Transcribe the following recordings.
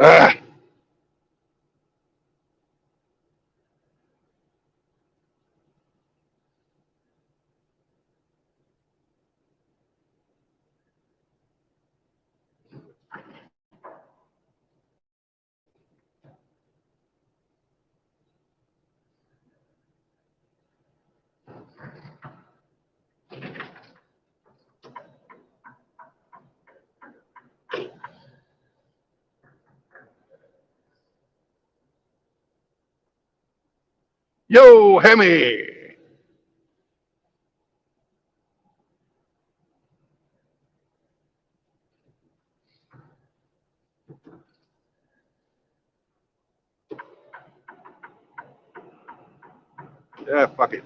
Ah. Yo, Hemi. Fuck it.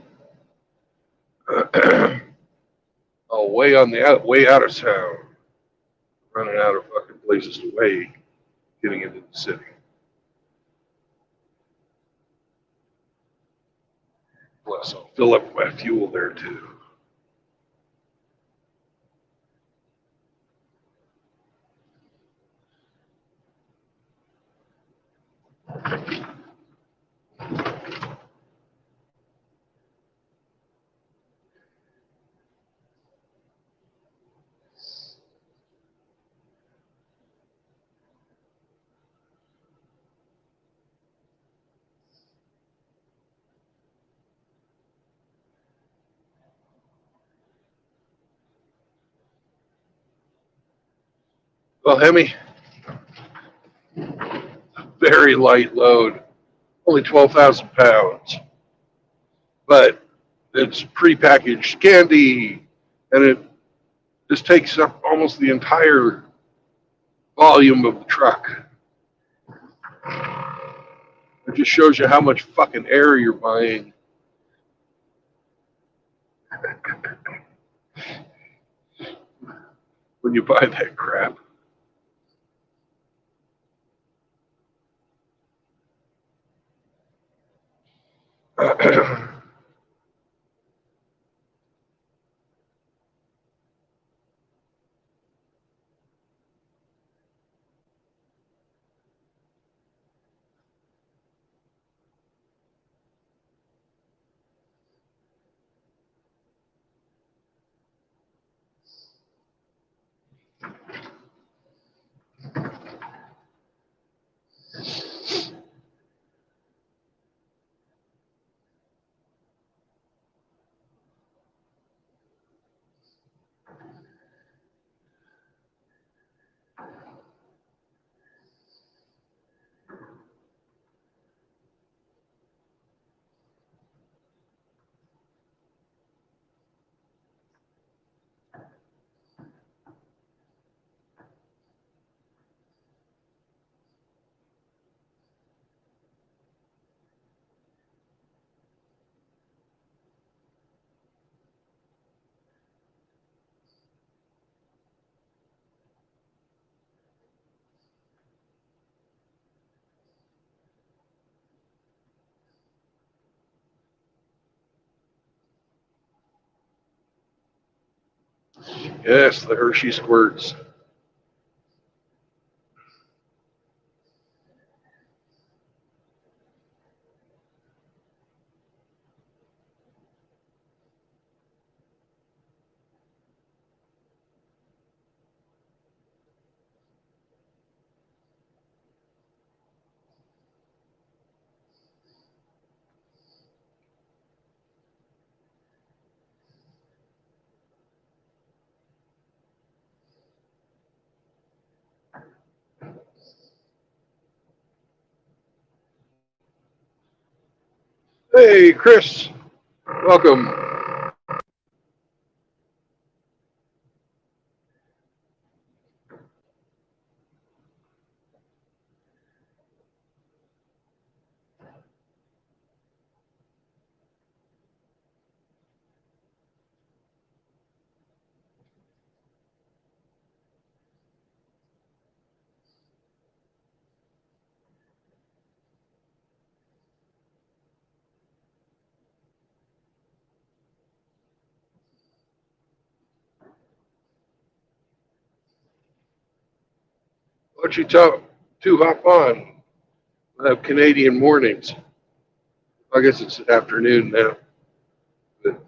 Oh, way out of town. Running out of fucking places to wait. Getting into the city. Plus, I'll fill up my fuel there too. Well, Hemi, very light load, only 12,000 pounds, but it's prepackaged candy, and it just takes up almost the entire volume of the truck. It just shows you how much fucking air you're buying. When you buy that crap. Yes, the Hershey squirts. Hey, Chris, welcome. Why don't you hop on? I have Canadian mornings. I guess it's afternoon now. But,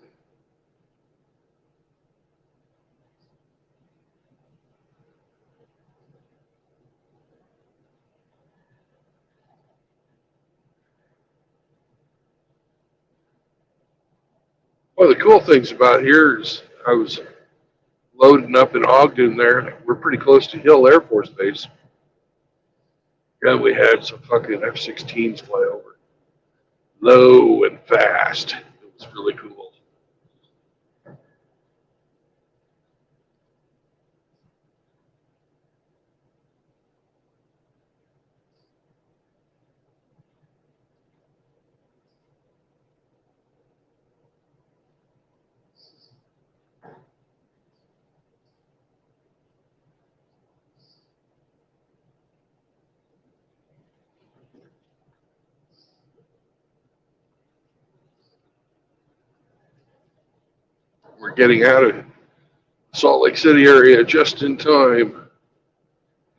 one of the cool things about here is I was loading up in Ogden there. We're pretty close to Hill Air Force Base. And we had some fucking F-16s fly over. Low and fast. It was really cool. we're getting out of Salt Lake City area just in time.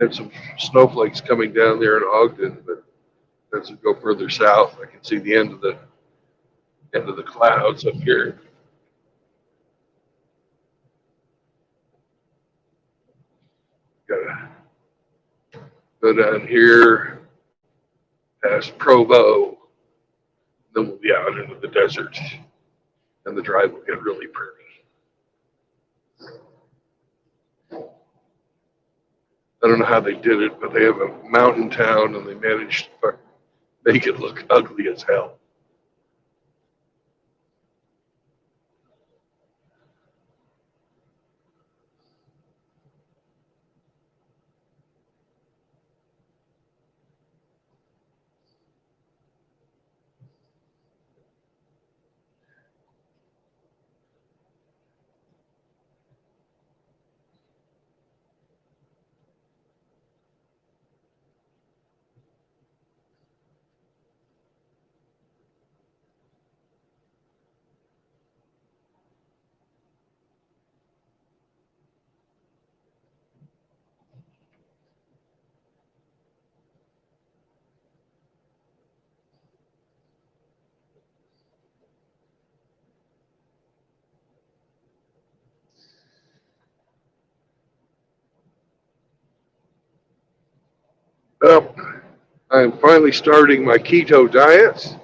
Had some snowflakes coming down there in Ogden, but as we go further south, I can see the end of the clouds up here. Gotta go down here past Provo, then we'll be out into the desert, and the drive will get really pretty. I don't know how they did it, but they have a mountain town, and they managed to make it look ugly as hell. Well, I'm finally starting my keto diet,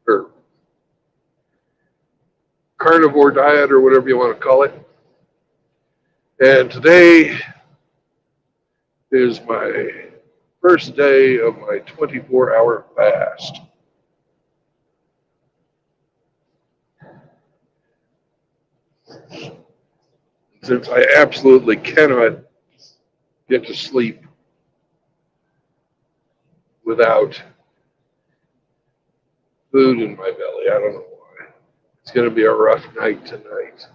or carnivore diet, or whatever you want to call it. And today is my first day of my 24-hour fast. Since I absolutely cannot get to sleep without food in my belly, I don't know why. It's going to be a rough night tonight.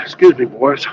Excuse me, boys.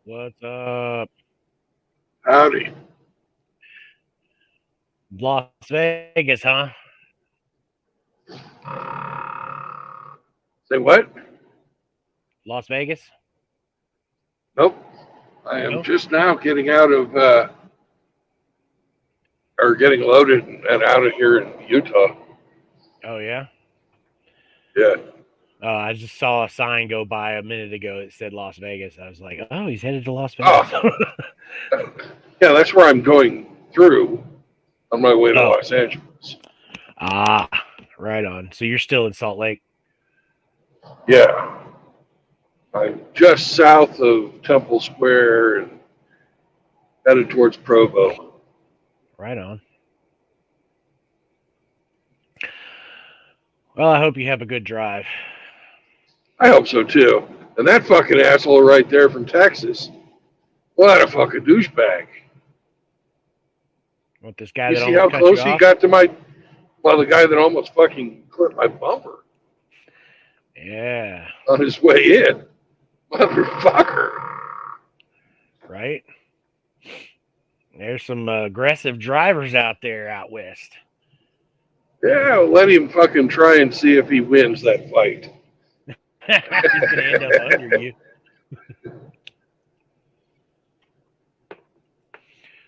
What's up? Howdy. Las Vegas, huh? Say what? Las Vegas? Nope. I am No? just now getting out of, or getting loaded and out of here in Utah. Oh, yeah? Yeah. I just saw a sign go by a minute ago that said Las Vegas. I was like, oh, he's headed to Las Vegas. Oh, yeah, that's where I'm going through on my way to Oh, Los Angeles. ah, right on. So you're still in Salt Lake? Yeah. I'm just south of Temple Square and headed towards Provo. Right on. Well, I hope you have a good drive. I hope so too. And that fucking asshole right there from Texas. What a fucking douchebag. What, this guy You that see almost how cut you close he off? got to my, well, the guy that almost fucking clipped my bumper Yeah, on his way in. Motherfucker. right? There's some aggressive drivers out there out west. Yeah, let him fucking try and see if he wins that fight. He's going to end up under you.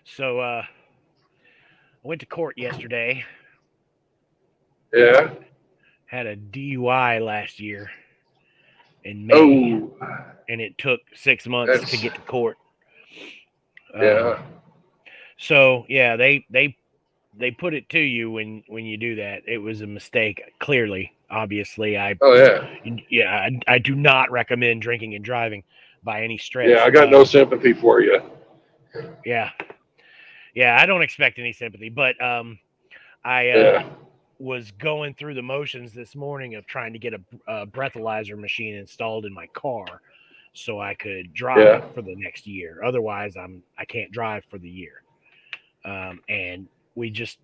So, I went to court yesterday. Yeah. Had a DUI last year in May, Oh, and it took 6 months to that's, get to court. yeah. So yeah, they put it to you when you do that. It was a mistake, clearly. Obviously, Oh, yeah. I do not recommend drinking and driving by any Yeah, stretch. I got no sympathy for you. Yeah, yeah, I don't expect any sympathy, but I Yeah. was going through the motions this morning of trying to get a breathalyzer machine installed in my car so I could Yeah. drive for the next year. Otherwise, I can't drive for the year. And we just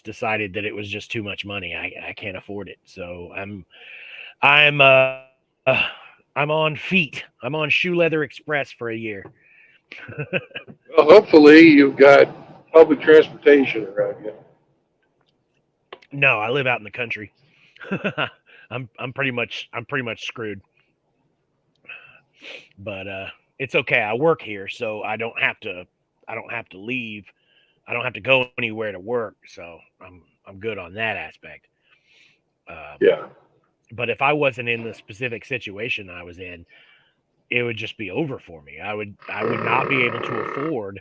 decided that it was just too much money. I can't afford it. So I'm I'm on feet. I'm on Shoe Leather Express for a year. Well, hopefully you've got public transportation around you. No, I live out in the country. I'm pretty much screwed. But it's okay. I work here, so I don't have to don't have to leave. I don't have to go anywhere to work, so I'm good on that aspect. Yeah. But if I wasn't in the specific situation I was in, it would just be over for me. I would not be able to afford,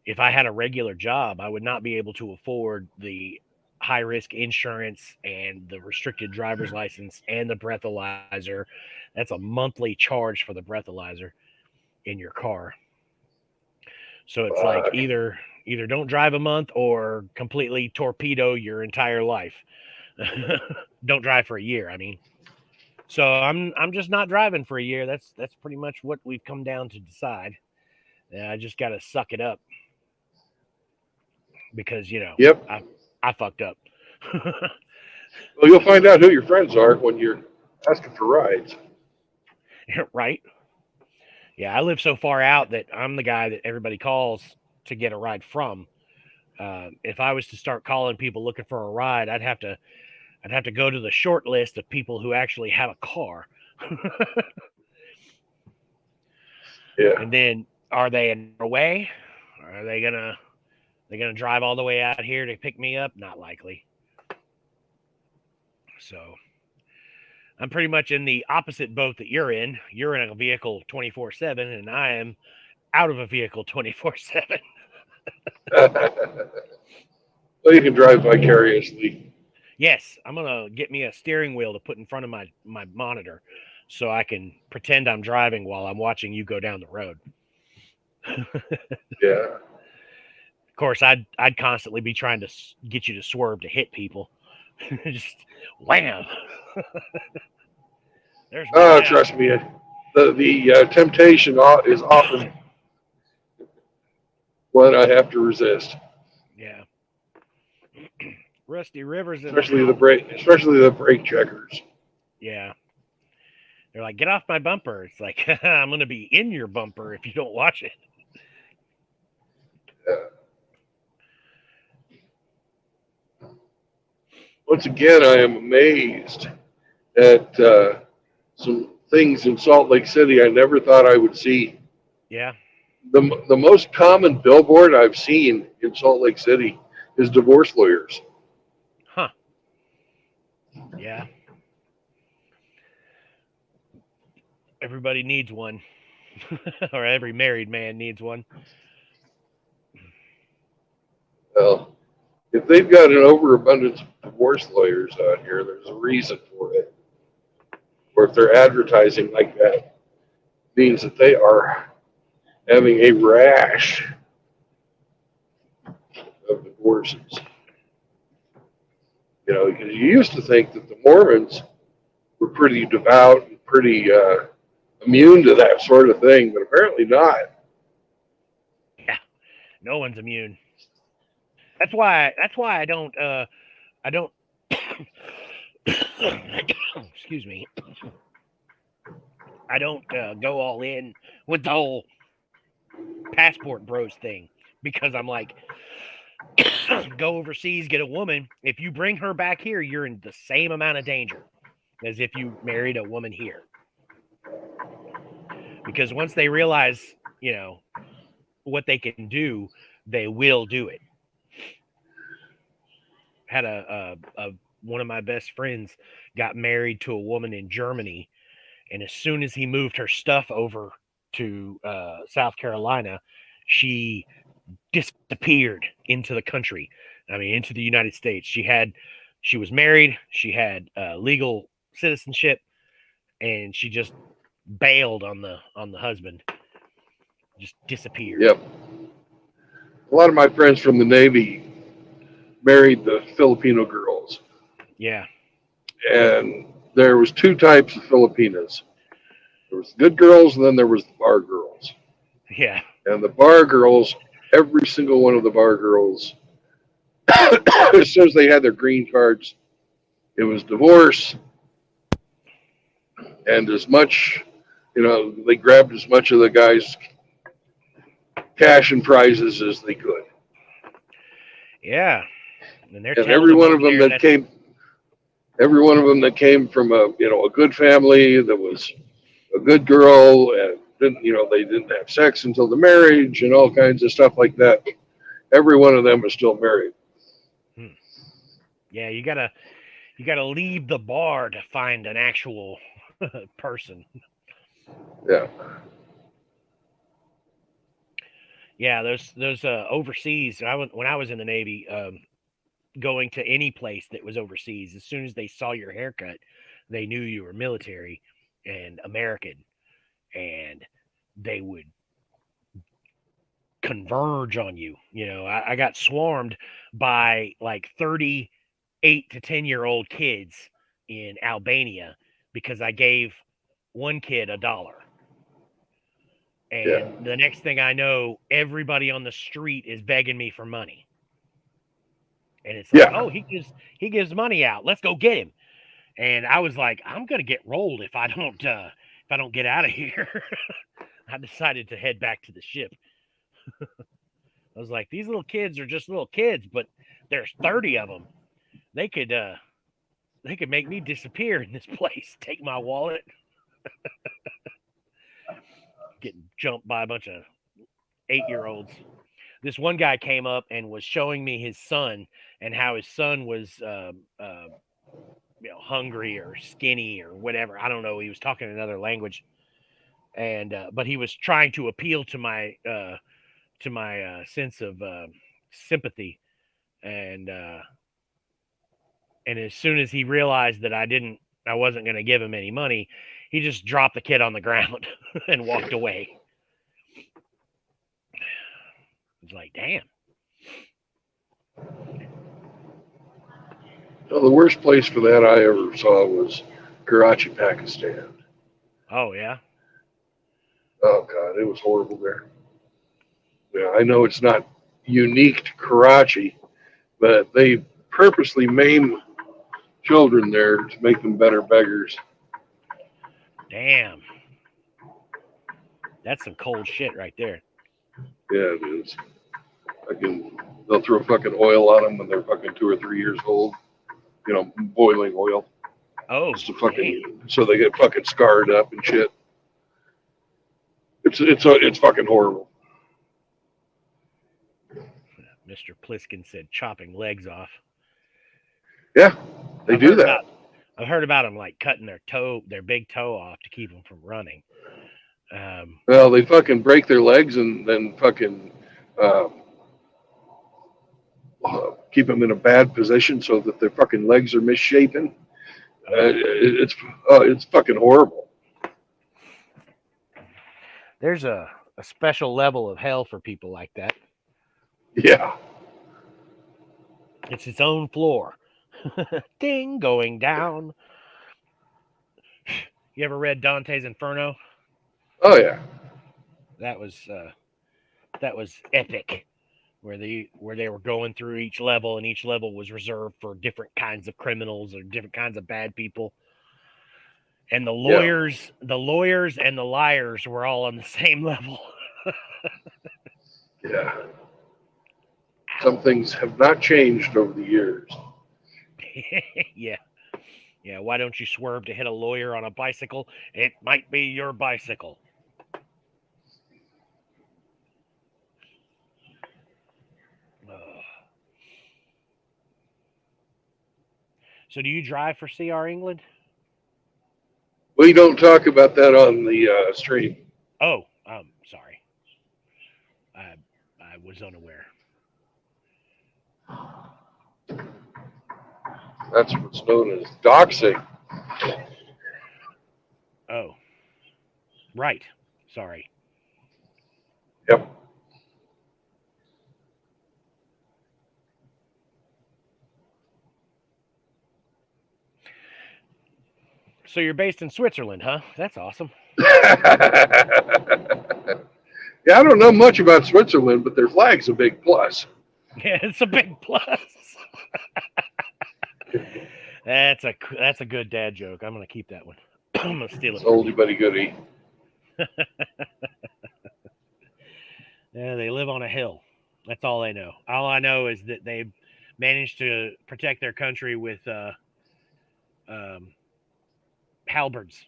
if I had a regular job, I would not be able to afford the high risk insurance and the restricted driver's license and the breathalyzer. That's a monthly charge for the breathalyzer in your car. So it's like Fuck. either don't drive a month or completely torpedo your entire life. Don't drive for a year, I mean. So I'm just not driving for a year. That's pretty much what we've come down to decide. I just got to suck it up because Yep. I fucked up. Well, you'll find out who your friends are when you're asking for rides. Right? Yeah, I live so far out that I'm the guy that everybody calls to get a ride from. If I was to start calling people looking for a ride, I'd have to go to the short list of people who actually have a car. Yeah. And then, are they in their way? Are they gonna drive all the way out here to pick me up? Not likely. So I'm pretty much in the opposite boat that you're in. You're in a vehicle 24/7, and I am out of a vehicle 24/7. Well, you can drive vicariously. Yes, I'm gonna get me a steering wheel to put in front of my monitor, so I can pretend I'm driving while I'm watching you go down the road. Yeah. Of course, I'd constantly be trying to get you to swerve to hit people. Just wham. There's one Oh, down. trust me, the temptation is often one I have to resist, Yeah. Rusty Rivers in the especially house. especially the brake checkers. Yeah. They're like, get off my bumper. It's like, I'm going to be in your bumper if you don't watch it. Yeah. Once again, I am amazed at some things in Salt Lake City I never thought I would see. Yeah. The most common billboard I've seen in Salt Lake City is divorce lawyers. Huh. Yeah. Everybody needs one. Or every married man needs one. Well, if they've got an overabundance of divorce lawyers out here, there's a reason for it. Or if they're advertising like that, it means that they are having a rash of divorces. You know, because you used to think that the Mormons were pretty devout and pretty immune to that sort of thing, but apparently not. Yeah. No one's immune. That's why I don't excuse me. I don't go all in with the whole passport bros thing, because I'm like, go overseas, get a woman. If you bring her back here, you're in the same amount of danger as if you married a woman here. Because once they realize, what they can do, they will do it. Had a one of my best friends got married to a woman in Germany, and as soon as he moved her stuff over to South Carolina, she disappeared into the country. I mean, into the United States. She was married. She had legal citizenship, and she just bailed on the husband. Just disappeared. Yep. A lot of my friends from the Navy married the Filipino girls. Yeah. And there was two types of Filipinas. There was good girls, and then there was the bar girls. Yeah. And the bar girls, every single one of the bar girls, as soon as they had their green cards, it was divorce. And as much, they grabbed as much of the guys' cash and prizes as they could. Yeah. And every one of them that came from a good family, that was a good girl, and didn't, they didn't have sex until the marriage and all kinds of stuff like that. Every one of them is still married. Yeah, you gotta leave the bar to find an actual person. Yeah. Yeah, those overseas. When I was in the Navy, going to any place that was overseas, as soon as they saw your haircut, they knew you were military and American, and they would converge on you. I got swarmed by like 38 to 10-year-old kids in Albania because I gave one kid $1. Yeah. And the next thing I know, everybody on the street is begging me for money. And it's like, Yeah. oh, he gives money out. Let's go get him. And I was like, I'm gonna get rolled if I don't get out of here. I decided to head back to the ship. I was like, these little kids are just little kids, but there's 30 of them. They could make me disappear in this place. Take my wallet. Getting jumped by a bunch of 8-year-olds. This one guy came up and was showing me his son and how his son was hungry or skinny or whatever. I don't know. He was talking another language, and but he was trying to appeal to my sense of sympathy, and as soon as he realized that I wasn't going to give him any money, he just dropped the kid on the ground and walked away. It's like, damn. The worst place for that I ever saw was Karachi, Pakistan. Oh yeah. Oh God, it was horrible there. Yeah, I know it's not unique to Karachi, but they purposely maim children there to make them better beggars. Damn. That's some cold shit right there. Yeah, it is. They'll throw fucking oil on them when they're fucking 2 or 3 years old. Boiling oil. Oh, Just to so they get fucking scarred up and shit. It's fucking horrible. Mr. Pliskin said chopping legs off. Yeah, they do that. I've heard about them like cutting their big toe off to keep them from running. Well, they fucking break their legs and then fucking keep them in a bad position so that their fucking legs are misshapen. It's fucking horrible. There's a special level of hell for people like that. Yeah. It's its own floor. Ding, going down. You ever read Dante's Inferno? Oh yeah. That was epic. Where they were going through each level, and each level was reserved for different kinds of criminals or different kinds of bad people. And the lawyers and the liars were all on the same level. Yeah. Some things have not changed over the years. Yeah. Yeah, why don't you swerve to hit a lawyer on a bicycle? It might be your bicycle. So do you drive for CR England? We don't talk about that on the stream. Oh, sorry. I was unaware. That's what's known as doxing. Oh, right. Sorry. Yep. So you're based in Switzerland, huh? That's awesome. Yeah, I don't know much about Switzerland, but their flag's a big plus. Yeah, it's a big plus. That's a good dad joke. I'm gonna keep that one. I'm gonna steal it. It's oldie but goodie. Yeah, they live on a hill. That's all I know. All I know is that they managed to protect their country with halberds,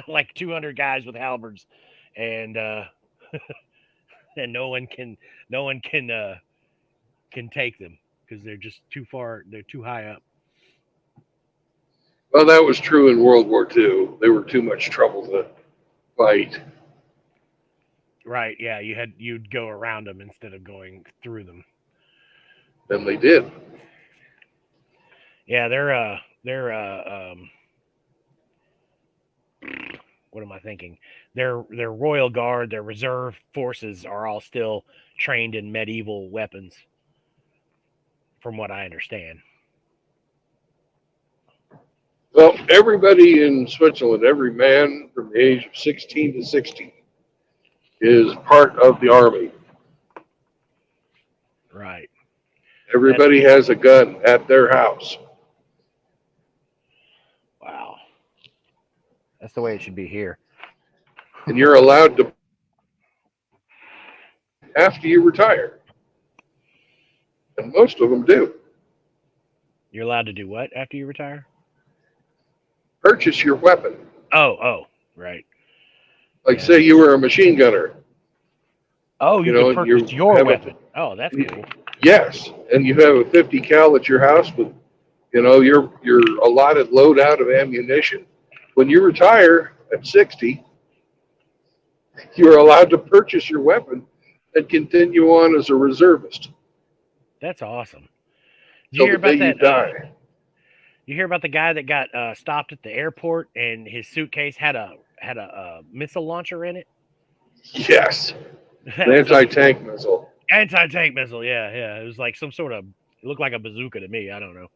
like 200 guys with halberds, and and no one can take them because they're just too far. They're too high up. Well, that was true in World War II. They were too much trouble to fight. Right? Yeah, you'd go around them instead of going through them. And they did. Yeah, they're what am I thinking? Their Royal Guard, their reserve forces are all still trained in medieval weapons, from what I understand. Well, everybody in Switzerland, every man from the age of 16 to 60, is part of the army. Right. That's Everybody has a gun at their house. wow. That's the way it should be here. And you're allowed to after you retire. And most of them do. You're allowed to do what after you retire? Purchase your weapon. Oh, right. Like, Yeah. say you were a machine gunner. Oh, you know, can purchase you your have weapon. Oh, that's cool. Yes, and you have a 50 cal at your house with, your allotted loadout of ammunition. When you retire at 60, you're allowed to purchase your weapon and continue on as a reservist That's awesome. Did you till hear the day about you that? die. You hear about the guy that got stopped at the airport and his suitcase had a missile launcher in it? Yes, That an was anti-tank missile. anti-tank missile. Yeah. It was like some sort of. It looked like a bazooka to me. I don't know.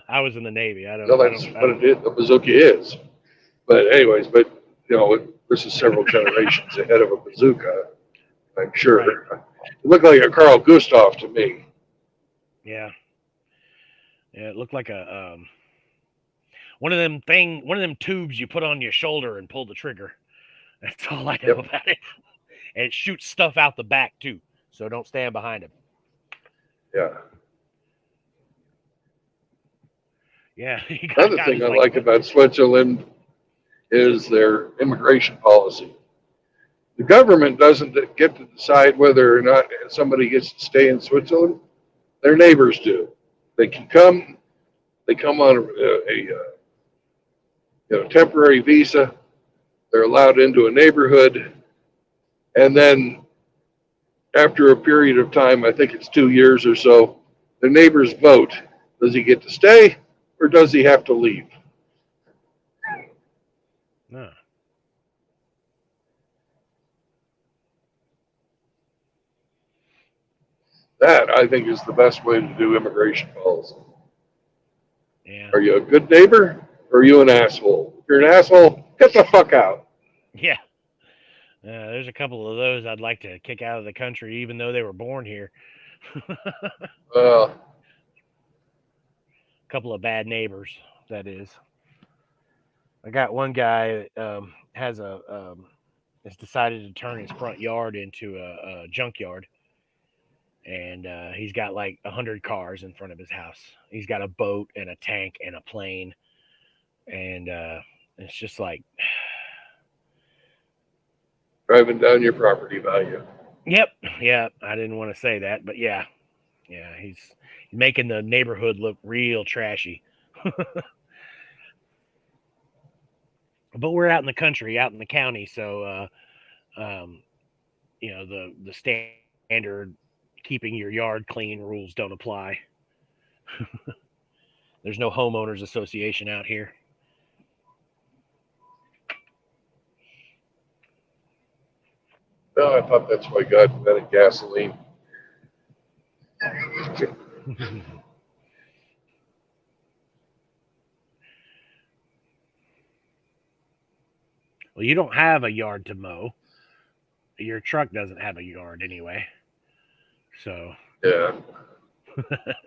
I was in the Navy. I No, don't. I that's don't. I what don't. it is. A bazooka is. But anyways, this is several generations ahead of a bazooka. I'm Right. sure. It looked like a Carl Gustav to me. Yeah. Yeah. It looked like a one of them tubes you put on your shoulder and pull the trigger. That's all I know Yep. about it. And it shoots stuff out the back too. So don't stand behind him. Yeah. Yeah. Another I thing was I like, like what? about Switzerland is their immigration policy. The government doesn't get to decide whether or not somebody gets to stay in Switzerland. Their neighbors do. They can come. They come on a temporary visa. They're allowed into a neighborhood, and then after a period of time, I think it's 2 years or so, the neighbors vote. Does he get to stay or does he have to leave? No. That, I think, is the best way to do immigration policy. Yeah. Are you a good neighbor or are you an asshole? If you're an asshole, get the fuck out. Yeah. There's a couple of those I'd like to kick out of the country, even though they were born here. Uh, Couple of bad neighbors, that is. I got one guy that has decided to turn his front yard into a junkyard, and he's got like 100 cars in front of his house. He's got a boat and a tank and a plane, and it's just like, driving down your property value. yep, yeah. I didn't want to say that, but yeah, he's making the neighborhood look real trashy. But we're out in the country, out in the county, so the standard keeping your yard clean rules don't apply. There's no homeowners association out here. No, I thought that's why God invented gasoline. Well, you don't have a yard to mow. Your truck doesn't have a yard anyway. So, Yeah.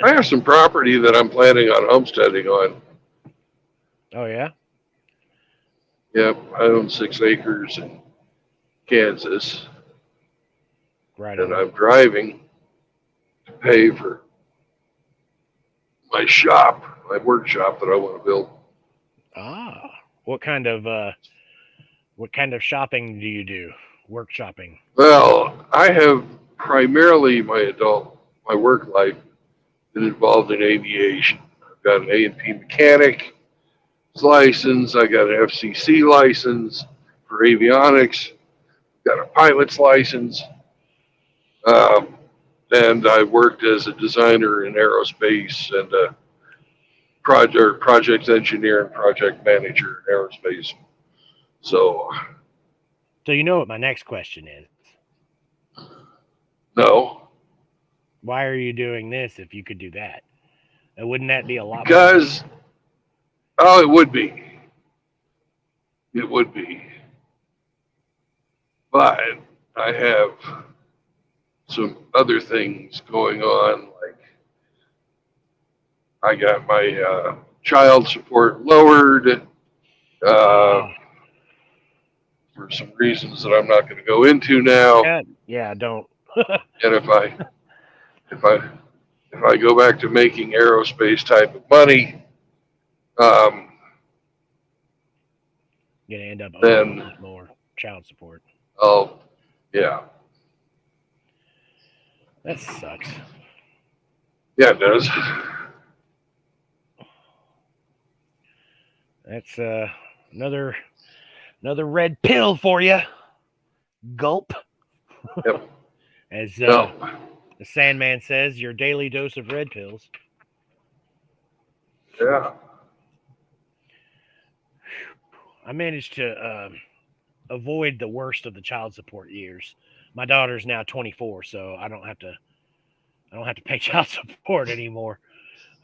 I have some property that I'm planning on homesteading on. oh yeah, Yep, I own 6 acres in Kansas, right and on. I'm driving to pay for my shop, my workshop that I want to build. Ah, what What kind of shopping do you do? Work shopping. Well, I have primarily my work life been involved in aviation. I've got an A&P mechanic license. I got an FCC license for avionics. Got a pilot's license. Um, and I worked as a designer in aerospace and a project engineer and project manager in aerospace. So, So you know what my next question is. no. Why are you doing this if you could do that? Wouldn't that be a lot Because, oh, it would be. It would be. But I have some other things going on. Like, I got my child support lowered more? for some reasons that I'm not going to go into now. Yeah, don't. And if I go back to making aerospace type of money, um, Gonna end up then owing more child support. I'll, yeah, That sucks. yeah, it does. That's another red pill for you. Gulp. Yep. As No. the Sandman says, your daily dose of red pills. Yeah. I managed to avoid the worst of the child support years. My daughter's now 24, so I don't have to pay child support anymore.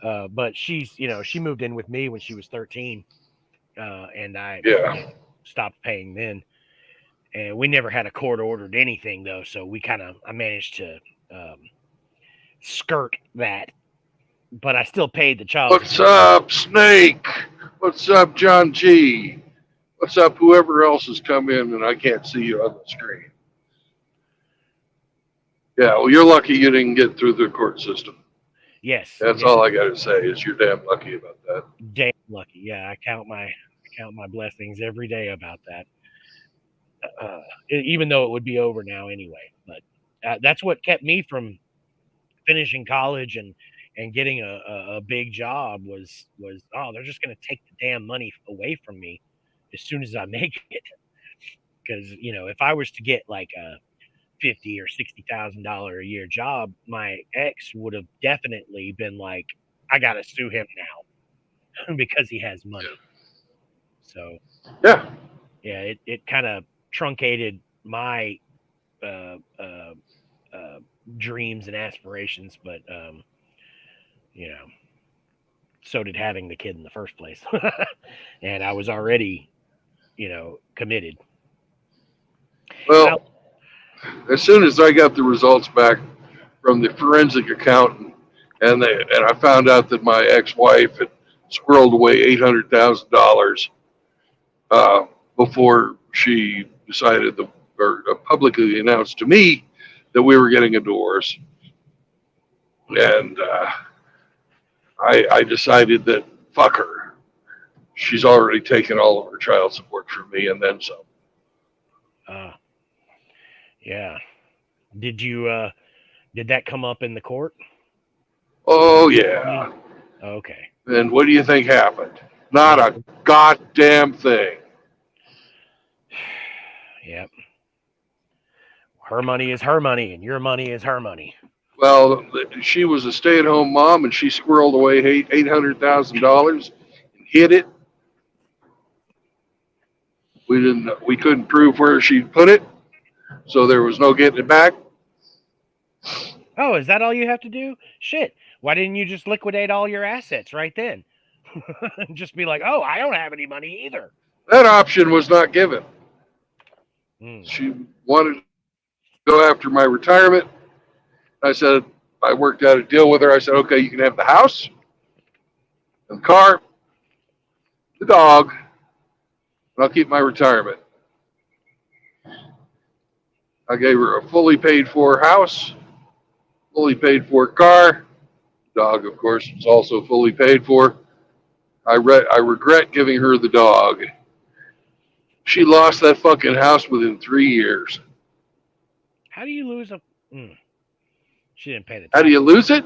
But she's, she moved in with me when she was 13, and I stopped paying then. And we never had a court ordered anything though, so I managed to skirt that. But I still paid the child What's support. up, Snake? What's up, John G? What's up, whoever else has come in and I can't see you on the screen? Yeah, well, you're lucky you didn't get through the court system. Yes. That's all I got to say is you're damn lucky about that. Damn lucky. Yeah, I count my blessings every day about that. Even though it would be over now anyway. But that's what kept me from finishing college and getting a big job was they're just going to take the damn money away from me as soon as I make it. Because if I was to get like a $50,000 or $60,000 a year job, my ex would have definitely been like, I got to sue him now because he has money. So yeah, it kind of truncated my dreams and aspirations, but so did having the kid in the first place. And I was already committed. well, as soon as I got the results back from the forensic accountant and I found out that my ex-wife had squirreled away $800,000 before she decided or publicly announced to me that we were getting a divorce. And I decided that fuck her. She's already taken all of her child support from me and then some. Yeah. Did you did that come up in the court? Oh yeah. Okay. And what do you think happened? Not a goddamn thing. Yep. Her money is her money, and your money is her money. Well, she was a stay-at-home mom, and she squirreled away $800,000 and hid it. We couldn't prove where she put it, so there was no getting it back. Oh, is that all you have to do? Shit. Why didn't you just liquidate all your assets right then? Just be like, oh, I don't have any money either. That option was not given. She wanted to go after my retirement. I said, I worked out a deal with her. I said, okay, you can have the house, the car, the dog, and I'll keep my retirement. I gave her a fully paid for house, fully paid for car. Dog, of course, was also fully paid for. I regret giving her the dog. She lost that fucking house within 3 years. How do you lose a? She didn't pay the How do you taxes. lose it?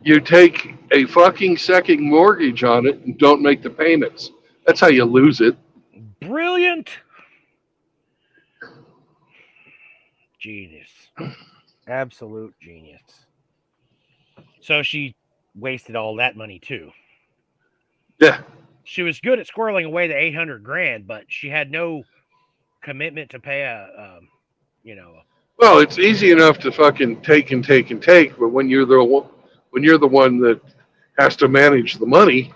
You take a fucking second mortgage on it and don't make the payments. That's how you lose it. Brilliant. Genius. Absolute genius. So she wasted all that money too. Yeah. She was good at squirreling away the 800 grand, but she had no commitment to pay you know, Well, it's easy enough to fucking take and take and take, but when you're the one that has to manage the money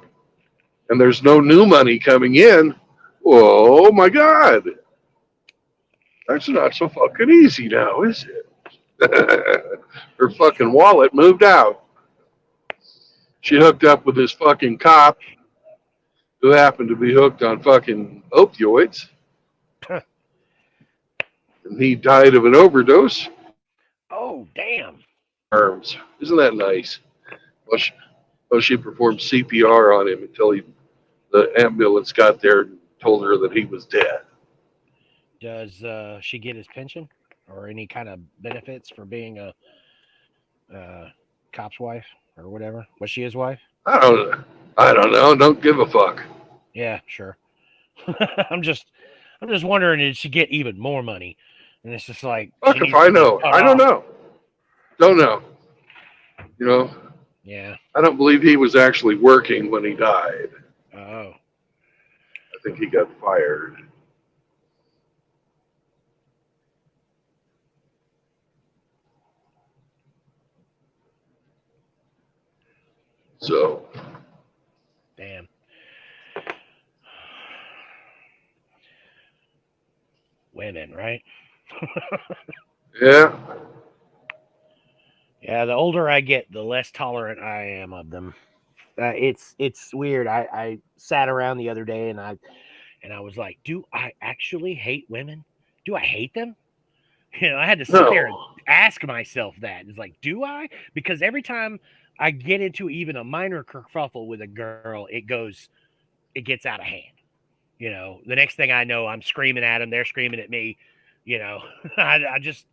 and there's no new money coming in, oh my God, that's not so fucking easy now, is it? Her fucking wallet moved out. She hooked up with this fucking cop who happened to be hooked on fucking opioids, and he died of an overdose. oh damn. Arms, isn't that nice? Well, she performed CPR on him until the ambulance got there and told her that he was dead. Does she get his pension or any kind of benefits for being a cop's wife or whatever? Was she his wife? I don't, I don't know. Don't give a fuck. Yeah, sure. I'm just wondering, did she get even more money? And it's just like Fuck she if needs I to be know. cut I don't off. know. Don't know. You know, Yeah. I don't believe he was actually working when he died. Oh. I think he got fired. So, Damn. Women, right? yeah. Yeah, the older I get, the less tolerant I am of them. It's weird. I sat around the other day and I was like, do I actually hate women? Do I hate them? You know, I had to sit there and No. ask myself that. It's like, do I? Because every time I get into even a minor kerfuffle with a girl, it gets out of hand. You know, the next thing I know, I'm screaming at them, they're screaming at me. You know, I just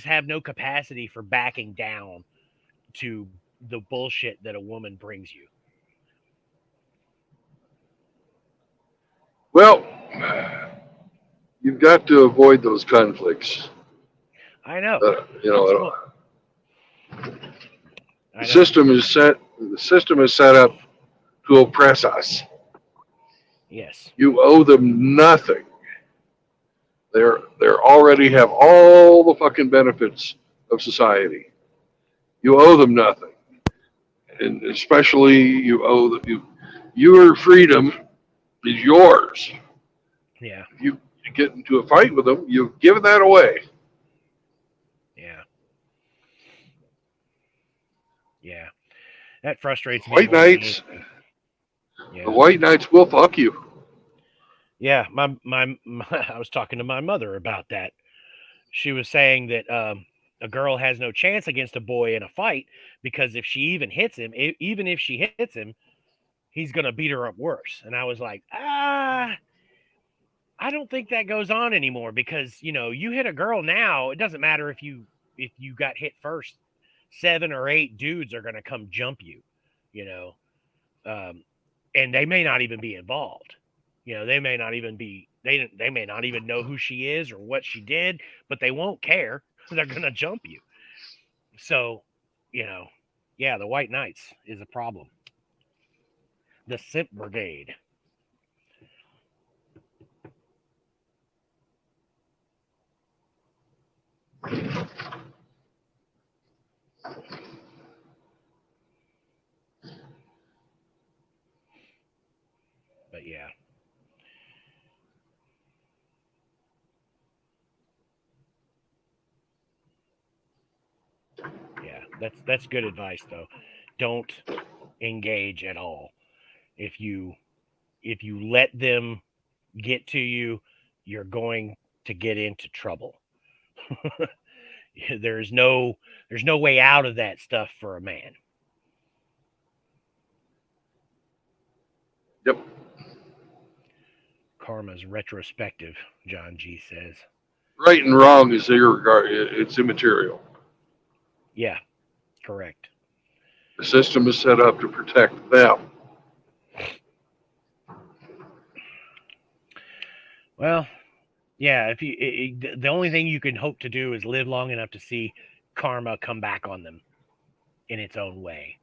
have no capacity for backing down to the bullshit that a woman brings you. Well, you've got to avoid those conflicts. I know. You That's know, what the I know. system is set. The system is set up to oppress us. Yes. You owe them nothing. They're already have all the fucking benefits of society. You owe them nothing, and especially you owe them your freedom is yours. Yeah. If you get into a fight with them, you've given that away. Yeah. Yeah. That frustrates me White more than knights, anything. the Yeah. white knights will fuck you. Yeah. My I was talking to my mother about that. She was saying that a girl has no chance against a boy in a fight because if she even hits him, even if she hits him, he's gonna beat her up worse. And I was like, I don't think that goes on anymore because you hit a girl now. It doesn't matter if you got hit first. 7 or 8 dudes are gonna come jump you, you know, um, and they may not even be involved. They may not even be they may not even know who she is or what she did, but they won't care. They're gonna jump you. So, you know, yeah, the White Knights is a problem. The Simp Brigade. But yeah, yeah, that's good advice though. Don't engage at all. If you let them get to you, you're going to get into trouble. there's no there's no way out of that stuff for a man. Yep. Karma's retrospective, John G says. Right and wrong is irregard. It's immaterial. Yeah, correct. The system is set up to protect them. Well, yeah, if the only thing you can hope to do is live long enough to see karma come back on them in its own way.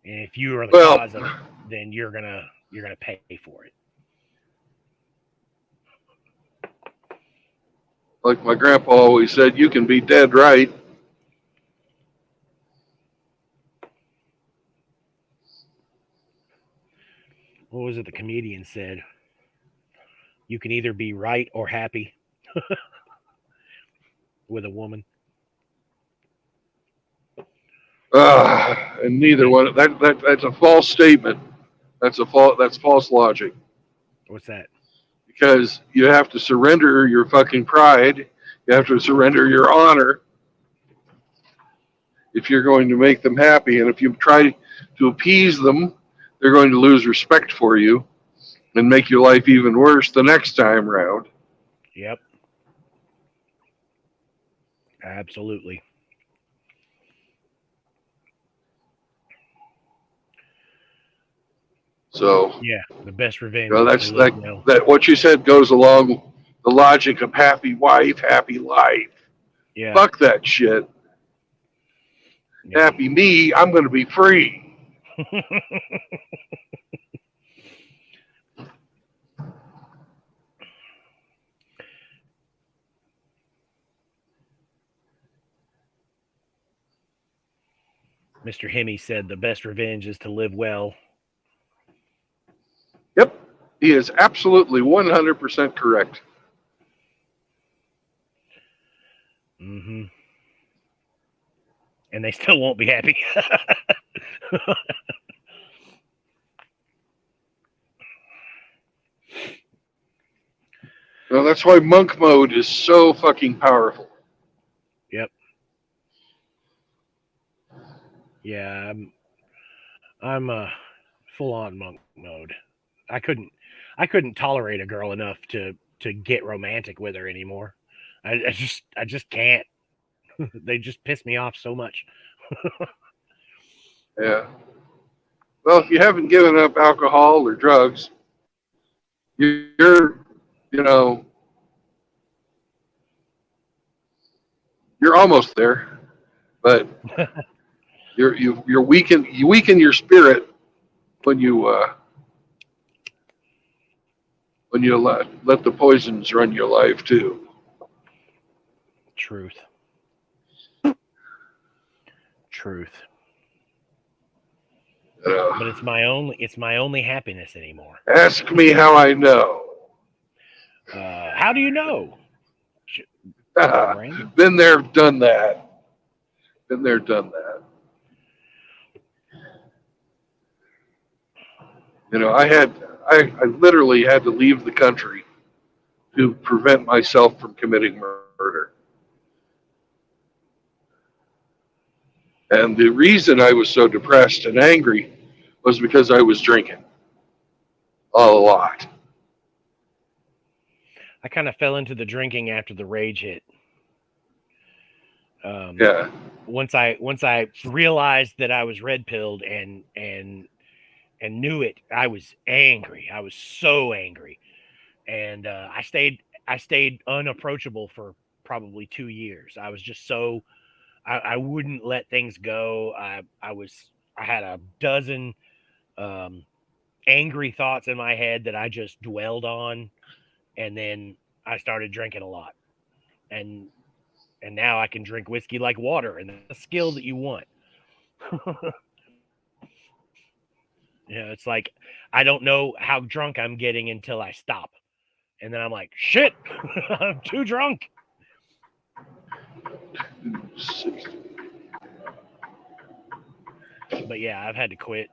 And if you are the Well, cause of it, then you're gonna pay for it. like my grandpa always said, you can be dead right. What was it the comedian said? You can either be right or happy with a woman. And neither one. That's a false statement. That's false logic. What's that? Because you have to surrender your fucking pride. You have to surrender your honor if you're going to make them happy. And if you try to appease them, they're going to lose respect for you and make your life even worse the next time round. Yep. Absolutely. So yeah, the best revenge. that's that. What you said goes along the logic of happy wife, happy life. Yeah. Fuck that shit. Yeah. Happy me, I'm going to be free. Mr. Hemi said the best revenge is to live well. Yep, he is absolutely 100% correct. Mm-hmm. And they still won't be happy. Well, that's why monk mode is so fucking powerful. Yep. Yeah, I'm full on monk mode. I couldn't tolerate a girl enough to get romantic with her anymore. I just can't. They just piss me off so much. Yeah. Well, if you haven't given up alcohol or drugs, you're, you know, you're almost there, but you weaken your spirit when you let the poisons run your life too. Truth. But it's my only happiness anymore. Ask me how I know. How do you know? Been there, done that. Been there, done that. You know, I literally had to leave the country to prevent myself from committing murder. And the reason I was so depressed and angry was because I was drinking a lot. I kind of fell into the drinking after the rage hit. Yeah. Once I realized that I was red pilled and knew it, I was angry. I was so angry, and I stayed unapproachable for probably 2 years. I was just so I wouldn't let things go. I had a dozen angry thoughts in my head that I just dwelled on, and then I started drinking a lot, and now I can drink whiskey like water, and that's a skill that you want. It's like I don't know how drunk I'm getting until I stop, and then I'm like, shit, I'm too drunk. But yeah, I've had to quit.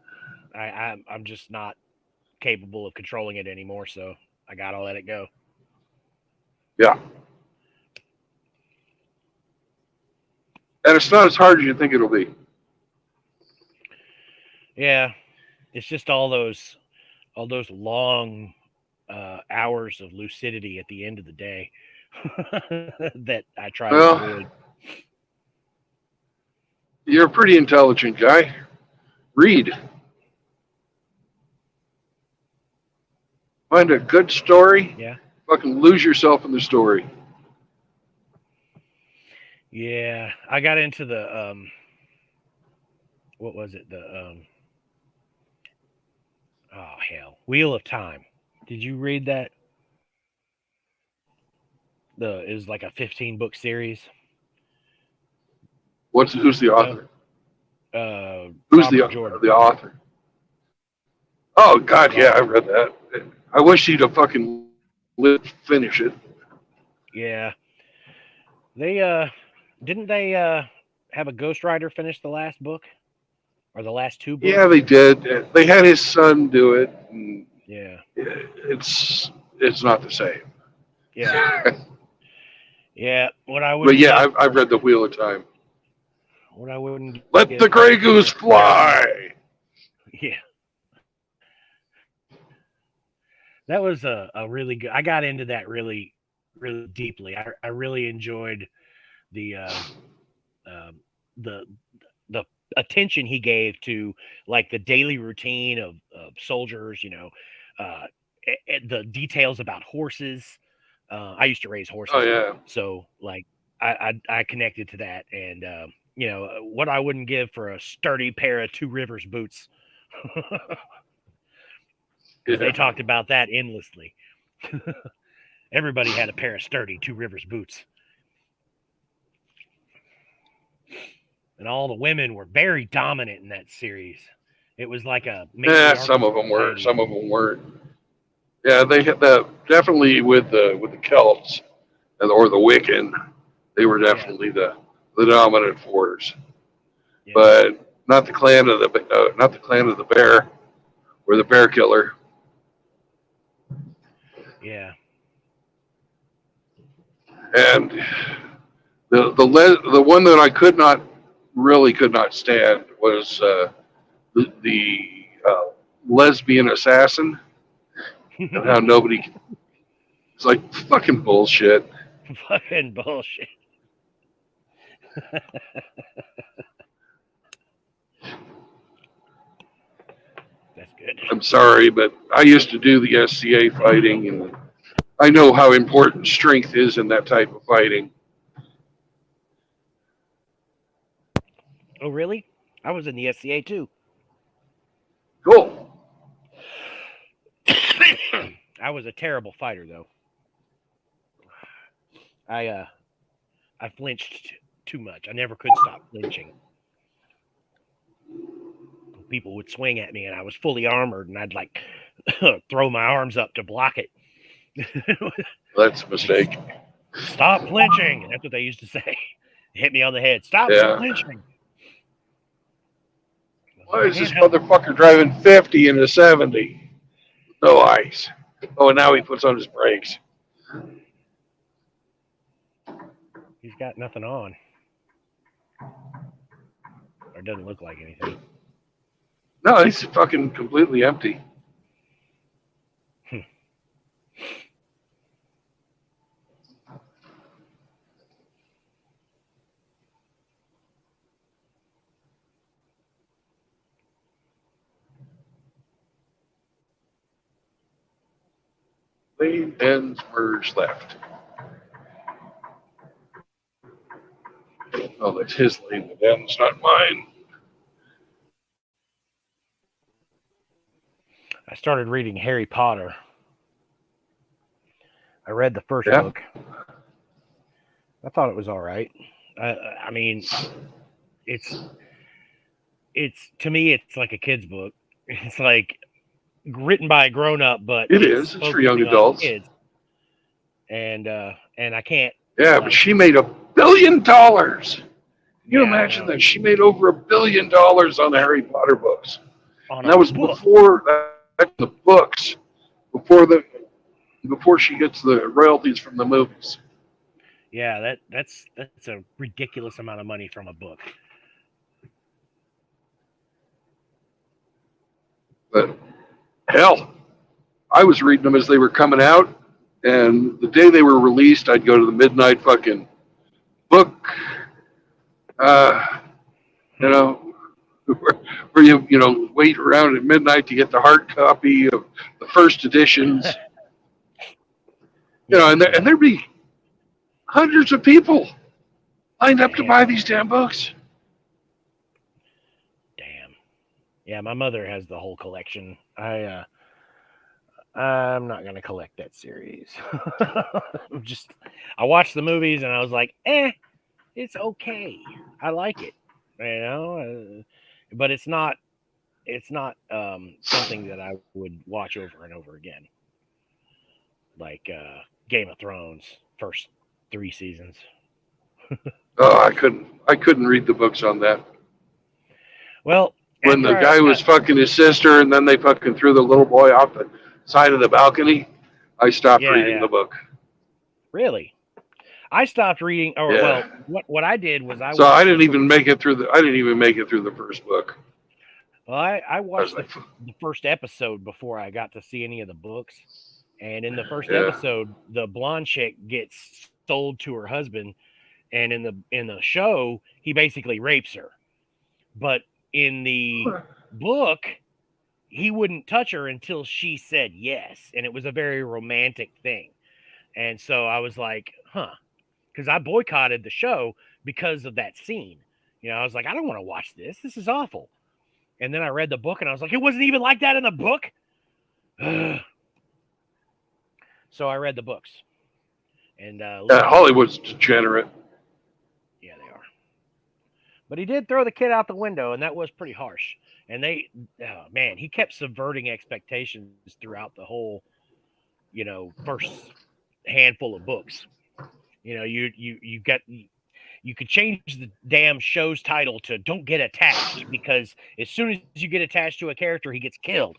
I'm just not capable of controlling it anymore, so I gotta let it go. Yeah. And it's not as hard as you think it'll be. Yeah, it's just all those long hours of lucidity at the end of the day that I try to Well, avoid. you're a pretty intelligent guy. Read. Find a good story. Yeah. Fucking lose yourself in the story. Yeah. I got into the what was it? Oh hell. Wheel of Time. Did you read that? It was like a 15-book series. Who's the No. author? Who's Robert Jordan. the author? Oh God, yeah, I Robert. read that. I wish he'd have fucking finish it. Yeah. They didn't they have a ghostwriter finish the last book or the last two books? Yeah, they did. They had his son do it. And Yeah. it's not the same. Yeah. Yeah. What I But wouldn't yeah, give I've read the Wheel of Time. what I wouldn't Let give the gray goose fly. Yeah. That was a really good. I got into that really deeply. I really enjoyed the the the attention he gave to like the daily routine of soldiers. Uh, the details about horses. I used to raise Oh horses, yeah. so like I connected to that, and what I wouldn't give for a sturdy pair of Two Rivers boots. Because they talked about that endlessly. Everybody had a pair of sturdy Two Rivers boots. And all the women were very dominant in that series. It was like a Yeah, matriarchal some of them were. society. Some of them weren't. Yeah, they had that definitely with the Celts or the Wiccan. They were definitely the dominant force, Yeah. but not the clan of the bear or the bear killer. Yeah. And the one that I could not stand was the lesbian assassin, and how nobody. It's like fucking bullshit. Fucking bullshit. That's good. I'm sorry, but I used to do the SCA fighting, and I know how important strength is in that type of fighting. Oh, really? I was in the SCA too. Cool. I was a terrible fighter, though. I flinched too much. I never could stop flinching. People would swing at me, and I was fully armored, and I'd like throw my arms up to block it. That's a mistake. Stop flinching. And that's what they used to say. Hit me on the head. Stop flinching. Why is this motherfucker driving 50 in a 70? No ice. Oh, and now he puts on his brakes. He's got nothing on. Or doesn't look like anything. No, he's fucking completely empty. Lane ends merge left. Oh, that's his lane that ends, not mine. I started reading Harry Potter. I read the first book. I thought it was all right. I mean, it's to me, it's like a kid's book. It's like written by a grown up, but it is. It's for young adults. Kids. And I can't. Yeah, but she made $1 billion. Can you imagine that she made over $1 billion on the Harry Potter books? And that was before the books, before she gets the royalties from the movies. Yeah, that's a ridiculous amount of money from a book. But hell, I was reading them as they were coming out, and the day they were released, I'd go to the midnight fucking book, uh, you know, where you wait around at midnight to get the hard copy of the first editions, Yeah, and yeah. there'd be hundreds of people lined up to Damn. buy these damn books. Damn. Yeah, my mother has the whole collection. I'm not gonna collect that series. I watched the movies and I was like, it's okay. I like it, but it's not something that I would watch over and over again. Like Game of Thrones, first 3 seasons. Oh, I couldn't read the books on that. Well, When after the I guy got was fucking his sister, and then they fucking threw the little boy off the side of the balcony, I stopped reading yeah, the book. really, I stopped reading. Or Yeah. well, what I did was I So I watched the didn't first. even make it through the. I didn't even make it through the first book. Well, I I was watched like, the first episode before I got to see any of the books. And in the first yeah, episode, the blonde chick gets sold to her husband, and in the show, he basically rapes her. But in the book, he wouldn't touch her until she said yes, and it was a very romantic thing. And so I was like, huh, because I boycotted the show because of that scene. I was like, I don't want to watch this. This is awful. And then I read the book, and I was like, it wasn't even like that in the book. So I read the books, and Hollywood's degenerate. yeah, they are. But he did throw the kid out the window, and that was pretty harsh. And oh man, he kept subverting expectations throughout the whole, first handful of books. You could change the damn show's title to "Don't Get Attached" because as soon as you get attached to a character, he gets killed.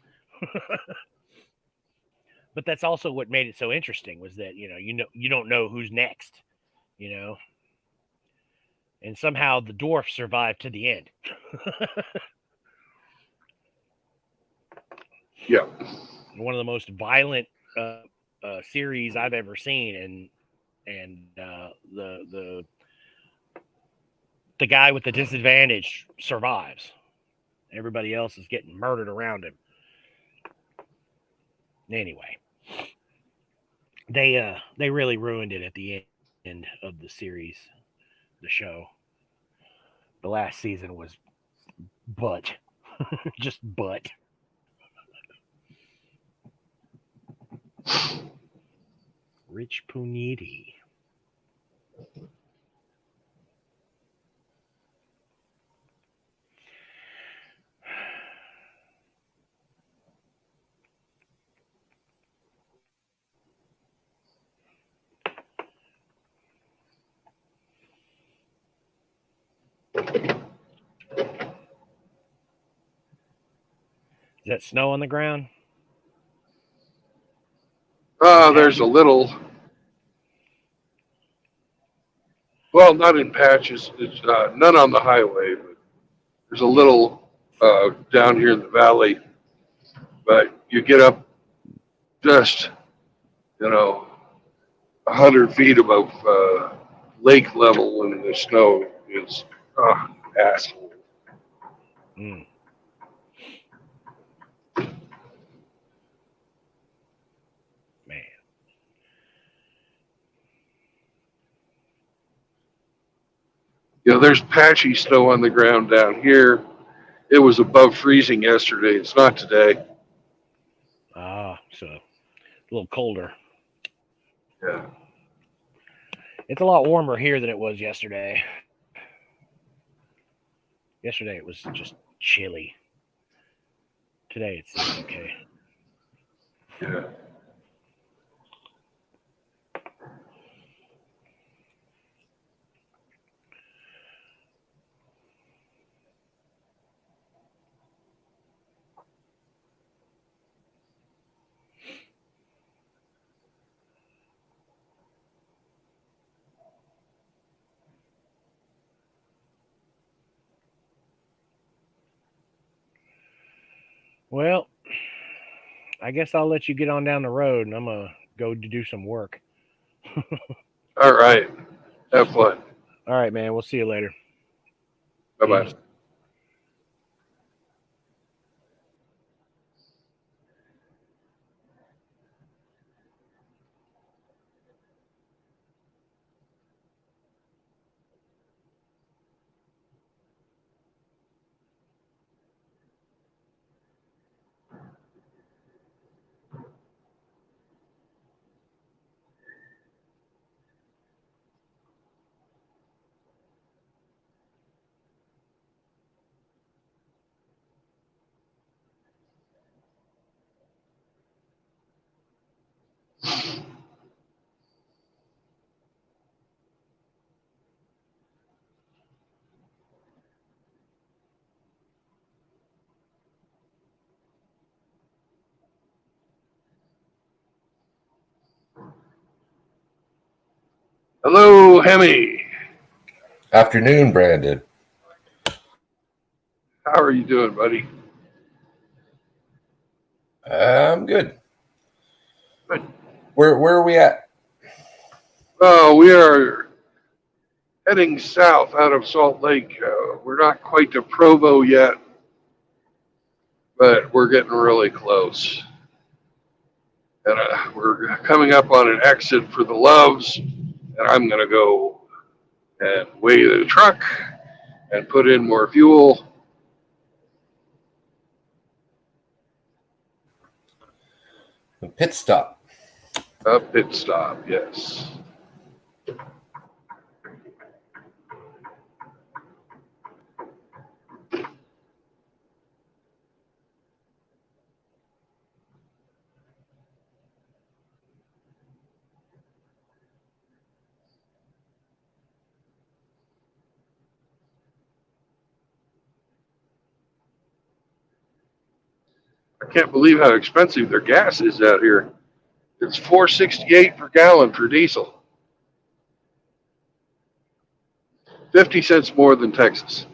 But that's also what made it so interesting was that you don't know who's next, you know, and somehow the dwarf survived to the end. Yeah. One of the most violent series I've ever seen, and the guy with the disadvantage survives. Everybody else is getting murdered around him. Anyway, they really ruined it at the end of the series, the show. The last season was butt, just butt. Rich Puniti. Is that snow on the ground? In There's a patches? little. Well, not in patches. It's none on the highway, but there's a Yeah. little down here in the valley. But you get up just, 100 feet above lake level, and the snow is asshole. Mm, man. There's patchy snow on the ground down here. It was above freezing yesterday. It's not today. So a little colder. Yeah. It's a lot warmer here than it was yesterday. Yesterday it was just chilly. Today it seems okay. Yeah. Well, I guess I'll let you get on down the road, and I'm gonna go to do some work. All right. Have fun. All right, man. We'll see you later. Bye Peace. bye. Hello, Hemi. Afternoon, Brandon. How are you doing, buddy? I'm good. Good. Where are we at? Oh, we are heading south out of Salt Lake. We're not quite to Provo yet, but we're getting really close. And we're coming up on an exit for the Loves, and I'm going to go and weigh the truck and put in more fuel. The pit stop. A pit stop, yes. I can't believe how expensive their gas is out here. It's $4.68 per gallon for diesel. 50 cents more than Texas.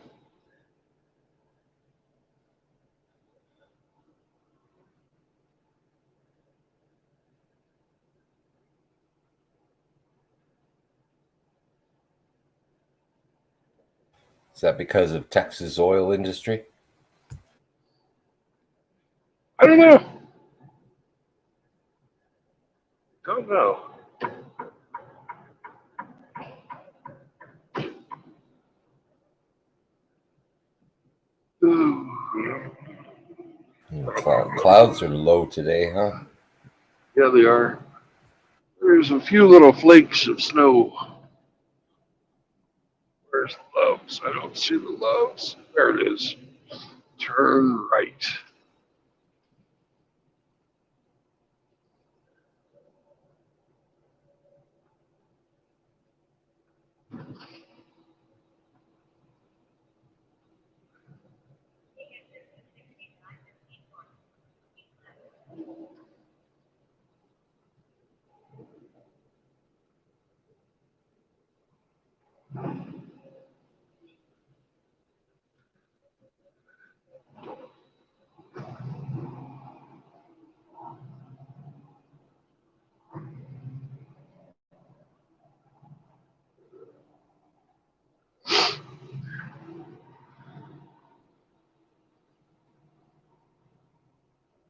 Is that because of Texas oil industry? I don't know. Don't know. Ooh. Clouds are low today, huh? Yeah, they are. There's a few little flakes of snow. Where's the Loves? I don't see the Loves. There it is. Turn right.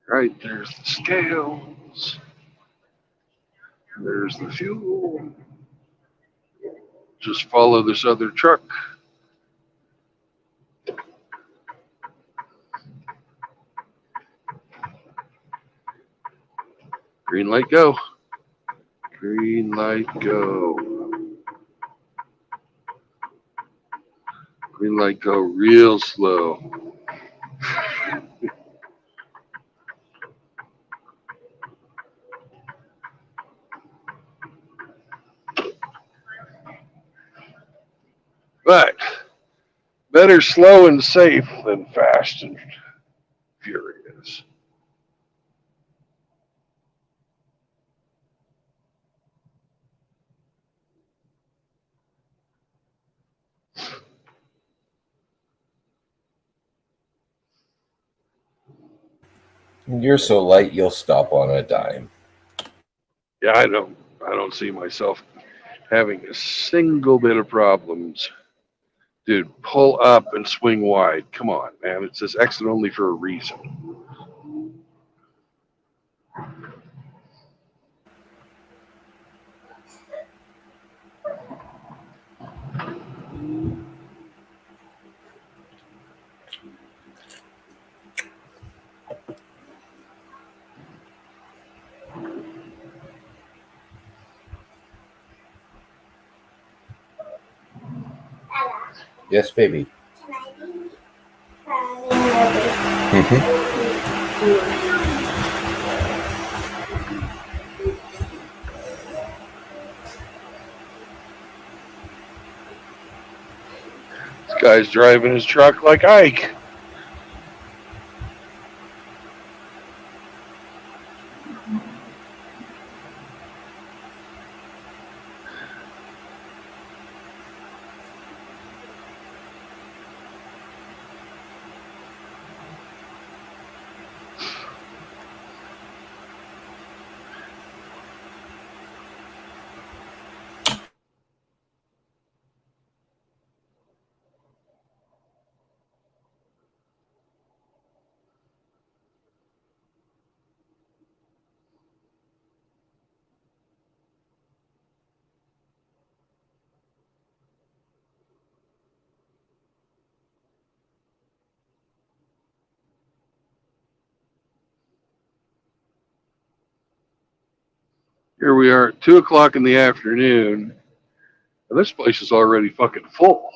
Right, there's the scales. There's the fuel. Just follow this other truck. Green light, go. Green light, go. Green light, go real slow. But better slow and safe than fast and furious. You're so light, you'll stop on a dime. Yeah, I don't see myself having a single bit of problems. Dude, pull up and swing wide. Come on, man. It says exit only for a reason. Yes, baby. Mhm. This guy's driving his truck like Ike. Here we are at 2 o'clock in the afternoon, and this place is already fucking full.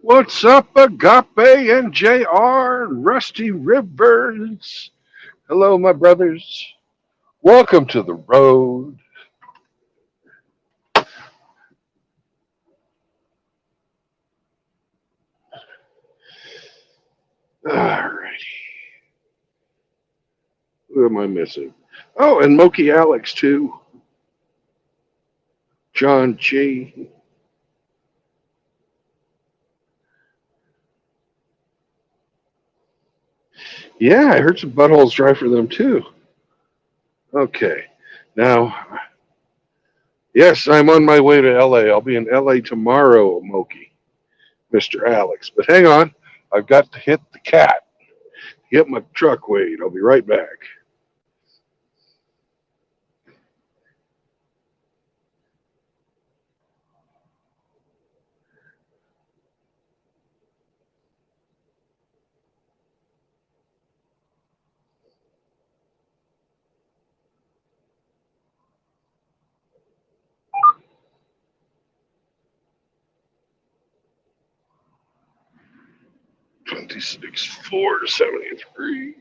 What's up, Agape and JR and Rusty Rivers? Hello, my brothers. Welcome to the road. Alrighty. Who am I missing? Oh, and Moki Alex, too. John G. Yeah, I heard some buttholes dry for them, too. Okay. Now, yes, I'm on my way to LA. I'll be in LA tomorrow, Moki, Mr. Alex. But hang on. I've got to hit the cat. Get my truck weighed. I'll be right back. Twenty-six 473.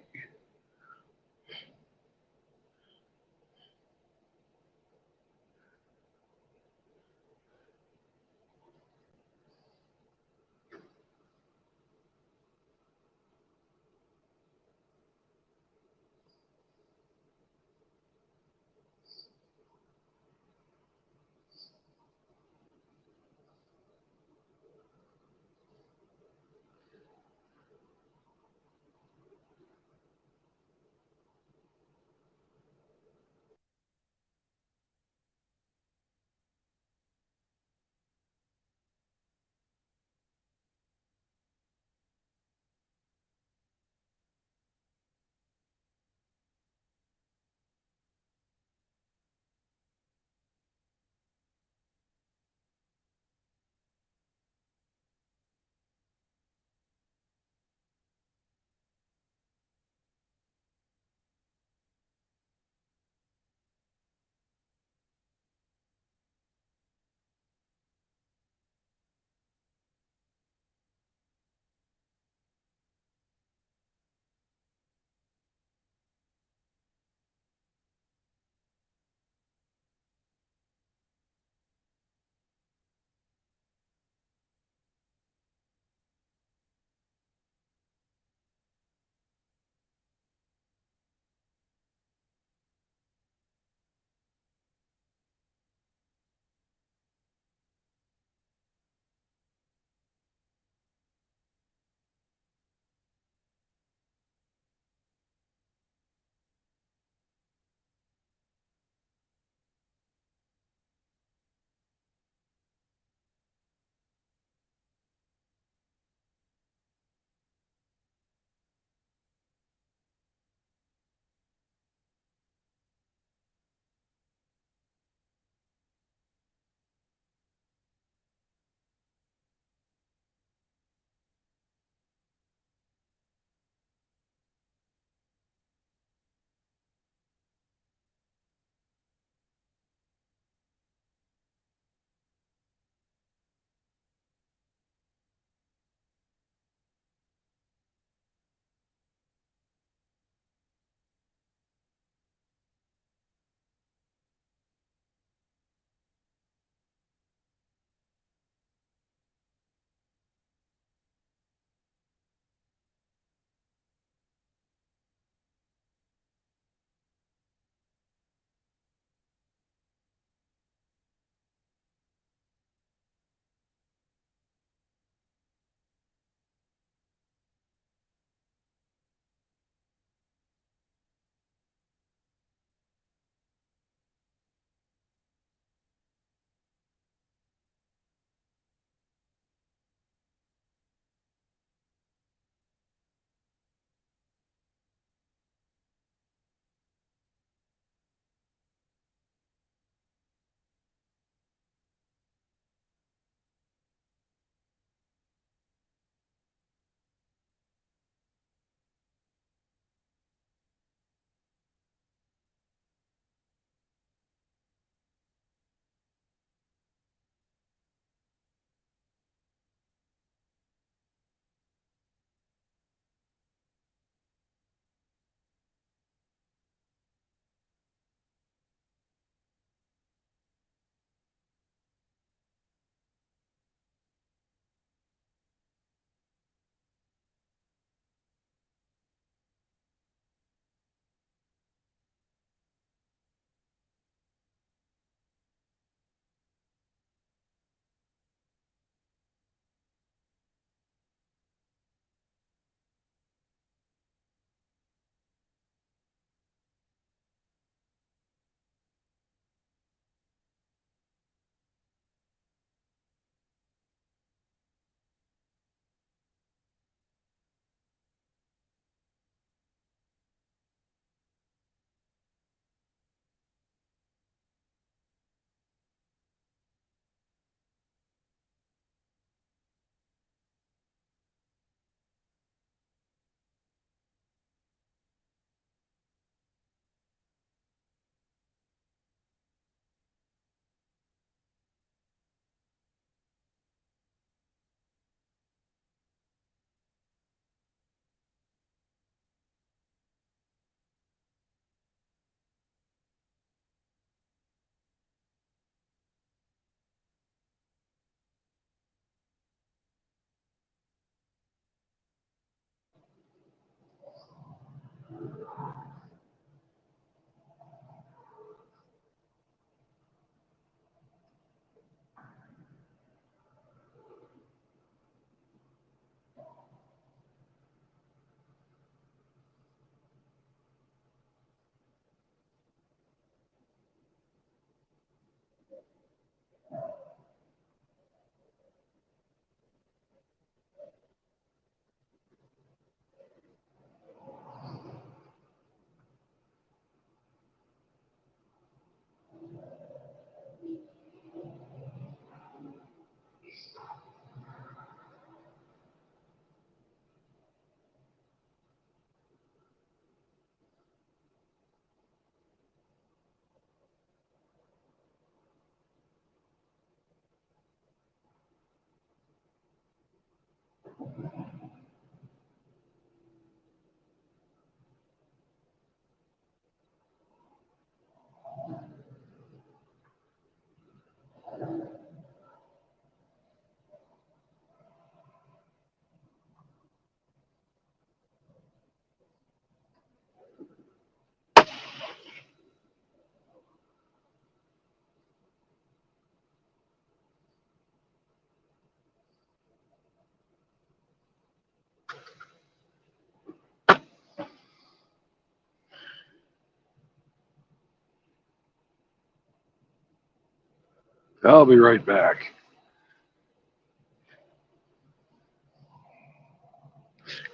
I'll be right back.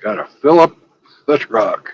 Gotta fill up the truck.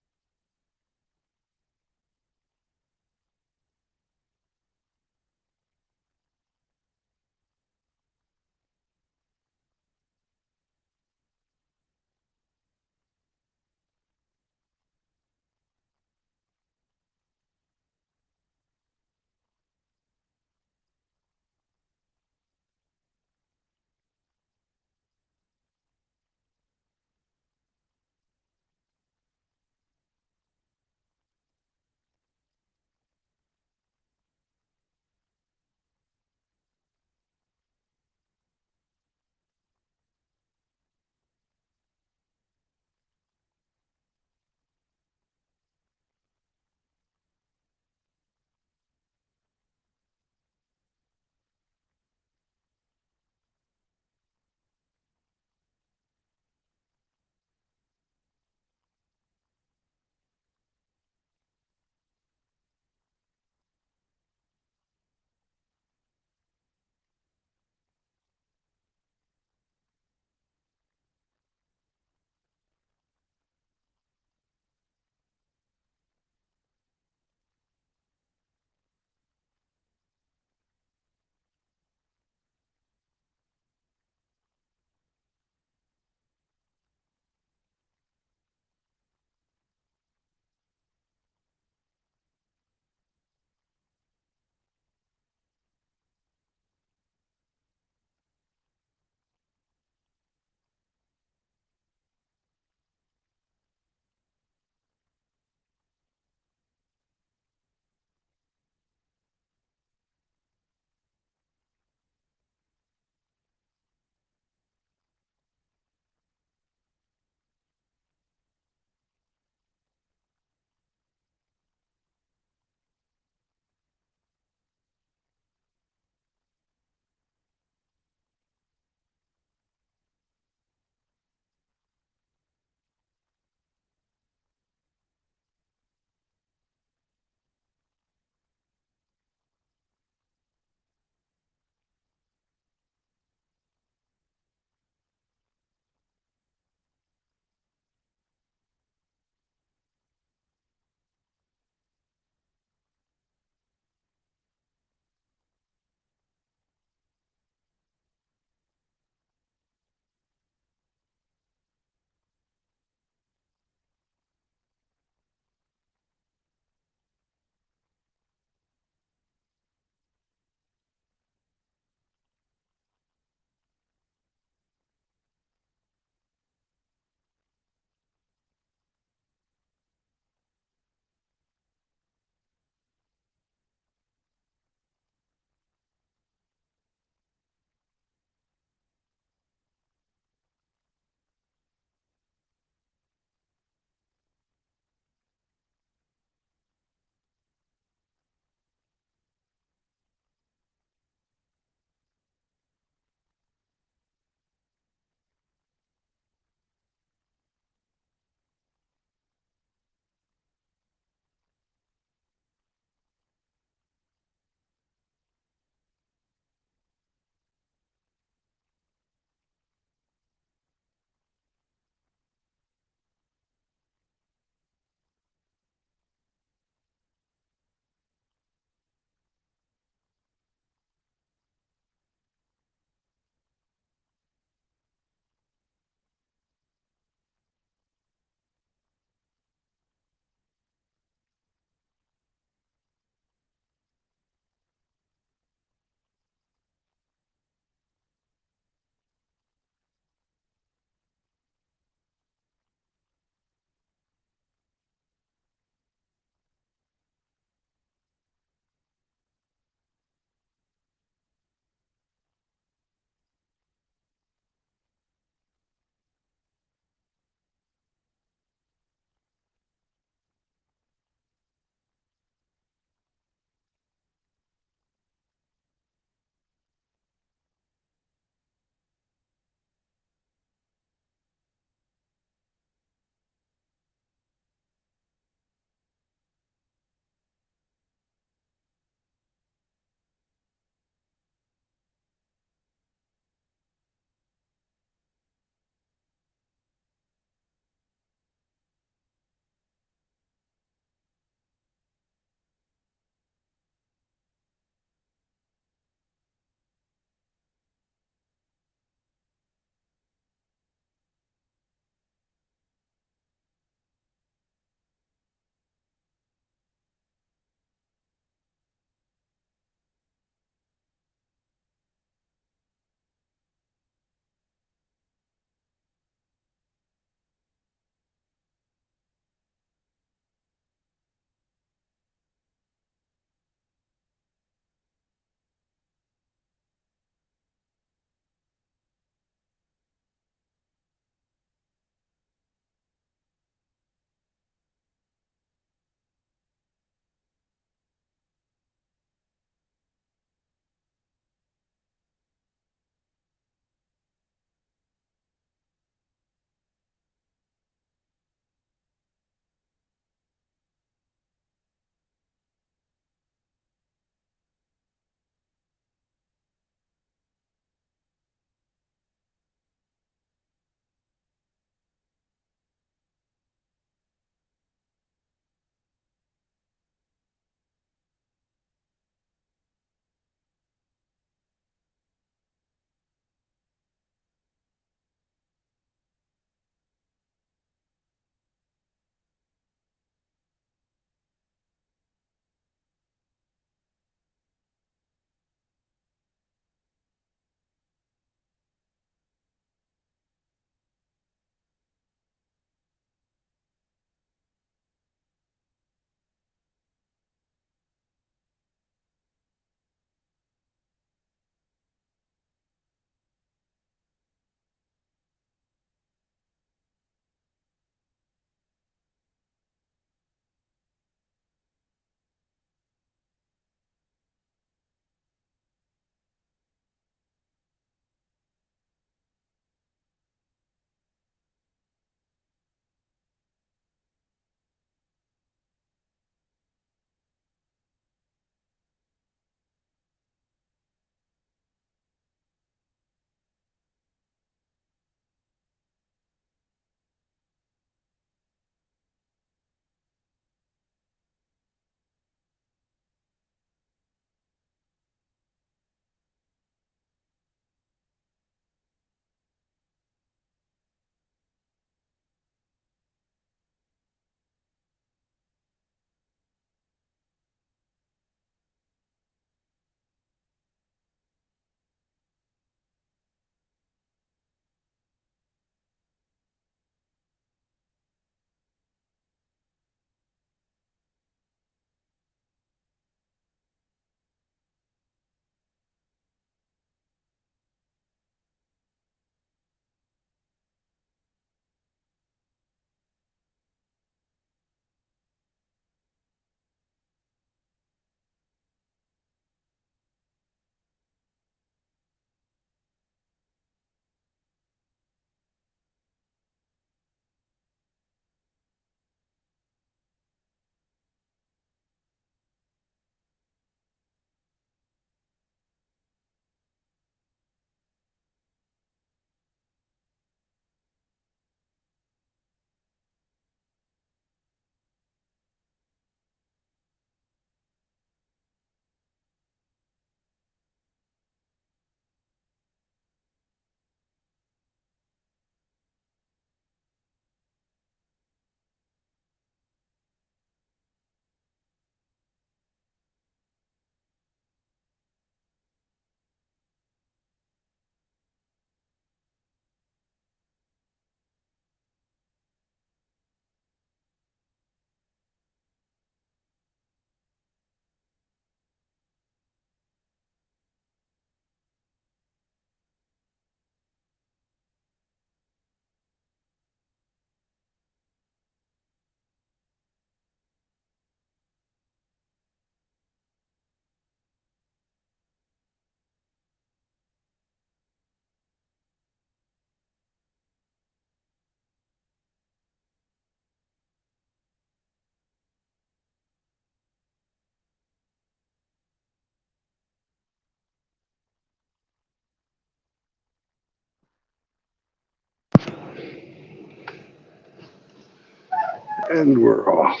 And we're off.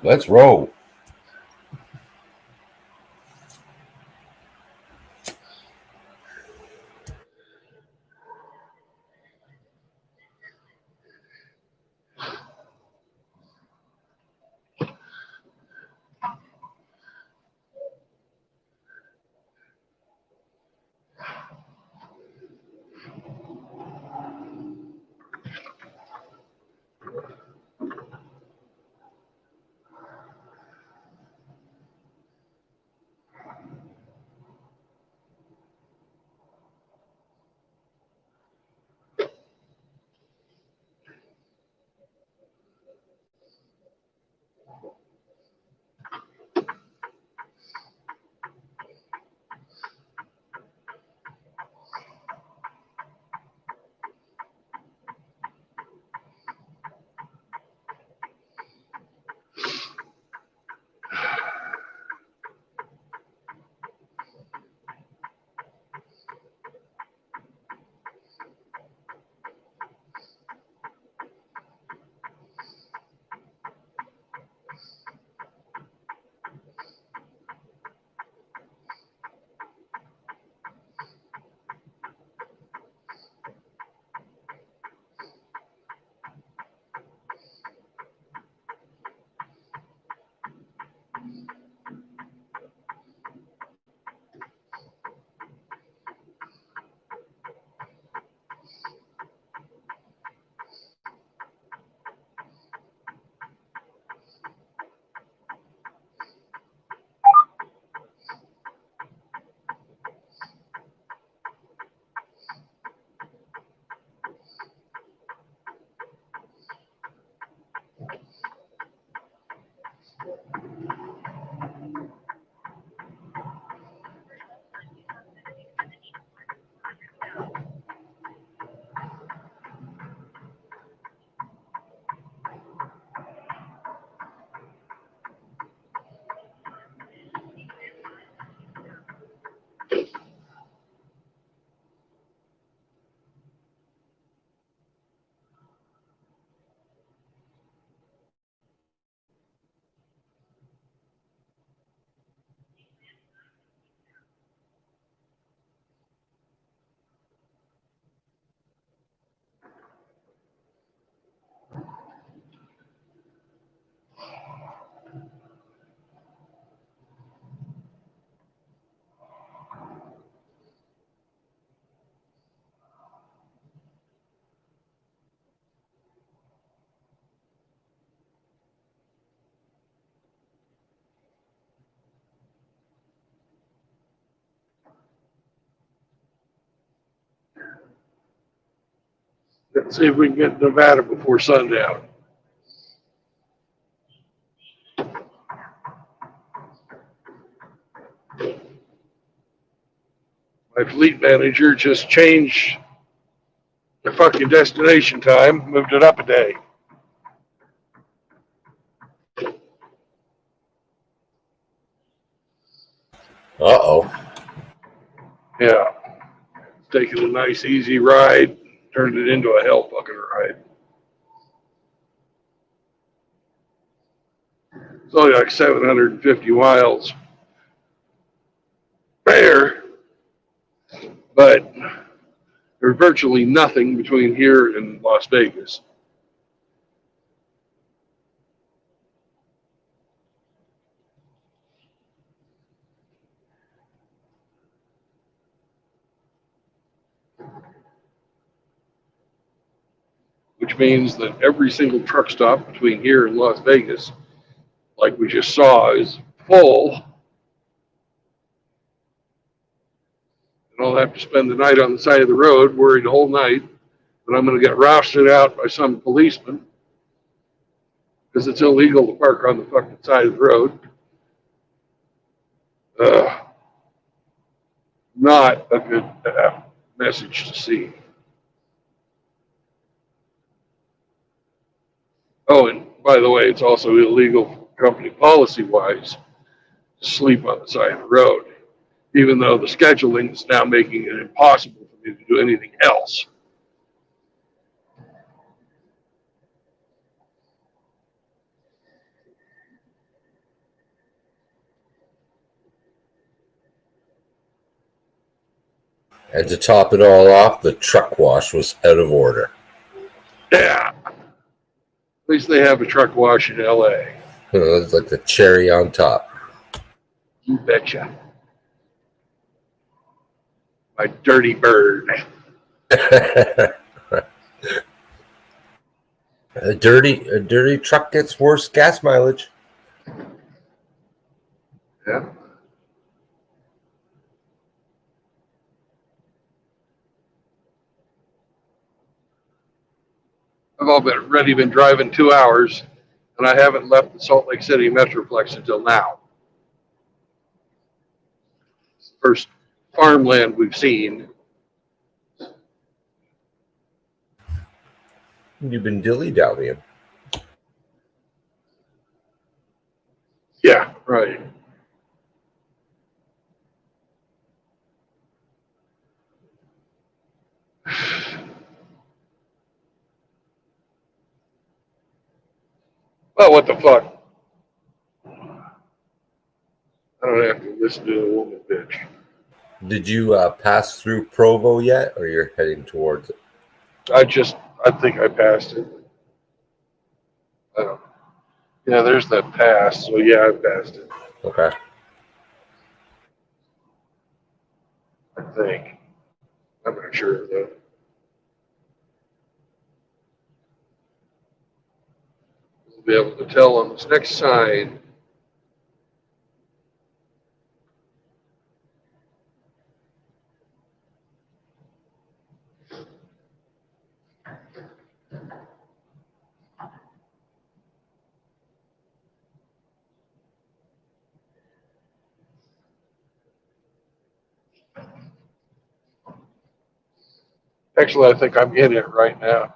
Let's roll. Let's see if we can get to Nevada before sundown. My fleet manager just changed the fucking destination time, moved it up a day. Uh-oh. Yeah. Taking a nice easy ride, turned it into a hell fucking ride. It's only like 750 miles there, but there's virtually nothing between here and Las Vegas. Which means that every single truck stop between here and Las Vegas, like we just saw, is full. And I'll have to spend the night on the side of the road, worried the whole night that I'm going to get rousted out by some policeman because it's illegal to park on the fucking side of the road. Not a good message to see. Oh, and by the way, it's also illegal company policy-wise to sleep on the side of the road, even though the scheduling is now making it impossible for me to do anything else. And to top it all off, the truck wash was out of order. Yeah. At least they have a truck wash in LA. It was like the cherry on top. You betcha. My dirty bird. A dirty truck gets worse gas mileage. Yeah. I've already been driving 2 hours, and I haven't left the Salt Lake City Metroplex until now. It's the first farmland we've seen. You've been dilly-dallying. Yeah, right. Well, what the fuck? I don't have to listen to a woman bitch. Did you pass through Provo yet, or you're heading towards it? I think I passed it. I don't know. Yeah, there's that pass. So yeah, I passed it. Okay. I think. I'm not sure though. We'll be able to tell on this next sign. Actually, I think I'm in it right now.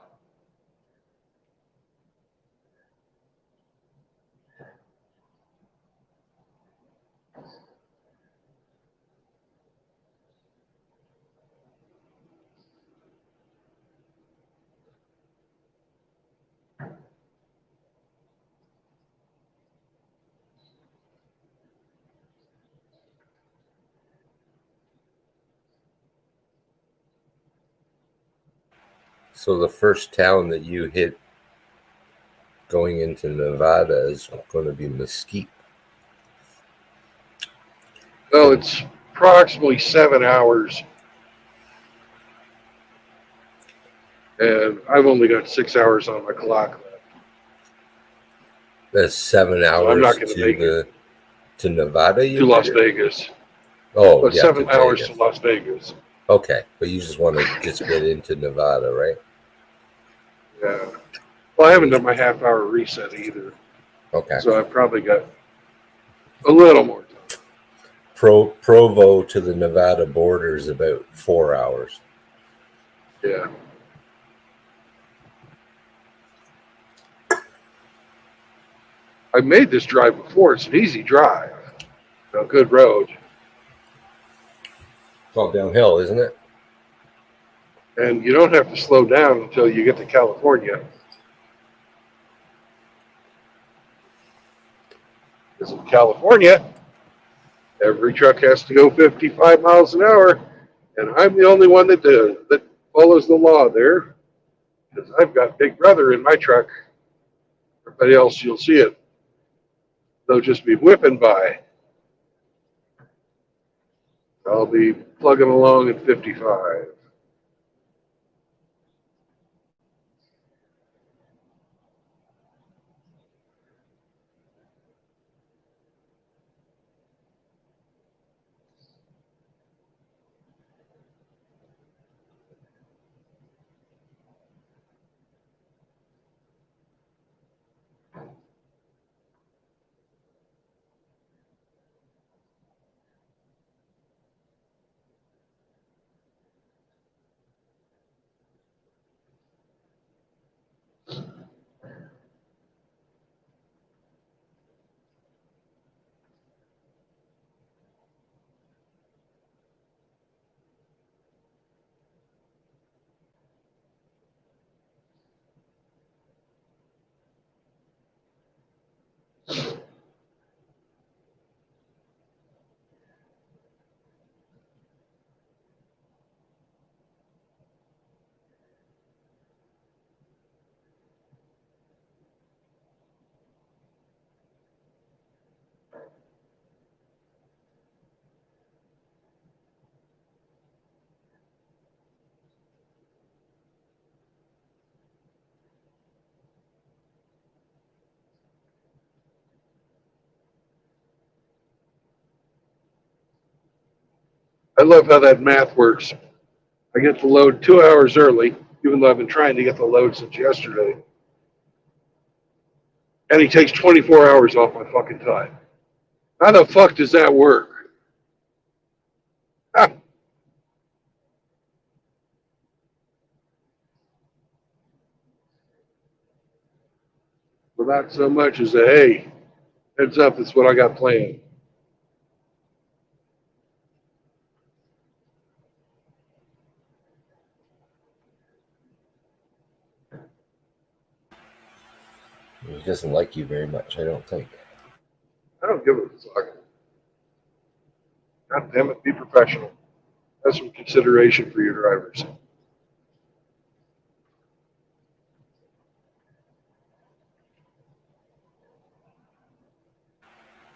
So the first town that you hit going into Nevada is going to be Mesquite. Well, it's approximately 7 hours. And I've only got 6 hours on my clock left. That's 7 hours So I'm not going to make it to Nevada. to Las Vegas. Oh, But yeah, 7 hours Vegas. to Las Vegas. Okay, but you just want to just get into Nevada, right? Yeah. Well, I haven't done my half-hour reset either. Okay. So I've probably got a little more time. Provo to the Nevada border is about 4 hours. Yeah. I made this drive before. It's an easy drive. A good road. It's all downhill, isn't it? And you don't have to slow down until you get to California. Because in California, every truck has to go 55 miles an hour, and I'm the only one that follows the law there. Because I've got Big Brother in my truck. Everybody else, you'll see it. They'll just be whipping by. I'll be plugging along at 55. I love how that math works. I get the load 2 hours early, even though I've been trying to get the load since yesterday. And he takes 24 hours off my fucking time. How the fuck does that work? Ah, without so much as a, hey, heads up, that's what I got planned. He doesn't like you very much, I don't think. I don't give a fuck. God damn it, be professional. Have some consideration for your drivers.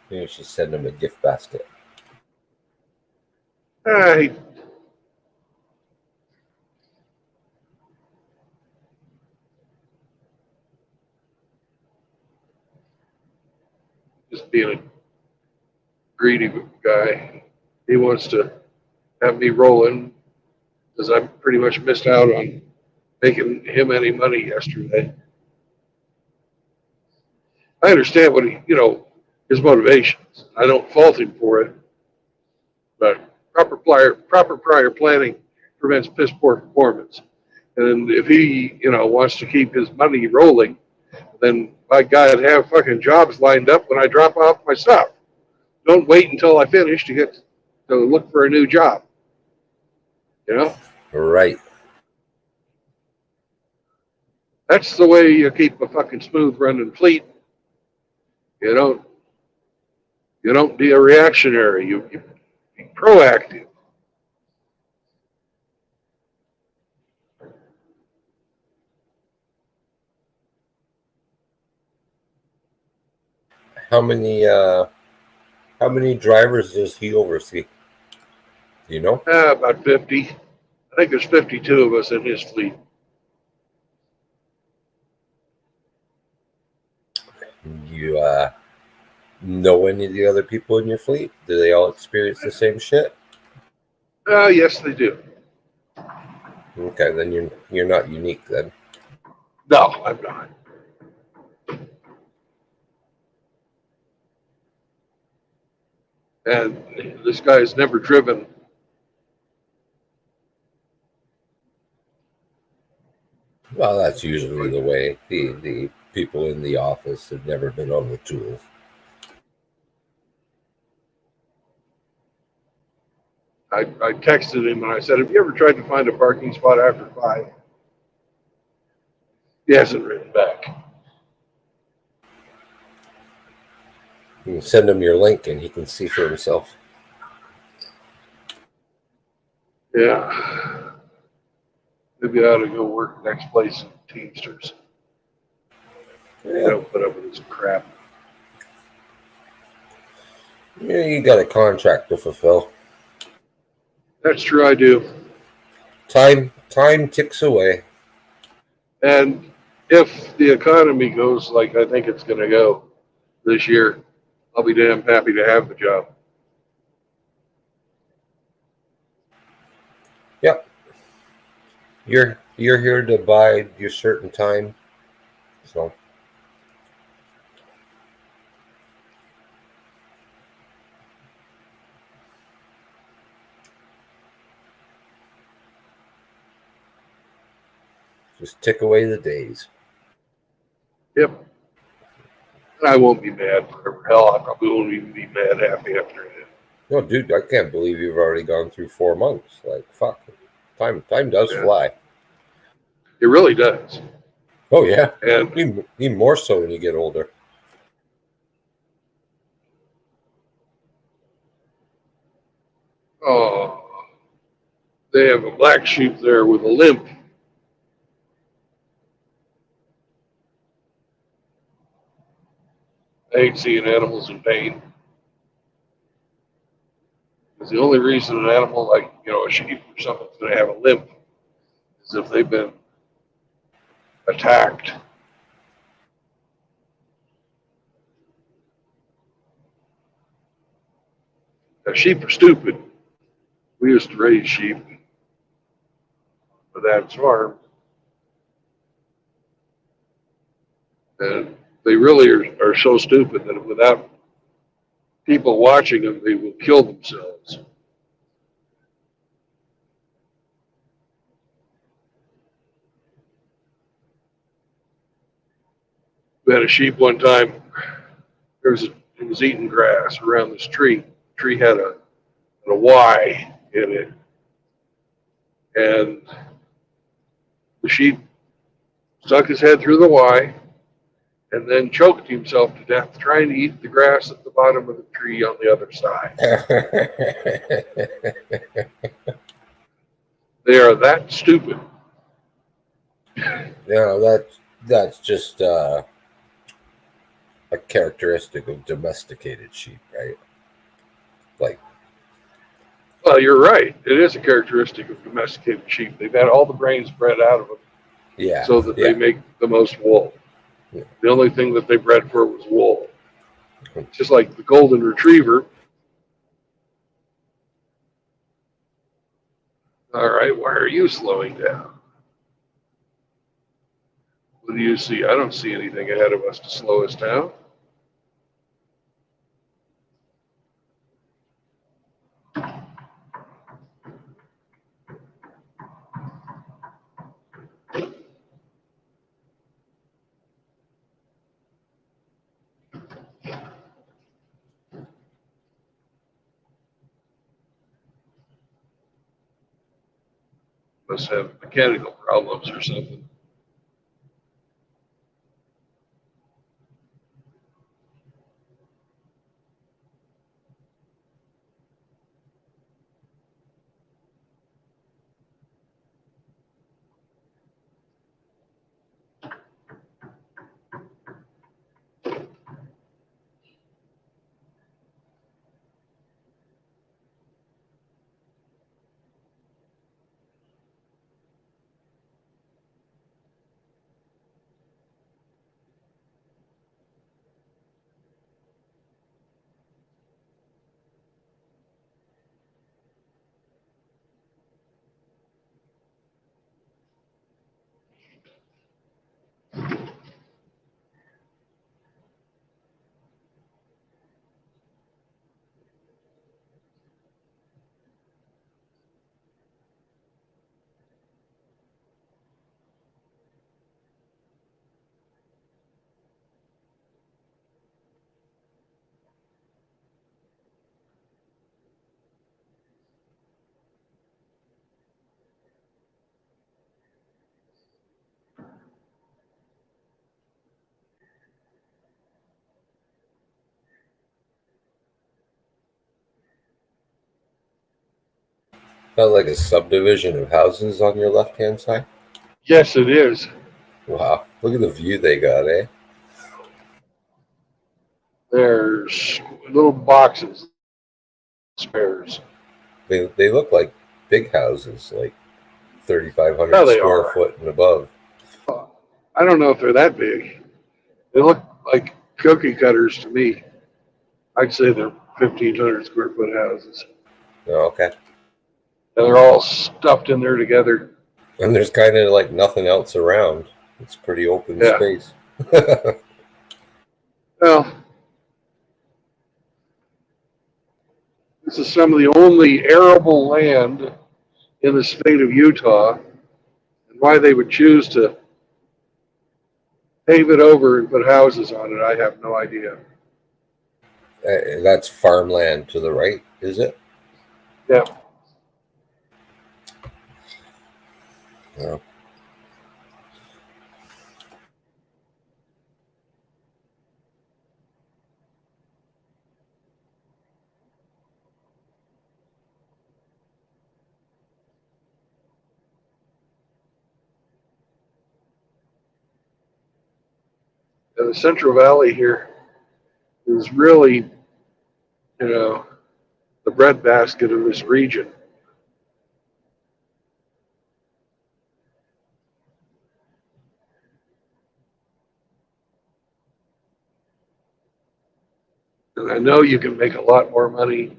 Maybe you should send him a gift basket. I just being a greedy guy. He wants to have me rolling because I pretty much missed out on making him any money yesterday. I understand what his motivations. I don't fault him for it, but proper prior planning prevents piss poor performance. And if he, wants to keep his money rolling, then by God, have fucking jobs lined up when I drop off my stuff. Don't wait until I finish to look for a new job. Right. That's the way you keep a fucking smooth running fleet. You don't be a reactionary. You be proactive. How many drivers does he oversee? Do you know? About 50. I think there's 52 of us in his fleet. You know any of the other people in your fleet? Do they all experience the same shit? Yes, they do. Okay, then you're not unique then. No, I'm not. And this guy's never driven. Well, that's usually the way. The people in the office have never been on the tools. I texted him and I said, have you ever tried to find a parking spot after 5? He hasn't written back. You can send him your link and he can see for himself. Yeah. Maybe I ought to go work next place in Teamsters. I Yeah, don't put up with this crap. yeah, you got a contract to fulfill. That's true, I do. Time ticks away. And if the economy goes like I think it's going to go this year, I'll be damn happy to have the job. Yep. You're here to bide your certain time. So just tick away the days. Yep. And I won't be mad forever. Hell, I probably won't even be mad happy after it. No, dude, I can't believe you've already gone through 4 months. Like, fuck. Time does Yeah. fly. It really does. Oh, yeah. And Even more so when you get older. oh, they have a black sheep there with a limp. I hate seeing animals in pain. Because the only reason an animal like, a sheep or something's going to have a limp is if they've been attacked. Now, sheep are stupid. We used to raise sheep for Dad's farm, and they really are so stupid that without people watching them, they will kill themselves. We had a sheep one time. It was eating grass around this tree. The tree had a Y in it, and the sheep stuck his head through the Y and then choked himself to death trying to eat the grass at the bottom of the tree on the other side. They are that stupid. That's just a characteristic of domesticated sheep, right? Like, Well, you're right. It is a characteristic of domesticated sheep. They've had all the brains bred out of them yeah, so that they make the most wool. Yeah. The only thing that they bred for was wool. Just like the golden retriever. All right, why are you slowing down? What do you see? I don't see anything ahead of us to slow us down. Must have mechanical problems or something. felt like a subdivision of houses on your left-hand side. Yes, it is. Wow, look at the view they got, eh? There's little boxes, spares. They look like big houses, like Yeah, 3,500 they square are. foot and above. I don't know if they're that big. They look like cookie cutters to me. I'd say they're 1,500 square foot houses. Oh, okay. And they're all stuffed in there together. And there's kind of like nothing else around. It's pretty open Yeah. space. Well, this is some of the only arable land in the state of Utah. And why they would choose to pave it over and put houses on it, I have no idea. That's farmland to the right, is it? Yeah. Yeah. And the Central Valley here is really, you know, the breadbasket of this region. And I know you can make a lot more money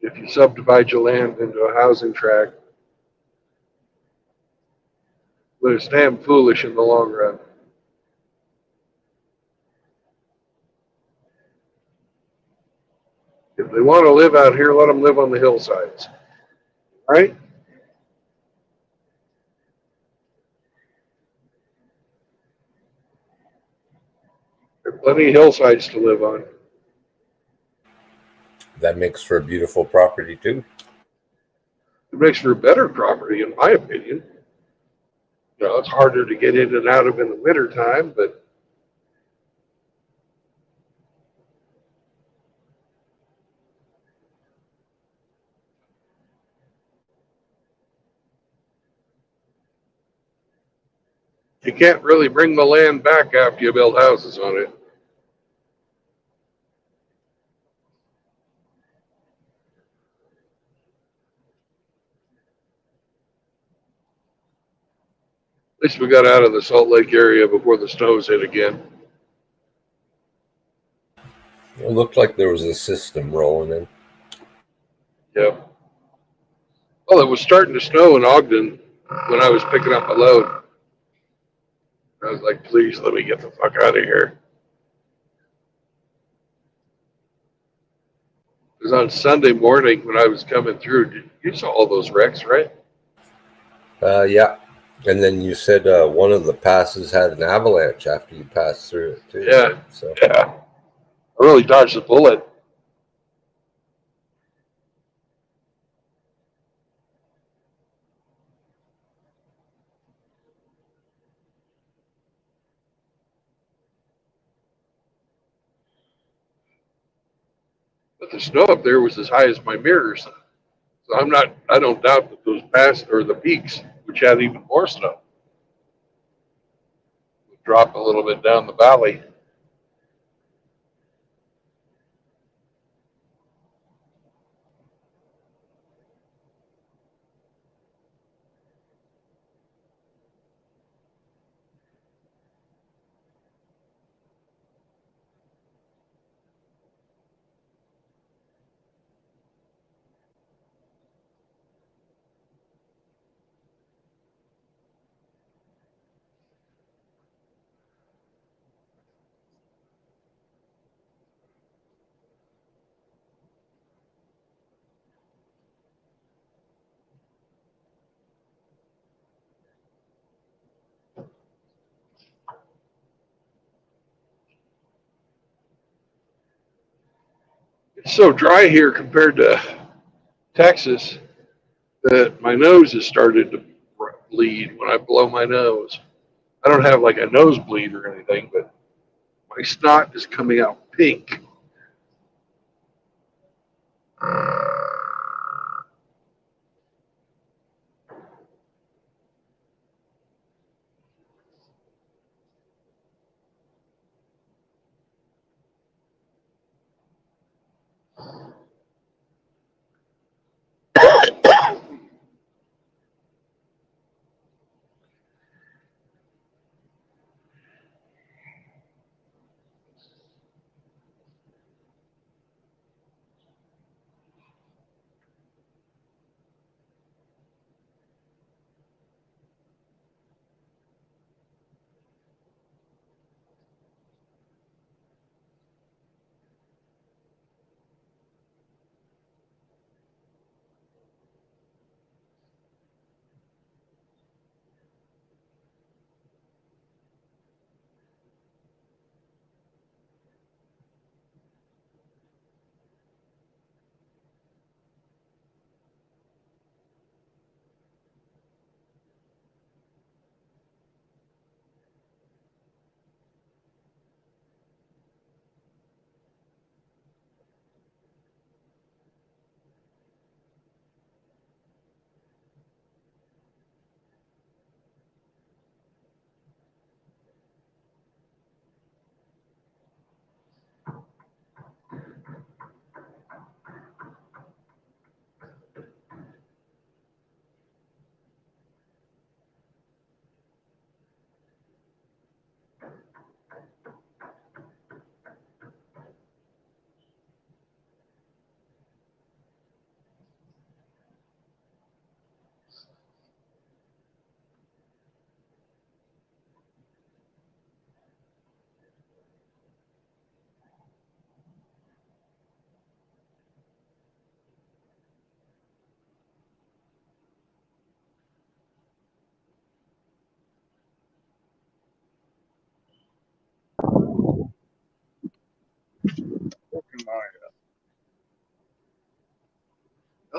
if you subdivide your land into a housing tract, but it's damn foolish in the long run. If they want to live out here, let them live on the hillsides, right? There are plenty of hillsides to live on. That makes for a beautiful property too. It makes for better property, in my opinion. You know, it's harder to get in and out of in the wintertime, but you can't really bring the land back after you build houses on it. At least we got out of the Salt Lake area before the snows hit again. It looked like there was a system rolling in. Yeah. Well, it was starting to snow in Ogden when I was picking up a load. I was like, please let me get the fuck out of here. It was on Sunday morning when I was coming through. You saw all those wrecks, right? Yeah. And then you said one of the passes had an avalanche after you passed through it too. Yeah. Right? So Yeah. I really dodged the bullet. But the snow up there was as high as my mirrors. So I don't doubt that those passes or the peaks, which had even more snow, would drop a little bit down the valley. It's so dry here compared to Texas that my nose has started to bleed when I blow my nose. I don't have like a nosebleed or anything, but my snot is coming out pink.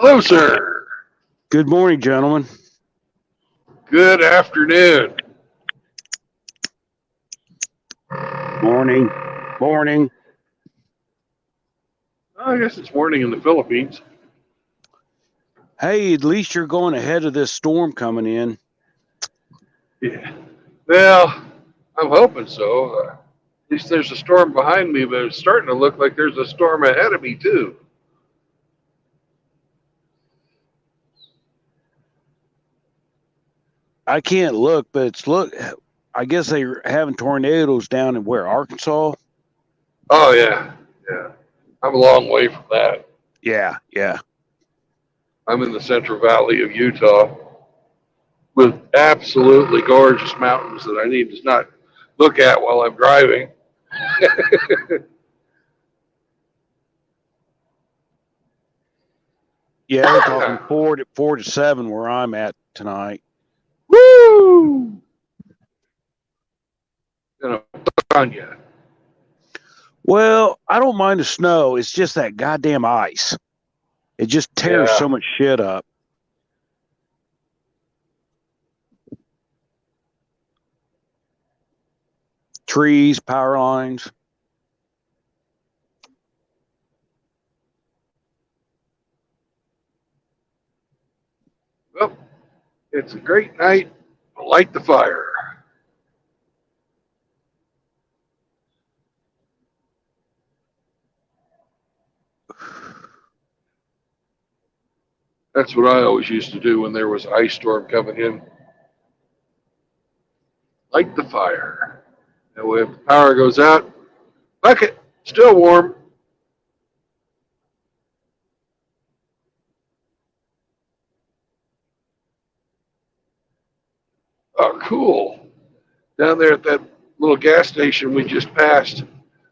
Hello, sir. Good morning, gentlemen. Good afternoon. Morning. Morning. I guess it's morning in the Philippines. Hey, at least you're going ahead of this storm coming in. Yeah. Well, I'm hoping so. At least there's a storm behind me, but it's starting to look like there's a storm ahead of me, too. I can't look, but I guess they're having tornadoes down in where, Arkansas? Oh, yeah. Yeah. I'm a long way from that. Yeah. I'm in the Central Valley of Utah with absolutely gorgeous mountains that I need to not look at while I'm driving. Yeah, they're talking 4 to 7 where I'm at tonight. Woo! Gonna on you. Well, I don't mind the snow. It's just that goddamn ice. It just tears so much shit up. Trees, power lines. Well, it's a great night. Light the fire. That's what I always used to do when there was an ice storm coming in. Light the fire. And when the power goes out, bucket, still warm. Oh, cool. Down there at that little gas station we just passed,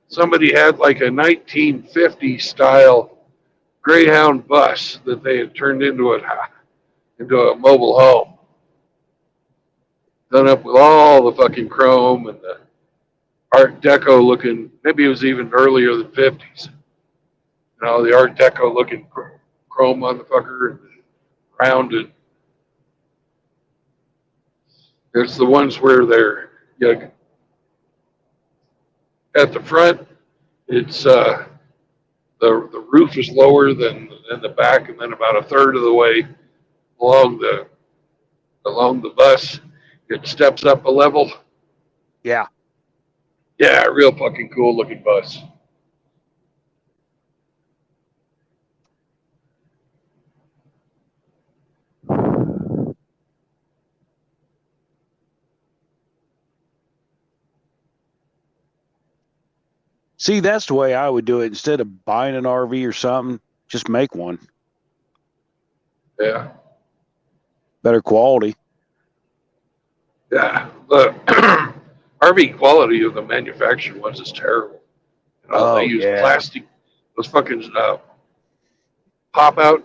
somebody had like a 1950 style Greyhound bus that they had turned into a mobile home. Done up with all the fucking chrome and the Art Deco looking, maybe it was even earlier than 50s. You know, the Art Deco looking chrome motherfucker and rounded. It's the ones where they're, you know, at the front, it's the roof is lower than the back, and then about a third of the way along the bus, it steps up a level. Yeah. Yeah, real fucking cool looking bus. See, that's the way I would do it. Instead of buying an RV or something, just make one. Yeah. Better quality. Yeah. The RV quality of the manufactured ones is terrible. You know, they use plastic, those fucking pop out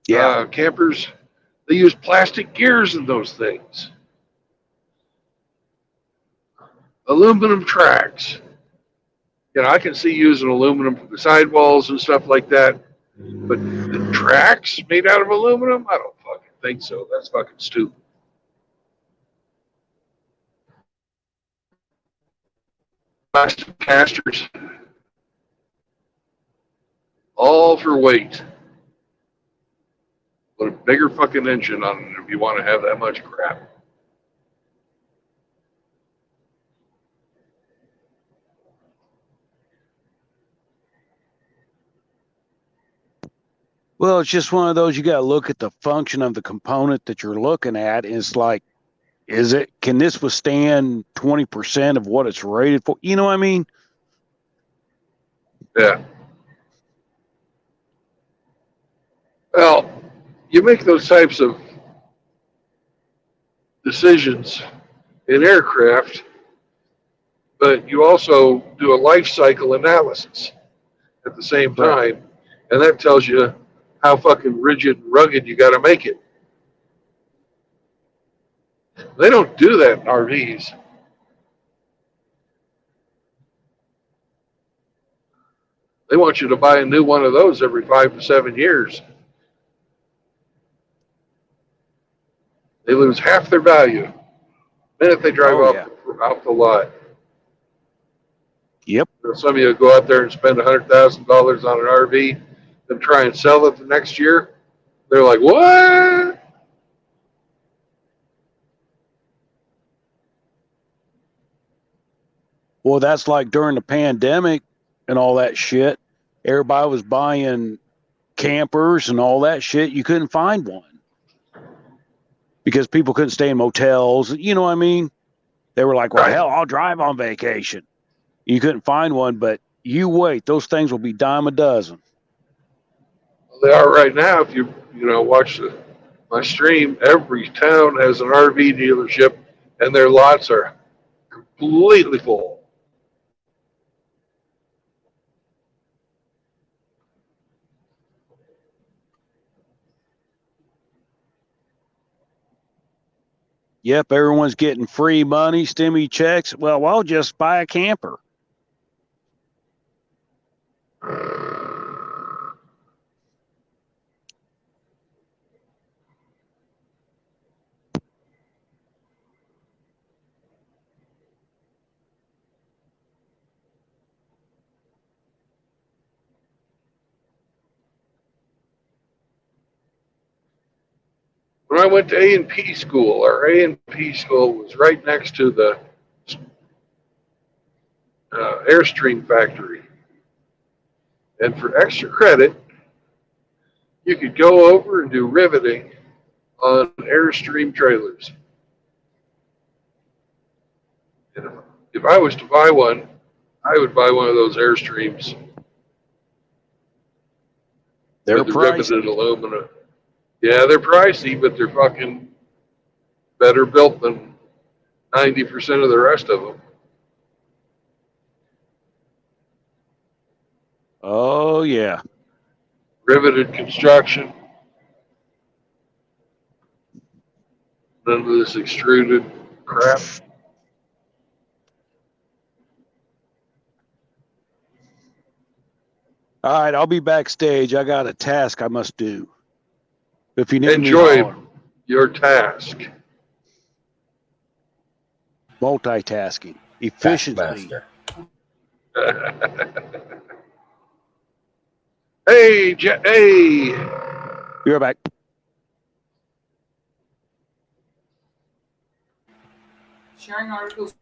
campers. They use plastic gears in those things. Aluminum tracks. You know, I can see using aluminum for the sidewalls and stuff like that, but the tracks made out of aluminum, I don't fucking think so. That's fucking stupid. Plastic casters, all for weight. Put a bigger fucking engine on it if you want to have that much crap. Well, it's just one of those, you got to look at the function of the component that you're looking at. And it's like, can this withstand 20% of what it's rated for? You know what I mean? Yeah. Well, you make those types of decisions in aircraft, but you also do a life cycle analysis at the same time, and that tells you how fucking rigid and rugged you got to make it. They don't do that in RVs. They want you to buy a new one of those every 5 to 7 years. They lose half their value the minute they drive Oh yeah. off the lot. Yep. Some of you go out there and spend $100,000 on an RV, then try and sell it the next year. They're like, what? Well, that's like during the pandemic and all that shit. Everybody was buying campers and all that shit. You couldn't find one because people couldn't stay in motels. You know what I mean? They were like, well, Right. hell, I'll drive on vacation. You couldn't find one, but you wait. Those things will be dime a dozen. They are right now. If you watch my stream, every town has an RV dealership, and their lots are completely full. Yep, everyone's getting free money, stimmy checks. Well, I'll just buy a camper. When I went to A&P school, our A&P school was right next to the Airstream factory. And for extra credit, you could go over and do riveting on Airstream trailers. And if I was to buy one, I would buy one of those Airstreams They're with the pricey. riveted aluminum. Yeah, they're pricey, but they're fucking better built than 90% of the rest of them. Oh yeah. Riveted construction, none of this extruded crap. All right, I'll be backstage. I got a task I must do. If you need Enjoy me, your task. multitasking, efficiency. Taskmaster. Hey, hey. You're back. Sharing articles.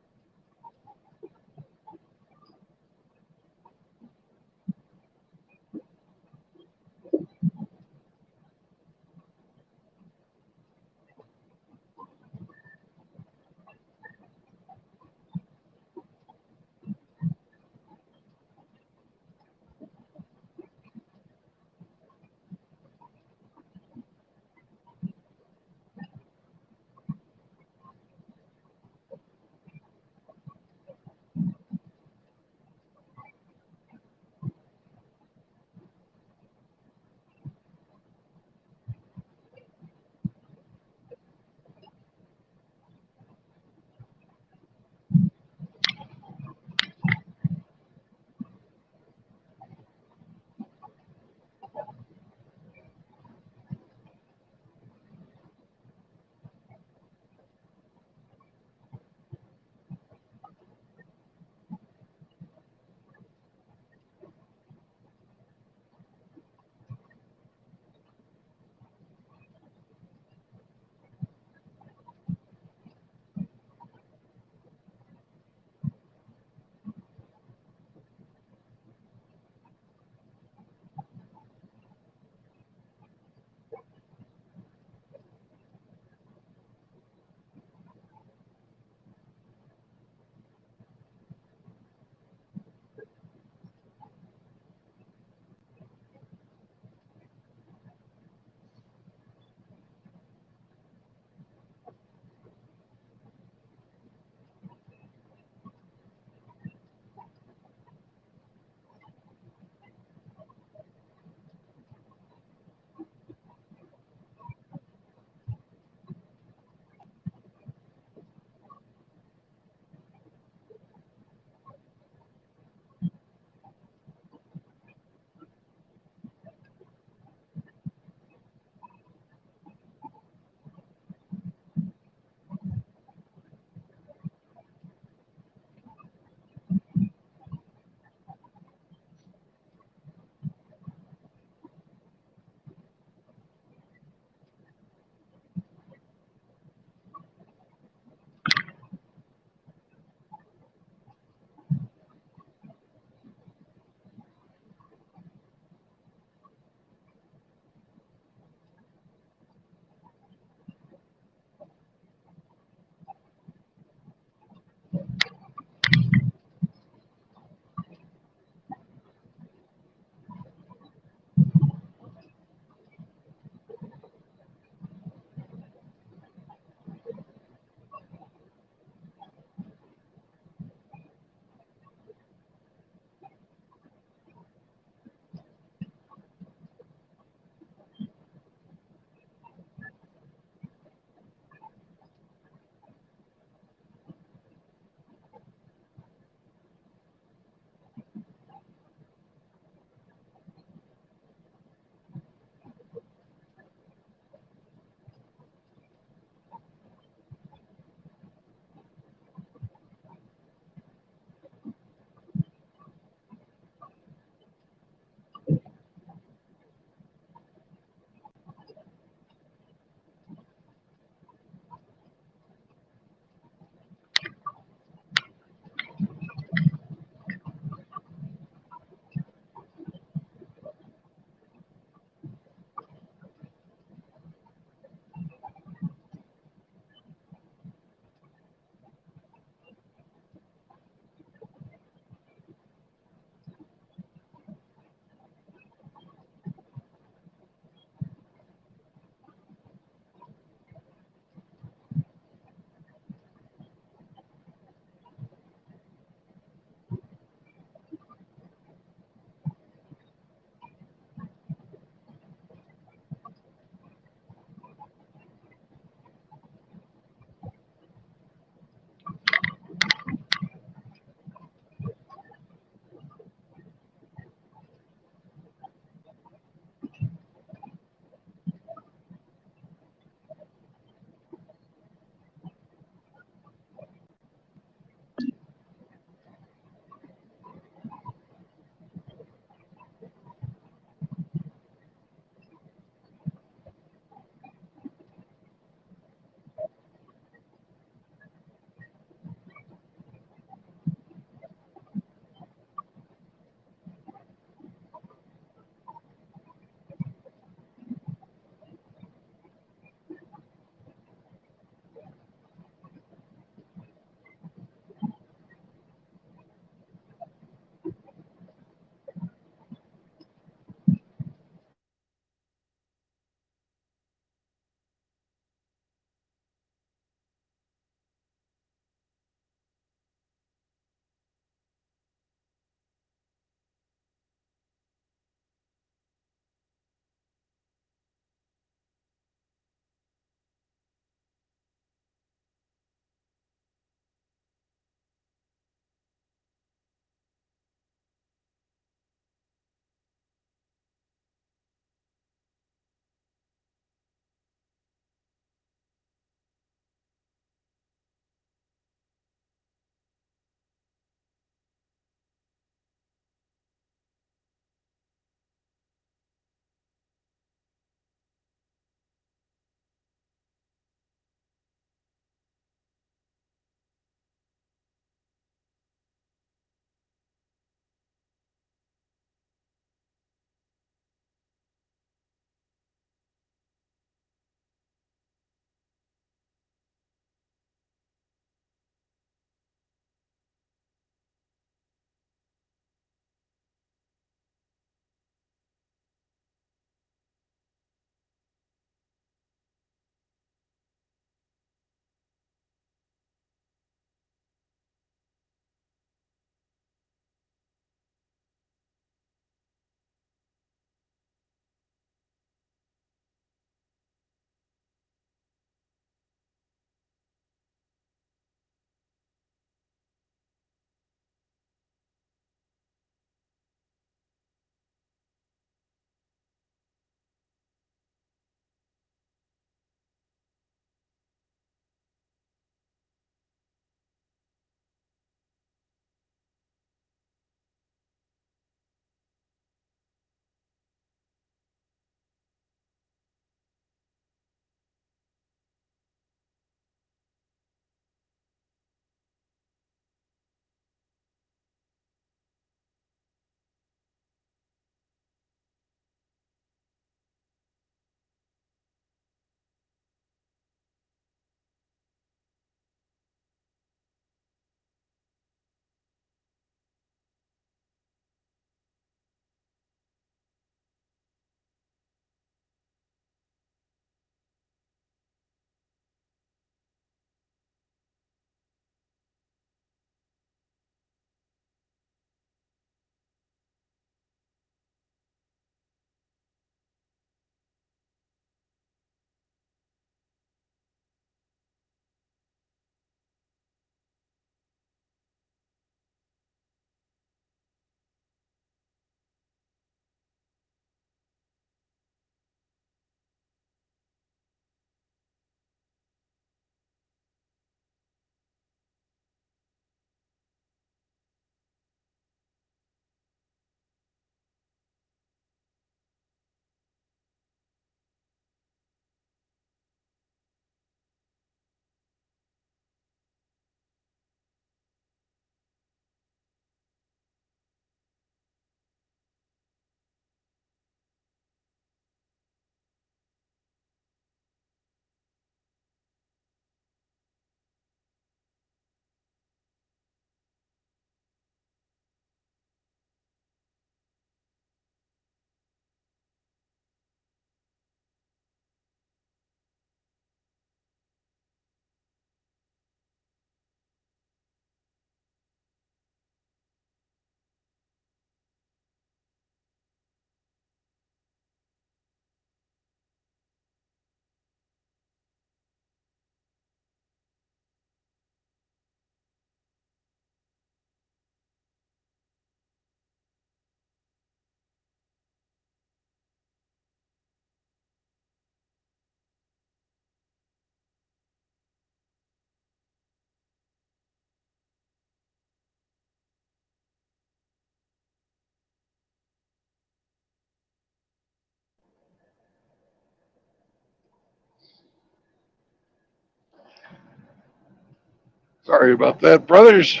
Sorry about that, brothers.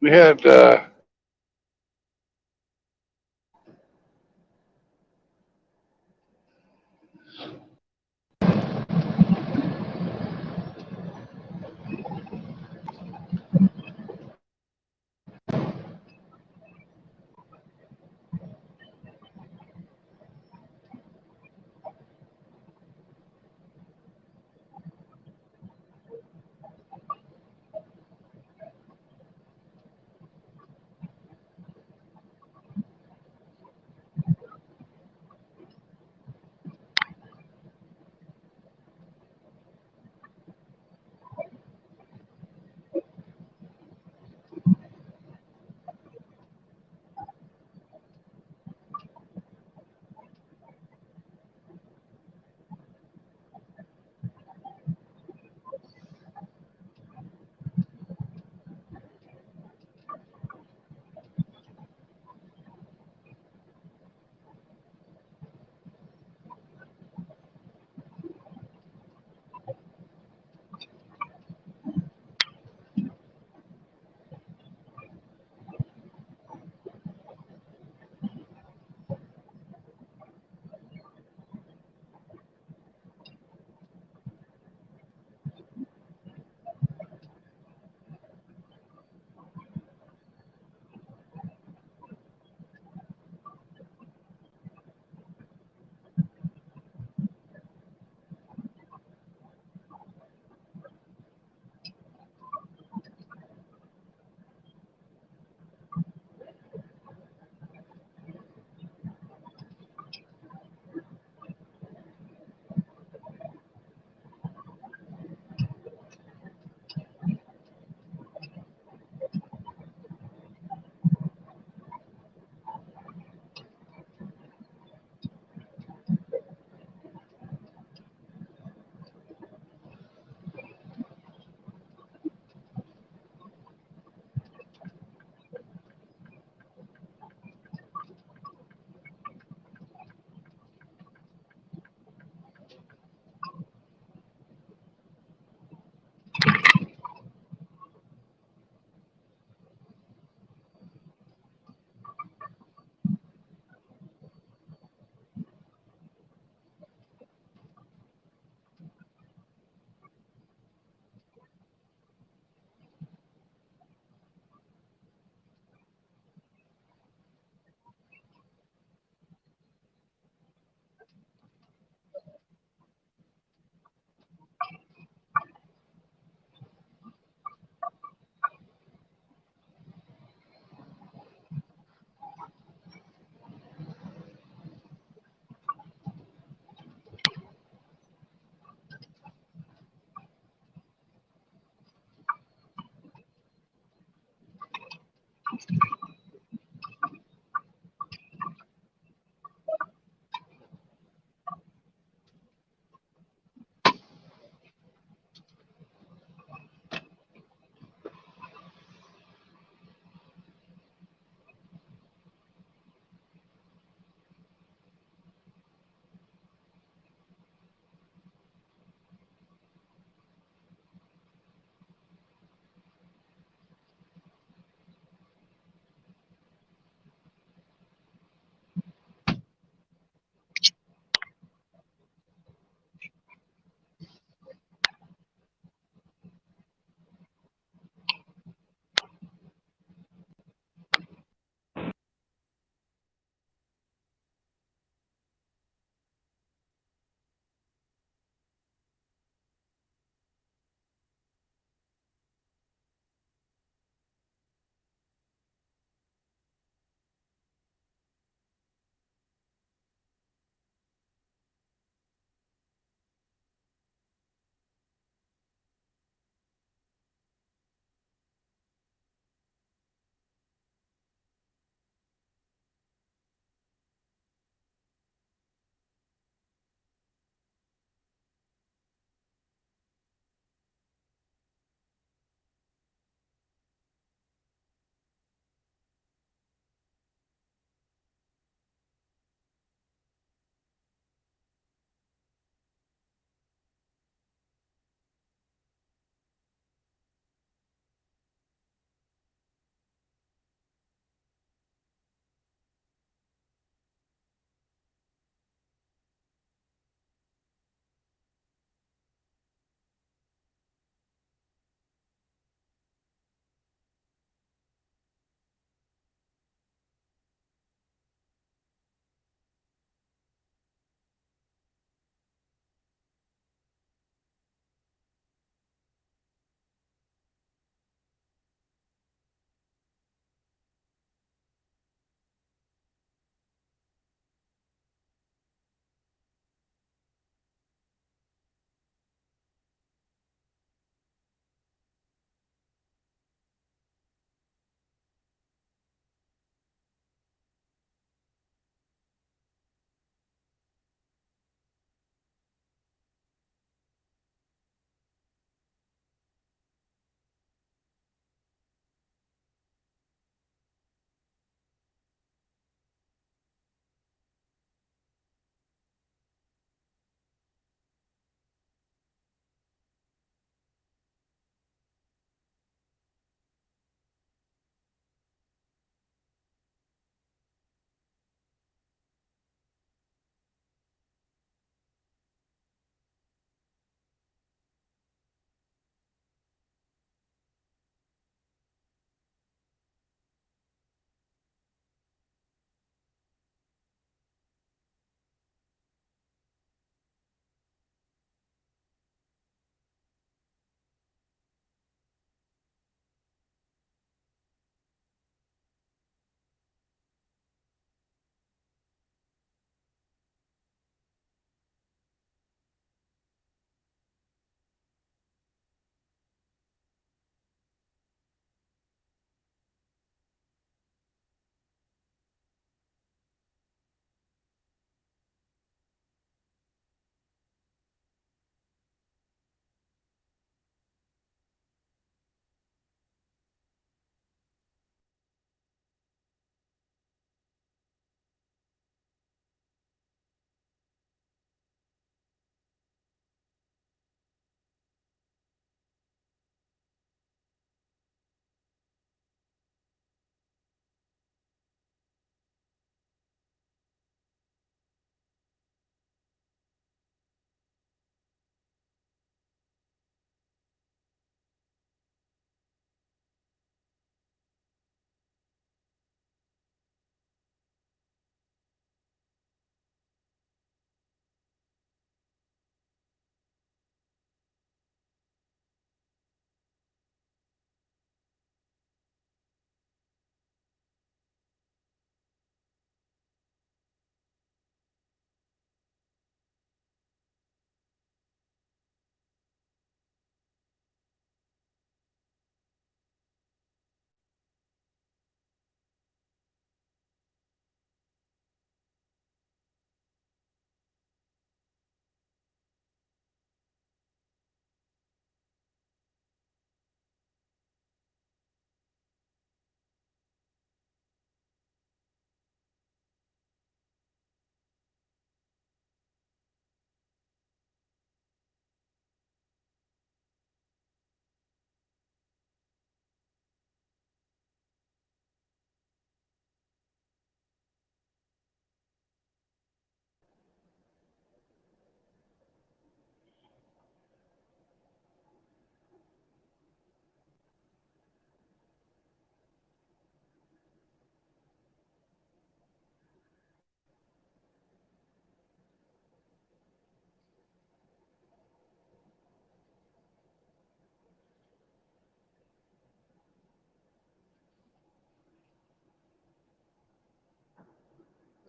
We had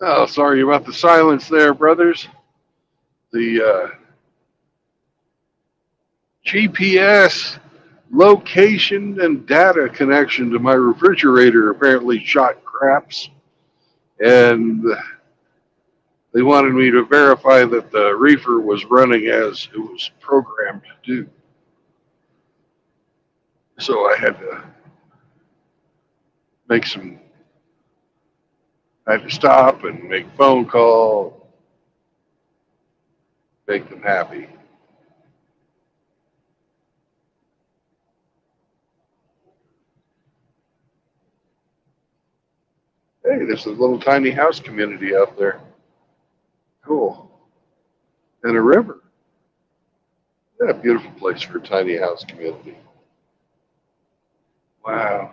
Oh, sorry about the silence there, brothers. The GPS location and data connection to my refrigerator apparently shot craps, and they wanted me to verify that the reefer was running as it was programmed to do. So I had to make some, I had to stop and make a phone call, make them happy. Hey, there's a little tiny house community out there. Cool. And a river. Yeah, beautiful place for a tiny house community. Wow.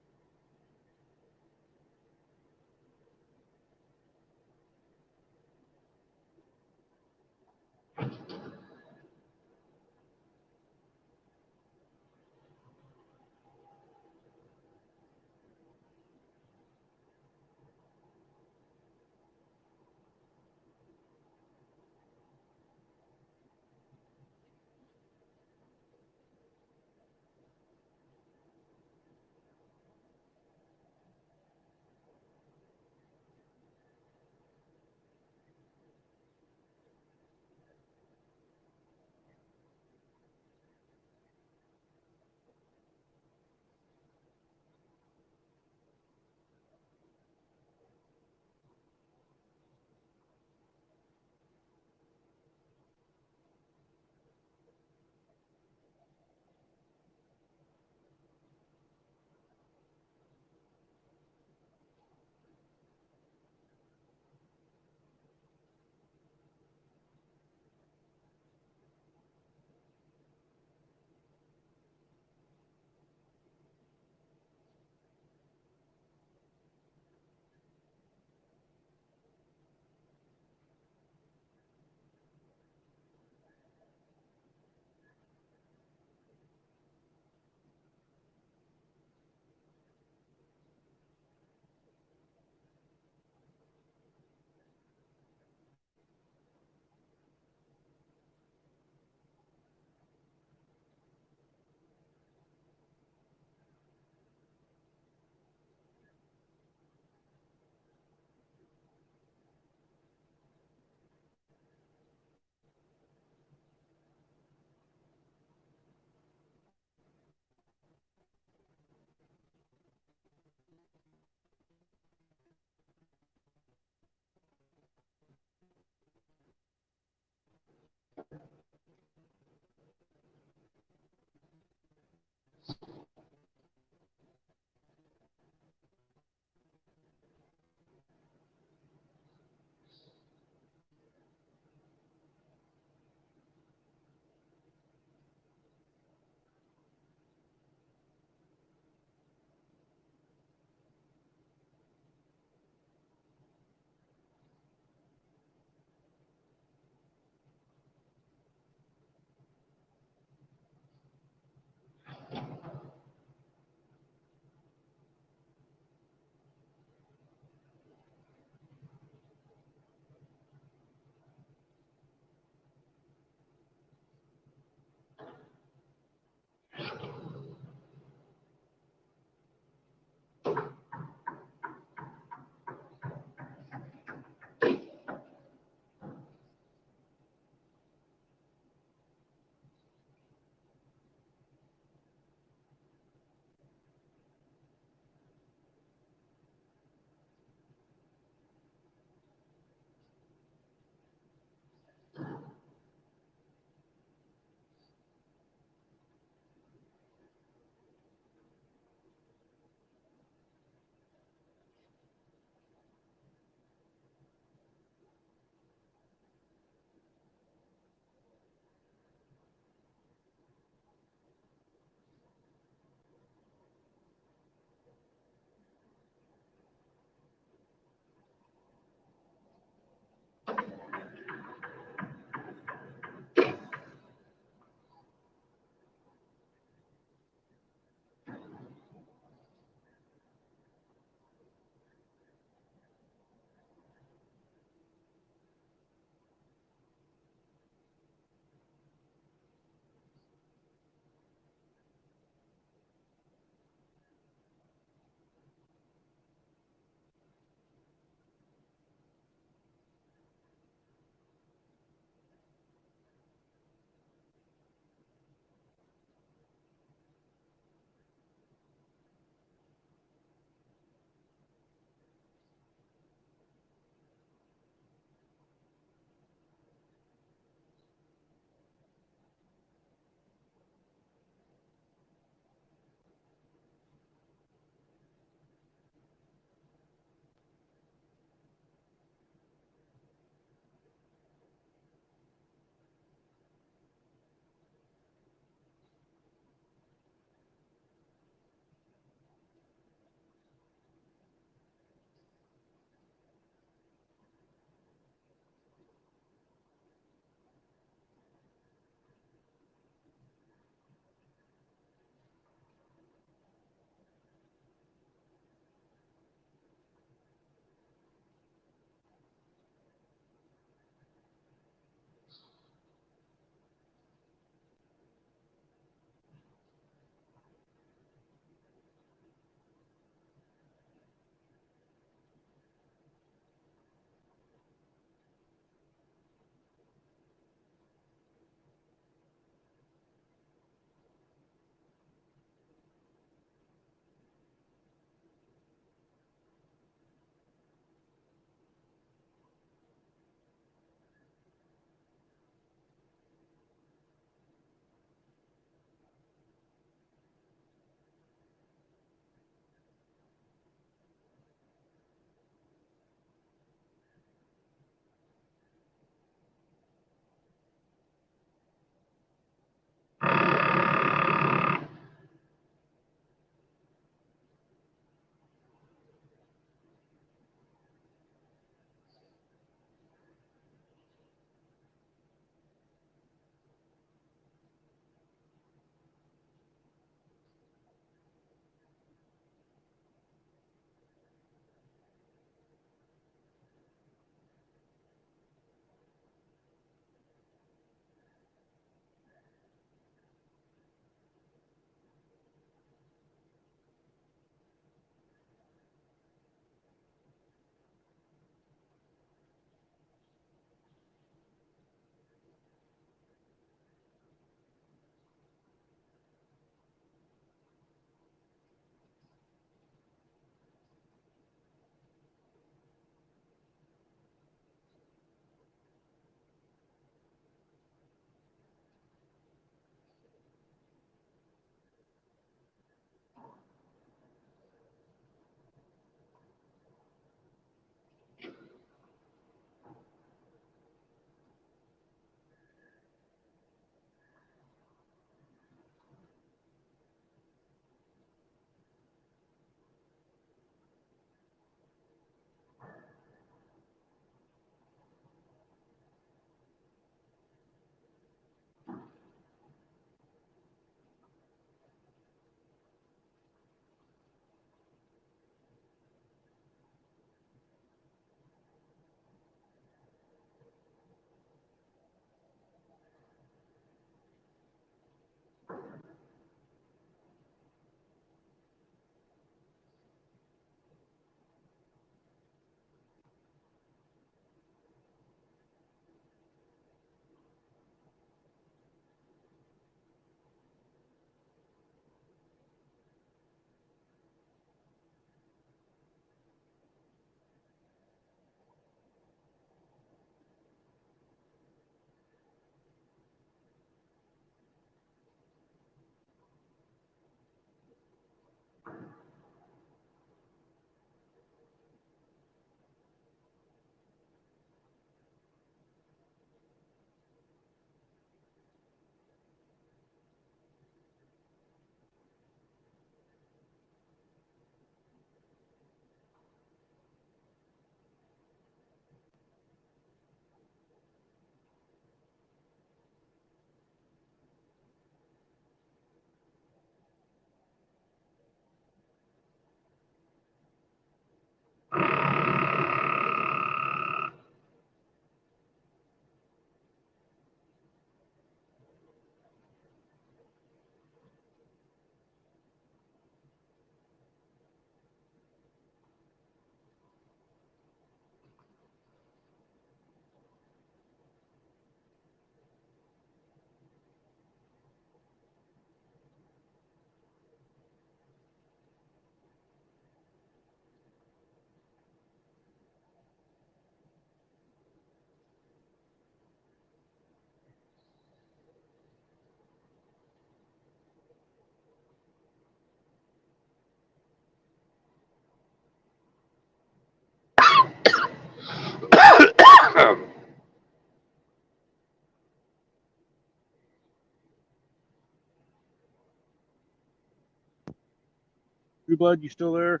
True Blood, you still there?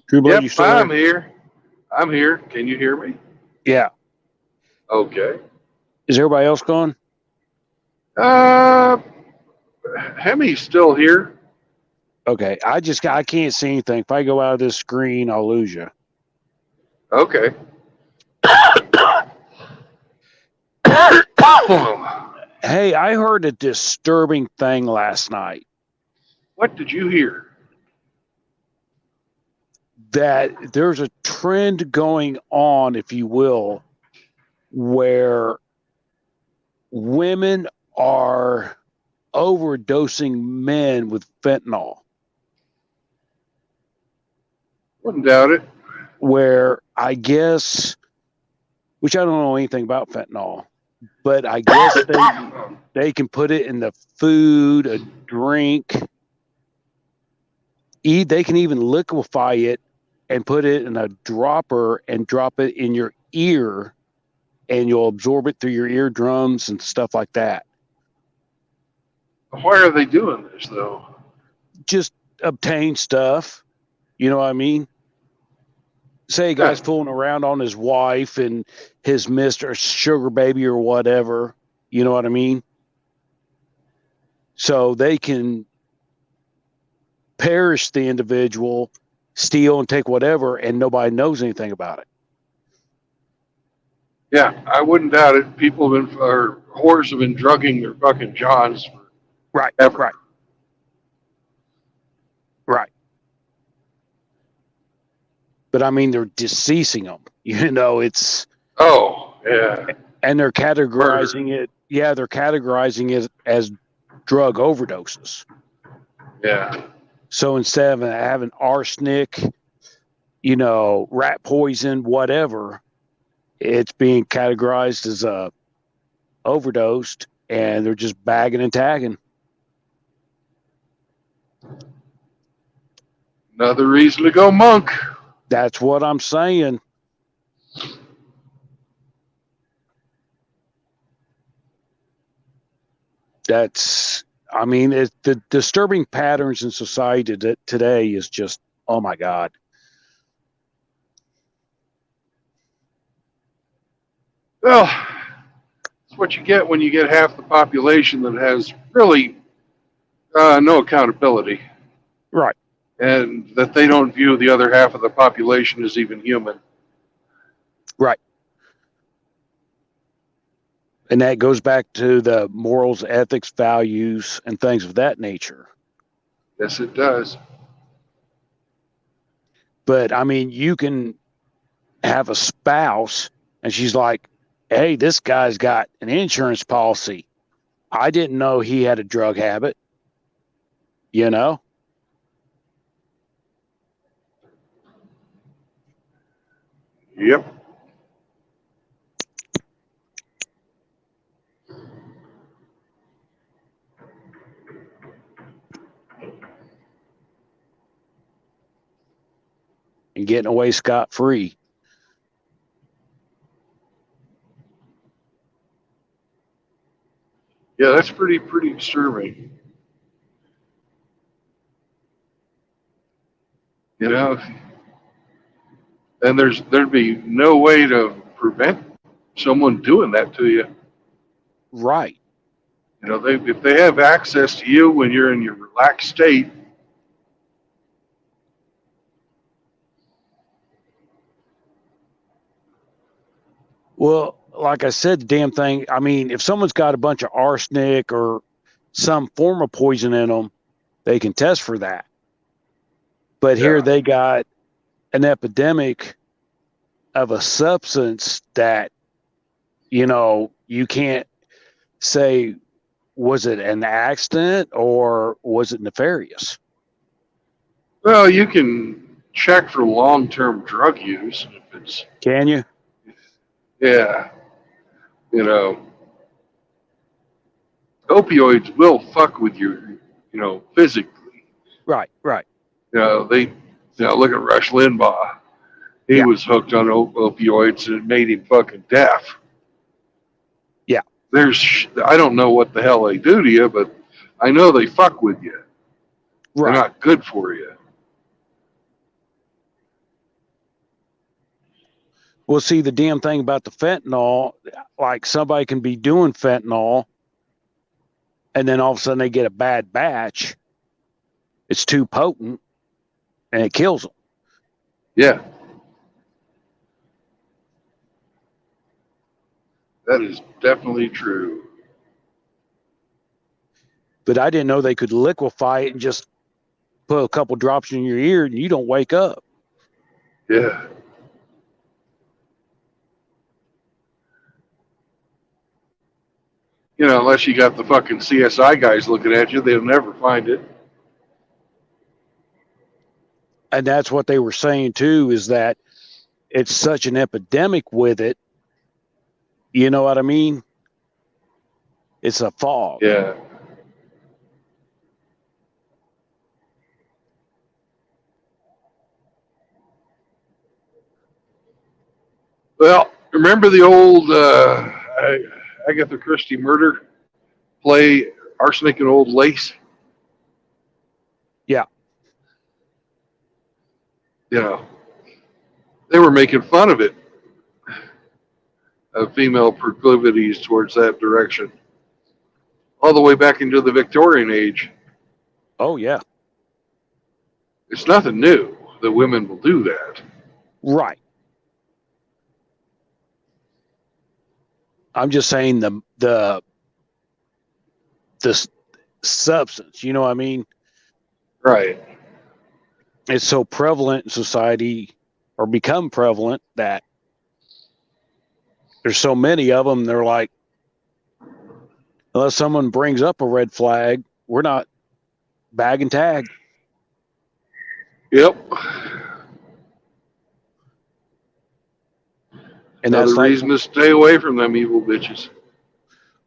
True Blood, Yep, you still I'm there? here. I'm here. Can you hear me? Yeah. Okay. Is everybody else gone? Hemi's still here. Okay. I can't see anything. If I go out of this screen, I'll lose you. Okay. Hey, I heard a disturbing thing last night What did you hear? that there's a trend going on, if you will, where women are overdosing men with fentanyl. Wouldn't doubt it. Where I guess, which I don't know anything about fentanyl, but I guess they can put it in the food, a drink. They can even liquefy it and put it in a dropper and drop it in your ear, and you'll absorb it through your eardrums and stuff like that. Why are they doing this, though? Just obtain stuff. You know what I mean? Say a guy's fooling around on his wife and his Mr. Sugar Baby or whatever. You know what I mean? So they can perish the individual, steal and take whatever, and nobody knows anything about it. Yeah, I wouldn't doubt it. People have been, or whores have been drugging their fucking johns for Right, ever. right. But I mean, they're deceasing them. You know, it's. Oh, yeah. And they're categorizing it. Yeah, they're categorizing it as drug overdoses. Yeah. So instead of having arsenic, you know, rat poison, whatever, it's being categorized as a overdosed, and they're just bagging and tagging. Another reason to go monk. That's what I'm saying. That's, I mean, the disturbing patterns in society today is just, oh my God. Well, it's what you get when you get half the population that has really no accountability. Right. And that they don't view the other half of the population as even human. Right. And that goes back to the morals, ethics, values, and things of that nature. Yes, it does. But I mean, you can have a spouse and she's like, hey, this guy's got an insurance policy. I didn't know he had a drug habit. You know? Yep. And getting away scot-free. Yeah, that's pretty disturbing. You know, and there'd be no way to prevent someone doing that to you. Right. You know, if they have access to you when you're in your relaxed state. Well, like I said, the damn thing, I mean, if someone's got a bunch of arsenic or some form of poison in them, they can test for that. But here they got an epidemic of a substance that, you know, you can't say, was it an accident or was it nefarious? Well, you can check for long-term drug use. If it's, can you? Yeah. You know, opioids will fuck with you, you know, physically. Right. You know, look at Rush Limbaugh. He was hooked on opioids and it made him fucking deaf. Yeah. I don't know what the hell they do to you, but I know they fuck with you. Right. They're not good for you. Well, see, the damn thing about the fentanyl, like somebody can be doing fentanyl and then all of a sudden they get a bad batch. It's too potent and it kills them. Yeah. That is definitely true. But I didn't know they could liquefy it and just put a couple drops in your ear and you don't wake up. Yeah. You know, unless you got the fucking CSI guys looking at you, they'll never find it. And that's what they were saying too, is that it's such an epidemic with it. You know what I mean? It's a fog. Yeah. Well, remember the old Agatha Christie murder play, Arsenic and Old Lace? Yeah. You know, they were making fun of it, of female proclivities towards that direction, all the way back into the Victorian age. Oh, yeah. It's nothing new that women will do that. Right. I'm just saying the substance, you know what I mean? Right. It's so prevalent in society, or become prevalent, that there's so many of them. They're like, unless someone brings up a red flag, we're not bag and tag. Yep. And Another that's like, reason to stay away from them evil bitches.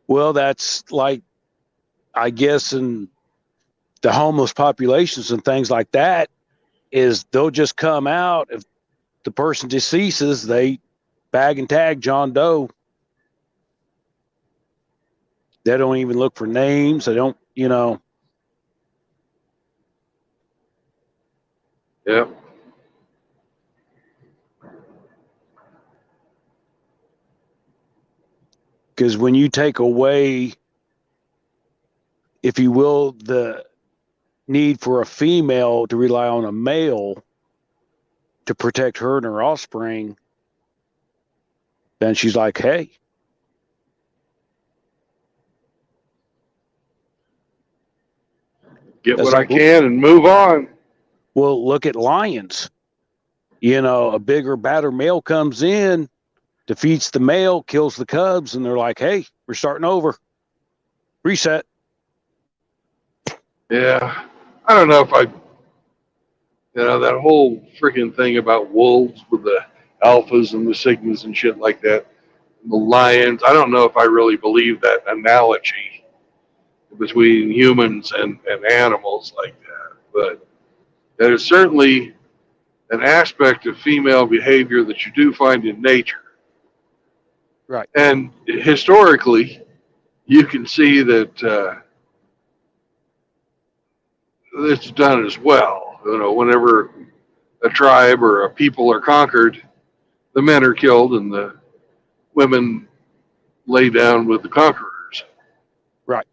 well, that's like, I guess, in the homeless populations and things like that, is they'll just come out. If the person deceases, they bag and tag John Doe. They don't even look for names. They don't, you know. Yep. Because when you take away, if you will, the need for a female to rely on a male to protect her and her offspring, then she's like, hey. Get That's what I like, can and move on. well, look at lions. You know, a bigger, badder male comes in, defeats the male, kills the cubs, and they're like, hey, we're starting over. Reset. Yeah. I don't know if that whole freaking thing about wolves with the alphas and the sigmas and shit like that, the lions, I don't know if I really believe that analogy between humans and animals like that. But there is certainly an aspect of female behavior that you do find in nature. Right. And historically, you can see that it's done as well. You know, whenever a tribe or a people are conquered, the men are killed and the women lay down with the conquerors. Right.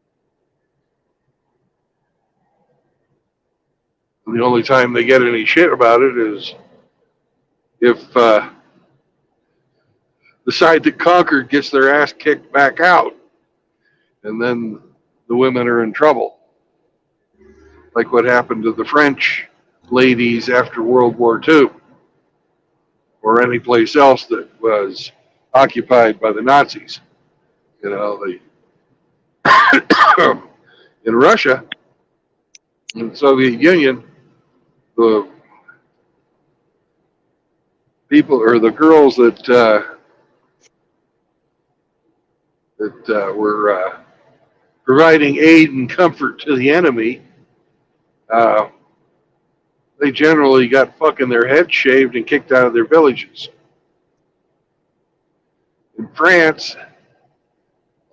And the only time they get any shit about it is if the side that conquered gets their ass kicked back out, and then the women are in trouble. Like what happened to the French ladies after World War II, or any place else that was occupied by the Nazis. You know, in Russia, in the Soviet Union, the people or the girls that were providing aid and comfort to the enemy, uh, they generally got fucking their heads shaved and kicked out of their villages. In France,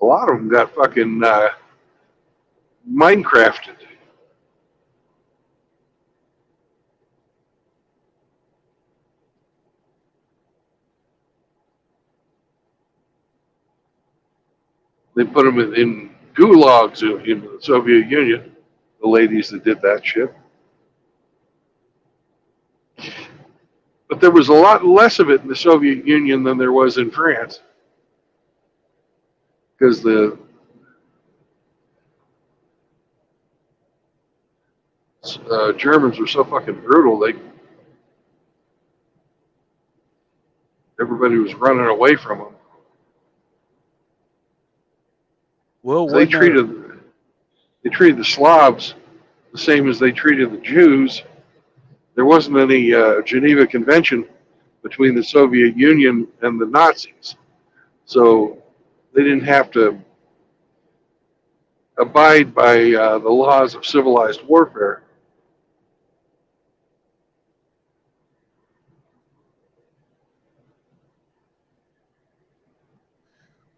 a lot of them got fucking Minecrafted. They put them in gulags in the Soviet Union, the ladies that did that shit. But there was a lot less of it in the Soviet Union than there was in France. Because the Germans were so fucking brutal, everybody was running away from them. Well, They treated the Slavs the same as they treated the Jews. There wasn't any Geneva Convention between the Soviet Union and the Nazis, so they didn't have to abide by the laws of civilized warfare.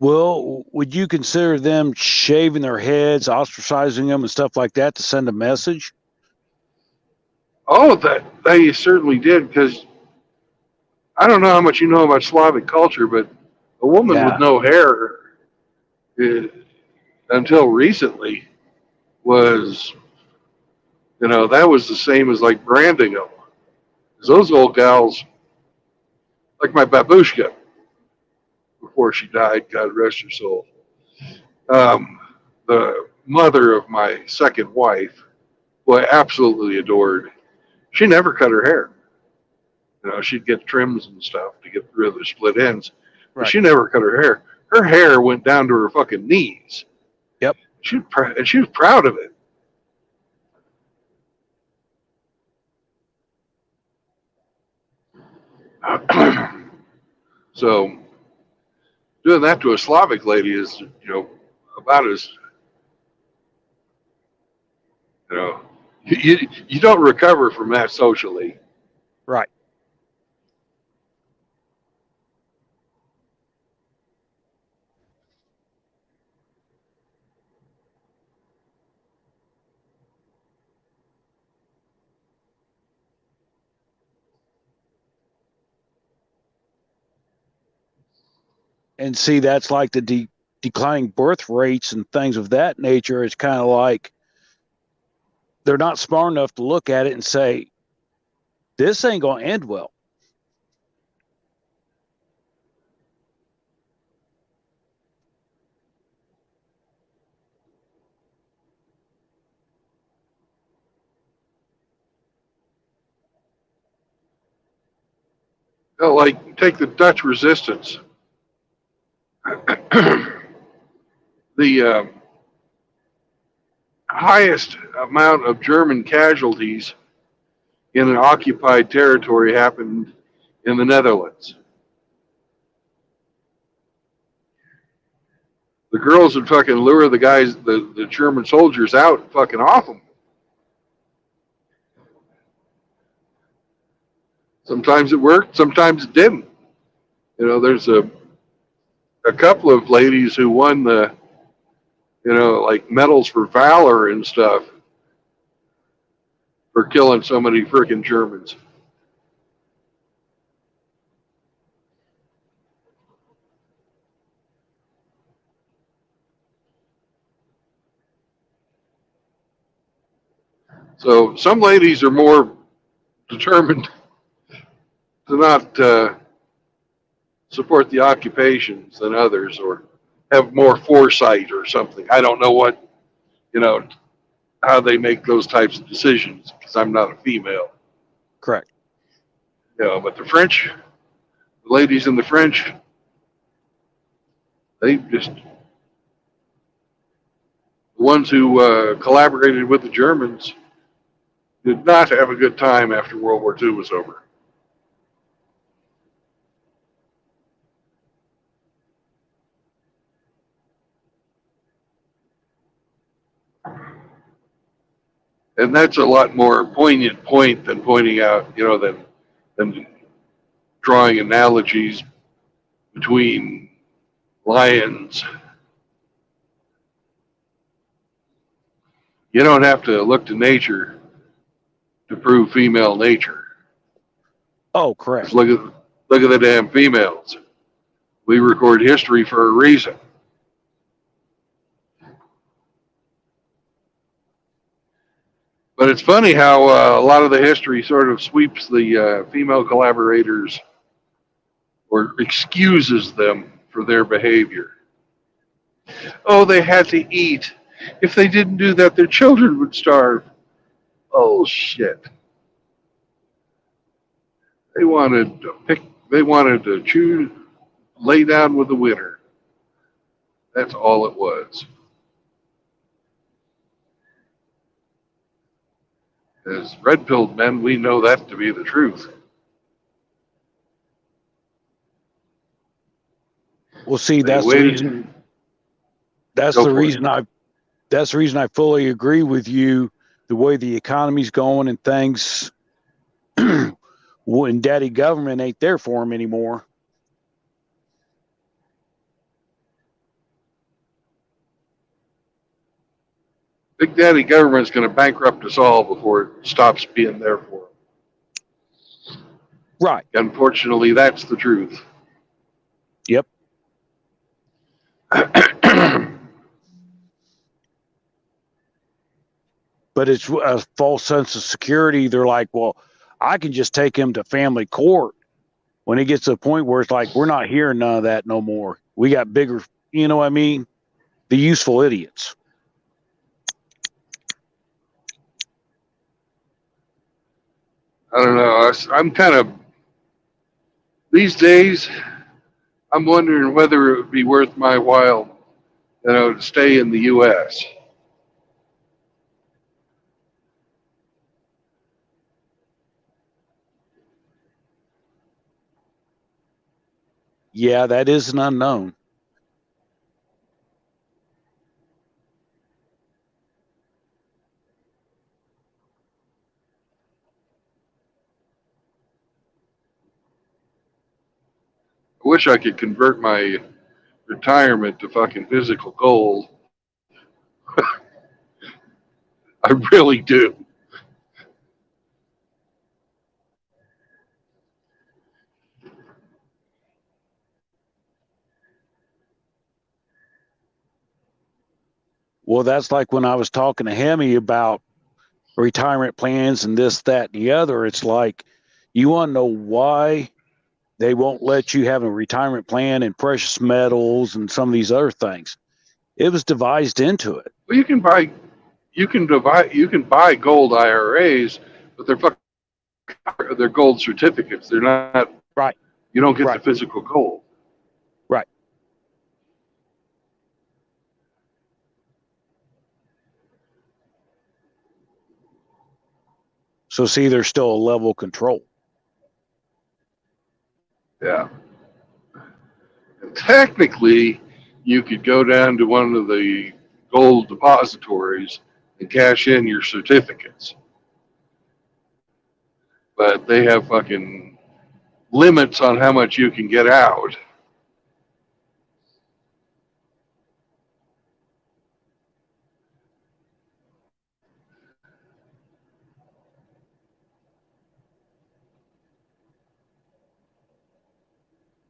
well, would you consider them shaving their heads, ostracizing them, and stuff like that to send a message? Oh, that they certainly did, because I don't know how much you know about Slavic culture, but a woman Yeah. with no hair, until recently, was, that was the same as like branding them. 'Cause those old gals, like my babushka, before she died, God rest her soul, the mother of my second wife, who I absolutely adored, she never cut her hair. She'd get trims and stuff to get rid of the split ends, but Right. she never cut her hair. Her hair went down to her fucking knees. Yep. And she was proud of it. So doing that to a Slavic lady is, about as, you don't recover from that socially. Right. And see, that's like the declining birth rates and things of that nature. It's kind of like they're not smart enough to look at it and say, this ain't going to end well. Like, take the Dutch resistance. The highest amount of German casualties in an occupied territory happened in the Netherlands. The girls would fucking lure the guys, the German soldiers out and fucking off them. Sometimes it worked, sometimes it didn't. There's a couple of ladies who won the, like medals for valor and stuff for killing so many freaking Germans. So some ladies are more determined to not support the occupations than others, or have more foresight or something. I don't know what, how they make those types of decisions, because I'm not a female. Correct. But the French, the ladies in the French, they just, the ones who collaborated with the Germans did not have a good time after World War II was over. And that's a lot more poignant point than pointing out, than drawing analogies between lions. You don't have to look to nature to prove female nature. Oh, correct. Just look at the damn females. We record history for a reason. But it's funny how a lot of the history sort of sweeps the female collaborators or excuses them for their behavior. Oh, they had to eat. If they didn't do that, their children would starve. Oh shit! They wanted to pick. They wanted to choose, lay down with the winner. That's all it was. As red-pilled men, we know that to be the truth. Well, see, They that's the waited. reason. That's Go the for it. reason I. That's the reason I fully agree with you. The way the economy's going and things, when daddy government ain't there for him anymore. Big Daddy government's going to bankrupt us all before it stops being there for them. Right. Unfortunately, that's the truth. Yep. But it's a false sense of security. They're like, well, I can just take him to family court. When it gets to a point where it's like, we're not hearing none of that no more. We got bigger, you know what I mean? The useful idiots. I don't know. I'm kind of, these days, I'm wondering whether it would be worth my while, to stay in the U.S. Yeah, that is an unknown. I wish I could convert my retirement to fucking physical gold. I really do. Well, that's like when I was talking to Hemi about retirement plans and this, that, and the other. It's like, you want to know why they won't let you have a retirement plan in precious metals and some of these other things. It was devised into it. Well, you can buy gold IRAs, but they're gold certificates. They're not. Right. You don't get the Right. physical gold. Right. So see, there's still a level of control. Yeah. And technically, you could go down to one of the gold depositories and cash in your certificates. But they have fucking limits on how much you can get out.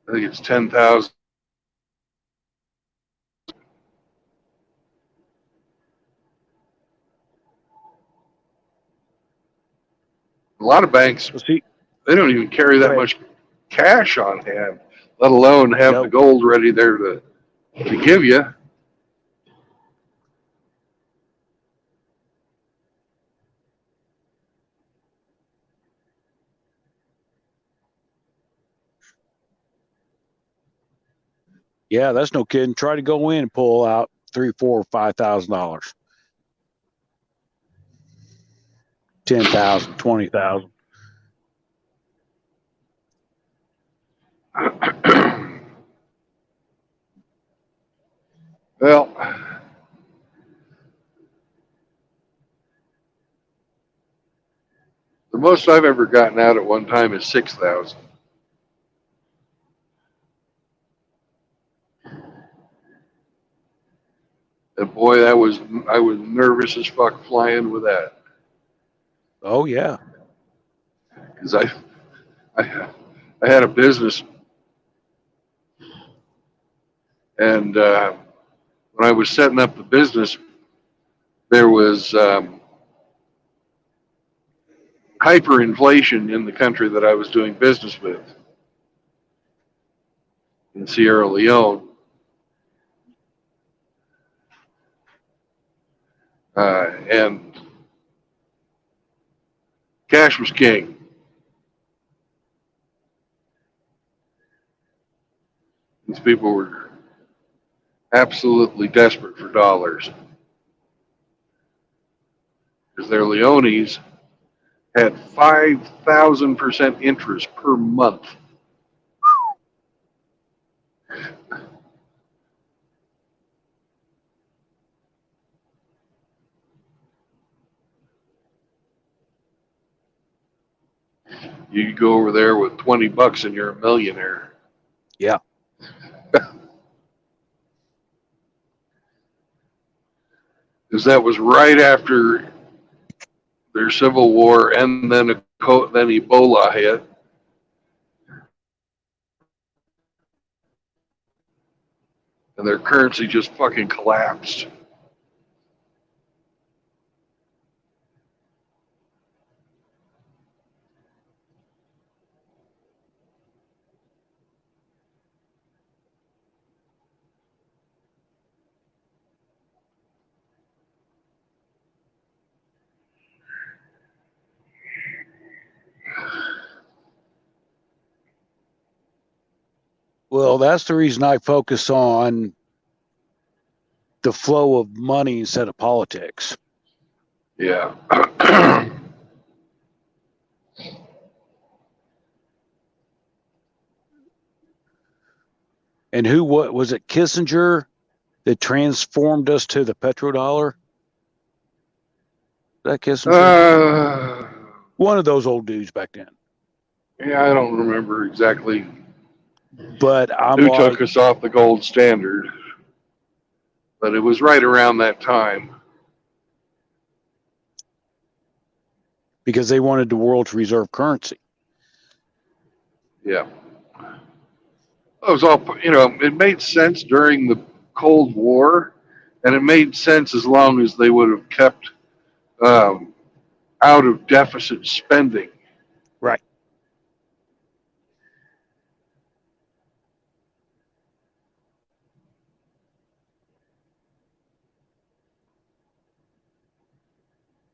I think it's 10,000. A lot of banks, So see, they don't even carry that much cash on hand, let alone have the gold ready there to give you. Yeah, that's no kidding. Try to go in and pull out $3,000, $4,000, $5,000, $10,000, $20,000. Well, the most I've ever gotten out at one time is 6,000. And boy, I was nervous as fuck flying with that Oh yeah. because I had a business, and when I was setting up the business, there was hyperinflation in the country that I was doing business with in Sierra Leone. And cash was king. These people were absolutely desperate for dollars because their Leones had 5,000% interest per month. You could go over there with 20 bucks and you're a millionaire. Yeah. Because that was right after their civil war, and then Ebola hit. And their currency just fucking collapsed. Well, that's the reason I focus on the flow of money instead of politics. Yeah. And what was it, Kissinger, that transformed us to the petrodollar? That Kissinger? One of those old dudes back then. Yeah, I don't remember exactly But I'm who like, took us off the gold standard, but it was right around that time. because they wanted the world's reserve currency. Yeah. It was all, it made sense during the Cold War, and it made sense as long as they would have kept out of deficit spending. Right.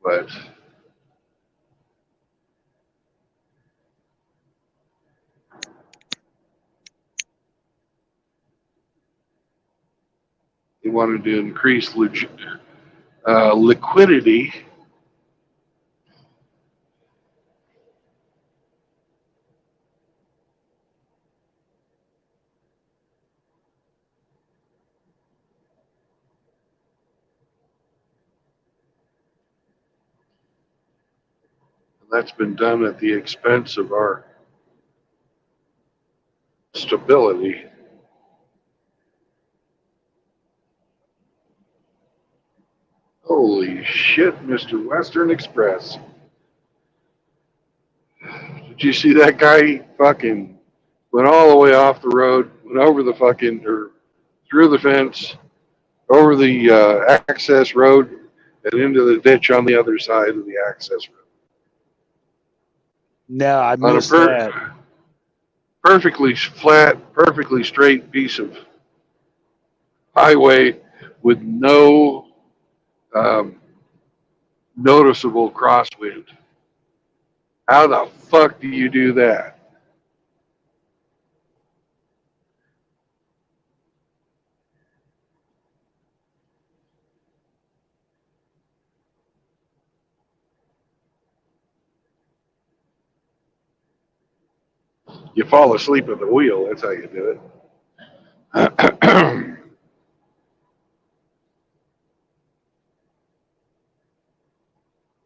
But they wanted to increase liquidity. That's been done at the expense of our stability. Holy shit, Mr. Western Express. Did you see that guy fucking went all the way off the road, went over the fucking, or through the fence, over the access road, and into the ditch on the other side of the access road? No, I On a missed that. perfectly flat, perfectly straight piece of highway with no noticeable crosswind. How the fuck do you do that? You fall asleep at the wheel. That's how you do it.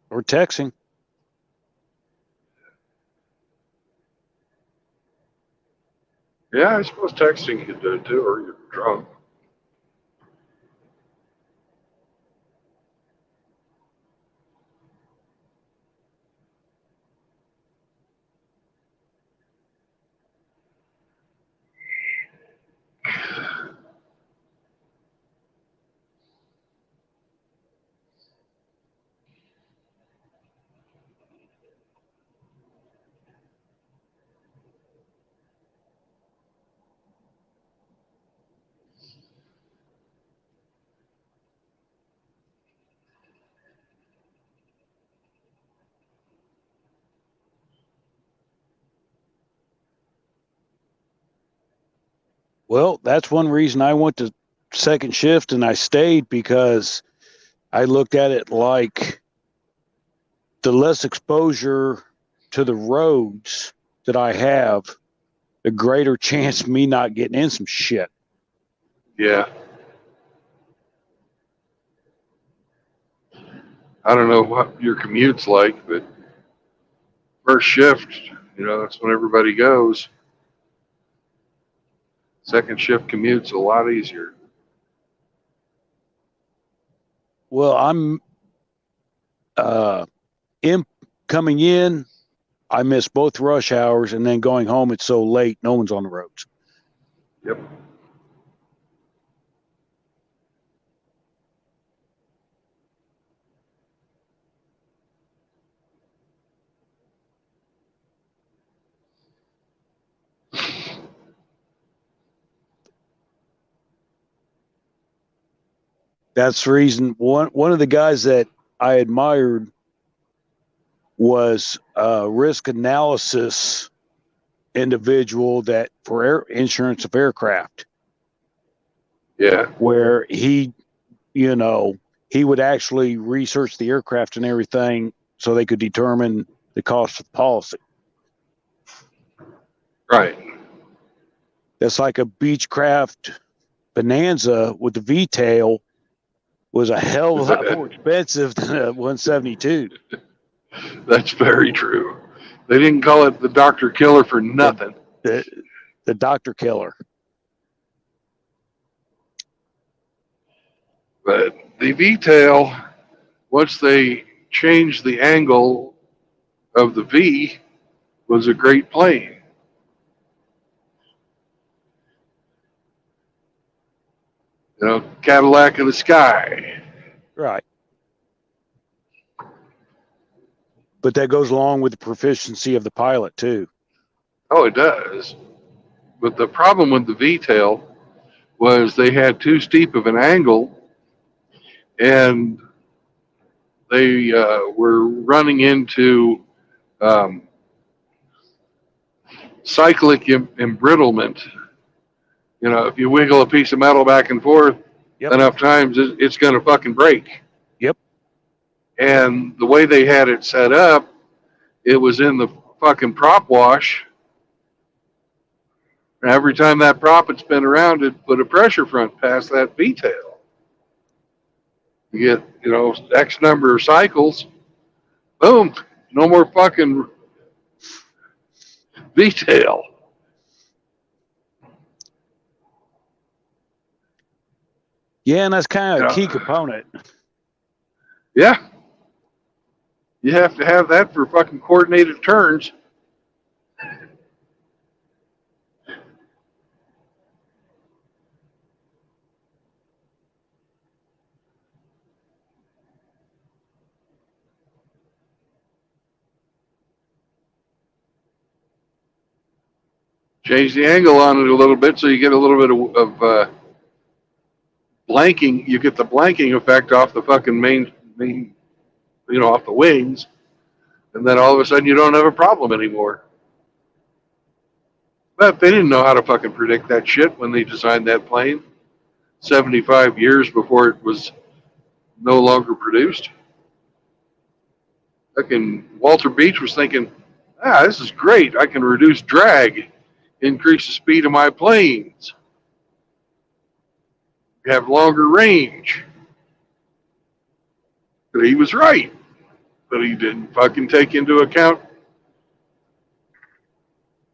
Or texting. Yeah, I suppose texting could do it too, or you're drunk. Well, that's one reason I went to second shift and I stayed, because I looked at it like the less exposure to the roads that I have, the greater chance of me not getting in some shit. Yeah. I don't know what your commute's like, but first shift, that's when everybody goes. Second shift commute's a lot easier. Well, I'm coming in, I miss both rush hours, and then going home, it's so late, no one's on the roads. Yep. That's the reason. One of the guys that I admired was a risk analysis individual that for insurance of aircraft. Yeah. Where he would actually research the aircraft and everything so they could determine the cost of the policy. Right. That's like a Beechcraft Bonanza with the V-tail was a hell of a lot more expensive than a 172. That's very true. They didn't call it the Dr. Killer for nothing. The Dr. Killer. But the V-tail, once they changed the angle of the V, was a great plane. Cadillac in the sky. Right. But that goes along with the proficiency of the pilot, too. Oh, it does. But the problem with the V-tail was they had too steep of an angle, and they were running into cyclic embrittlement. If you wiggle a piece of metal back and forth enough times, it's going to fucking break. Yep. And the way they had it set up, it was in the fucking prop wash. Every time that prop would spin around, it put a pressure front past that V-tail. You get, X number of cycles, boom, no more fucking V-tail. Yeah, and that's kind of a key component. Yeah. You have to have that for fucking coordinated turns. Change the angle on it a little bit so you get a little bit of blanking. You get the blanking effect off the fucking main, off the wings. And then all of a sudden you don't have a problem anymore. But they didn't know how to fucking predict that shit when they designed that plane 75 years before it was no longer produced. Fucking Walter Beach was thinking, this is great. I can reduce drag, increase the speed of my planes, have longer range. But he was right. But he didn't fucking take into account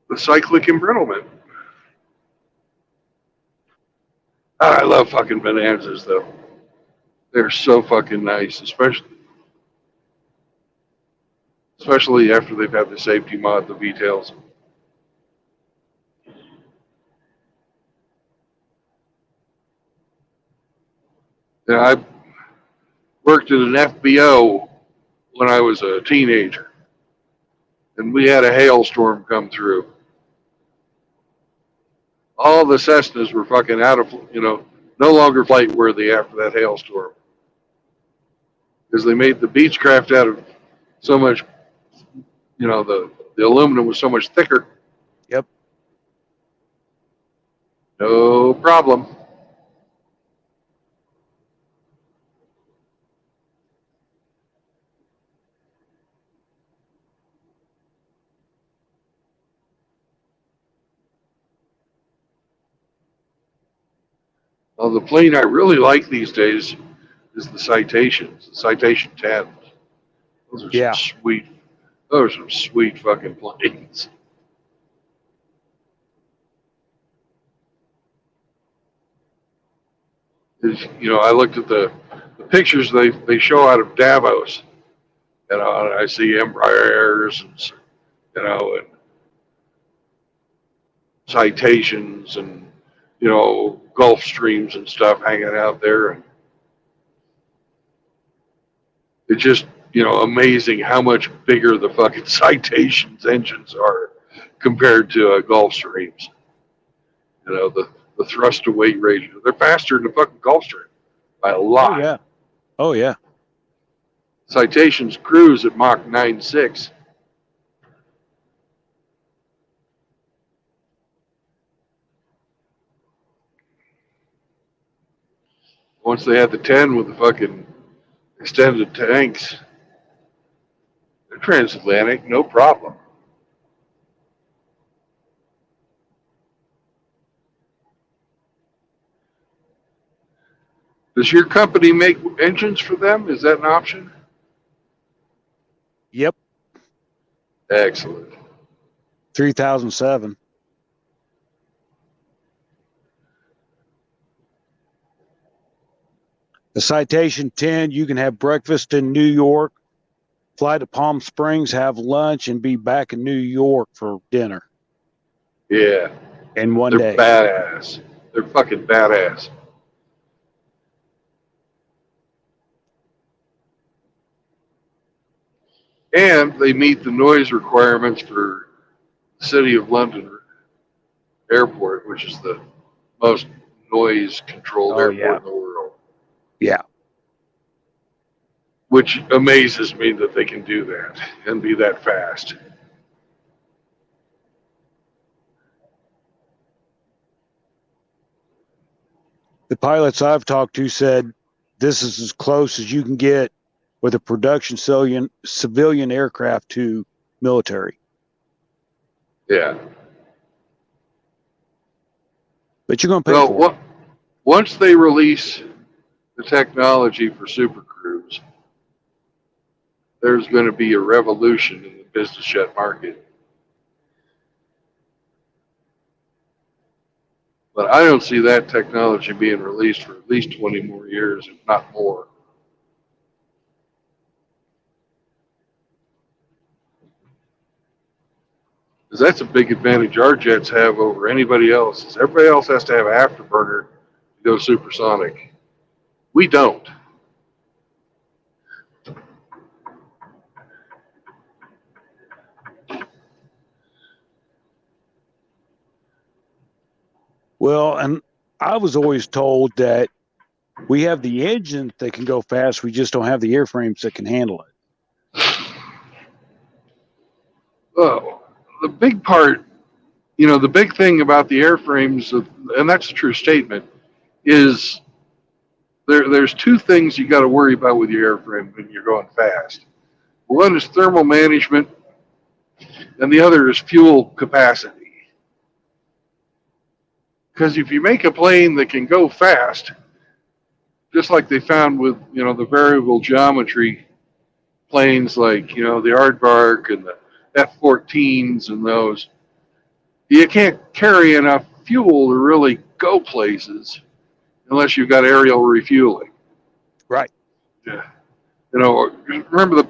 the cyclic embrittlement. I love fucking Bonanzas, though. They're so fucking nice, especially after they've had the safety mod, the V-tails. Yeah, I worked at an FBO when I was a teenager, and we had a hailstorm come through. All the Cessnas were fucking out of, no longer flight worthy after that hailstorm. Because they made the Beechcraft out of so much, the aluminum was so much thicker. Yep. No problem. Well, the plane I really like these days is the Citations, the Citation 10s. Those are Yeah. some sweet, those are some sweet fucking planes. You know, I looked at the pictures they show out of Davos, and I see Embraers and, you know, and Citations and, you know, Gulfstreams and stuff hanging out there. And it's just, you know, amazing how much bigger the fucking Citations engines are compared to Gulfstreams. You know, the thrust to weight ratio. They're faster than the fucking Gulfstream by a lot. Oh yeah. Oh yeah. Citations cruise at Mach 9.6. Once they had the 10 with the fucking extended tanks, they're transatlantic, no problem. Does your company make engines for them? Is that an option? Yep. Excellent. 3007. The Citation 10, you can have breakfast in New York, fly to Palm Springs, have lunch, and be back in New York for dinner Yeah. in one They're day. badass. They're fucking badass. And they meet the noise requirements for the City of London Airport, which is the most noise-controlled Oh, airport yeah. in the world. Yeah. Which amazes me that they can do that and be that fast. The pilots I've talked to said this is as close as you can get with a production civilian aircraft to military. Yeah. But you're going to pay Well, for it. once they release the technology for Super Cruise, there's going to be a revolution in the business jet market. But I don't see that technology being released for at least 20 more years, if not more. Because that's a big advantage our jets have over anybody else. Is everybody else has to have an afterburner to go supersonic. We don't. Well, and I was always told that we have the engine that can go fast. We just don't have the airframes that can handle it. Well, the big part, you know, the big thing about the airframes, and that's a true statement, is there's two things you got to worry about with your airframe when you're going fast. One is thermal management, and the other is fuel capacity. Because if you make a plane that can go fast, just like they found with, you know, the variable geometry planes like, you know, the Aardvark and the F-14s and those, you can't carry enough fuel to really go places unless you've got aerial refueling. Right. Yeah. You know, remember the,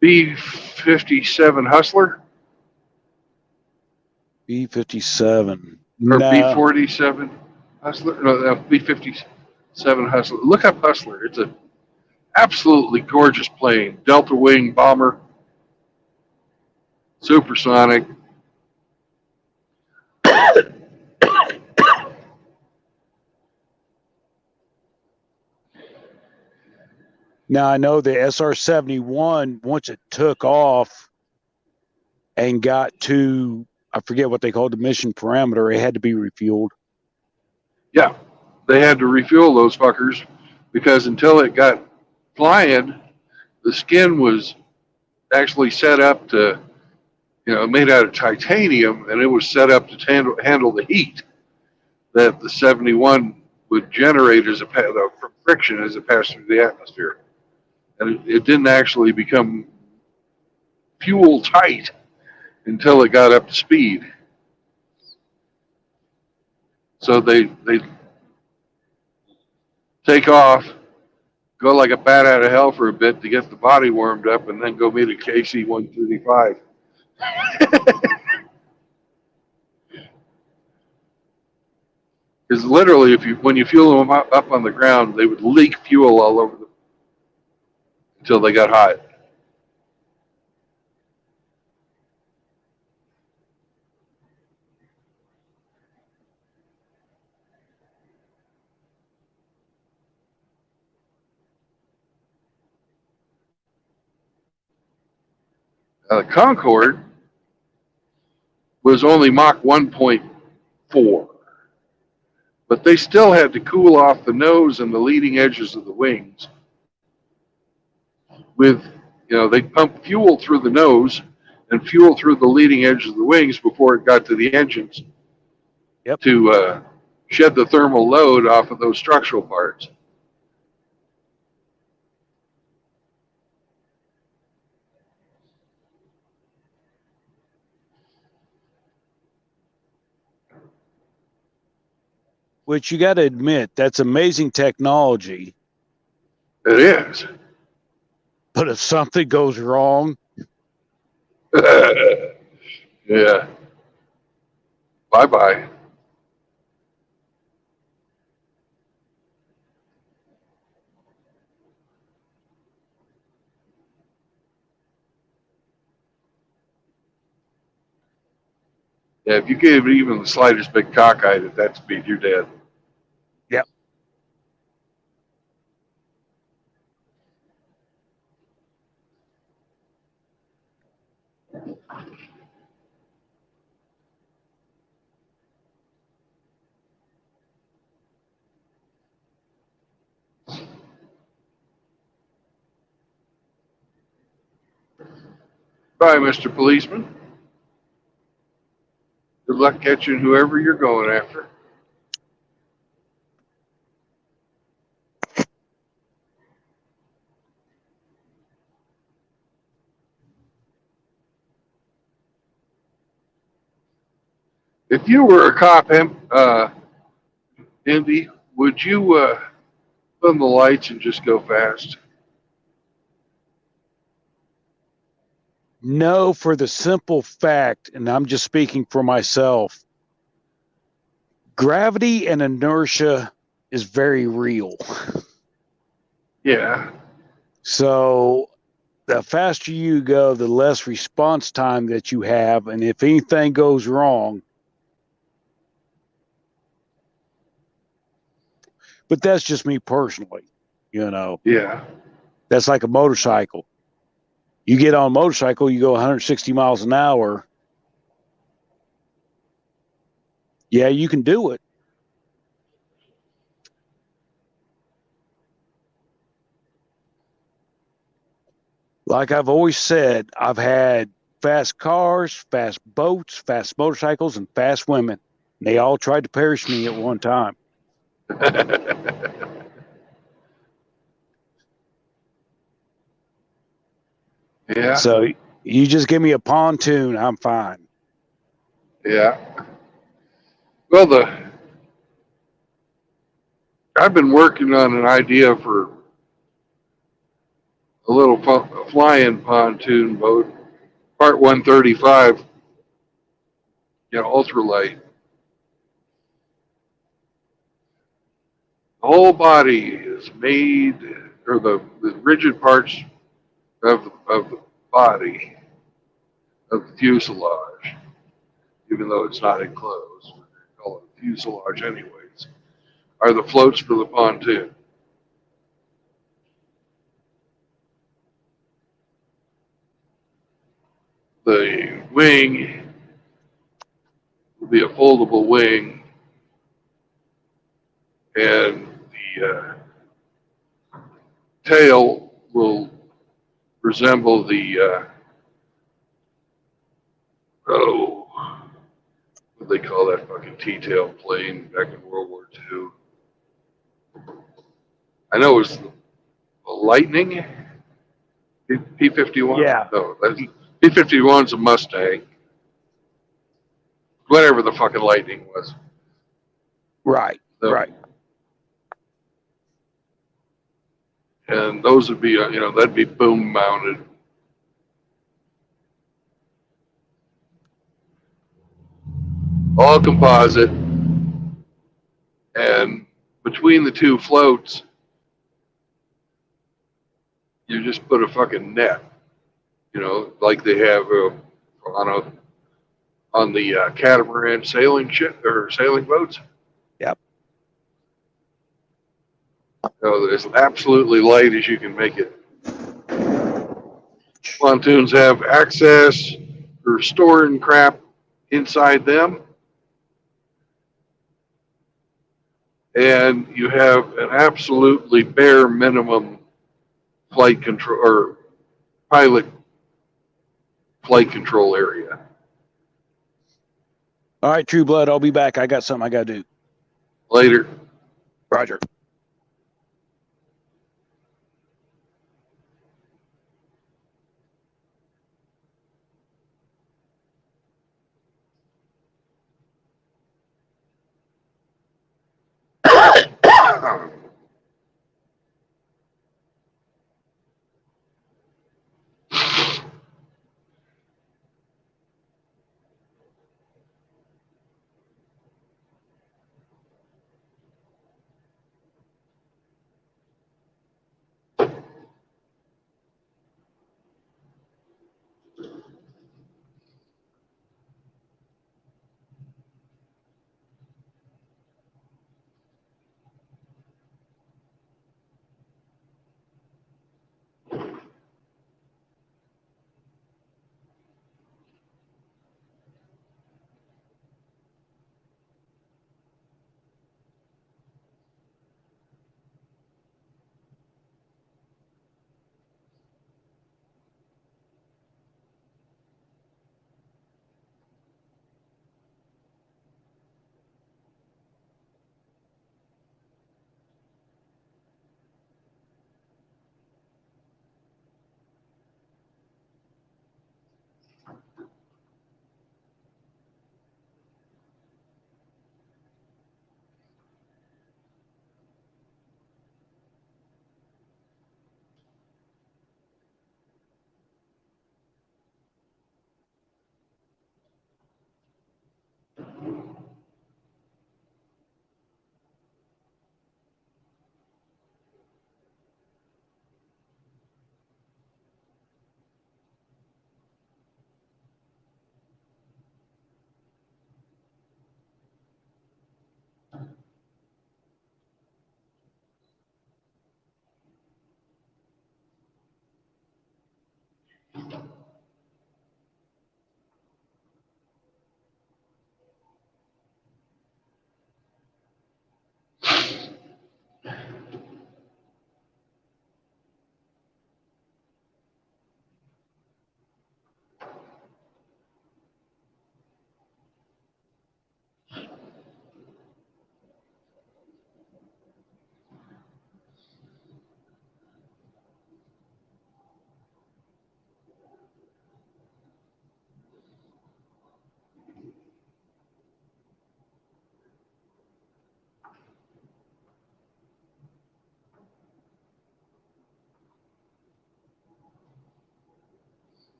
B-57 Hustler? B-57. Or No. B-47 Hustler? No, B-57 Hustler. Look up Hustler. It's an absolutely gorgeous plane. Delta wing bomber. Supersonic. Now I know the SR-71, once it took off and got to I forget what they called the mission parameter. It had to be refueled. Yeah, they had to refuel those fuckers because until it got flying, the skin was actually set up to, made out of titanium, and it was set up to handle the heat that the 71 would generate from friction as it passed through the atmosphere. And it didn't actually become fuel tight until it got up to speed. So they take off, go like a bat out of hell for a bit to get the body warmed up, and then go meet a KC-135. Because literally, when you fuel them up on the ground, they would leak fuel all over them until they got hot. The Concorde was only Mach 1.4, but they still had to cool off the nose and the leading edges of the wings with, they pumped fuel through the nose and fuel through the leading edge of the wings before it got to the engines. Yep. To shed the thermal load off of those structural parts. Which you got to admit, that's amazing technology. It is. But if something goes wrong, yeah. Bye-bye. Yeah, if you gave it even the slightest bit cockeyed at that speed, you're dead. Yep. Bye, Mr. Policeman. Good luck catching whoever you're going after. If you were a cop, Indy, would you put on the lights and just go fast? no, for the simple fact, and I'm just speaking for myself, gravity and inertia is very real. Yeah. So the faster you go, the less response time that you have. And if anything goes wrong, but that's just me personally, Yeah. That's like a motorcycle. You get on a motorcycle, you go 160 miles an hour. Yeah, you can do it. Like I've always said, I've had fast cars, fast boats, fast motorcycles, and fast women. They all tried to perish me at one time. Yeah. So you just give me a pontoon, I'm fine. Yeah. Well, I've been working on an idea for a little flying pontoon boat, Part 135, ultralight. The whole body is made, or the rigid parts of the body of the fuselage, even though it's not enclosed, we call it fuselage anyways, are the floats for the pontoon. The wing will be a foldable wing, and the tail will resemble the what do they call that fucking T-tail plane back in World War II? I know it was the Lightning. P-51? Yeah. No, P-51's a Mustang. Whatever the fucking Lightning was. Right. So, Right. and those would be, that'd be boom mounted. All composite. And between the two floats, you just put a fucking net, like they have on the catamaran sailing ship or sailing boats. Yep. As absolutely light as you can make it. Pontoons have access for storing crap inside them, and you have an absolutely bare minimum flight control or pilot flight control area. All right, True Blood. I'll be back. I got something I got to do. Later. Roger.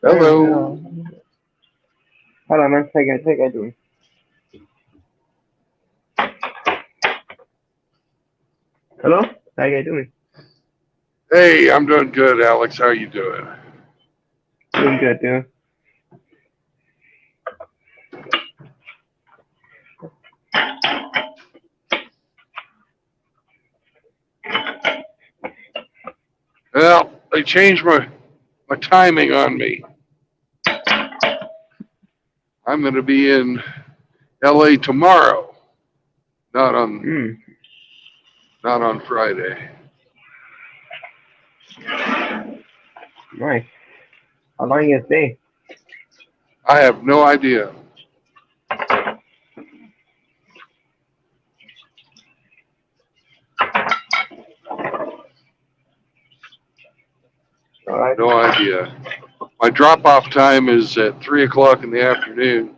Hello. Hello, man. How you guys doing? Hello? How you guys doing? Hey, I'm doing good, Alex. How you doing? Doing good, dude. Well, they changed my timing on me. I'm going to be in LA tomorrow, not on Hmm. not on Friday. Nice. How long you gonna stay? I have no idea. All right. No idea. My drop-off time is at 3 o'clock in the afternoon.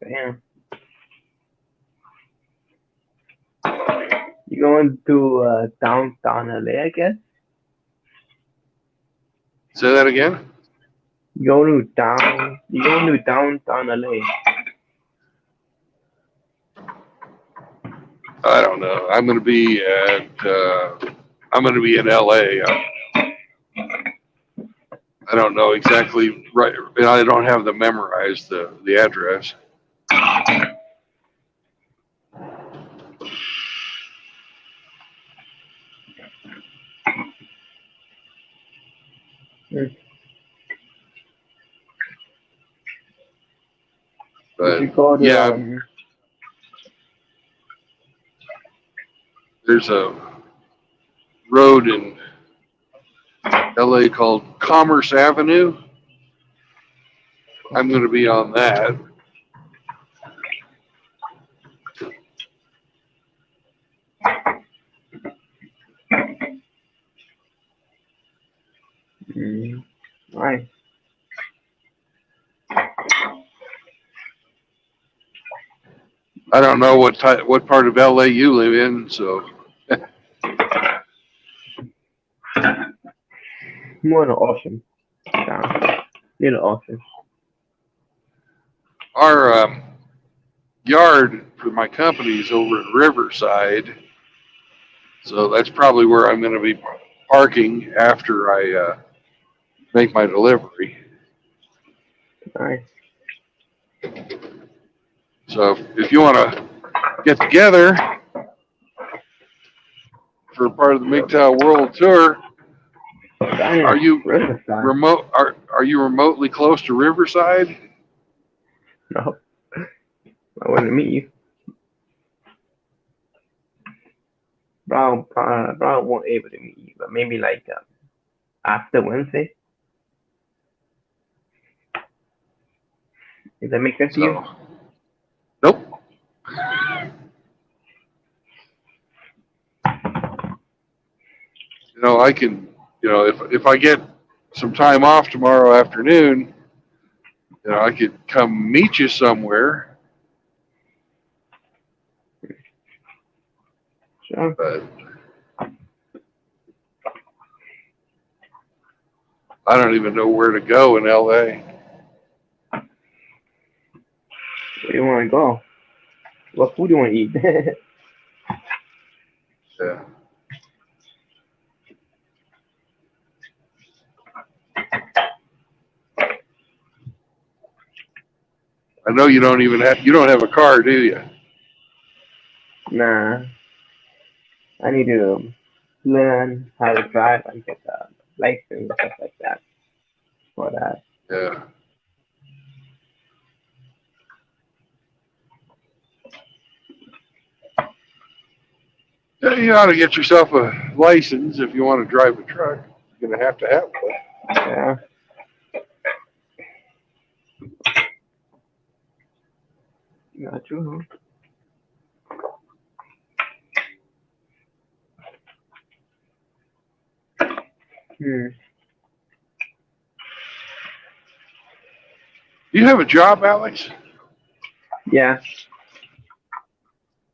Damn. You going to downtown LA, I guess? Say that again? You going to downtown LA? I don't know. I'm going to be in LA. I don't know exactly right. I don't have memorized the address. But You go to yeah, there's a road in LA called Commerce Avenue. I'm going to be on that. nice. I don't know what part of LA you live in, so More than awesome. Down. Little awesome. our yard for my company is over in Riverside, so that's probably where I'm going to be parking after I make my delivery. Nice. So if you want to get together for part of the MGTOW World Tour, are you Riverside? remote? Are you remotely close to Riverside? No. I want to meet you. Probably won't able to meet you, but maybe like after Wednesday. Does that make sense to you? So, nope. You know, I can. You know, if I get some time off tomorrow afternoon, you know, I could come meet you somewhere. Sure. But I don't even know where to go in LA. Where do you want to go? What food do you want to eat? Yeah. I know you don't have a car, do you? Nah. I need to learn how to drive and get a license and stuff like that for that. Yeah. Yeah, you ought to get yourself a license if you want to drive a truck. You're going to have one. Yeah. Got you, huh? You have a job, Alex? Yeah.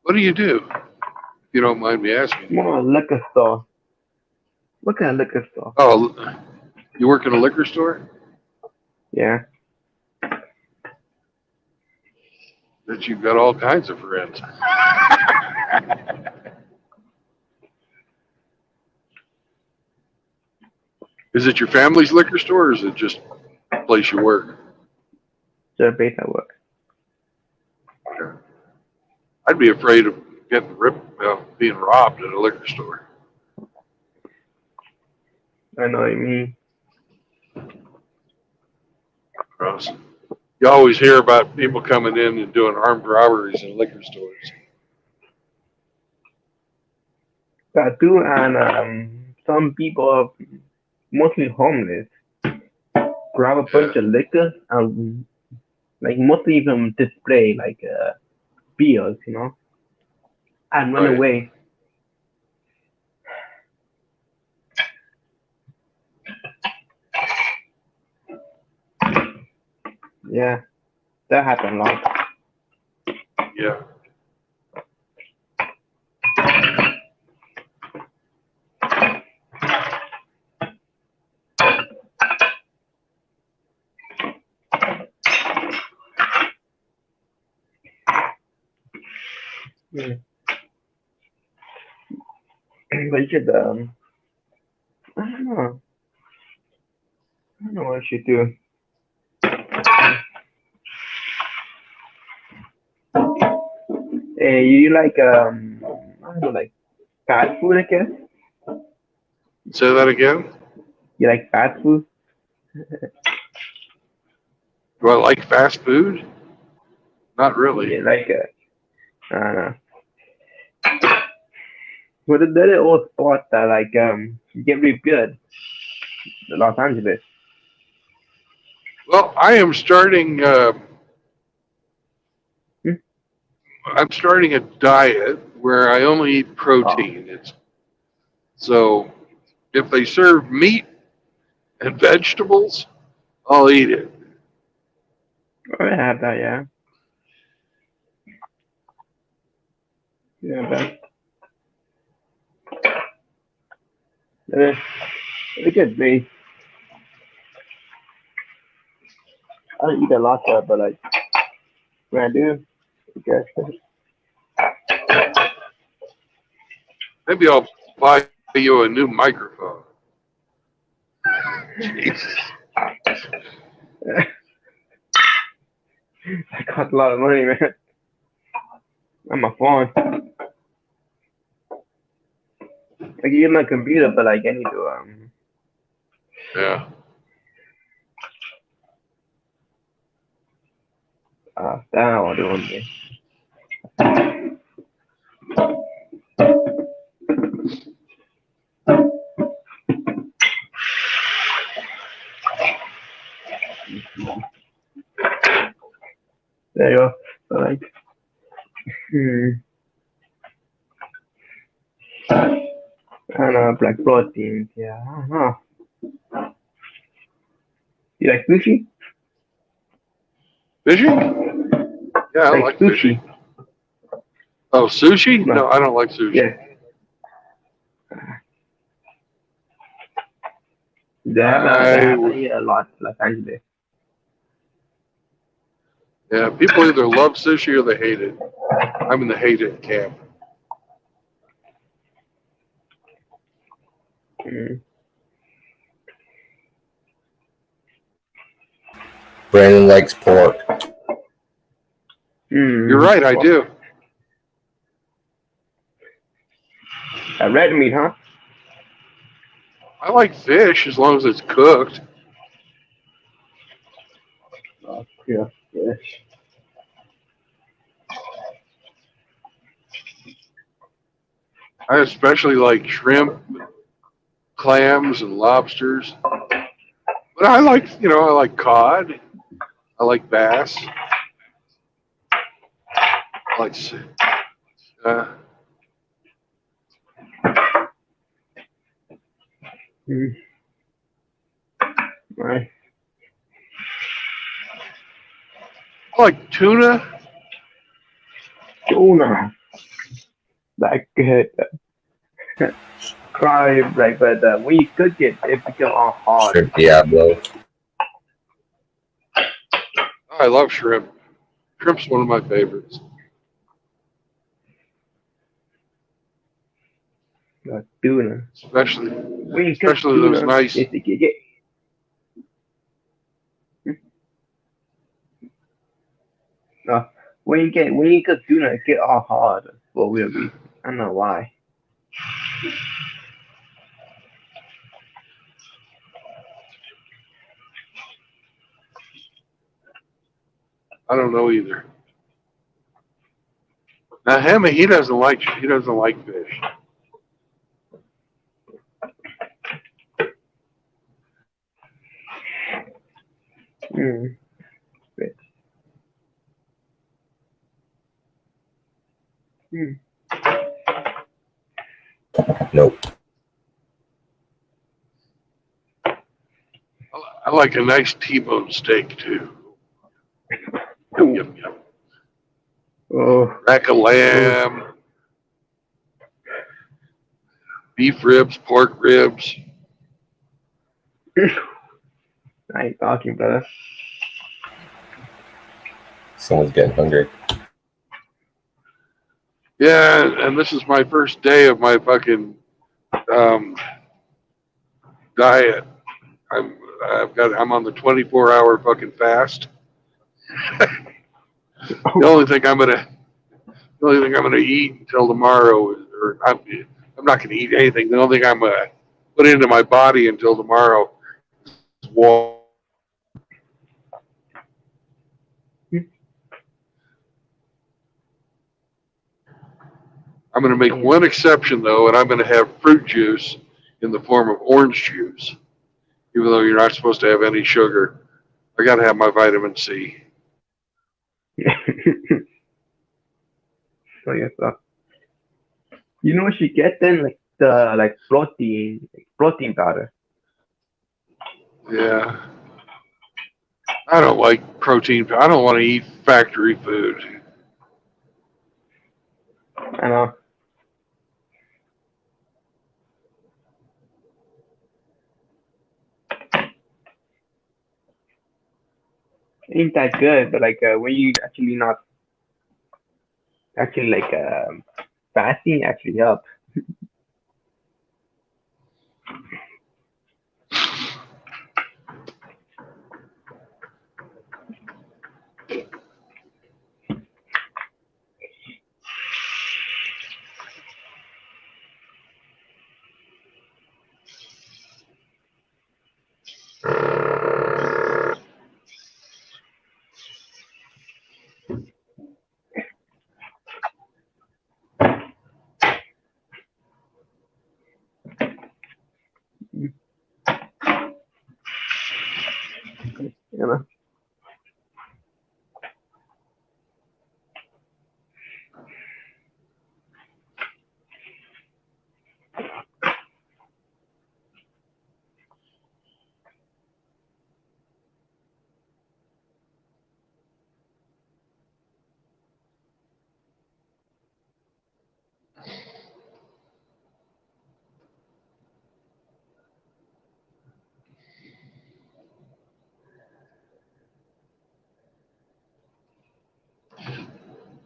What do you do? If you don't mind me asking. More a liquor store. What kind of liquor store? Oh, you work in a liquor store? Yeah. That you've got all kinds of friends. Is it your family's liquor store, or is it just a place you work? The base at work. Okay. I'd be afraid of getting being robbed at a liquor store. I know what you mean. Gross. You always hear about people coming in and doing armed robberies in liquor stores. That too, and some people are mostly homeless. Grab a bunch of liquor and like mostly even display like beers, and run Right. away. Yeah, that happened a lot. Yeah. Yeah. But you should I don't know. I don't know what I should do. Hey, you like I don't know, like fast food, I guess. Say that again? You like fast food? Do I like fast food? Not really. You like I don't know. But there are all spots that like get really good. Los Angeles. Well, I am starting. Hmm? I'm starting a diet where I only eat protein. So if they serve meat and vegetables, I'll eat it. Oh, I have that, yeah. Yeah, but it's good, me. I don't eat a lot of, but like when I do, I guess. Maybe I'll buy you a new microphone. Jesus. I cost a lot of money, man. On my phone. I can use my computer, but like I need to Yeah. that what doing me. There you go. So like I don't know, black proteins, yeah. I don't know. You like sushi? Fishing? Yeah, I like sushi. fishing. Oh, sushi? No. No, I don't like sushi. Yeah. They have a lot Los Angeles. Yeah, people either love sushi or they hate it. I'm in the hate it camp. Mm. Brandon likes pork. You're right, I do. Red meat, huh? I like fish as long as it's cooked. Oh, yeah. Yes. I especially like shrimp, clams, and lobsters. But I like, I like cod. I like bass. I like, uh, Mm. Right. I like tuna. Tuna. Like cry like, but when you cook it, it becomes all hard. Shrimp Diablo. I love shrimp. Shrimp's one of my favorites. Tuna. Especially, When you cook especially those tuna, nice. it's get. No, when you cook tuna, it get all hard for weird reason. I don't know why. I don't know either. Now, Hammy, he doesn't like fish. Mm. Mm. Nope. I like a nice T-bone steak too. Yum yum yum. Oh, Rack of lamb, beef ribs, pork ribs. I ain't talking, brother. Someone's getting hungry. Yeah, and this is my first day of my fucking diet. I'm on the 24-hour fucking fast. The only thing I'm gonna eat until tomorrow or I'm not gonna eat anything. The only thing I'm gonna put into my body until tomorrow is water. I'm gonna make one exception though, and I'm gonna have fruit juice in the form of orange juice, even though you're not supposed to have any sugar. I gotta have my vitamin C. So yes, you know what you get then, like the protein powder. Yeah. I don't like protein. I don't want to eat factory food. I know. Ain't that good, but like when you actually not actually like fasting actually helps. You know.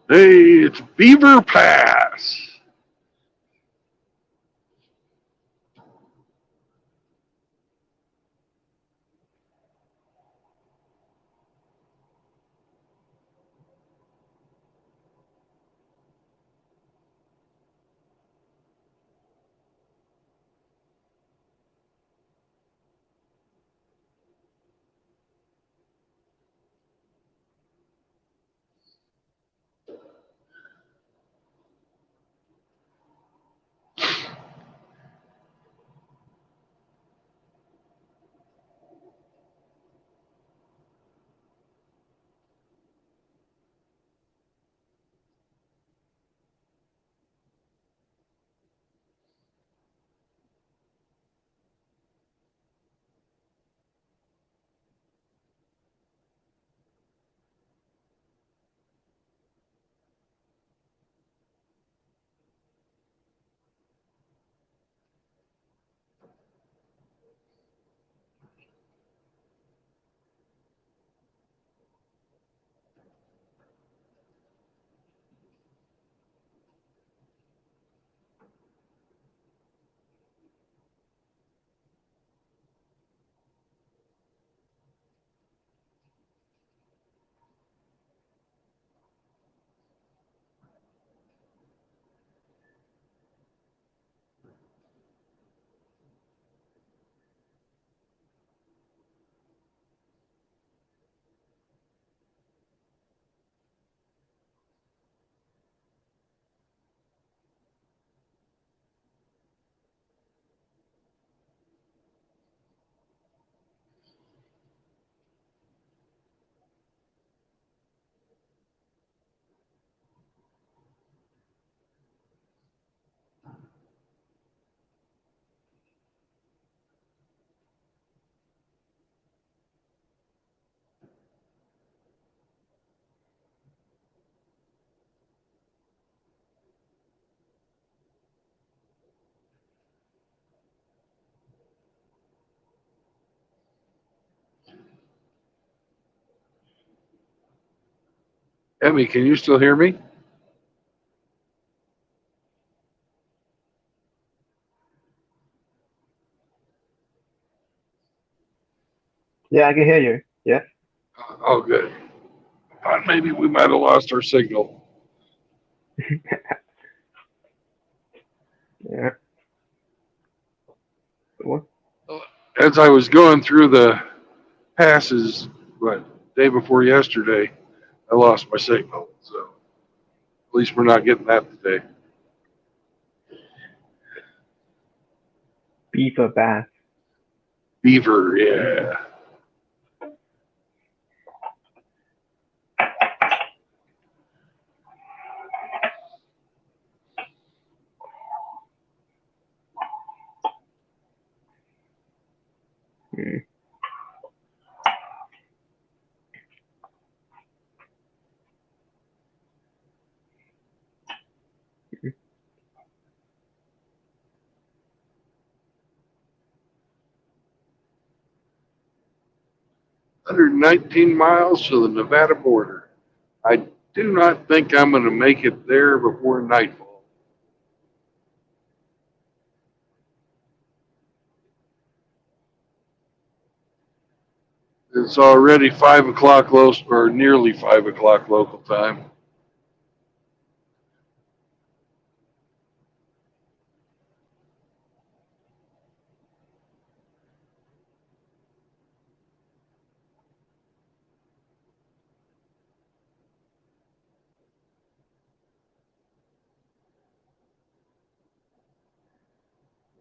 Hey, it's Beaver Pass. Emmy, can you still hear me? Yeah, I can hear you. Yeah. Oh, good. Thought maybe we might have lost our signal. Yeah. What? As I was going through the passes, day before yesterday, I lost my signal. So at least we're not getting that today. Beaver bass. Beaver, yeah. Hmm. 119 miles to the Nevada border. I do not think I'm going to make it there before nightfall. It's already 5 o'clock or nearly 5 o'clock local time.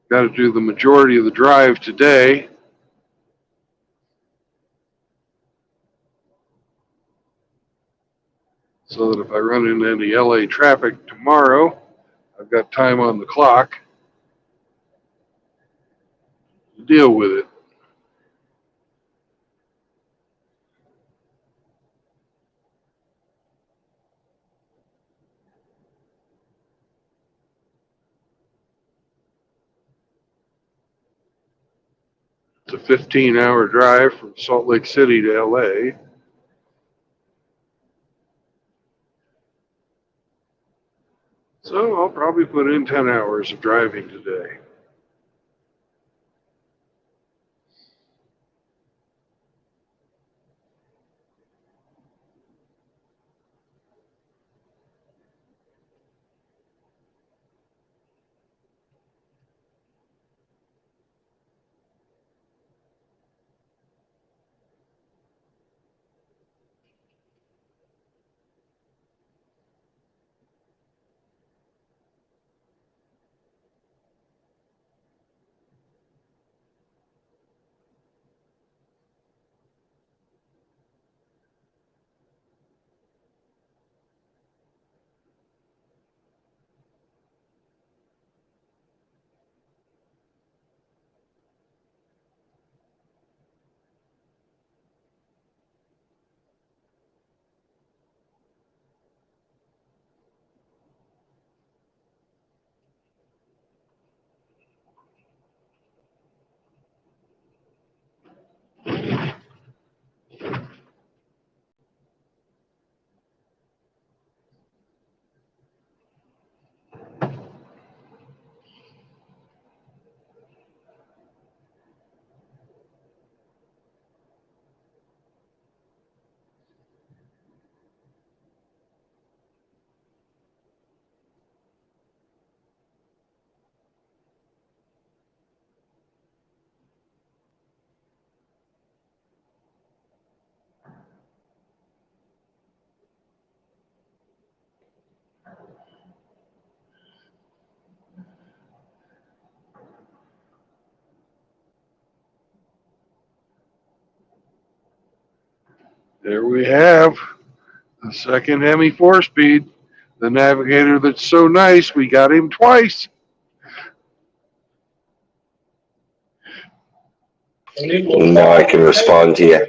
Got to do the majority of the drive today. So that if I run into any LA traffic tomorrow, I've got time on the clock to deal with it. It's a 15-hour drive from Salt Lake City to LA. So I'll probably put in 10 hours of driving today. There we have the second Hemi 4-speed. The Navigator that's so nice, we got him twice. Now I can respond to you.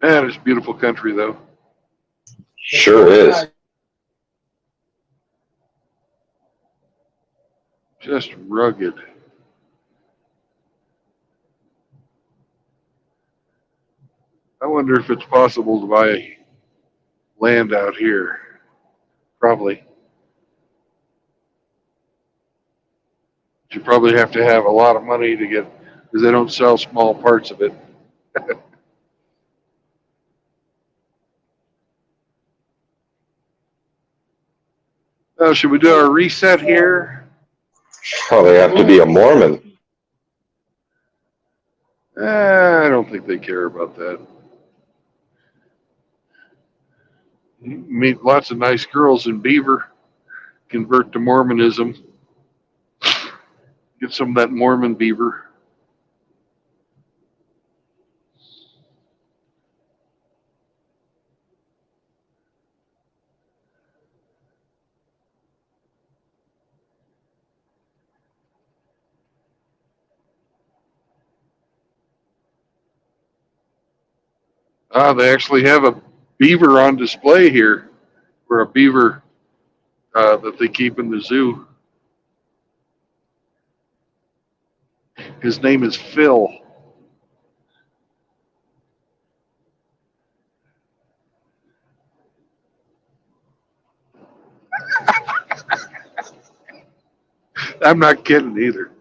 Man, it's beautiful country though. Sure is. Just rugged. I wonder if it's possible to buy land out here. Probably. You probably have to have a lot of money to get, because they don't sell small parts of it. Should we do our reset here? Probably have to be a Mormon. I don't think they care about that. You meet lots of nice girls in Beaver, convert to Mormonism, get some of that Mormon beaver. They actually have a beaver on display here, or a beaver that they keep in the zoo. His name is Phil. I'm not kidding either.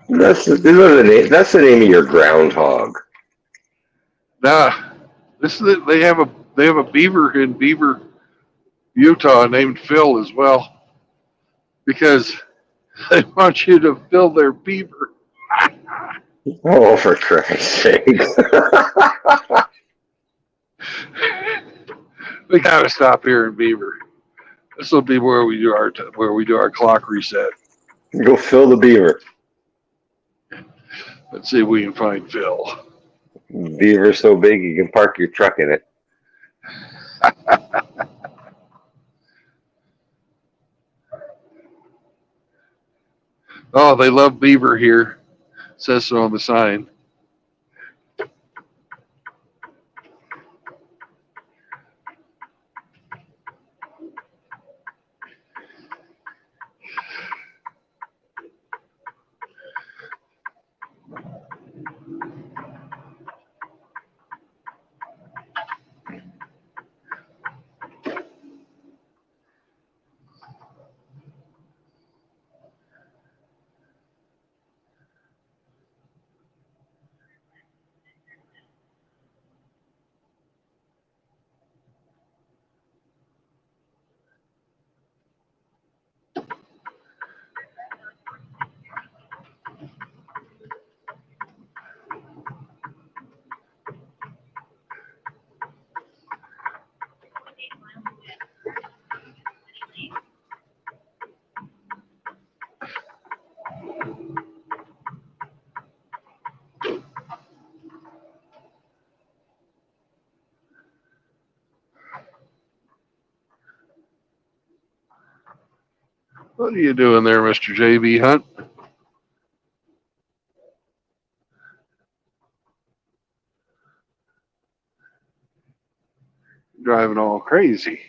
That's the name of your groundhog. Nah, they have a beaver in Beaver, Utah named Phil as well, because they want you to fill their beaver. Oh, for Christ's sake! We gotta stop here in Beaver. This will be where we do our clock reset. Go fill the beaver. Let's see if we can find Phil. Beaver's so big you can park your truck in it. Oh, they love beaver here. It says so on the sign. What are you doing there, Mr. JB Hunt? Driving all crazy.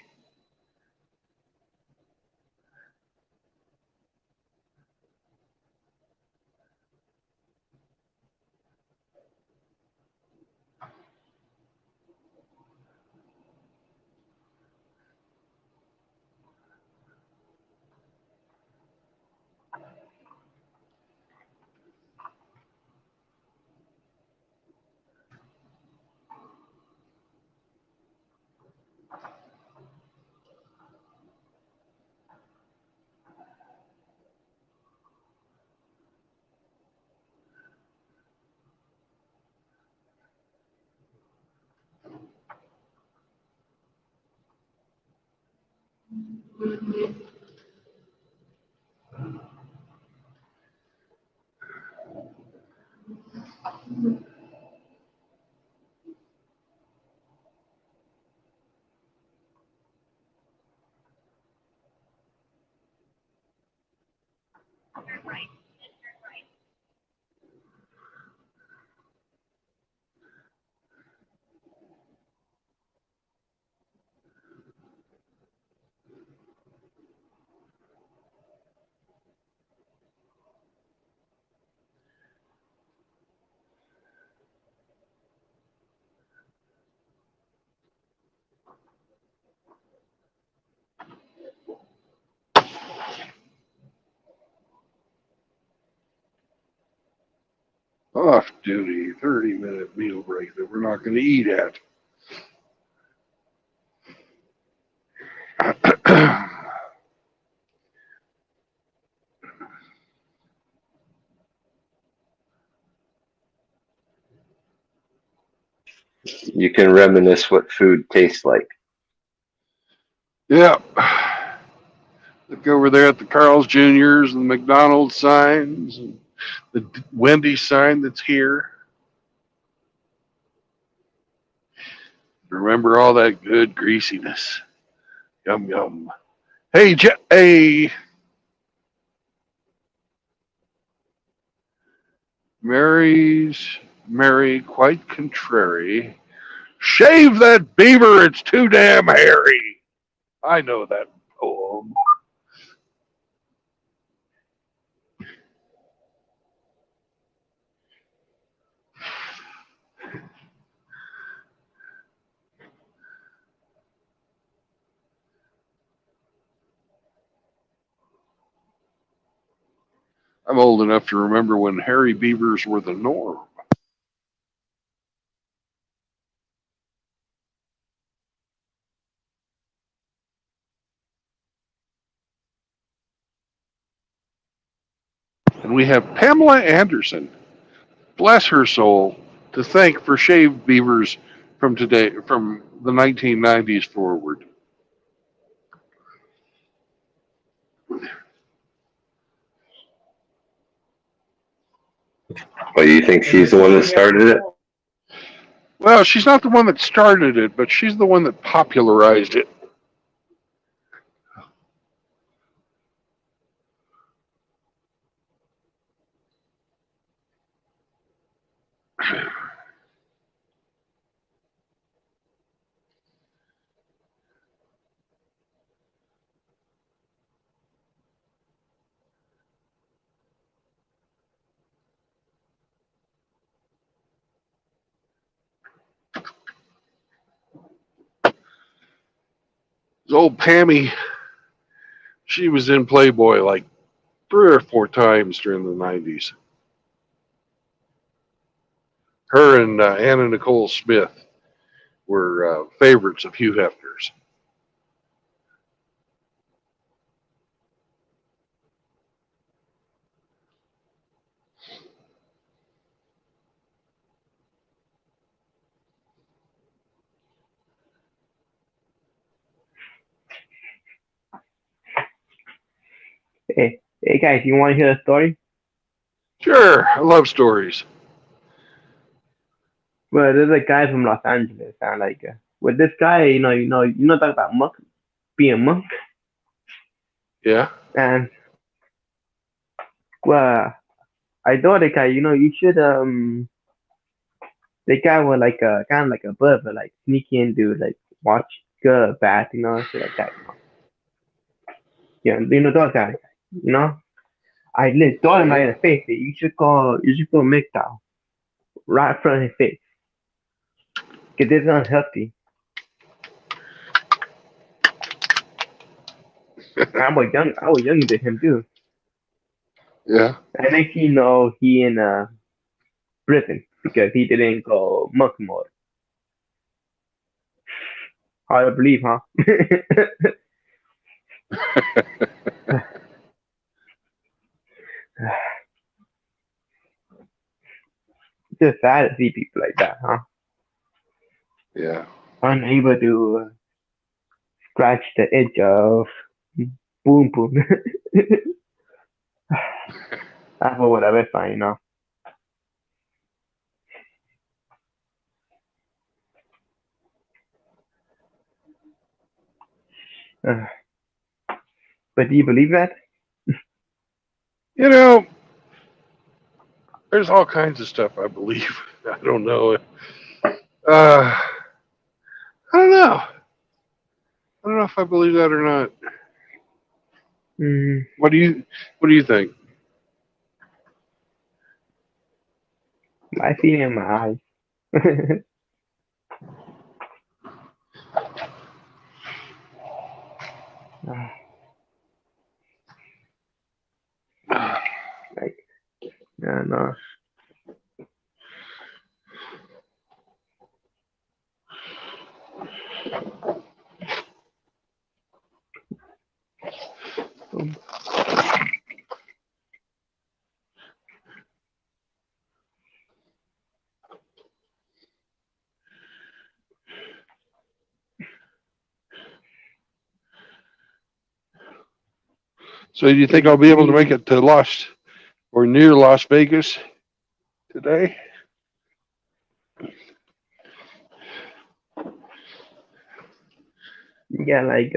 duty 30-minute meal break that we're not going to eat at. You can reminisce what food tastes like. Yeah. Look over there at the Carl's Jr.'s and the McDonald's signs and the Wendy's sign that's here. Remember all that good greasiness. Yum, yum. Hey, hey. Mary, quite contrary. Shave that beaver, it's too damn hairy. I know that poem. I'm old enough to remember when hairy beavers were the norm. And we have Pamela Anderson, bless her soul, to thank for shaved beavers from the 1990s forward. Well, you think she's the one that started it? Well, she's not the one that started it, but she's the one that popularized it. Old Pammy, she was in Playboy like 3 or 4 times during the 90s. Her and Anna Nicole Smith were favorites of Hugh Hefner's. Hey guys, you want to hear a story? Sure, I love stories. Well, there's a guy from Los Angeles, and with this guy, talk about monk, being a monk, Yeah. and well, I thought the guy, you should the guy was like kind of like a bird, but like sneaky into like watch good, bad, shit like that. Yeah, those guys, you know. I lit told him right in the face that you should go MGTOW right in front of his face. Cause this is unhealthy. I was younger than him too. Yeah. And next thing you know, he in prison because he didn't go monk mode. Hard to believe, huh? It's just sad to see people like that, huh? Yeah. Unable to scratch the edge of boom boom. That's what I would find, Uh, but do you believe that? You know, there's all kinds of stuff I believe. I don't know. I don't know. I don't know if I believe that or not. Mm, What do you think? I see it in my eyes. like, yeah, no. So do you think I'll be able to make it to near Las Vegas today? Yeah, like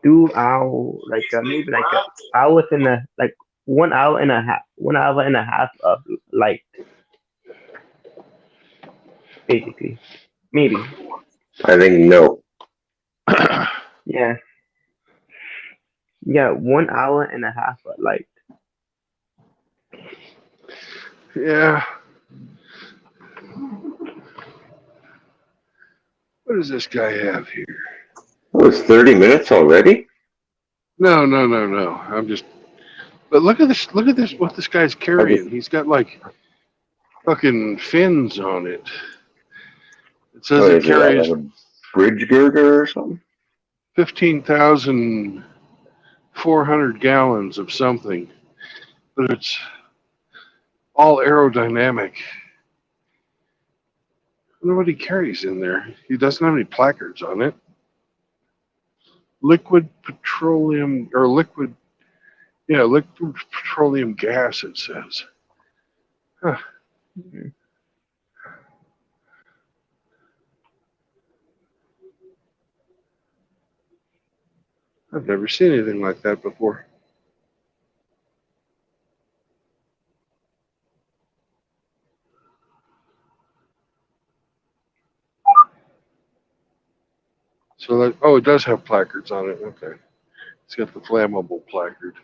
2 hour, like maybe like hours and a like 1 hour and a half, 1 hour and a half of light, basically. Maybe. I think no. Yeah. Yeah, 1 hour and a half of light. Yeah. What does this guy have here? Oh, it's 30 minutes already? No. I'm just. But look at this. Look at this. What this guy's carrying. He's got like fucking fins on it. It says What it is it, like carries a bridge girder or something? 15,400 gallons of something, but it's all aerodynamic. I wonder what he carries in there. He doesn't have any placards on it. Liquid petroleum or liquid petroleum gas, it says. Huh. I've never seen anything like that before. So that, oh, it does have placards on it. Okay. It's got the flammable placard.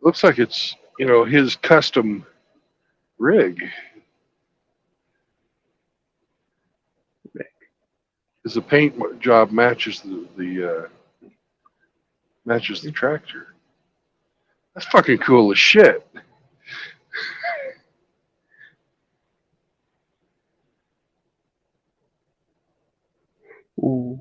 Looks like it's, his custom rig. Because the paint job matches the tractor. That's fucking cool as shit. Ooh.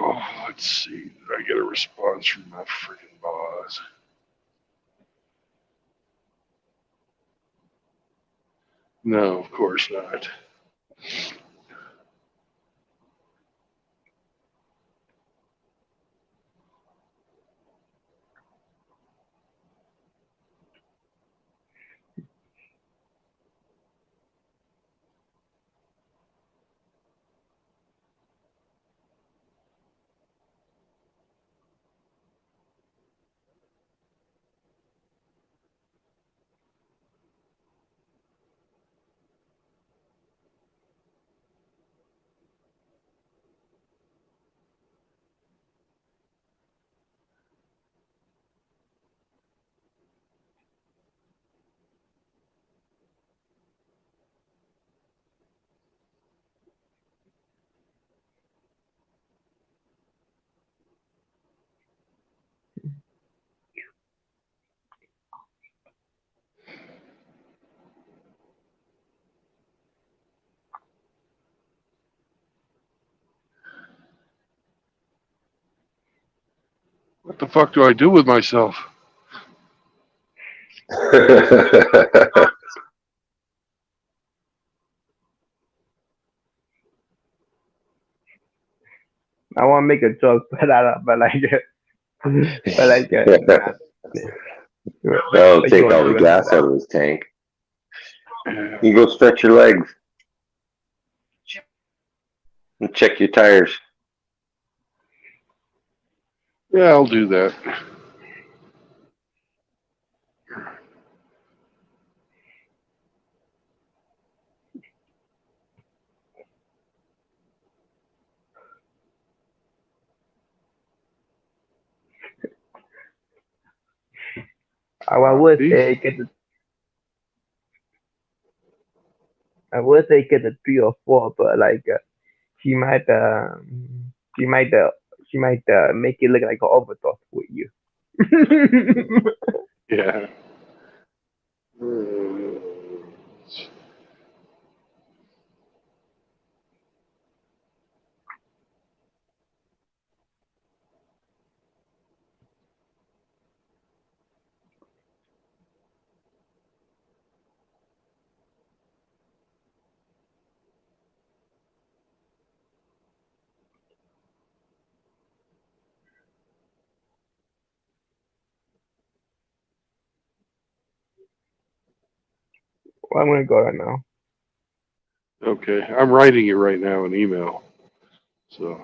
Oh, let's see. Did I get a response from my freaking boss? No, of course not. What the fuck do I do with myself? I want to make a joke, but I don't. But That'll like take you all want the to gas out of his tank. You go stretch your legs and check your tires. Yeah, I'll do that. I would See? say get a 3 or 4, but like she might she might she might make it look like an overdose with you. Yeah. Well, I'm gonna go right now. Okay. I'm writing you right now an email. So.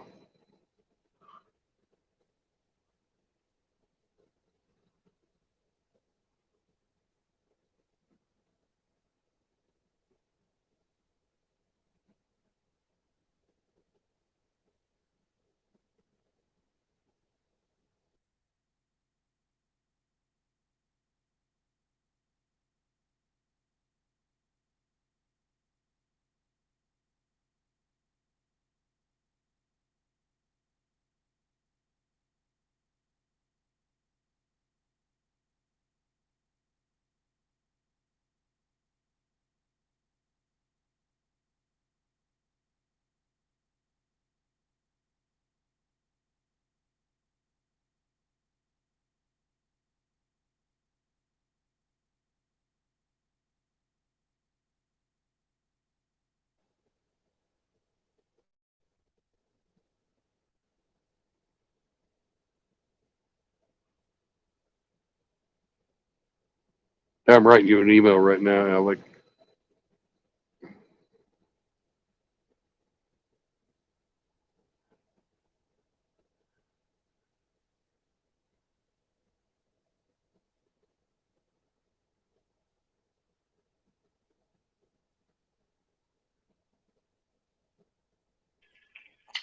I'm writing you an email right now, Alec.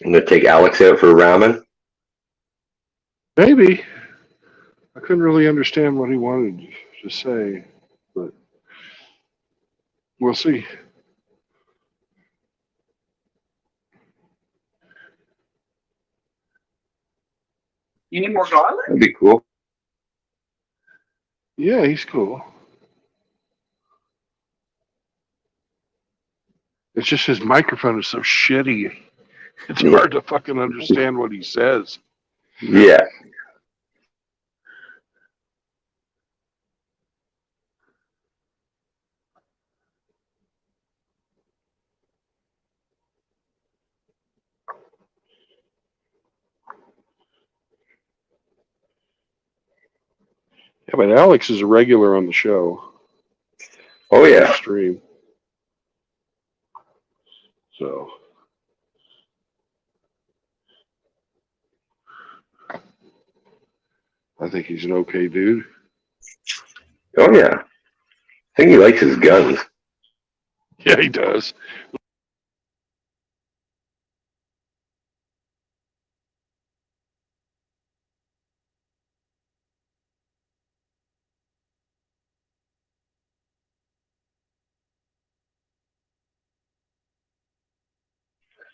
I'm gonna take Alex out for ramen. Maybe. I couldn't really understand what he wanted to say, but we'll see. You need more garlic? That'd be cool. Yeah, he's cool. It's just his microphone is so shitty. It's Yeah. hard to fucking understand what he says. Yeah. Yeah, but Alex is a regular on the show. Oh On yeah. the stream. So I think he's an okay dude. Oh yeah. I think he likes his guns. Yeah, he does.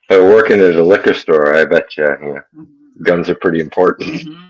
But working at a liquor store, I bet you, guns are pretty important. Mm-hmm.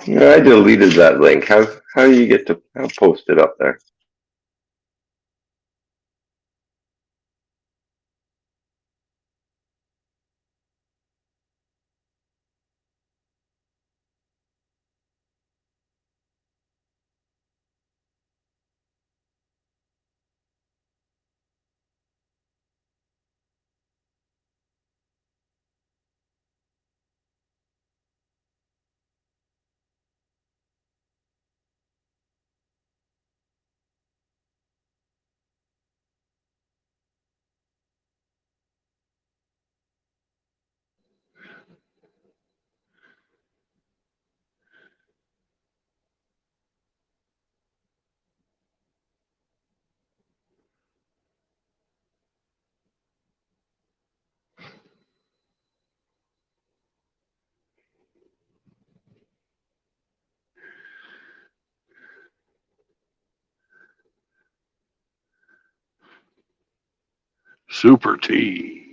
Yeah, I deleted that link. How do you get to post it up there? Super T.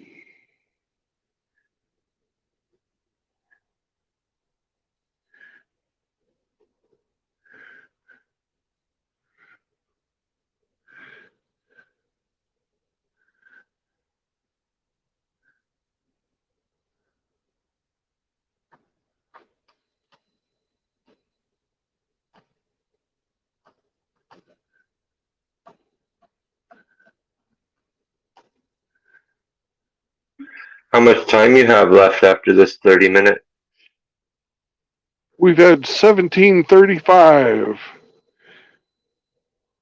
How much time you have left after this 30-minute? We've had 17:35.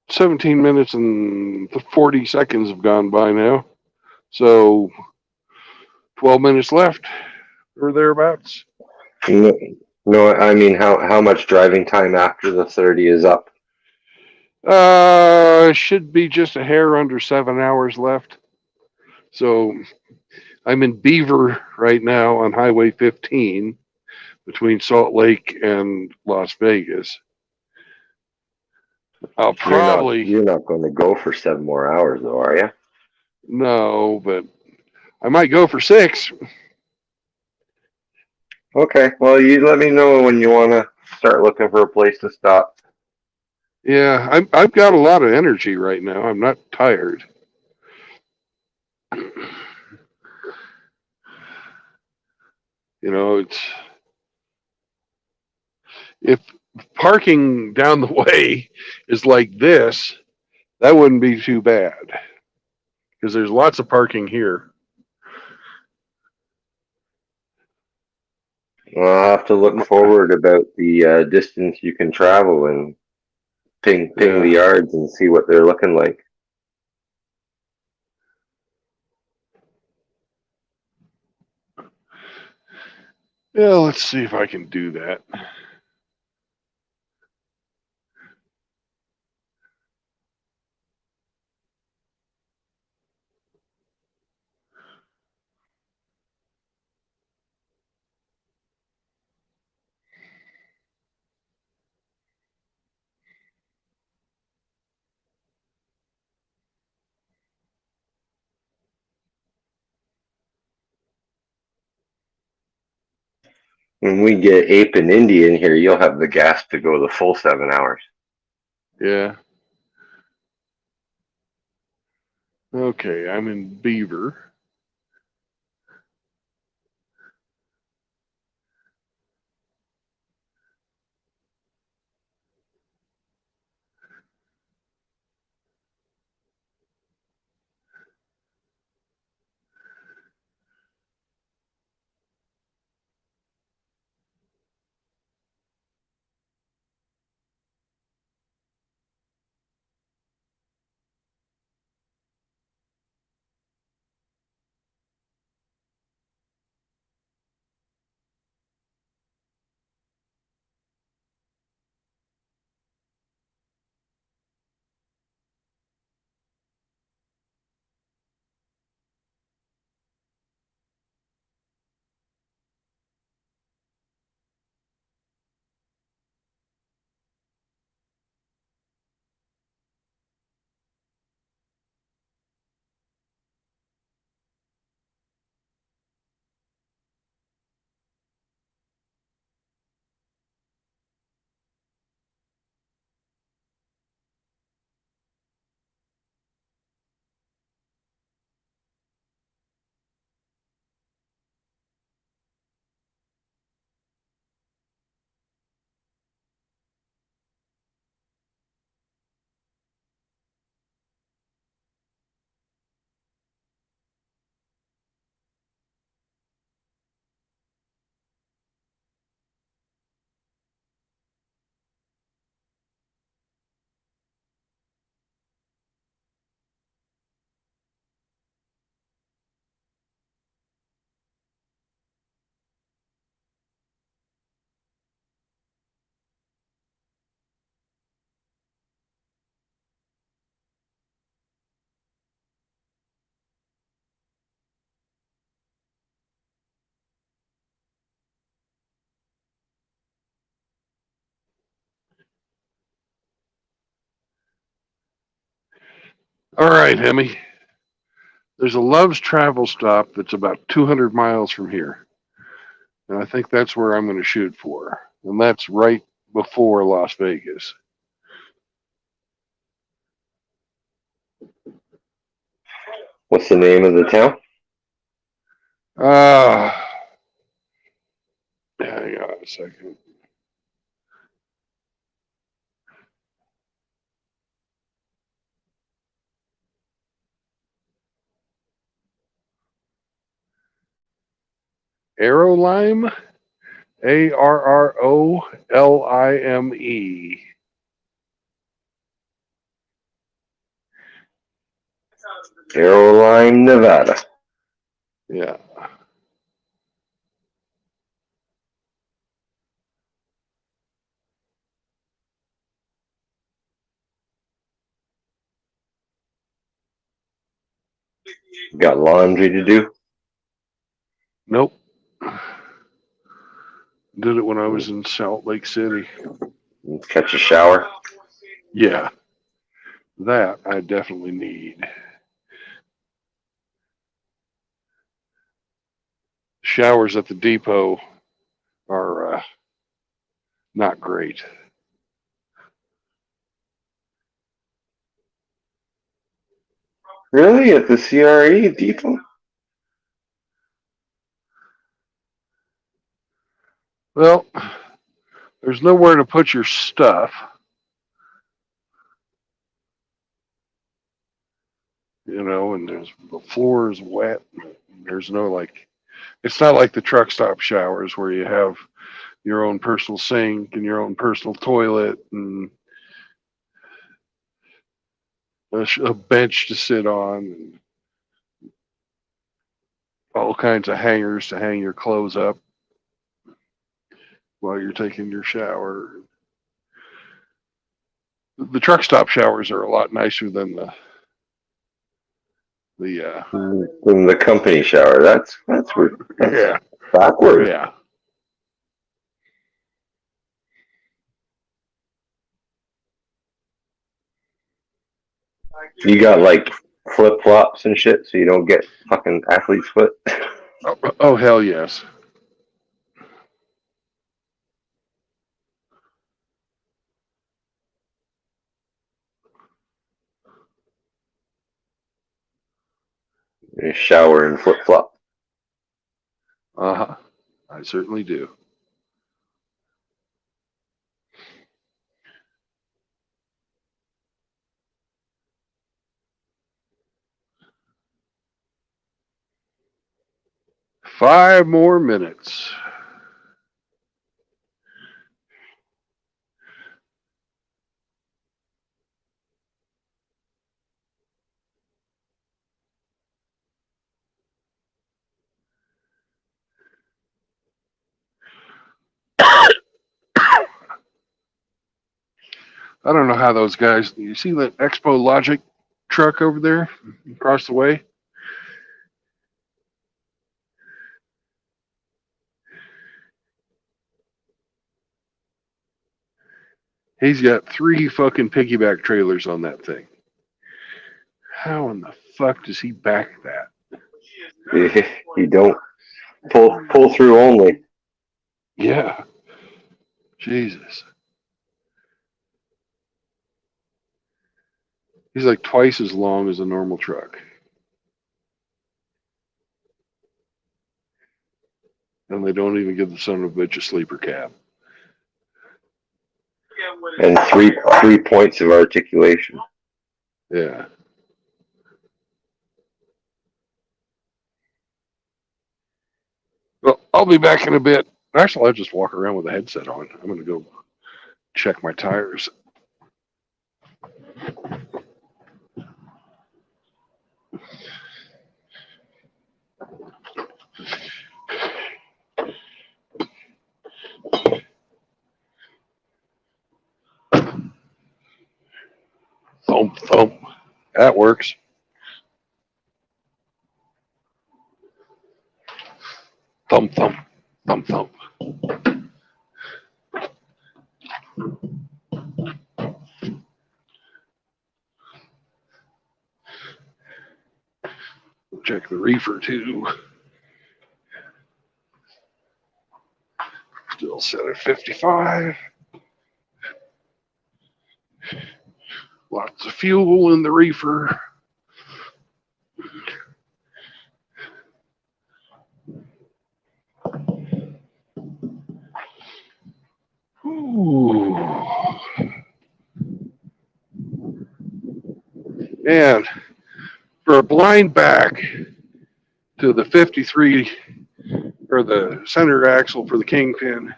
17 minutes and 40 seconds have gone by now. So 12 minutes left or thereabouts. No, no, I mean how much driving time after the 30 is up? Should be just a hair under 7 hours left. So I'm in Beaver right now on Highway 15 between Salt Lake and Las Vegas. I'll probably You're not going to go for 7 more hours though, are you? no, but I might go for 6. Okay, well you let me know when you want to start looking for a place to stop. Yeah, I've got a lot of energy right now. I'm not tired. You know, it's if parking down the way is like this, that wouldn't be too bad because there's lots of parking here. Well, I'll have to look forward about the distance you can travel and ping the Yeah. yards and see what they're looking like. Yeah, let's see if I can do that. When we get Ape and Indy in here, you'll have the gas to go the full 7 hours. Yeah. Okay, I'm in Beaver. All right, Hemi. There's a Love's Travel stop that's about 200 miles from here. And I think that's where I'm going to shoot for. And that's right before Las Vegas. What's the name of the town? Hang on a second. Arrowlime? Arrolime. Caroline, Nevada. Yeah. Got laundry to do? Nope. Did it when I was in Salt Lake City. Catch a shower? Yeah. That I definitely need. Showers at the depot are not great. Really? At the CRE depot? Well, there's nowhere to put your stuff. You know, and the floor is wet. There's no it's not like the truck stop showers where you have your own personal sink and your own personal toilet and a bench to sit on and all kinds of hangers to hang your clothes up while you're taking your shower. The truck stop showers are a lot nicer than the From the company shower. That's weird. That's yeah. backward. Yeah. You got like flip flops and shit, so you don't get fucking athlete's foot. Oh hell yes. You shower in flip flop. Uh-huh. I certainly do. Five more minutes. I don't know how those guys. You see that Expo Logic truck over there across the way? He's got 3 fucking piggyback trailers on that thing. How in the fuck does he back that? You don't pull through only. Yeah. Jesus. He's like twice as long as a normal truck. And they don't even give the son of a bitch a sleeper cab. And three points of articulation. Yeah. Well, I'll be back in a bit. Actually, I'll just walk around with a headset on. I'm going to go check my tires. Thump, thump. That works. Thump, thump. Thump, thump. Check the reefer too. Still set at 55. Lots of fuel in the reefer. Ooh. And for a blind back to the 53 or the center axle for the Kingpin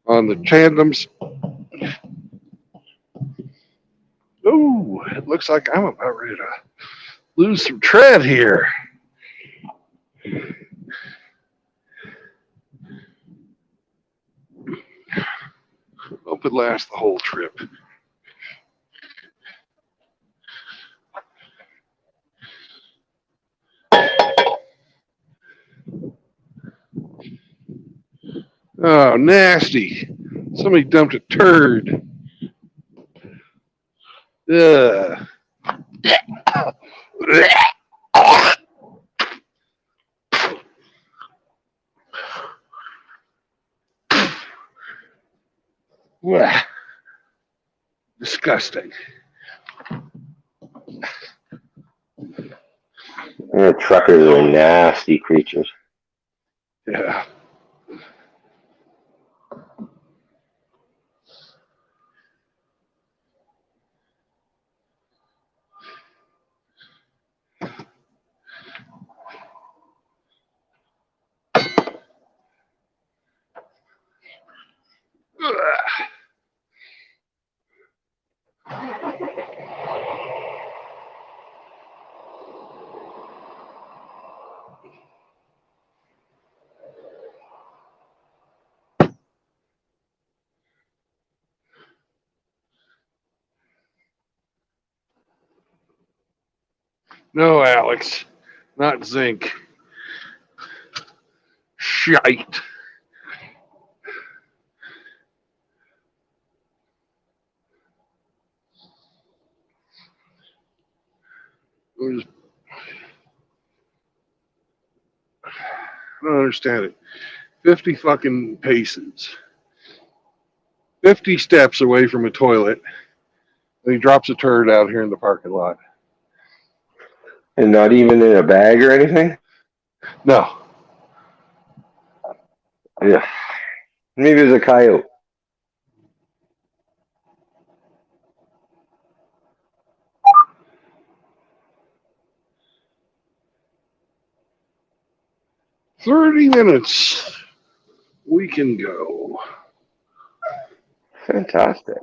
on the tandems. Ooh, it looks like I'm about ready to lose some tread here. Hope it lasts the whole trip. Oh, nasty. Somebody dumped a turd. Ugh. Wah. Disgusting. Yeah, truckers are nasty creatures. Yeah. Ugh. No, Alex, not zinc. Shite. I don't understand it. 50 fucking paces. 50 steps away from a toilet. And he drops a turd out here in the parking lot. And not even in a bag or anything? No. Yeah. Maybe it was a coyote. "30 minutes. We can go." Fantastic.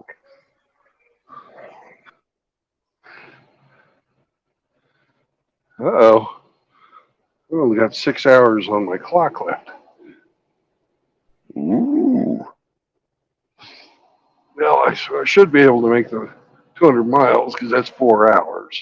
Uh-oh. I only got 6 hours on my clock left. Ooh. Well, I should be able to make the 200 miles because that's 4 hours.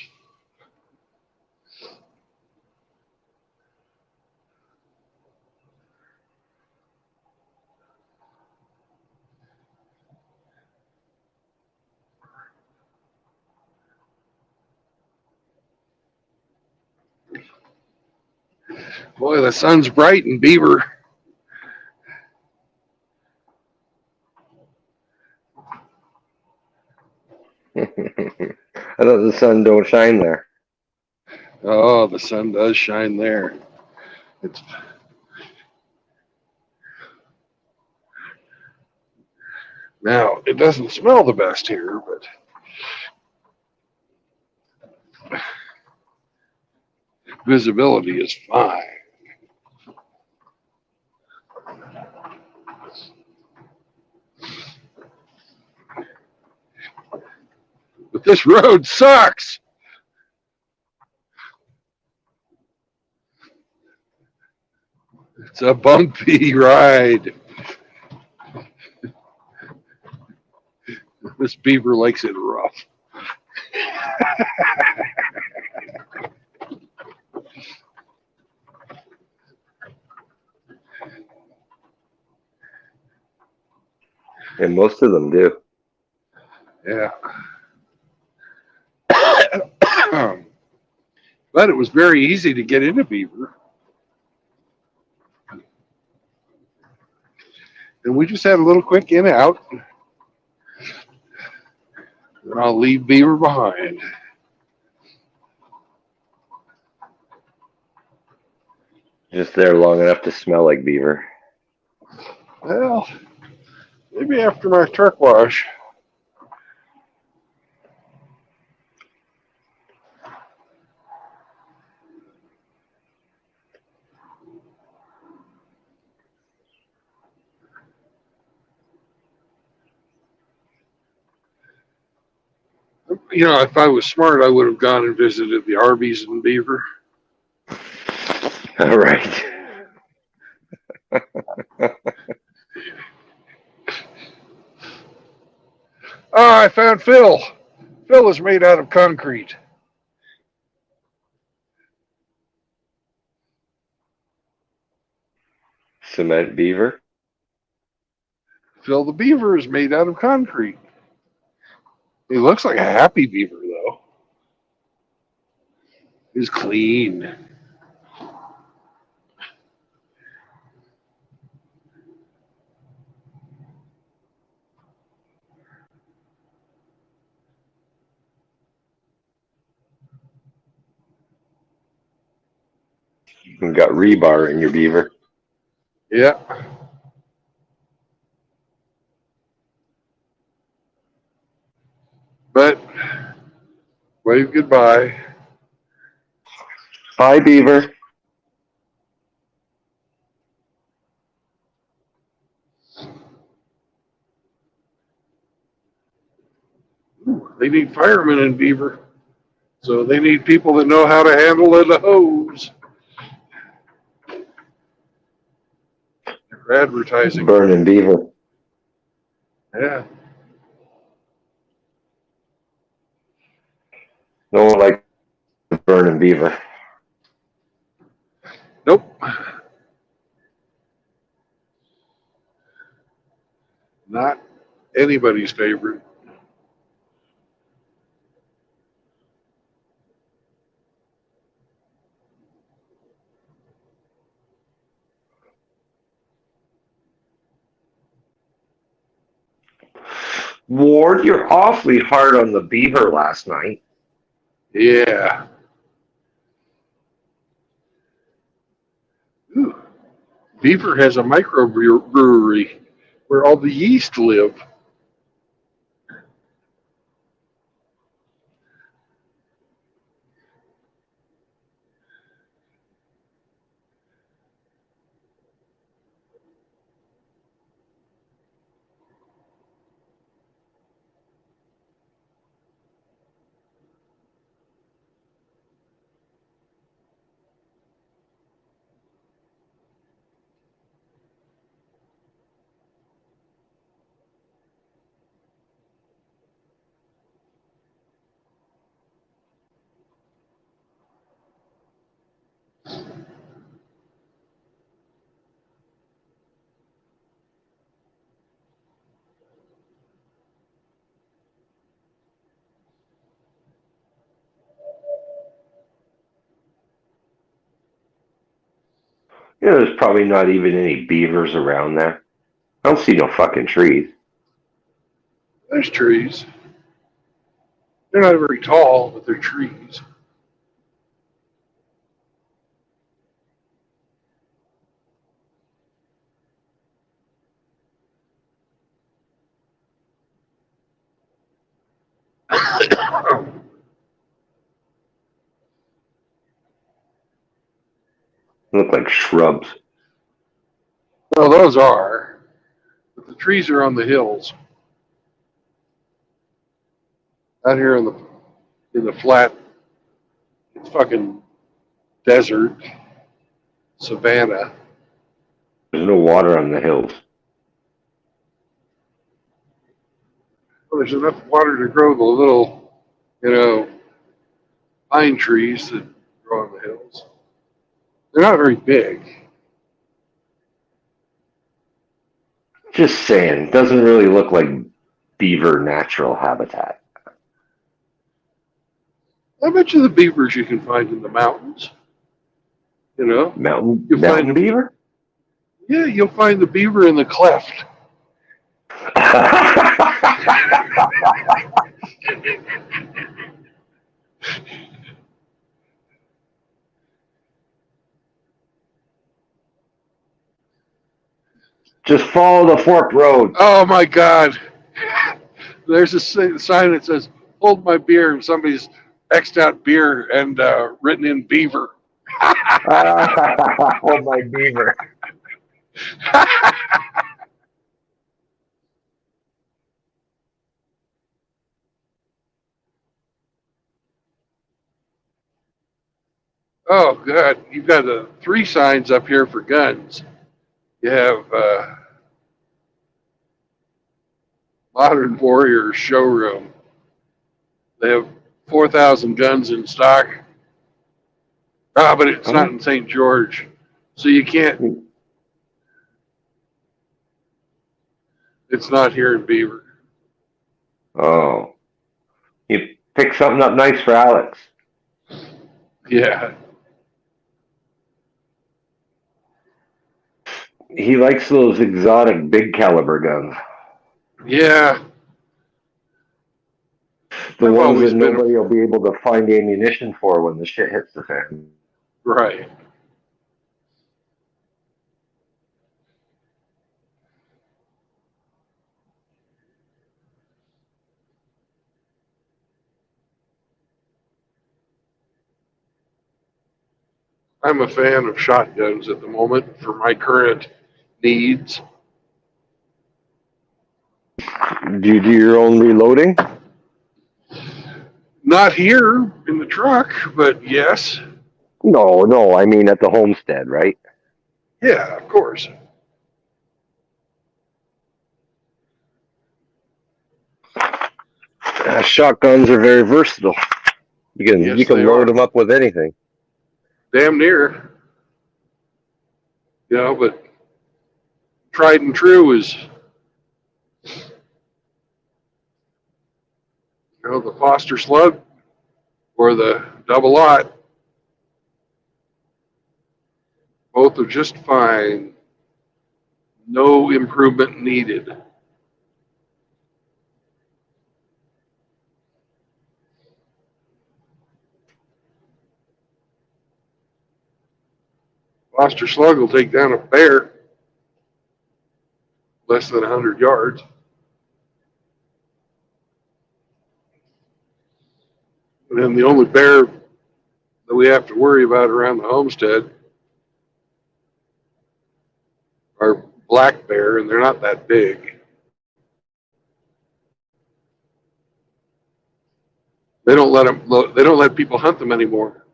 Boy, the sun's bright in Beaver. I thought the sun don't shine there. Oh, the sun does shine there. It's now it doesn't smell the best here, but visibility is fine. But this road sucks. It's a bumpy ride. This Beaver likes it rough. And most of them do. Yeah. But it was very easy to get into beaver. And we just had a little quick in out. And I'll leave beaver behind. Just there long enough to smell like beaver. Well, maybe after my truck wash. You know, if I was smart, I would have gone and visited the Arby's in Beaver. All right. Ah, I found Phil. Phil is made out of concrete. Cement beaver. Phil the beaver is made out of concrete. He looks like a happy beaver, though. He's clean. You got rebar in your beaver. Yeah. But wave goodbye. Hi, beaver. Ooh, they need firemen in Beaver. So they need people that know how to handle the hose. They're advertising. Burning beaver. Yeah. No one likes burning beaver. Nope. Not anybody's favorite. Ward, you're awfully hard on the beaver last night. Yeah. Ooh. Beaver has a microbrewery where all the yeast live. You know, there's probably not even any beavers around there. I don't see no fucking trees. There's trees. They're not very tall, but they're trees. They look like shrubs. Well, those are. But the trees are on the hills. Out here in the flat, it's fucking desert, savanna. There's no water on the hills. Well, there's enough water to grow the little, pine trees that grow on the hills. They're not very big. Just saying, it doesn't really look like beaver natural habitat. I bet you the beavers you can find in the mountains. You know, Mountain you'll find beaver? Yeah, you'll find the beaver in the cleft. Just follow the forked road. Oh my God! There's a sign that says "Hold my beer," and somebody's xed out beer and written in beaver. Oh, my beaver. Oh God! You've got 3 signs up here for guns. You have Modern Warrior Showroom. They have 4,000 guns in stock. Ah, but it's not in St. George, so you can't. It's not here in Beaver. Oh. You pick something up nice for Alex. Yeah. He likes those exotic big caliber guns. Yeah. The I've ones always that been nobody will be able to find ammunition for when the shit hits the fan. Right. I'm a fan of shotguns at the moment for my current needs. Do you do your own reloading? Not here in the truck, but yes. No, I mean at the homestead, right? Yeah, of course. Shotguns are very versatile. Yes, You can they load are. them up with anything. Damn near. You know, but tried and true is, the Foster Slug or the double aught. Both are just fine. No improvement needed. Foster Slug will take down a bear less than 100 yards. And then the only bear that we have to worry about around the homestead are black bear, and they're not that big. They don't let them. They don't let people hunt them anymore,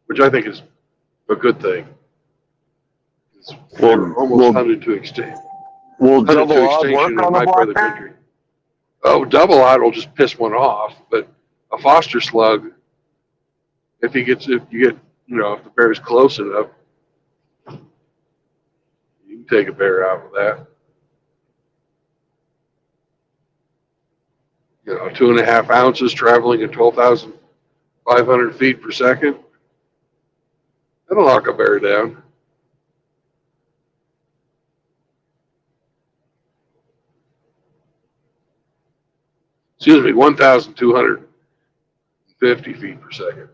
which I think is a good thing. They're almost hunted to extinction. Will Hunted double to odd work extinction in on my the part of the black country. Oh, double aught will just piss one off, but a Foster Slug, if you get, if the bear is close enough, you can take a bear out with that. 2.5 ounces traveling at 12,500 feet per second. That'll knock a bear down. Excuse me, 1,250 feet per second.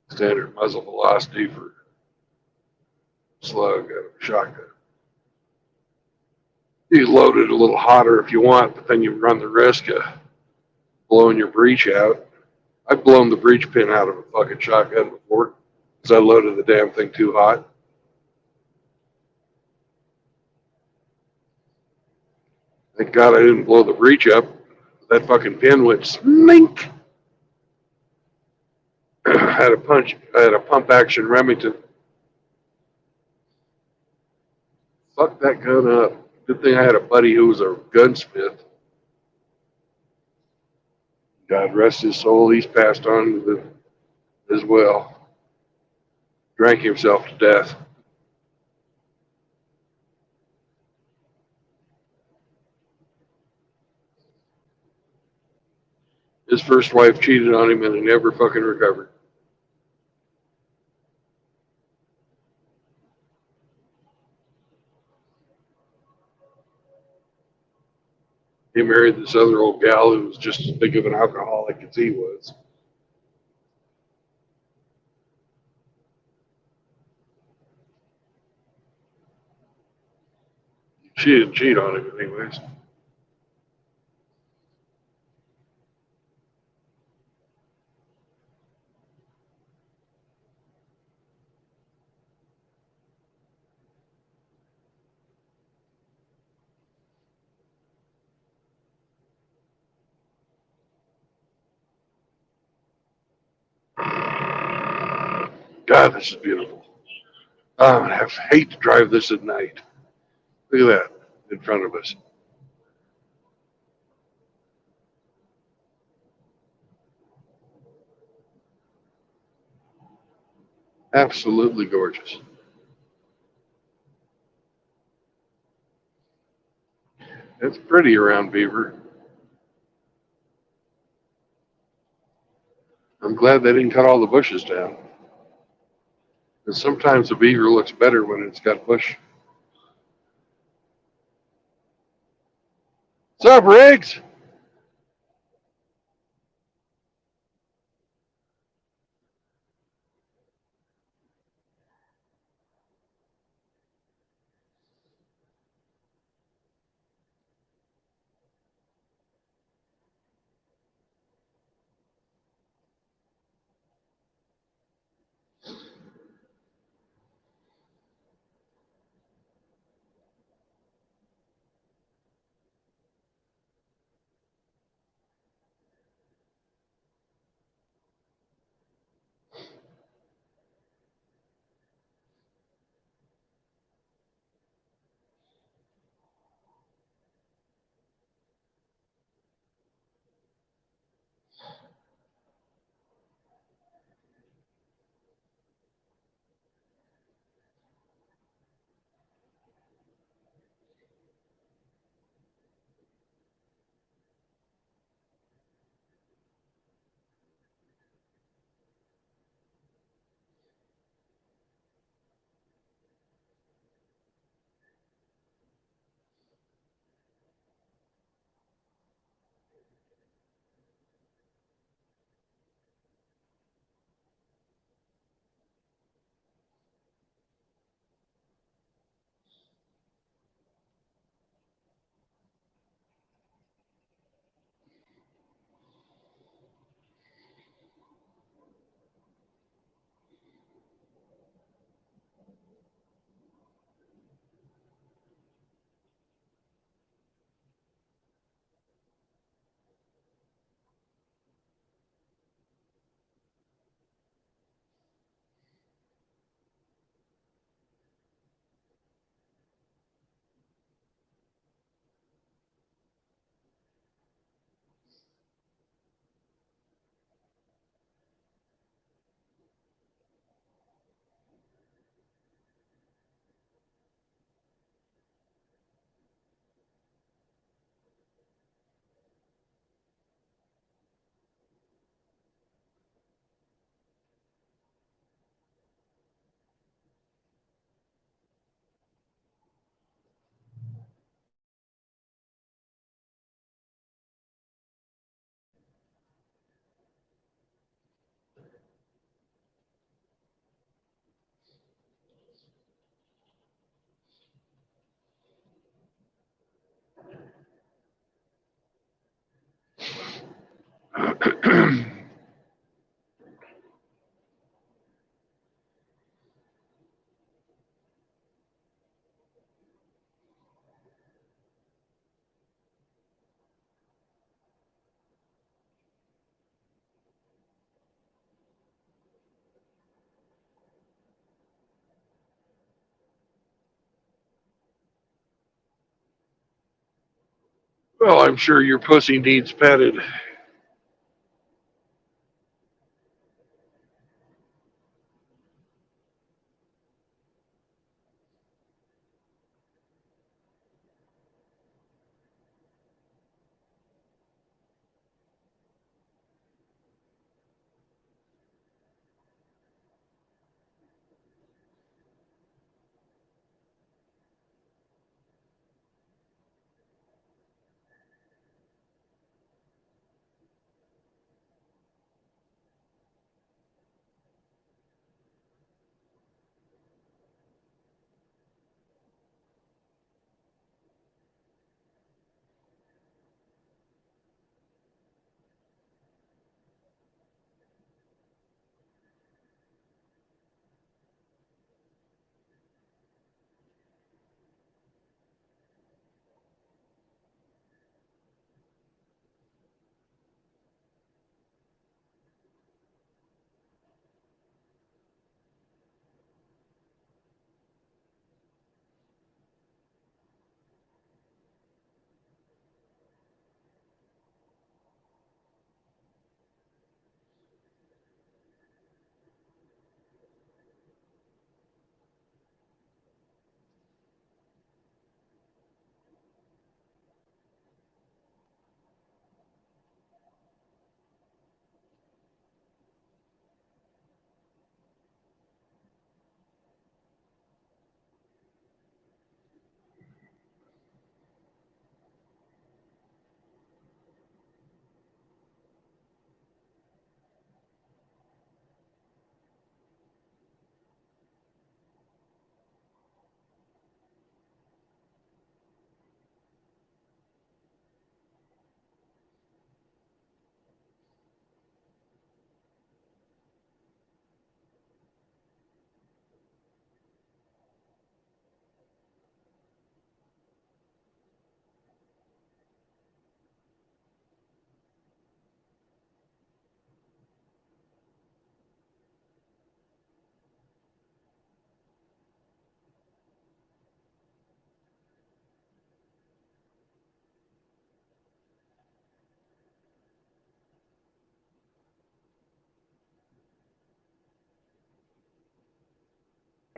Standard muzzle velocity for slug out of a shotgun. You load it a little hotter if you want, but then you run the risk of blowing your breech out. I've blown the breech pin out of a fucking shotgun before because I loaded the damn thing too hot. Thank God I didn't blow the breech up. That fucking pin went slink. I had a pump action Remington. Fucked that gun up. Good thing I had a buddy who was a gunsmith. God rest his soul. He's passed on as well. Drank himself to death. His first wife cheated on him and he never fucking recovered. He married this other old gal who was just as big of an alcoholic as he was. She didn't cheat on him anyways. God, this is beautiful. I hate to drive this at night. Look at that in front of us. Absolutely gorgeous. It's pretty around Beaver. I'm glad they didn't cut all the bushes down. And sometimes a beaver looks better when it's got bush. What's up, Riggs? Well, I'm sure your pussy needs petted.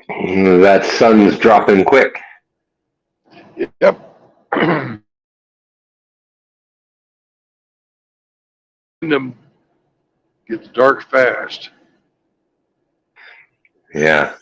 That sun's dropping quick. Yep. Them gets dark fast. Yeah.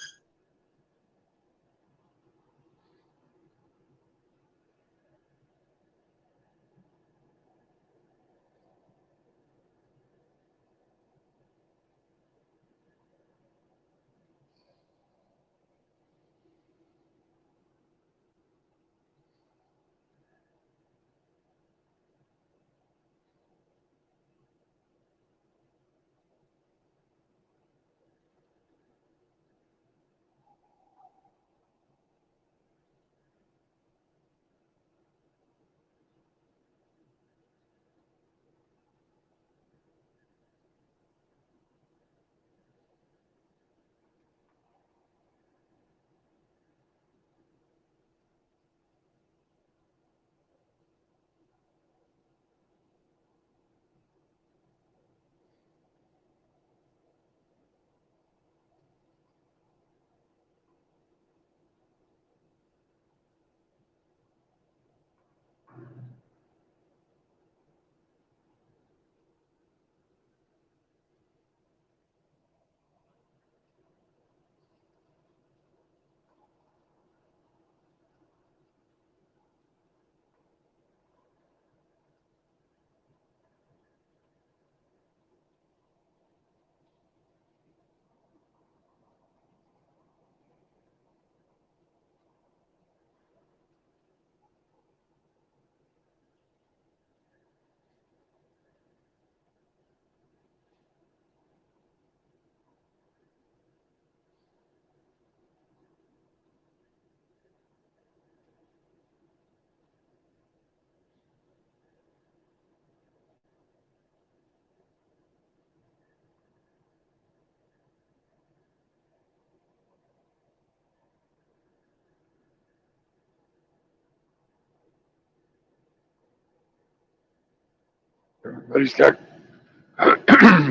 Everybody's got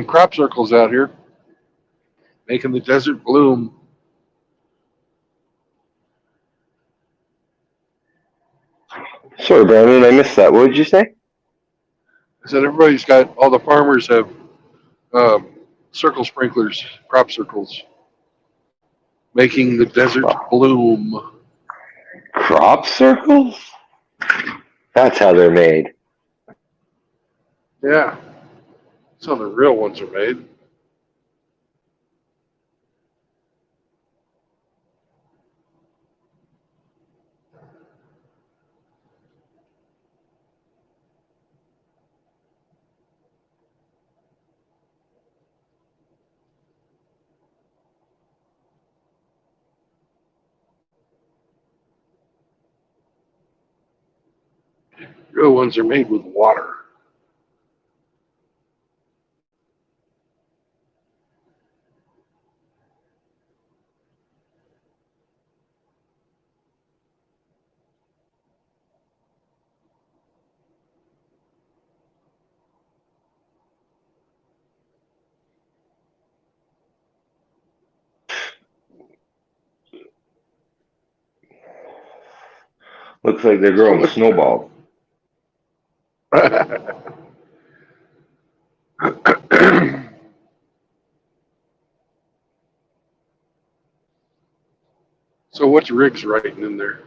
crop circles out here, making the desert bloom. Sorry, Brandon, I missed that. What did you say? I said everybody's got, all the farmers have um, circle sprinklers, crop circles, making the desert bloom. Crop circles? That's how they're made. Yeah, that's how the real ones are made. Real ones are made with water. Looks like they're So growing what? snowballs. So what's Riggs writing in there?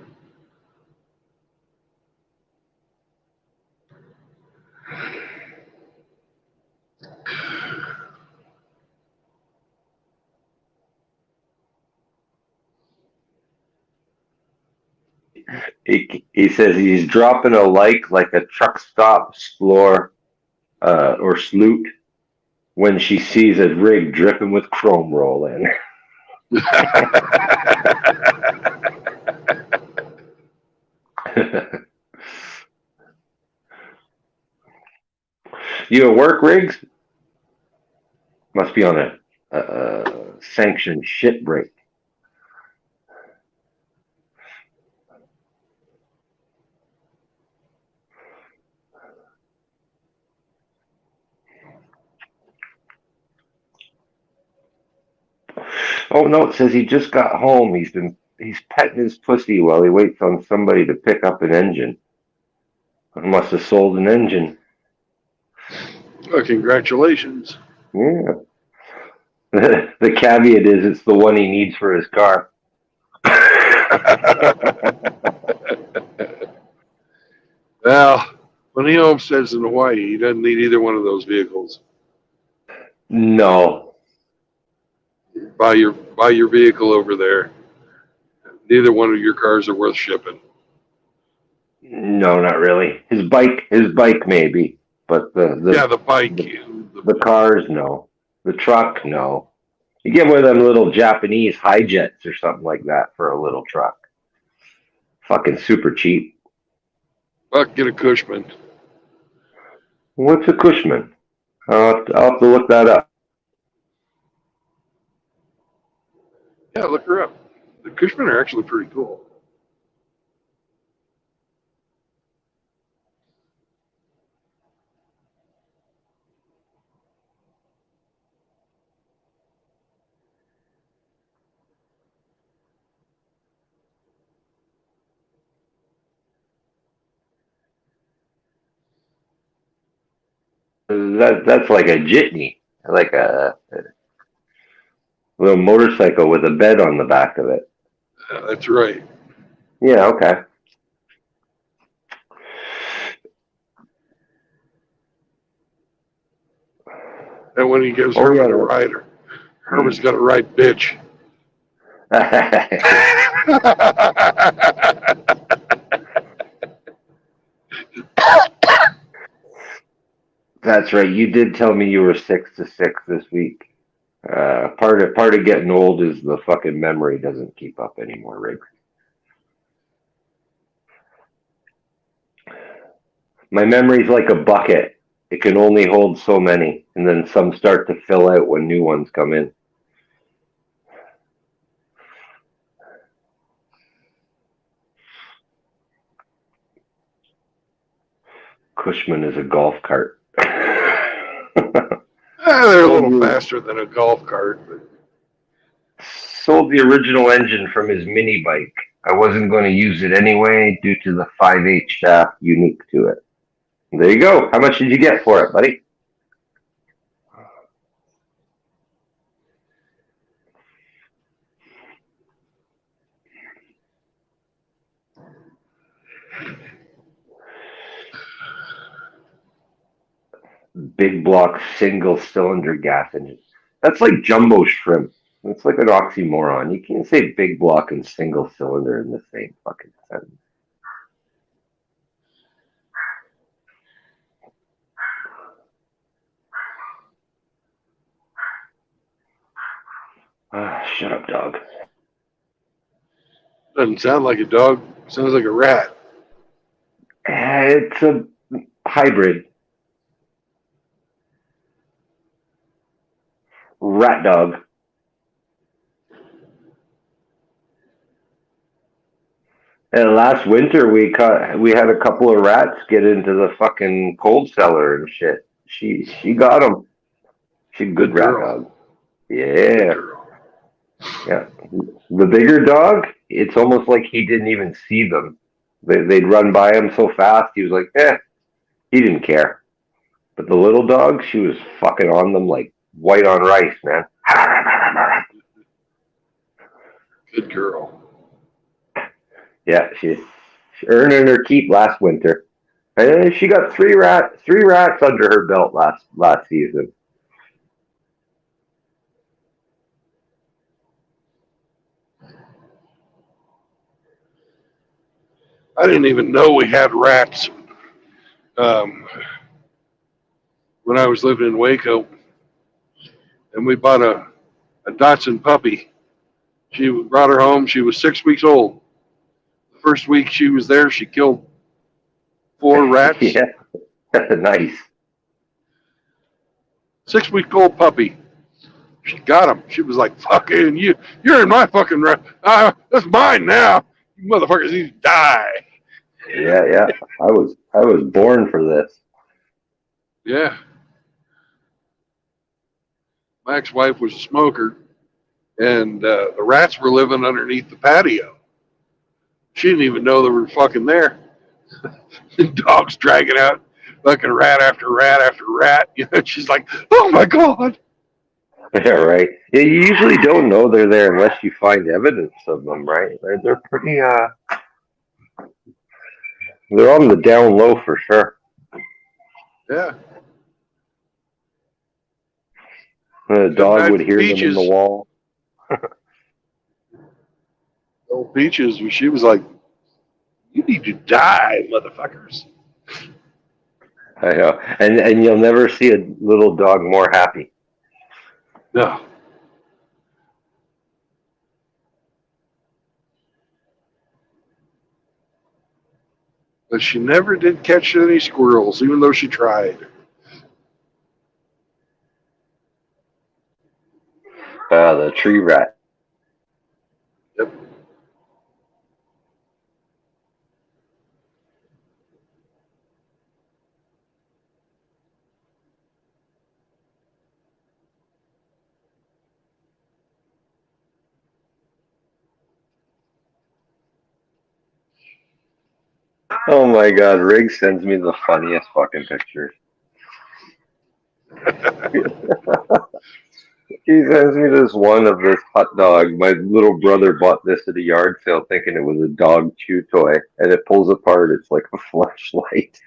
He says he's dropping a like a truck stop floor or sloot when she sees a rig dripping with chrome roll in. You at work, Riggs? Must be on a sanctioned shit break. Oh no, it says he just got home. He's petting his pussy while he waits on somebody to pick up an engine. I must have sold an engine. Well, congratulations. Yeah. The caveat is it's the one he needs for his car. Well, when he homesteads in Hawaii, he doesn't need either one of those vehicles. No. Buy your vehicle over there. Neither one of your cars are worth shipping. No, not really. His bike maybe, but the The bike. the cars, no. The truck, no. You get one of them little Japanese high jets or something like that for a little truck. Fucking super cheap. Fuck, get a Cushman. What's a Cushman? I'll have to look that up. Yeah, look her up. The Cushman are actually pretty cool. That's like a jitney, like a little motorcycle with a bed on the back of it. That's right. Yeah, okay. And when he gives Oh, Herman yeah. a ride, Herman's got a right bitch. That's right. You did tell me you were 6 this week. Part of getting old is the fucking memory doesn't keep up anymore, Rick. My memory's like a bucket. It can only hold so many, and then some start to fill out when new ones come in. Cushman is a golf cart. They're a little faster than a golf cart. But Sold the original engine from his mini bike. I wasn't going to use it anyway due to the 5/8 shaft unique to it. There you go. How much did you get for it, buddy? Big block single cylinder gas engine. That's like jumbo shrimp. It's like an oxymoron. You can't say big block and single cylinder in the same fucking sentence. Shut up, dog. doesn't sound like a dog. Sounds like a rat. It's a hybrid. Rat dog. And last winter we had a couple of rats get into the fucking cold cellar and shit. She got them. She's a good rat dog. Yeah. Yeah. The bigger dog, it's almost like he didn't even see them. They'd run by him so fast, he was like, he didn't care. But the little dog, she was fucking on them like white on rice, man. Good girl. Yeah, she's earning her keep last winter. And she got three rats under her belt last season. I didn't even know we had rats when I was living in Waco. And we bought a Dachshund puppy. She brought her home. She was 6 weeks old. The first week she was there, she killed 4 rats. Yeah, nice. 6-week-old puppy. She got him. She was like, "Fucking you! You're in my fucking rat. That's mine now. You motherfuckers need to die." Yeah. I was born for this. Yeah. My ex-wife was a smoker, and the rats were living underneath the patio. She didn't even know they were fucking there. Dogs dragging out fucking rat after rat after rat. You know, she's like, "Oh my god!" Yeah, right. Yeah, you usually don't know they're there unless you find evidence of them, right? They're pretty they're on the down low for sure. Yeah, The good dog night would for hear them in the Peaches. wall. Old Peaches, she was like, "You need to die, motherfuckers." I know. And you'll never see a little dog more happy. No. But she never did catch any squirrels, even though she tried. The tree rat. Yep. Oh my god, Riggs sends me the funniest fucking pictures. He sends me this one of this hot dog. My little brother bought this at a yard sale thinking it was a dog chew toy, and it pulls apart. It's like a flashlight.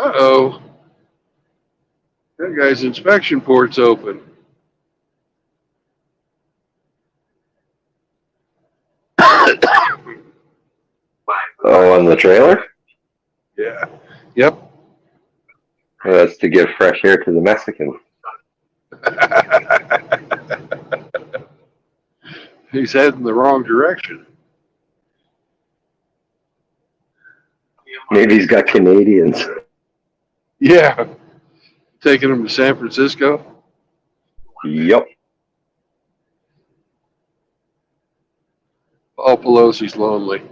Uh-oh. That guy's inspection port's open. Oh, on the trailer? Yeah. Yep. That's to give fresh air to the Mexicans. He's heading the wrong direction. Maybe he's got Canadians. Yeah. Taking him to San Francisco. Yep. Paul Pelosi's lonely.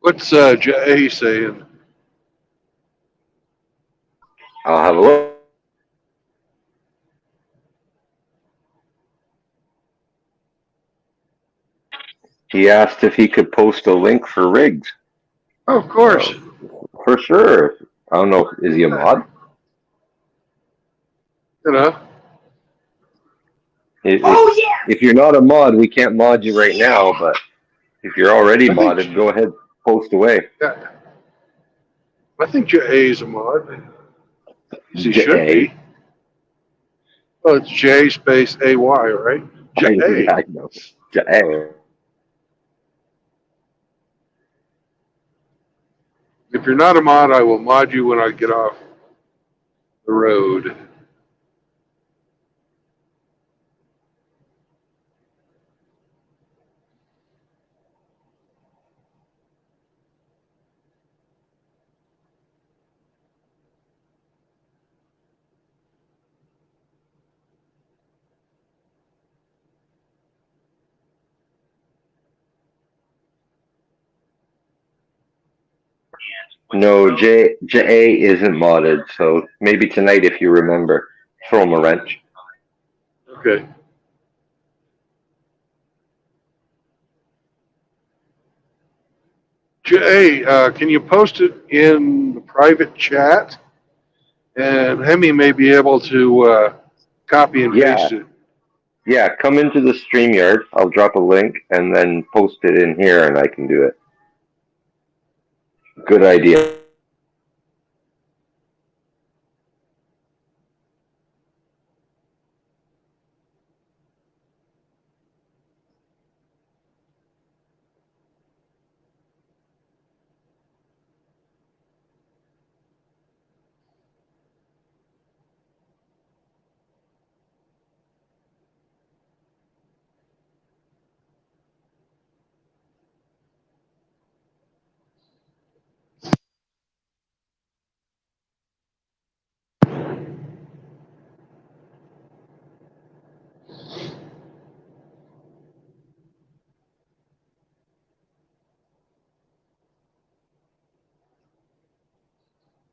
What's Jay saying? I'll have a look. He asked if he could post a link for Riggs. Oh, of course. For sure. I don't know. Is he a mod? You know. If you're not a mod, we can't mod you right now, but if you're already modded, go ahead, post away. Yeah. I think Jay's a mod. He should J-A. be. Oh, it's J space AY, right? J. I know. J-A. If you're not a mod, I will mod you when I get off the road. No, J-A isn't modded, so maybe tonight, if you remember, throw him a wrench. Okay. Jay, can you post it in the private chat? And Hemi may be able to copy and paste it. Yeah, come into the StreamYard. I'll drop a link and then post it in here and I can do it. Good idea.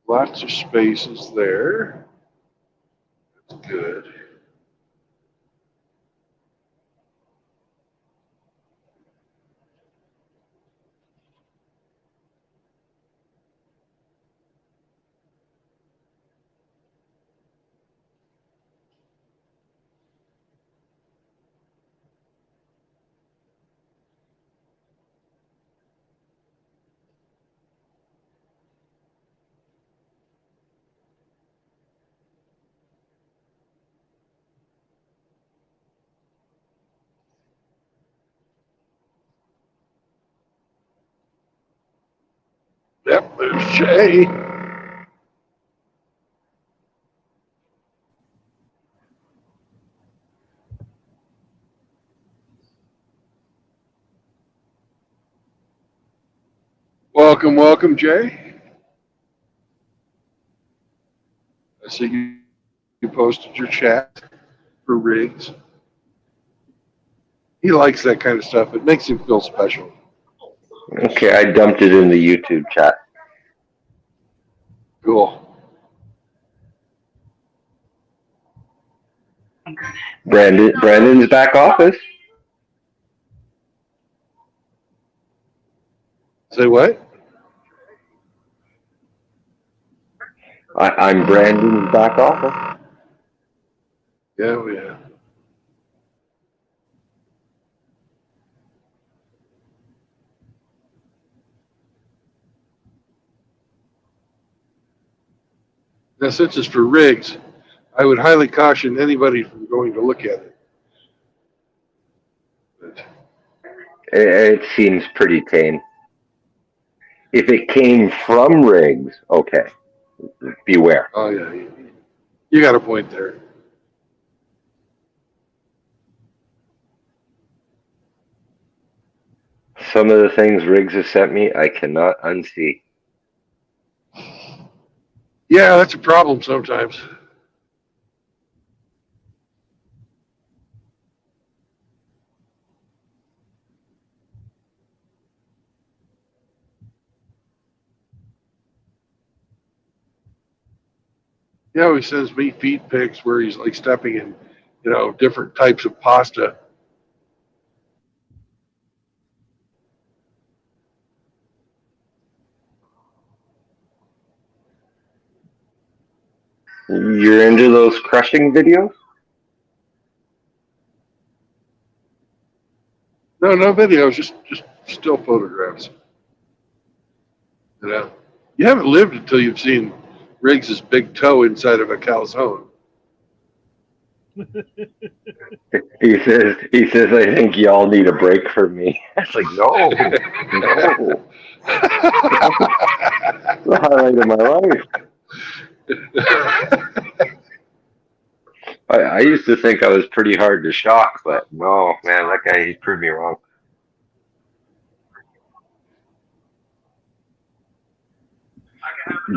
Lots of spaces there. That's good. Yep, there's Jay. Welcome, welcome, Jay. I see you posted your chat for Riggs. He likes that kind of stuff. It makes him feel special. Okay, I dumped it in the YouTube chat. Cool. Brandon's back office. Say what? I'm Brandon's back office. Yeah, oh, yeah. Now, since it's for Riggs, I would highly caution anybody from going to look at it. But, It seems pretty tame. If it came from Riggs, okay, beware. oh, yeah, you got a point there. Some of the things Riggs has sent me, I cannot unsee. Yeah, that's a problem sometimes. He always sends me feed pics where he's like stepping in, different types of pasta. You're into those crushing videos? No videos, just still photographs. You haven't lived until you've seen Riggs's big toe inside of a calzone. He says, I think y'all need a break from me. I was like, no. It's the highlight of my life. I used to think I was pretty hard to shock, but no, man, that guy, he proved me wrong.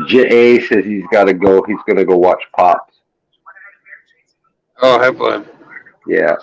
J.A. says he's got to go. He's going to go watch Pops. Oh, have fun. Yeah.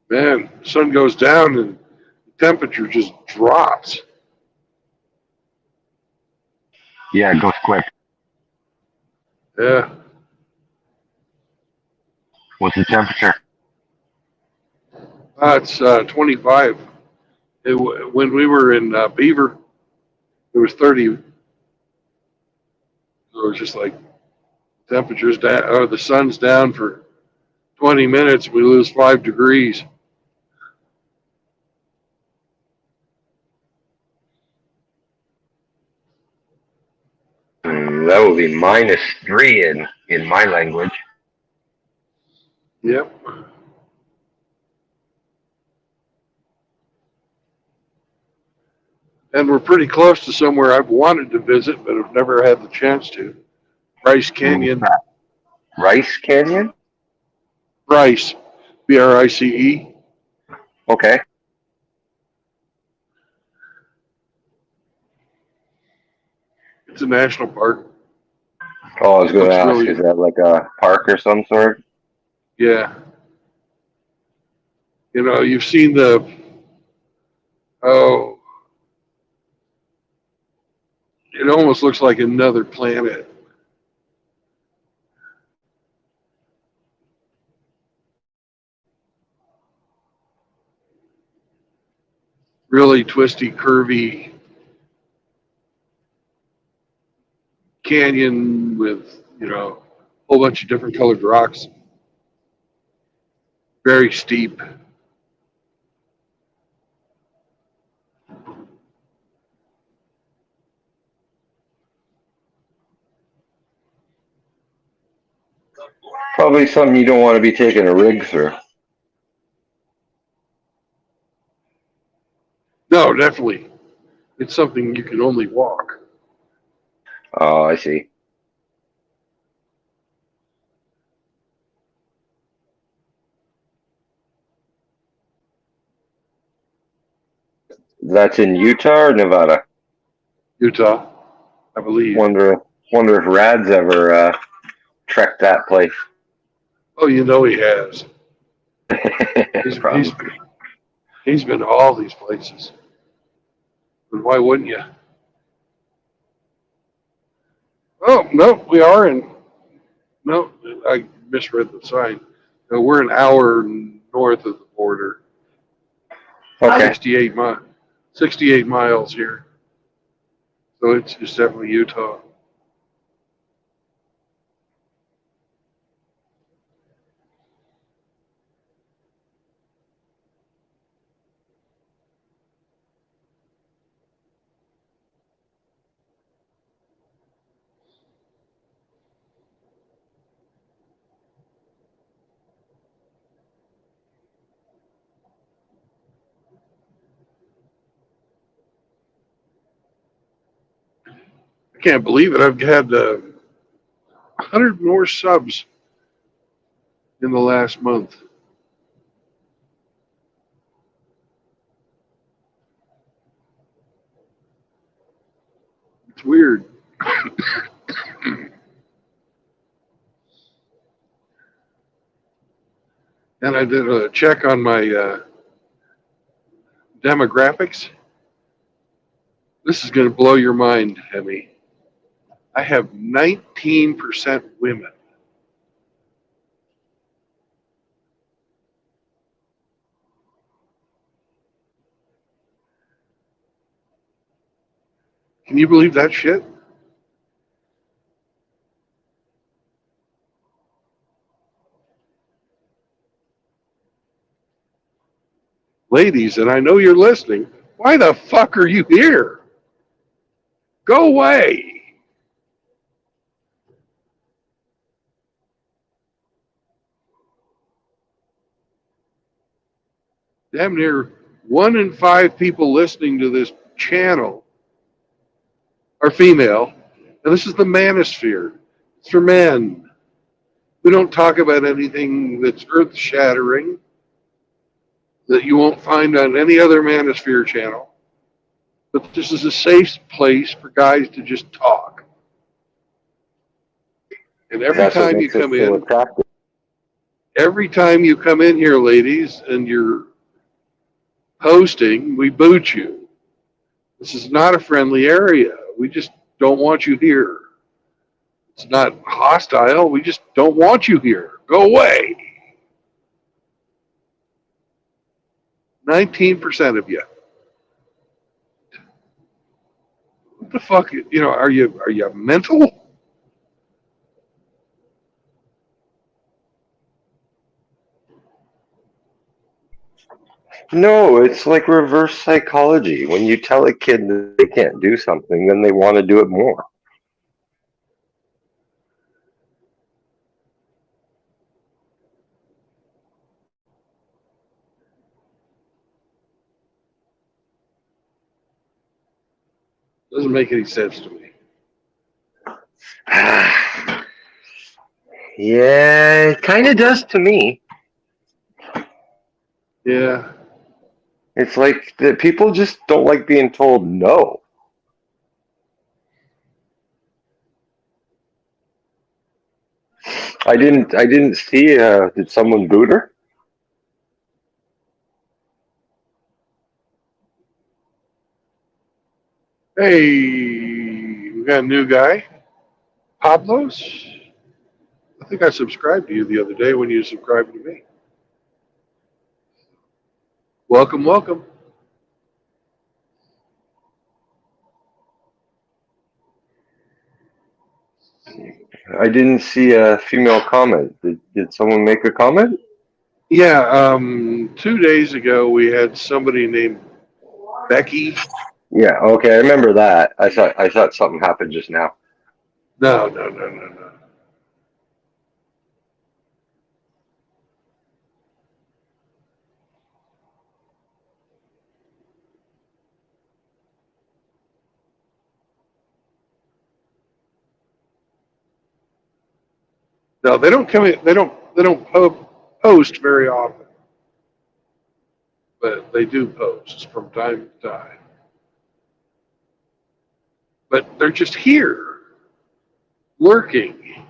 Man, sun goes down and the temperature just drops. Yeah, it goes quick. Yeah. What's the temperature? It's 25. When we were in Beaver, it was 30. So it was just like temperature's down, or the sun's down for 20 minutes, we lose 5 degrees. That would be -3 in my language. Yep. And we're pretty close to somewhere I've wanted to visit, but have never had the chance to. Bryce Canyon. Rice Canyon? Bryce, Brice. Okay. It's a national park. Oh, I was going to Looks ask, really- is that like a park or some sort? Yeah. You know, you've seen it almost looks like another planet. Really twisty, curvy canyon with, a whole bunch of different colored rocks. Very steep. Probably something you don't want to be taking a rig through. No, definitely. It's something you can only walk. Oh, I see. That's in Utah or Nevada? Utah, I believe. Wonder if Rad's ever trekked that place. Oh, he has. Probably. He's been to all these places. And why wouldn't you? Oh, no, we are in. No, I misread the sign. No, we're an hour north of the border. Okay. 68 miles here. So it's definitely Utah. I can't believe it. I've had 100 more subs in the last month. It's weird. And I did a check on my demographics. This is going to blow your mind, Hemi. I have 19% women. Can you believe that shit? Ladies, and I know you're listening, why the fuck are you here? Go away. Damn near 1 in 5 people listening to this channel are female, and this is the manosphere. It's for men. We don't talk about anything that's earth-shattering that you won't find on any other manosphere channel. But this is a safe place for guys to just talk. And every That's what time you makes it come so in, attractive. Every time you come in here, ladies, and you're posting, we boot you. This is not a friendly area. We just don't want you here. It's not hostile. We just don't want you here. Go away. 19% of you. What the fuck? Are you mental? No, it's like reverse psychology. When you tell a kid that they can't do something, then they want to do it more. Doesn't make any sense to me. Yeah, it kind of does to me. Yeah. It's like that people just don't like being told no. I didn't see did someone boot her? Hey, we got a new guy. Pablos? I think I subscribed to you the other day when you subscribed to me. Welcome, welcome. I didn't see a female comment. Did someone make a comment? Yeah, 2 days ago we had somebody named Becky. Yeah, okay, I remember that. I thought something happened just now. No, no, no, no, no. No, they don't come in. They don't post very often, but they do post from time to time. But they're just here, lurking.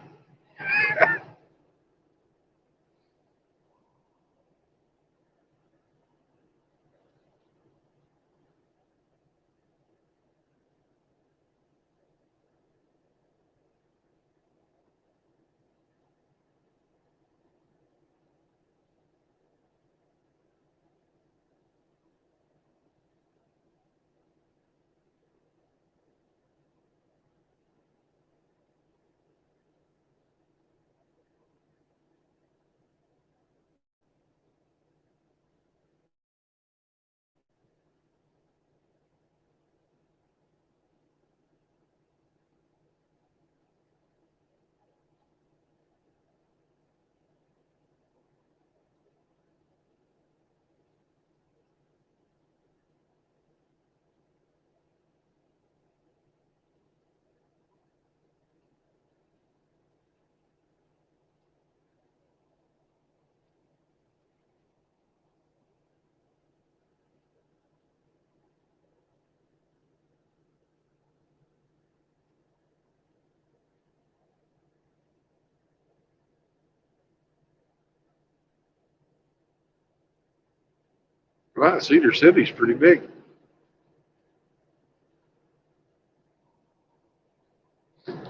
Wow, Cedar City's pretty big.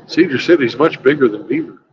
Cedar City's much bigger than Beaver.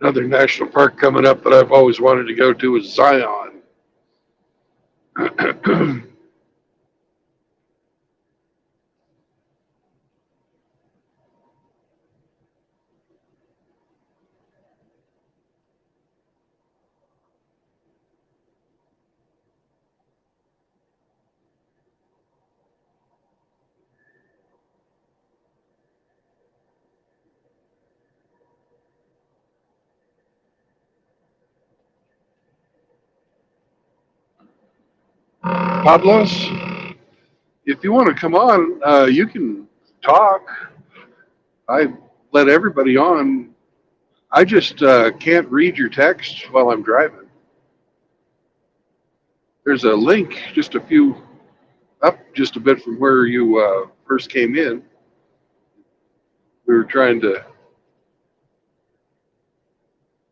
Another national park coming up that I've always wanted to go to is Zion. Pablos, if you want to come on, you can talk. I let everybody on. I just can't read your text while I'm driving. There's a link just a few up, just a bit from where you first came in. We were trying to,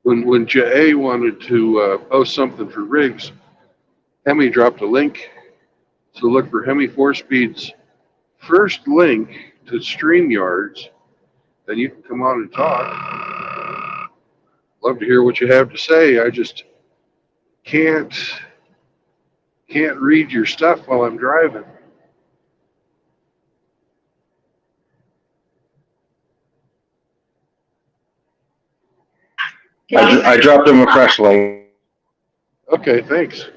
when JA wanted to post something for rigs, Hemi dropped a link. So look for Hemi 4Speed's first link to StreamYards, then you can come on and talk. Love to hear what you have to say. I just can't read your stuff while I'm driving. I dropped him a fresh link. Okay, thanks.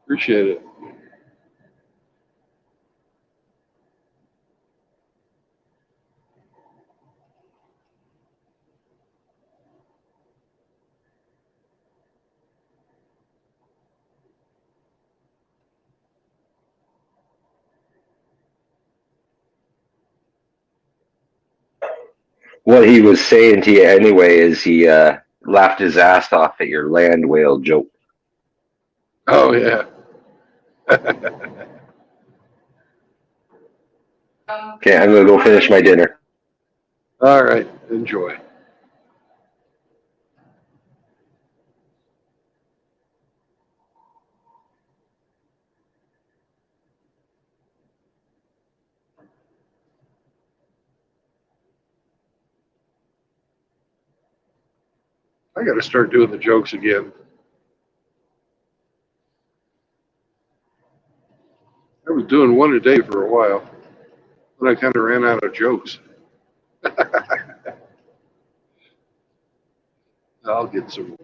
Appreciate it. What he was saying to you anyway is he laughed his ass off at your land whale joke. Oh, yeah. Okay, I'm gonna go finish my dinner. All right, enjoy. I got to start doing the jokes again. I was doing one a day for a while, but I kind of ran out of jokes. I'll get some more.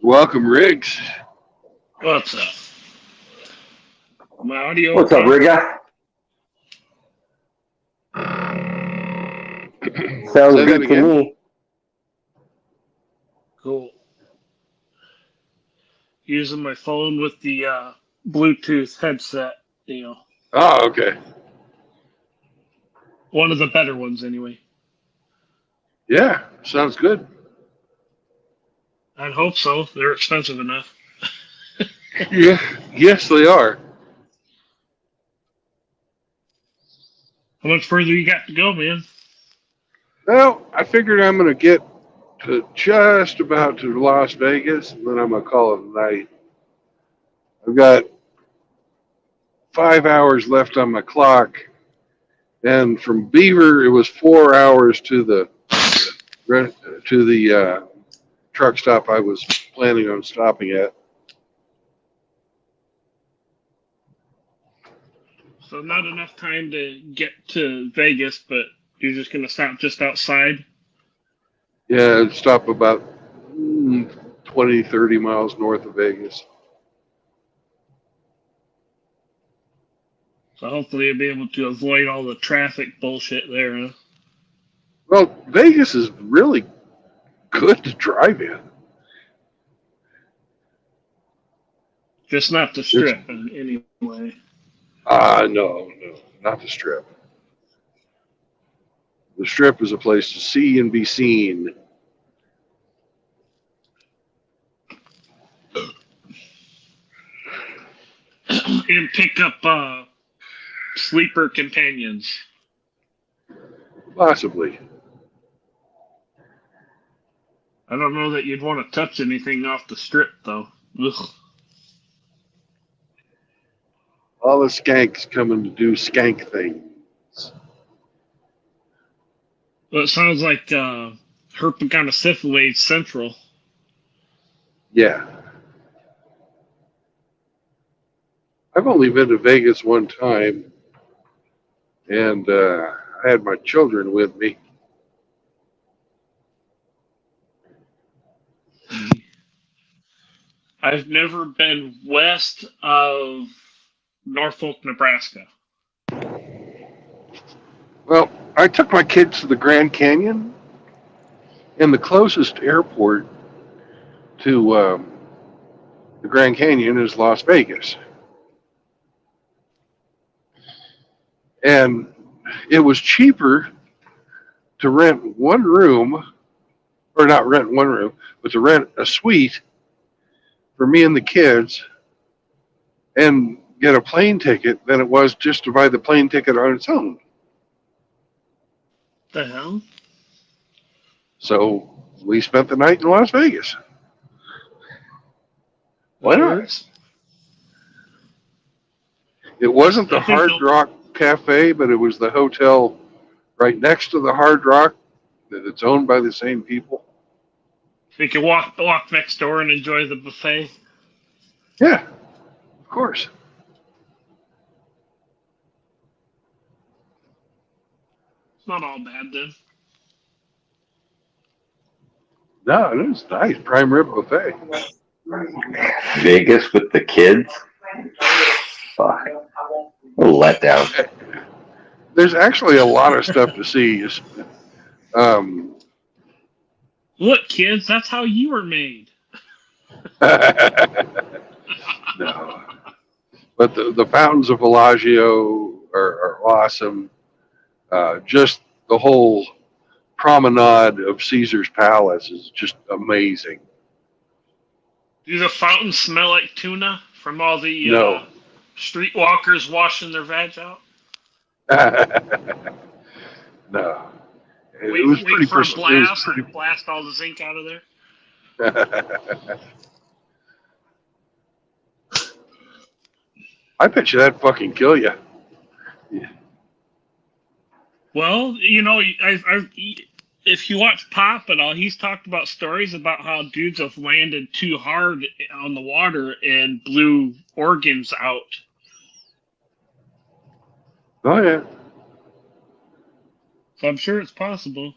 Welcome, Riggs. What's up? My audio. What's up, Rigga? Sounds Say that good to again? me. Cool. Using my phone with the Bluetooth headset deal. Oh, okay. One of the better ones, anyway. Yeah, sounds good. I'd hope so. They're expensive enough. Yeah, yes, they are. How much further you got to go, man? Well, I figured I'm going to get to just about to Las Vegas, and then I'm going to call it a night. I've got 5 hours left on my clock, and from Beaver, it was 4 hours to the truck stop I was planning on stopping at. So not enough time to get to Vegas, but you're just going to stop just outside? Yeah, stop about 20, 30 miles north of Vegas. So hopefully you'll be able to avoid all the traffic bullshit there, huh? Well, Vegas is really good to drive in. Just not the strip in any way. No, not the Strip. The Strip is a place to see and be seen. And pick up sleeper companions. Possibly. I don't know that you'd want to touch anything off the strip, though. Ugh. All the skanks coming to do skank things. Well, it sounds like Herpaganosyphilae Central. Yeah. I've only been to Vegas one time, and I had my children with me. I've never been west of Norfolk, Nebraska. Well, I took my kids to the Grand Canyon, and the closest airport to the Grand Canyon is Las Vegas. And it was cheaper to rent one room, or not rent one room, but to rent a suite for me and the kids and get a plane ticket than it was just to buy the plane ticket on its own. The hell? So we spent the night in Las Vegas. Why That not? works. It wasn't the I think Hard Rock Cafe, but it was the hotel right next to the Hard Rock that's owned by the same people. We could walk next door and enjoy the buffet. Yeah, of course. It's not all bad then. No, it was nice. Prime rib buffet. Vegas with the kids? Fuck. A letdown. There's actually a lot of stuff to see. Look, kids, that's how you were made. No. But the fountains of Bellagio are awesome. Just the whole promenade of Caesar's Palace is just amazing. Do the fountains smell like tuna from all the No. streetwalkers washing their veg out? No. It Wait, was wait pretty for a personal. It was blast pretty. and blast all the zinc out of there. I bet you that'd fucking kill you. Well, you know, if you watch Pop at all, he's talked about stories about how dudes have landed too hard on the water and blew organs out. Oh yeah. So I'm sure it's possible.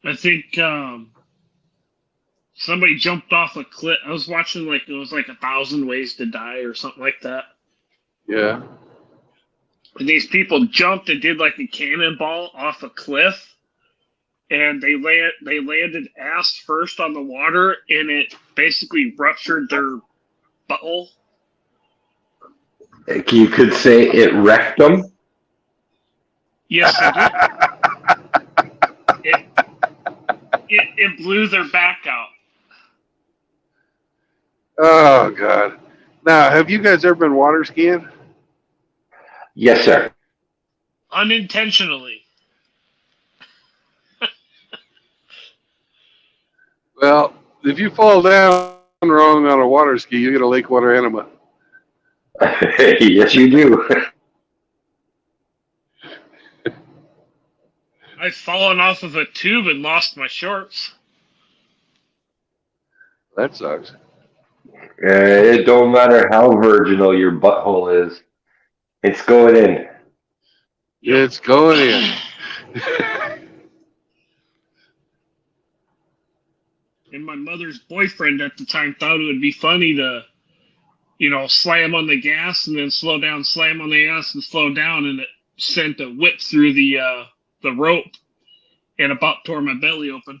I think somebody jumped off a cliff. I was watching like it was like 1,000 Ways to Die or something like that. Yeah. And these people jumped and did like a cannonball off a cliff, and they landed ass first on the water, and it basically ruptured their butthole. You could say it wrecked them. Yes, they did. It blew their back out. Oh God. Now, have you guys ever been water skiing? Yes, sir. Unintentionally. Well, if you fall down wrong on a water ski, you get a lake water enema. Yes, you do. I've fallen off of a tube and lost my shorts. That sucks. It don't matter how virginal your butthole is. It's going in. It's going in. And my mother's boyfriend at the time thought it would be funny to, slam on the gas and then slow down, slam on the gas and slow down, and it sent a whip through the rope and about tore my belly open.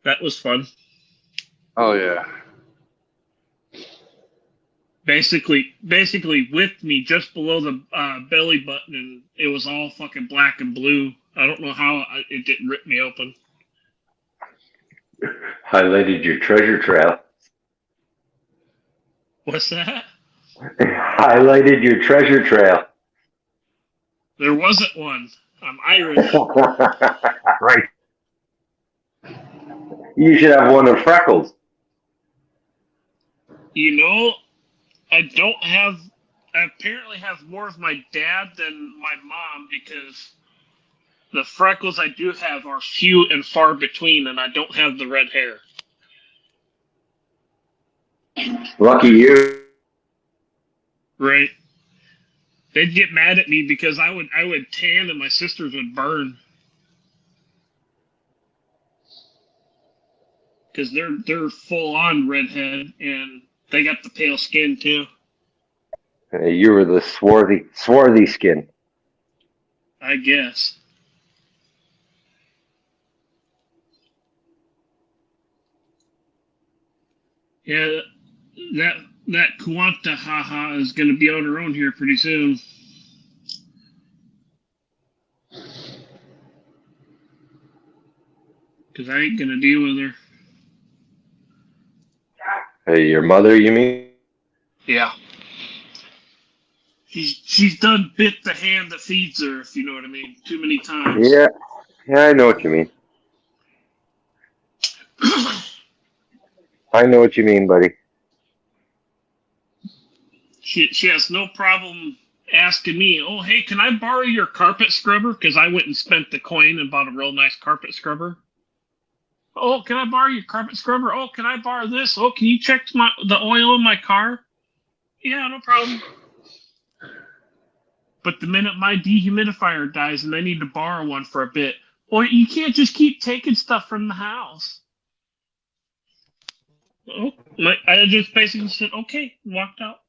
That was fun. Oh yeah. Basically whipped me just below the belly button, and it was all fucking black and blue. I don't know how it didn't rip me open. Highlighted your treasure trail. What's that? Highlighted your treasure trail. There wasn't one. I'm Irish. Right. You should have one of Freckles. I don't have. I apparently have more of my dad than my mom, because the freckles I do have are few and far between, and I don't have the red hair. Lucky you. Right. They'd get mad at me because I would tan and my sisters would burn. Because they're full on redhead, and they got the pale skin too. You were the swarthy skin. I guess. Yeah, that Kuanta haha is going to be on her own here pretty soon. Because I ain't going to deal with her. Hey, your mother, you mean? Yeah. She's done bit the hand that feeds her, if you know what I mean, too many times. Yeah, I know what you mean. I know what you mean, buddy. She has no problem asking me, oh, hey, can I borrow your carpet scrubber? Because I went and spent the coin and bought a real nice carpet scrubber. Oh, can I borrow your carpet scrubber? Oh, can I borrow this? Oh, can you check the oil in my car? Yeah, no problem. But the minute my dehumidifier dies and I need to borrow one for a bit, or you can't just keep taking stuff from the house. Oh, I just basically said, okay, and walked out.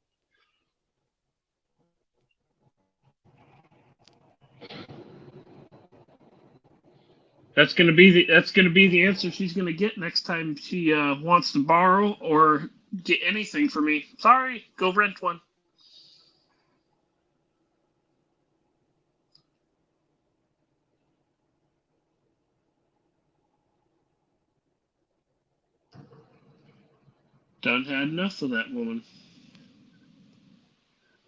That's gonna be the answer she's gonna get next time she wants to borrow or get anything from me. Sorry, go rent one. Done had enough of that woman.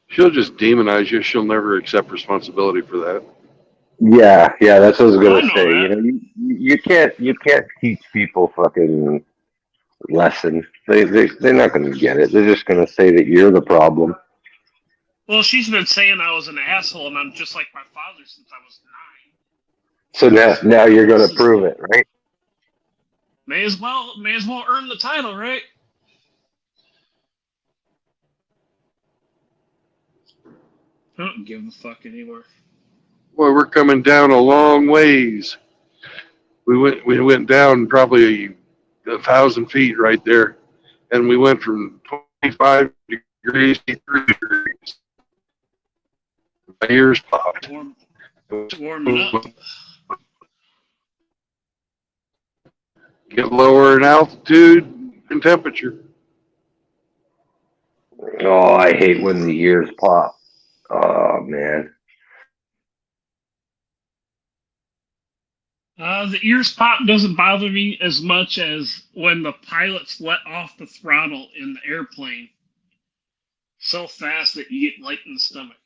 She'll just demonize you. She'll never accept responsibility for that. Yeah, that's what I was I gonna know say. that. You can't teach people fucking lesson. They're not gonna get it. They're just gonna say that you're the problem. Well, she's been saying I was an asshole, and I'm just like my father since I was 9. So now you're gonna prove it, right? May as well earn the title, right? I don't give a fuck anymore. Boy, we're coming down a long ways. We went down probably 1,000 feet right there, and we went from 25 degrees to 3 degrees. My ears popped. Warming up. Get lower in altitude and temperature. Oh, I hate when the ears pop. Oh man. The ears pop doesn't bother me as much as when the pilots let off the throttle in the airplane so fast that you get light in the stomach.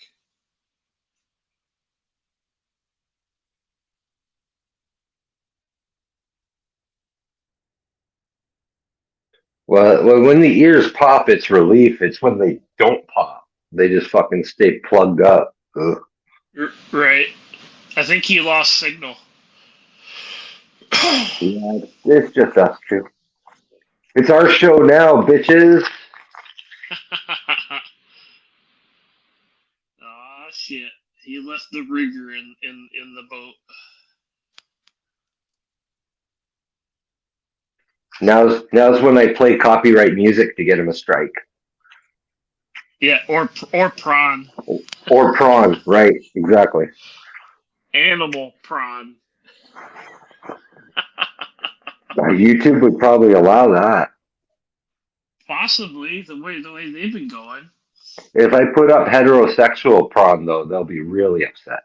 Well, when the ears pop, it's relief. It's when they don't pop. They just fucking stay plugged up. Ugh. Right. I think he lost signal. Yeah, it's just us two. It's our show now, bitches. Aw, shit. He left the rigger in the boat. Now's when I play copyright music to get him a strike. Yeah, or prawn. Or prawn, right? Exactly. Animal prawn. YouTube would probably allow that. Possibly the way they've been going. If I put up heterosexual prawn, though, they'll be really upset.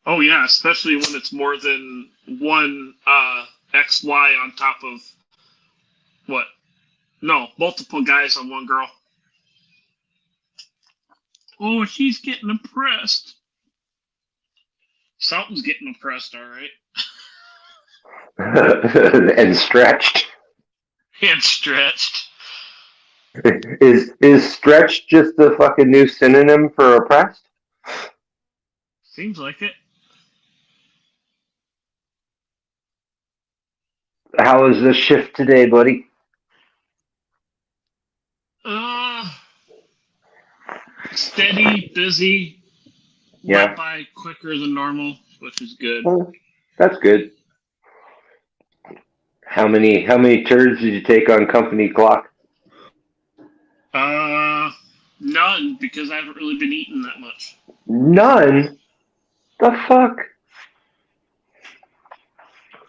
Oh yeah, especially when it's more than one XY on top of what? No, multiple guys on one girl. Oh, she's getting oppressed. Something's getting oppressed, all right. And stretched. And stretched. Is stretched just the fucking new synonym for oppressed? Seems like it. How was the shift today, buddy? Steady, busy. Yeah. Went by quicker than normal, which is good. Well, that's good. How many turds did you take on company clock? None, because I haven't really been eating that much. None? The fuck?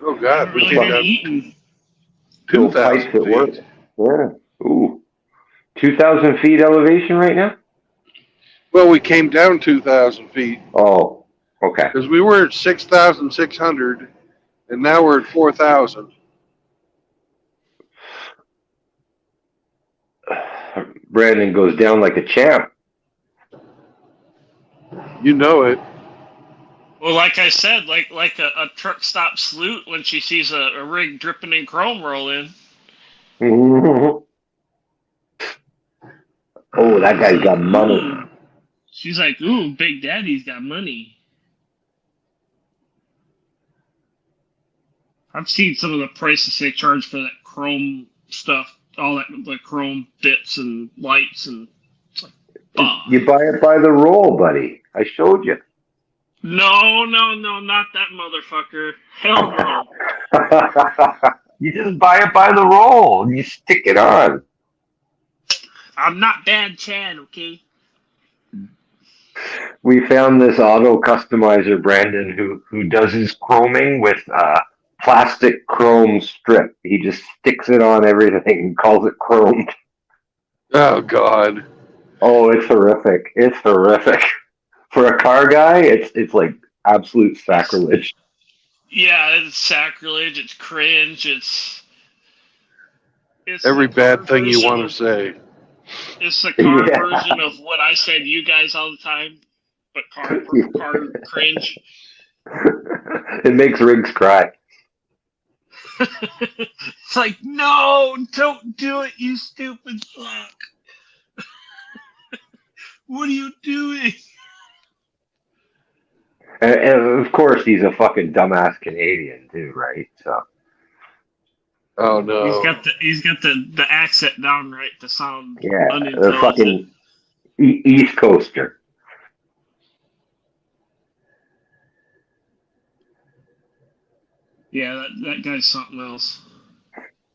Oh I God, haven't we really came been down eating. 2,000 Pipes at work. feet. Yeah. Ooh. 2,000 feet elevation right now? Well, we came down 2,000 feet Oh, okay. because we were at 6,600, and now we're at 4,000. Brandon goes down like a champ. You know it. Well, like I said, like a truck stop salute when she sees a rig dripping in chrome roll in. Oh, that guy's got money. Ooh. She's like, ooh, Big Daddy's got money. I've seen some of the prices they charge for that chrome stuff, all that like chrome bits and lights, and it's like, fuck. You buy it by the roll, buddy. I showed you. No, not that motherfucker. Hell no. You just buy it by the roll and you stick it on. I'm not bad Chad, okay? We found this auto customizer, Brandon, who does his chroming with plastic chrome strip. He just sticks it on everything and calls it chromed. Oh God. Oh, it's horrific. It's horrific. For a car guy, it's like absolute sacrilege. Yeah, it's sacrilege, it's cringe, it's Every the bad car thing you version want to of- say. It's the car Yeah. version of what I said you guys all the time, but car cringe. It makes rigs cry. It's like, no, don't do it, you stupid fuck. What are you doing? And of course, he's a fucking dumbass Canadian too, right? So Oh no. He's got the accent down right to sound yeah, the unintelligent. fucking East Coaster. Yeah, that guy's something else.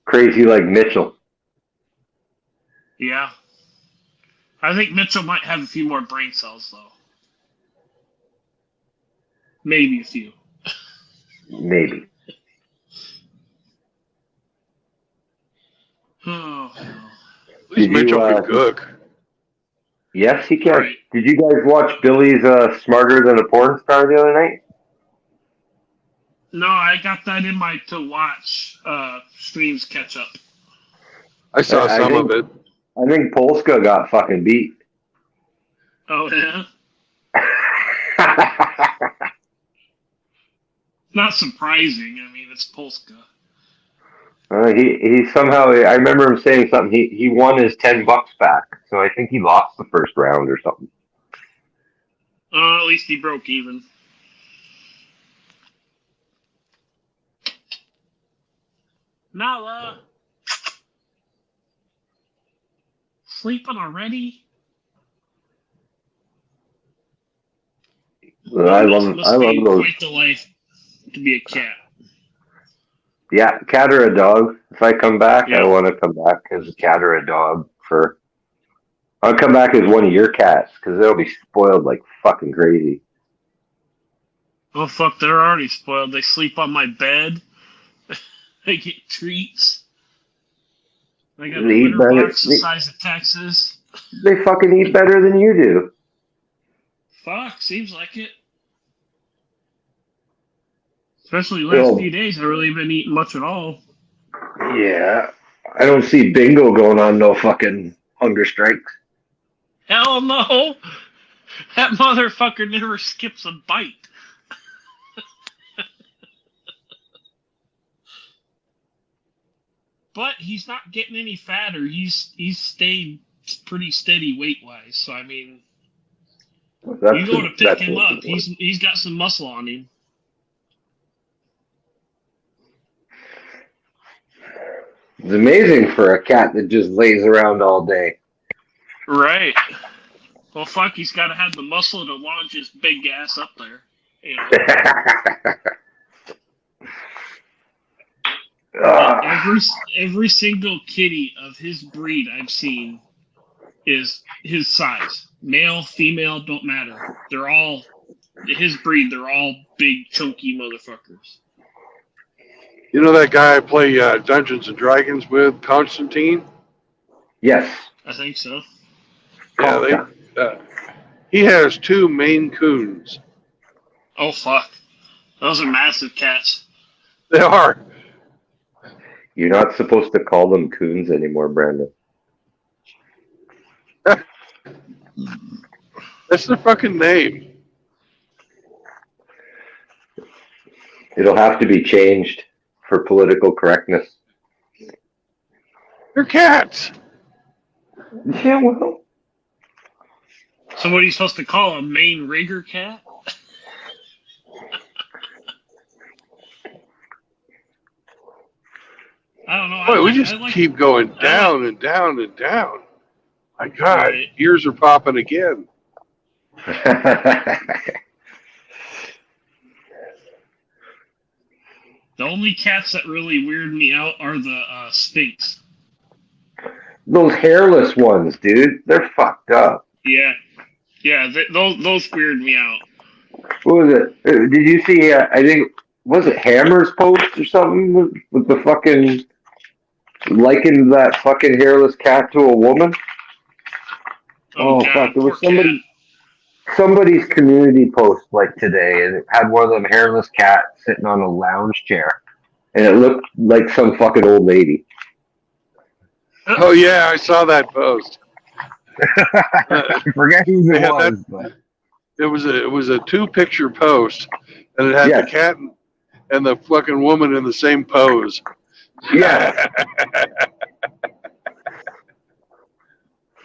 Crazy like Mitchell. Yeah. I think Mitchell might have a few more brain cells, though. Maybe a few. Maybe. Oh, hell. At least Did you, Mitchell can cook. Yes, he can. Right. Did you guys watch Billy's Smarter Than a Porn Star the other night? No, I got that in my to watch streams catch up. I saw I some think- of it. I think Polska got fucking beat. Oh, yeah? Not surprising. I mean, it's Polska. He somehow, I remember him saying something. He won his $10 back, so I think he lost the first round or something. At least he broke even. Nala! Sleeping already? I love Be those. quite the life to be a cat. Yeah, cat or a dog. If I come back, Yeah. I want to come back as a cat or a dog. I'll come back as one of your cats because they'll be spoiled like fucking crazy. Oh fuck, they're already spoiled. They sleep on my bed. They get treats. They got a They eat litter better. box the size of Texas. They fucking eat better than you do. Fuck, seems like it. Especially the last few days, I really haven't eaten much at all. Yeah, I don't see Bingo going on no fucking hunger strikes. Hell no! That motherfucker never skips a bite. But he's not getting any fatter. He's stayed pretty steady weight wise. So I mean, you go to pick him up. He's got some muscle on him. It's amazing for a cat that just lays around all day. Right. Well, fuck, he's got to have the muscle to launch his big ass up there. You know? Every single kitty of his breed I've seen is his size. Male, female, don't matter. They're all his breed. They're all big, chunky motherfuckers. You know that guy I play Dungeons and Dragons with, Constantine? Yes. I think so. Yeah, he has 2 Maine Coons. Oh fuck, those are massive cats. They are. You're not supposed to call them coons anymore, Brandon. That's their fucking name. It'll have to be changed for political correctness. They're cats. Yeah, well. So what are you supposed to call a Maine rigger cat? I don't know. Boy, we just keep going down and down and down. My God, Right. ears are popping again. The only cats that really weird me out are the Sphinx. Those hairless ones, dude. They're fucked up. Yeah, those weird me out. What was it? Did you see, I think, was it Hammer's post or something with the fucking, likened that fucking hairless cat to a woman? Oh, God, fuck. There was poor somebody's community post like today, and it had one of them hairless cats sitting on a lounge chair, and it looked like some fucking old lady. Oh yeah, I saw that post. I forget who They it had was, but It was a 2-picture post, and it had Yes. the cat and the fucking woman in the same pose. yeah.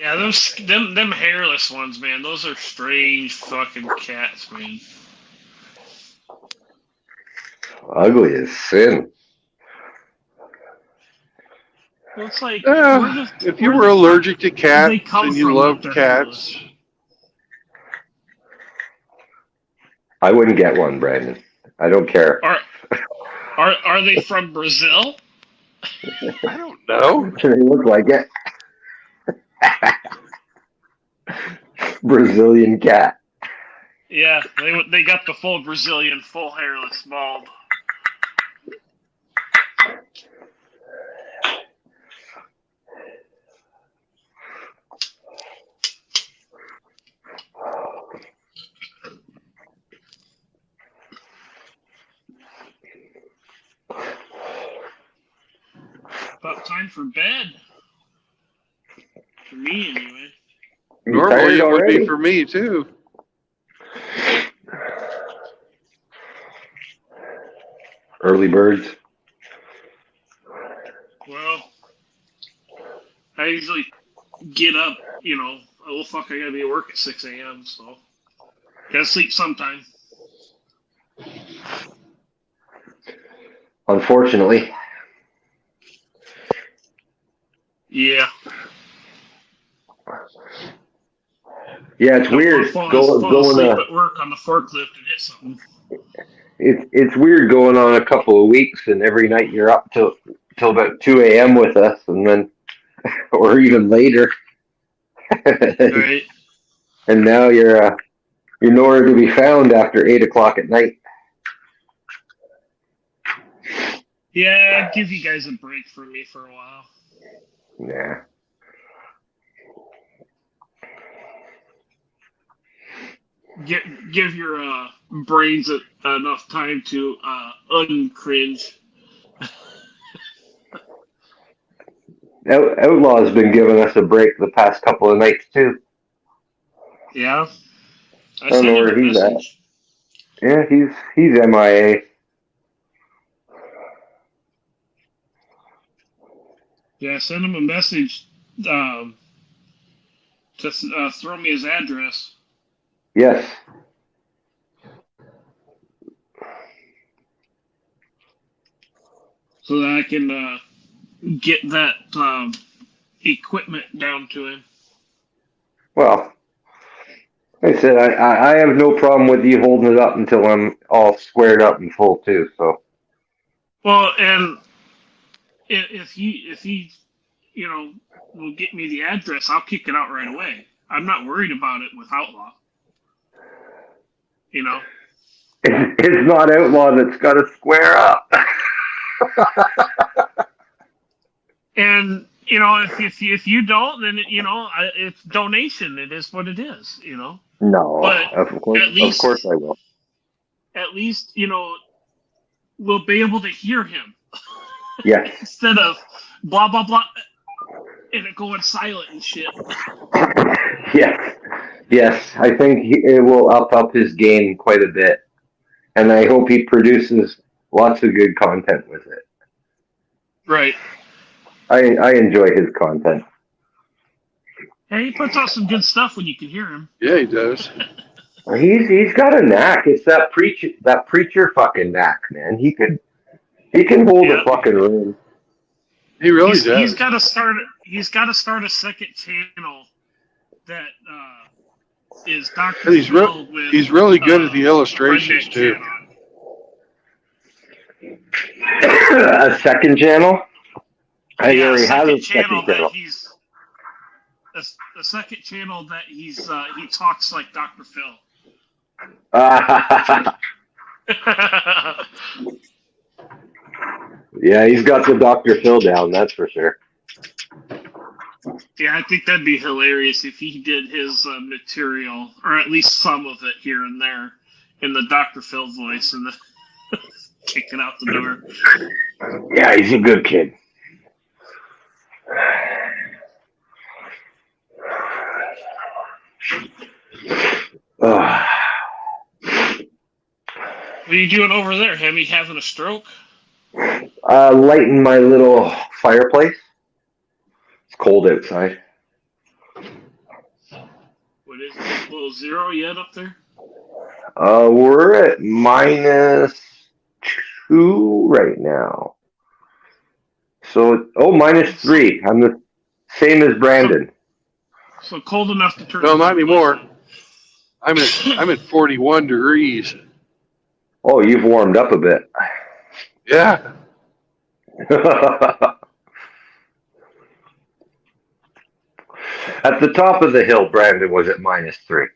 Yeah, them hairless ones, man. Those are strange fucking cats, man. Ugly as sin. Well, it's like If you were allergic to cats they come and you from love that they're cats, I wouldn't get one, Brandon. I don't care. Are they from Brazil? I don't know. They look like it. Brazilian cat. Yeah, they got the full Brazilian, full hairless bald. About time for bed. For me, anyway. You Normally tired it would be already? for me too. Early birds. Well, I usually get up, oh fuck, I gotta be at work at 6 a.m., so gotta sleep sometime. Unfortunately. Yeah. Yeah, it's Don't weird want to fall going asleep at work on the forklift and hit something. it's weird going on a couple of weeks and every night you're up till about 2 a.m. with us, and then or even later. Right. And now you're nowhere to be found after 8 o'clock at night. Yeah, give you guys a break from me for a while. Yeah. Give your brains enough time to uncringe. Outlaw's been giving us a break the past couple of nights too. Yeah. I don't know where he's at. Yeah, he's MIA. Yeah, send him a message to throw me his address. Yes. So that I can get that equipment down to him. Well, like I said, I have no problem with you holding it up until I'm all squared up and full too. So. Well, and if he will get me the address, I'll kick it out right away. I'm not worried about it with Outlaw. It's not Outlaw that's got to square up. And if you don't, then it's donation. It is what it is. No, But of course I will. At least we'll be able to hear him. Yes. Instead of blah blah blah, and it going silent and shit. Yes. I think it will up his game quite a bit, and I hope he produces lots of good content with it. Right. I enjoy his content. Hey, he puts out some good stuff when you can hear him. Yeah, he does. He's got a knack. It's that preacher fucking knack, man. He can hold a fucking room. He really does. He's got to start a second channel that is Dr. And Phil with. He's really good at the illustrations too. A second channel? He already has a channel second channel. He's a second channel that he talks like Dr. Phil. Yeah, he's got the Dr. Phil down, that's for sure. Yeah, I think that'd be hilarious if he did his material, or at least some of it here and there, in the Dr. Phil voice and the kicking out the door. Yeah, he's a good kid. What are you doing over there, Hemi? Having a stroke? Lighting my little fireplace. It's cold outside. What is it? Below zero yet up there? We're at -2 right now. So, -3. I'm the same as Brandon. So cold enough to turn. No, not anymore. I'm at 41 degrees. Oh, you've warmed up a bit. Yeah. At the top of the hill, Brandon was at -3.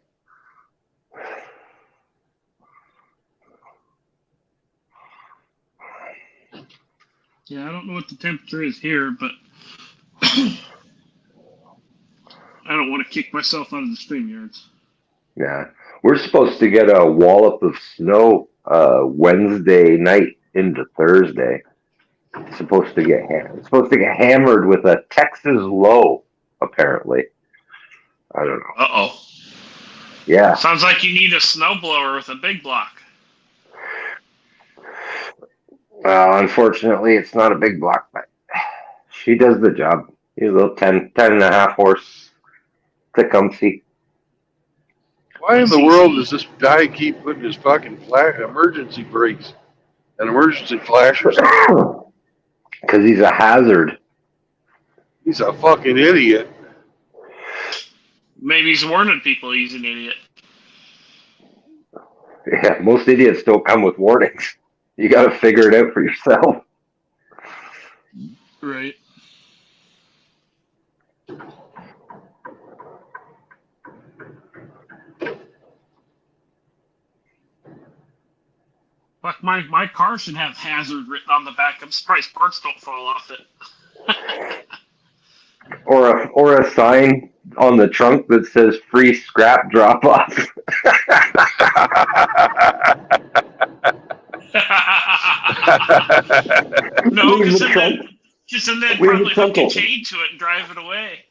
Yeah, I don't know what the temperature is here, but I don't want to kick myself out of the stream yards. Yeah. We're supposed to get a wallop of snow Wednesday night into Thursday. It's supposed to get hammered with a Texas low, apparently. I don't know. Uh-oh. Yeah. Sounds like you need a snowblower with a big block. Well, unfortunately, it's not a big block, but she does the job. You a little 10 and a half horse Tecumseh. Why in the world does this guy keep putting his fucking emergency brakes and emergency flashers on? Because he's a hazard. He's a fucking idiot. Maybe he's warning people he's an idiot. Yeah, most idiots don't come with warnings. You got to figure it out for yourself. Right. Fuck, my car should have hazard written on the back. I'm surprised parts don't fall off it. Or a sign on the trunk that says free scrap drop off. No, Leave because the trunk. then Leave probably the trunk hook a open. chain to it and drive it away.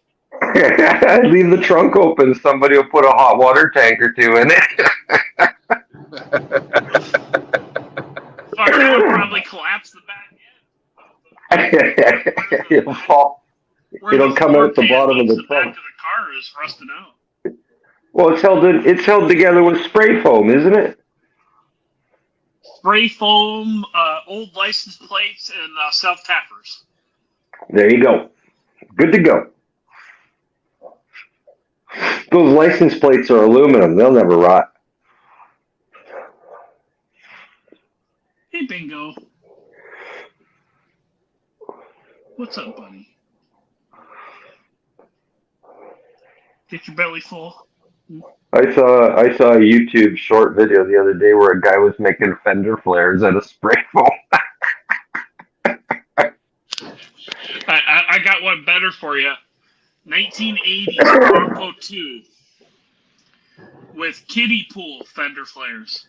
Leave the trunk open. Somebody will put a hot water tank or two in it. Fuck, that would probably collapse the back end. It'll fall. Where It'll the come floor out the pan bottom of meets the the back trunk. of the car is rusted out. Well, it's held together with spray foam, isn't it? Spray foam, old license plates, and self-tappers. There you go. Good to go. Those license plates are aluminum. They'll never rot. Hey, Bingo. What's up, buddy? Get your belly full. I saw a YouTube short video the other day where a guy was making fender flares out of spray foam. I got one better for you. 1980s Bronco 2 with kiddie pool fender flares.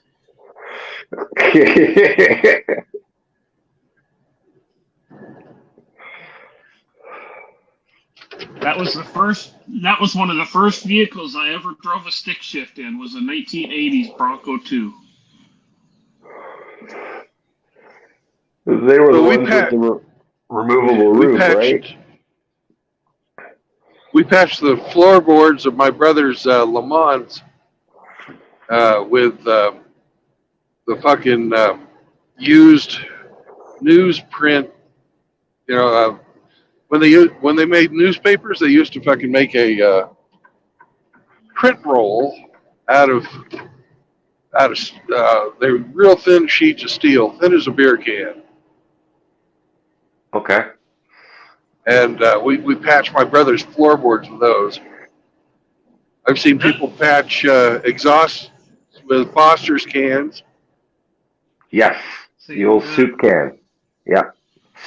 That was one of the first vehicles I ever drove a stick shift in. Was a 1980s Bronco 2. They were the Well, ones with the removable roof, right? We patched the floorboards of my brother's Le Mans with the fucking used newsprint. You know, when they made newspapers, they used to fucking make a print roll out of they were real thin sheets of steel, thin as a beer can. Okay. And we patched my brother's floorboards with those. I've seen people patch exhausts with Foster's cans. Yes. The old soup can. Yeah.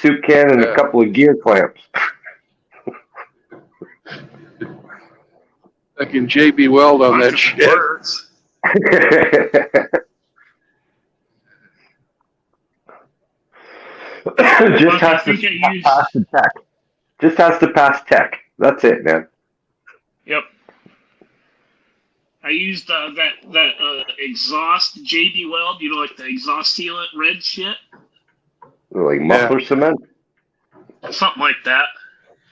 Soup can and a couple of gear clamps. Fucking JB Weld on that shit. Words. Just has to pass the tech. Just has to pass tech. That's it, man. Yep. I used that exhaust JB Weld, you know, like the exhaust sealant red shit. Like muffler cement? Something like that.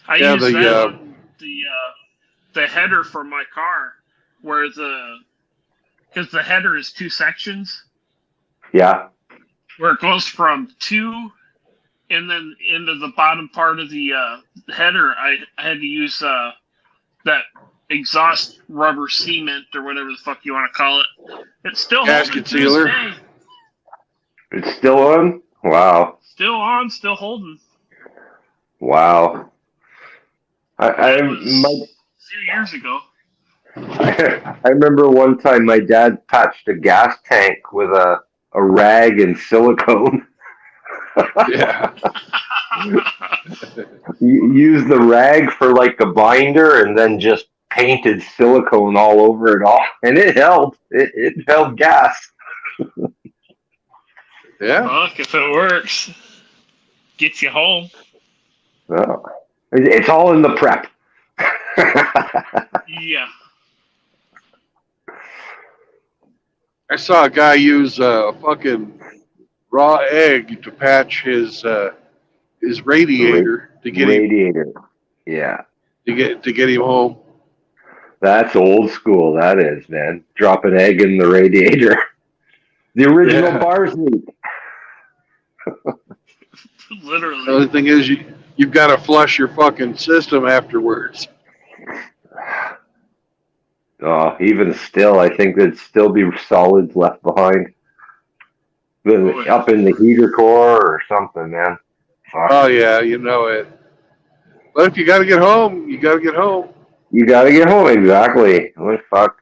I used that on the header for my car, where because the header is 2 sections. Yeah. Where it goes from 2 and then into the bottom part of the header, I had to use that exhaust rubber cement or whatever the fuck you want to call it. It's still gasket sealer. It's still on? Wow. Still on, still holding. Wow. That I was my a few years ago. I remember one time my dad patched a gas tank with a rag and silicone. Yeah. Used the rag for like a binder and then just painted silicone all over it all. And it held. It held gas. Yeah. Fuck, if it works. Gets you home. Oh. It's all in the prep. Yeah. I saw a guy use a fucking raw egg to patch his radiator to get Radiator. Yeah. to get him home. That's old school, that is, man. Drop an egg in the radiator. The original Yeah. bars leak. Literally. The other thing is you've got to flush your fucking system afterwards. Oh, even still, I think there'd still be solids left behind. Up in the heater core or something, man. Fuck. Oh yeah, you know it. But if you got to get home, you got to get home. You gotta get home, exactly. What the fuck?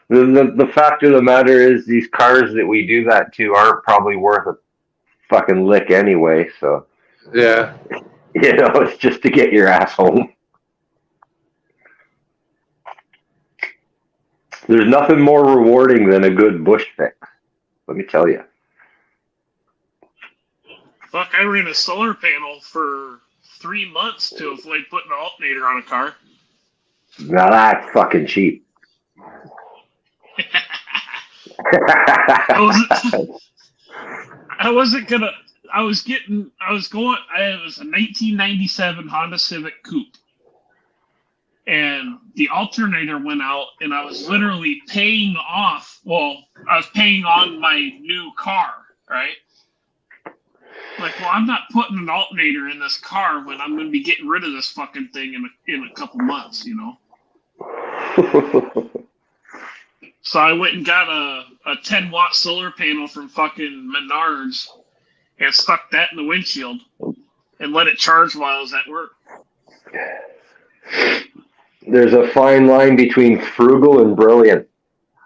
The fact of the matter is, these cars that we do that to aren't probably worth a fucking lick anyway, so. Yeah. You know, it's just to get your ass home. There's nothing more rewarding than a good bush fix. Let me tell you. Fuck, I ran a solar panel for 3 months to avoid putting an alternator on a car. Now that's fucking cheap. I wasn't gonna. It was a 1997 Honda Civic Coupe. And the alternator went out, and I was literally paying off. Well, I was paying on my new car, right? Like, well, I'm not putting an alternator in this car when I'm going to be getting rid of this fucking thing in a couple months, you know? So I went and got a 10-watt solar panel from fucking Menards and stuck that in the windshield and let it charge while I was at work. There's a fine line between frugal and brilliant.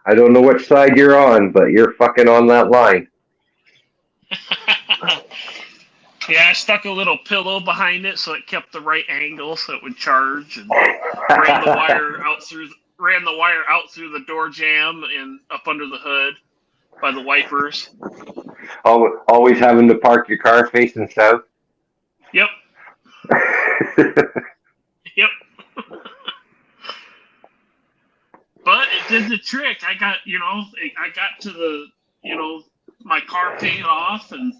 I don't know which side you're on, but you're fucking on that line. Yeah, I stuck a little pillow behind it so it kept the right angle so it would charge, and ran the wire out through the door jamb and up under the hood by the wipers. Always having to park your car facing south. Yep. Yep. But it did the trick. I got to the, my car paid off, and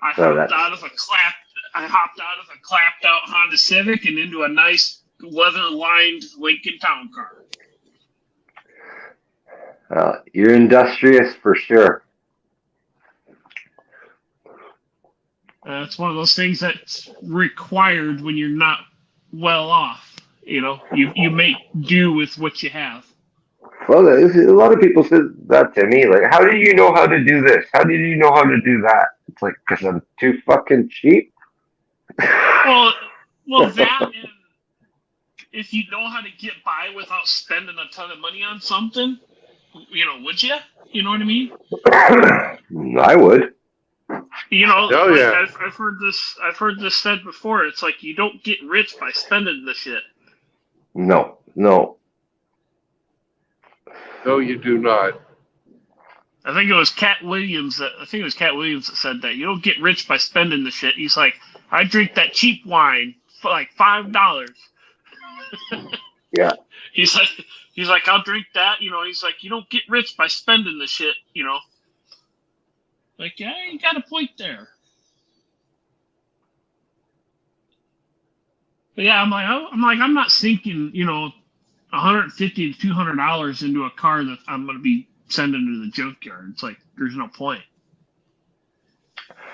I hopped out of a clapped out Honda Civic and into a nice leather-lined Lincoln Town Car. You're industrious for sure. It's one of those things that's required when you're not well off. You know, you make do with what you have. Well, a lot of people said that to me. Like, how do you know how to do this? How did you know how to do that? It's like, because I'm too fucking cheap. Well, that, and if you know how to get by without spending a ton of money on something, would you? You know what I mean? I would. Oh, yeah. I've heard this said before. It's like you don't get rich by spending the shit. No. No, you do not. I think it was Cat Williams that said that. You don't get rich by spending the shit. He's like, I drink that cheap wine for like $5. Yeah. He's like, I'll drink that. He's like, you don't get rich by spending the shit. Like, yeah, you got a point there. But yeah, I'm not sinking, $150 to $200 into a car that I'm going to be sending to the junkyard. It's like, there's no point.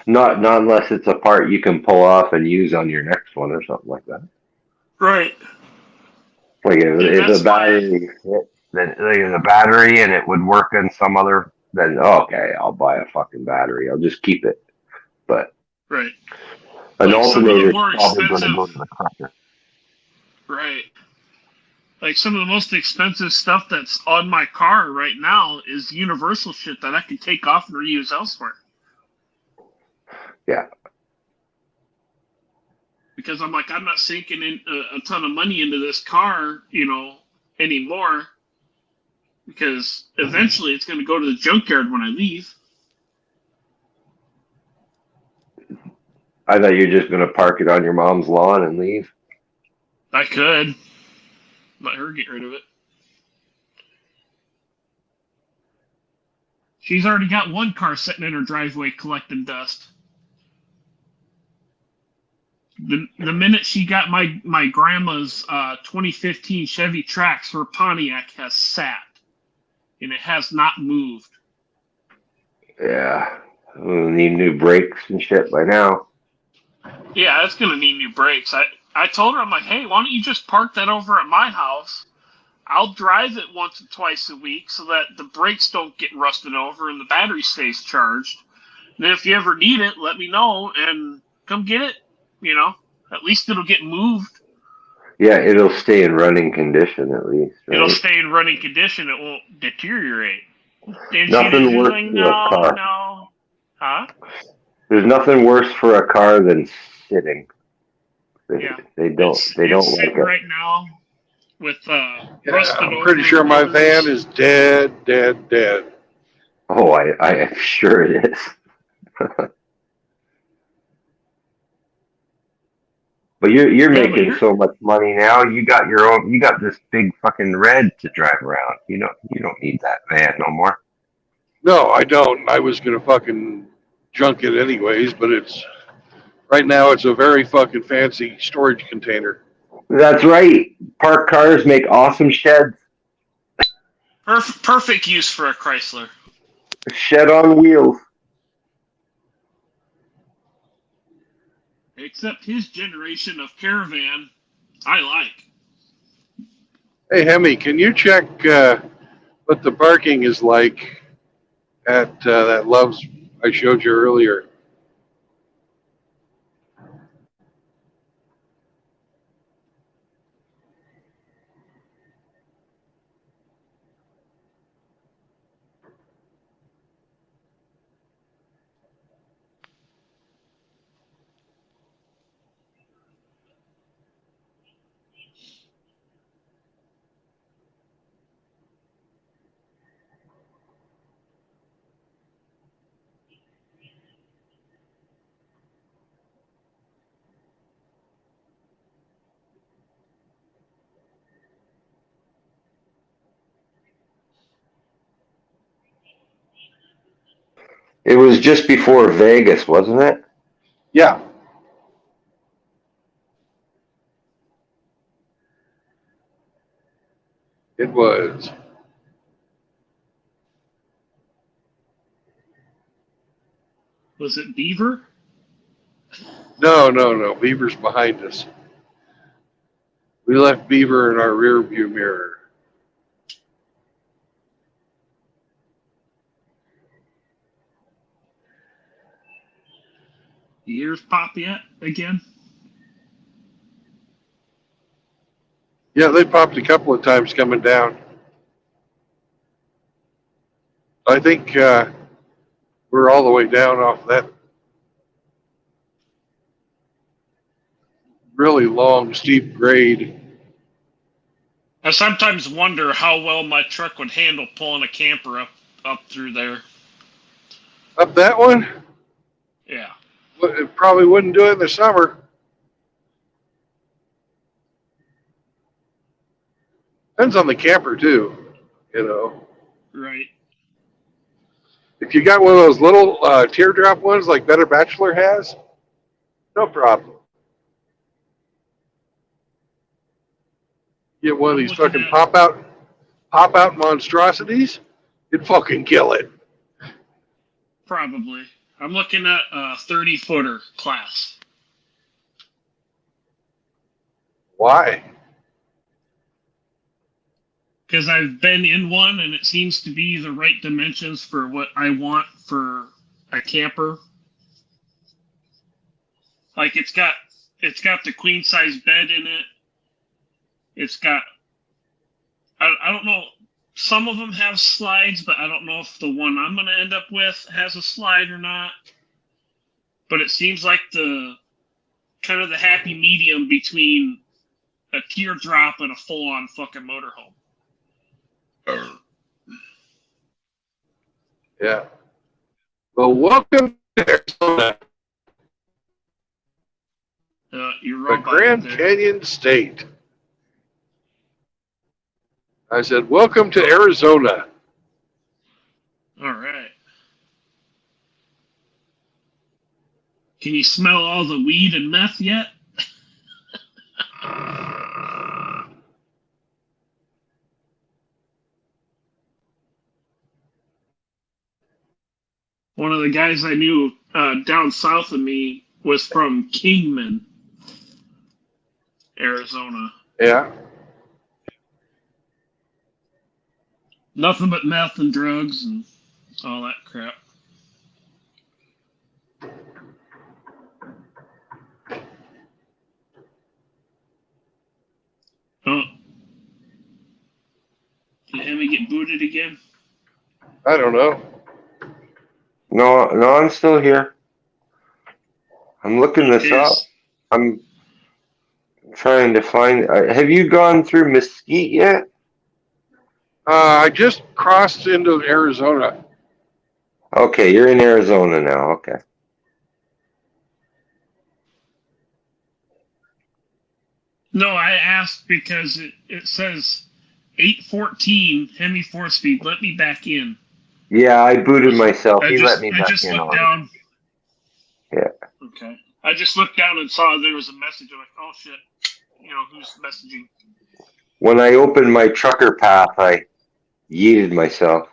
Not unless it's a part you can pull off and use on your next one or something like that. Right. Like if a battery, a battery and it would work in some other, then okay, I'll buy a fucking battery. I'll just keep it. but Right. an Like some of the alternator is more probably going to expensive. go to the crusher. Right. Like some of the most expensive stuff that's on my car right now is universal shit that I can take off and reuse elsewhere. Yeah. Because I'm like, I'm not sinking in a ton of money into this car, anymore. Because eventually it's going to go to the junkyard when I leave. I thought you were just going to park it on your mom's lawn and leave. I could let her get rid of it. She's already got one car sitting in her driveway collecting dust. The minute she got my grandma's 2015 Chevy Trax, her Pontiac has sat, and it has not moved. Yeah. We'll need new brakes and shit by now. Yeah, it's gonna need new brakes. I told her, I'm like, hey, why don't you just park that over at my house? I'll drive it once or twice a week so that the brakes don't get rusted over and the battery stays charged. And then if you ever need it, let me know and come get it. At least it'll get moved. Yeah, it'll stay in running condition at least, right? It'll stay in running condition. It won't deteriorate. And Nothing she's worse like, for a car. no. Huh? There's nothing worse for a car than sitting. Yeah. They don't It's like sitting it. right now with Yeah, rusted I'm over pretty sure my rotors. van is dead. Oh, I'm sure it is. But you're making so much money now. You got this big fucking red to drive around. You don't need that van no more. No, I don't. I was gonna fucking junk it anyways, but right now it's a very fucking fancy storage container. That's right. Parked cars make awesome sheds. Perfect use for a Chrysler. A shed on wheels. Except his generation of caravan, I like. Hey, Hemi, can you check what the parking is like at that Love's I showed you earlier? It was just before Vegas, wasn't it? Yeah. It was. Was it Beaver? No. Beaver's behind us. We left Beaver in our rear view mirror. The ears pop yet again? Yeah, they popped a couple of times coming down. I think we're all the way down off that really long, steep grade. I sometimes wonder how well my truck would handle pulling a camper up through there. Up that one? Yeah. It probably wouldn't do it in the summer. Depends on the camper too, Right. If you got one of those little teardrop ones like Better Bachelor has, no problem. Get one of these fucking pop out monstrosities, it'd fucking kill it. Probably. I'm looking at a 30-footer class. Why? Because I've been in one and it seems to be the right dimensions for what I want for a camper. Like it's got the queen size bed in it. It's got I don't know. Some of them have slides, but I don't know if the one I'm gonna end up with has a slide or not. But it seems like the kind of the happy medium between a teardrop and a full on fucking motorhome. Yeah. Well, welcome to Arizona, You're the wrong. Grand Canyon State. I said, welcome to Arizona. All right. Can you smell all the weed and meth yet? One of the guys I knew down south of me was from Kingman, Arizona. Yeah. Nothing but meth and drugs and all that crap. Oh, did Hemi get booted again? I don't know. No, I'm still here. I'm looking this up. I'm trying to find. Have you gone through Mesquite yet? I just crossed into Arizona. Okay, you're in Arizona now. Okay. No, I asked because it says 814 Hemi 4-speed. Let me back in. Yeah, I booted myself. He let me I back just in looked on down. it. Yeah. Okay. I just looked down and saw there was a message. I'm like, oh shit. You know, who's messaging? When I opened my trucker path, I yeeted myself.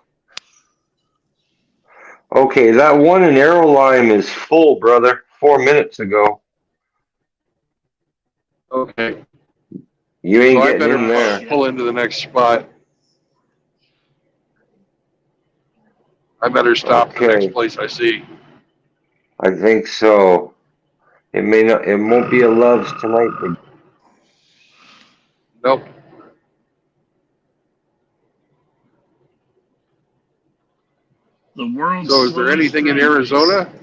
Okay, that one in Aeroline is full, brother. 4 minutes ago. Okay. You ain't So I getting in better there. pull into the next spot. I better stop the Okay. next place I see. I think so. It may not. It won't be a Love's tonight. But Nope. The world's So is there slowest anything in drag race. Arizona?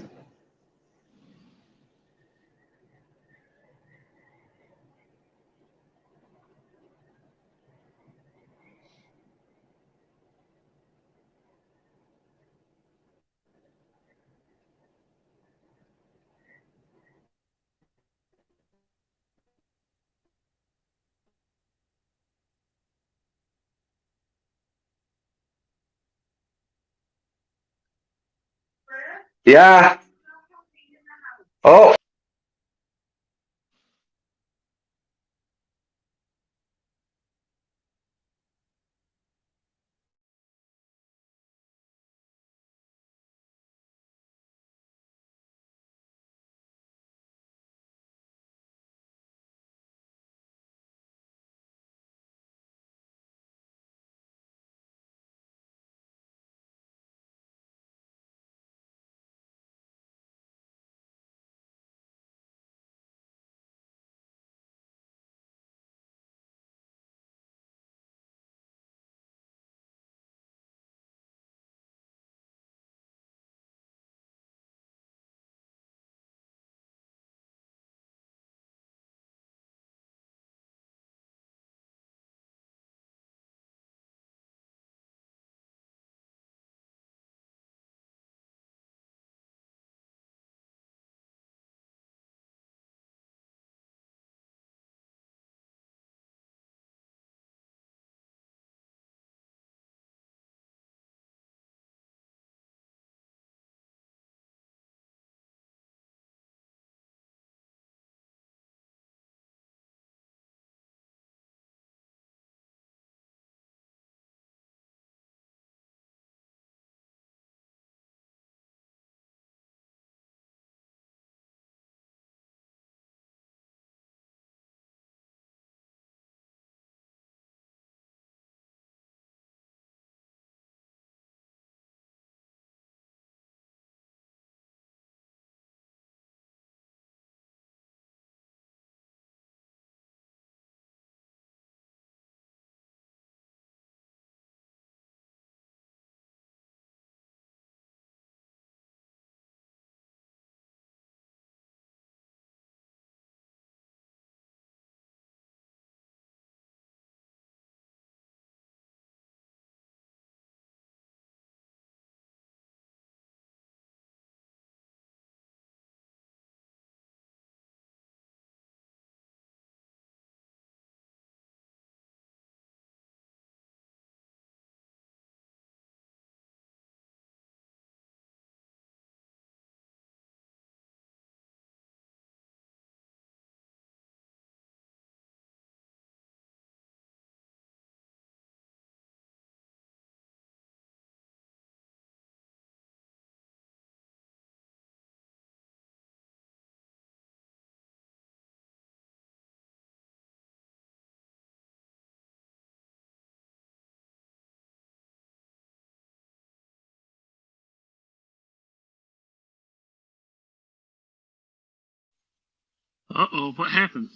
yeah. Oh. Uh-oh, what happened?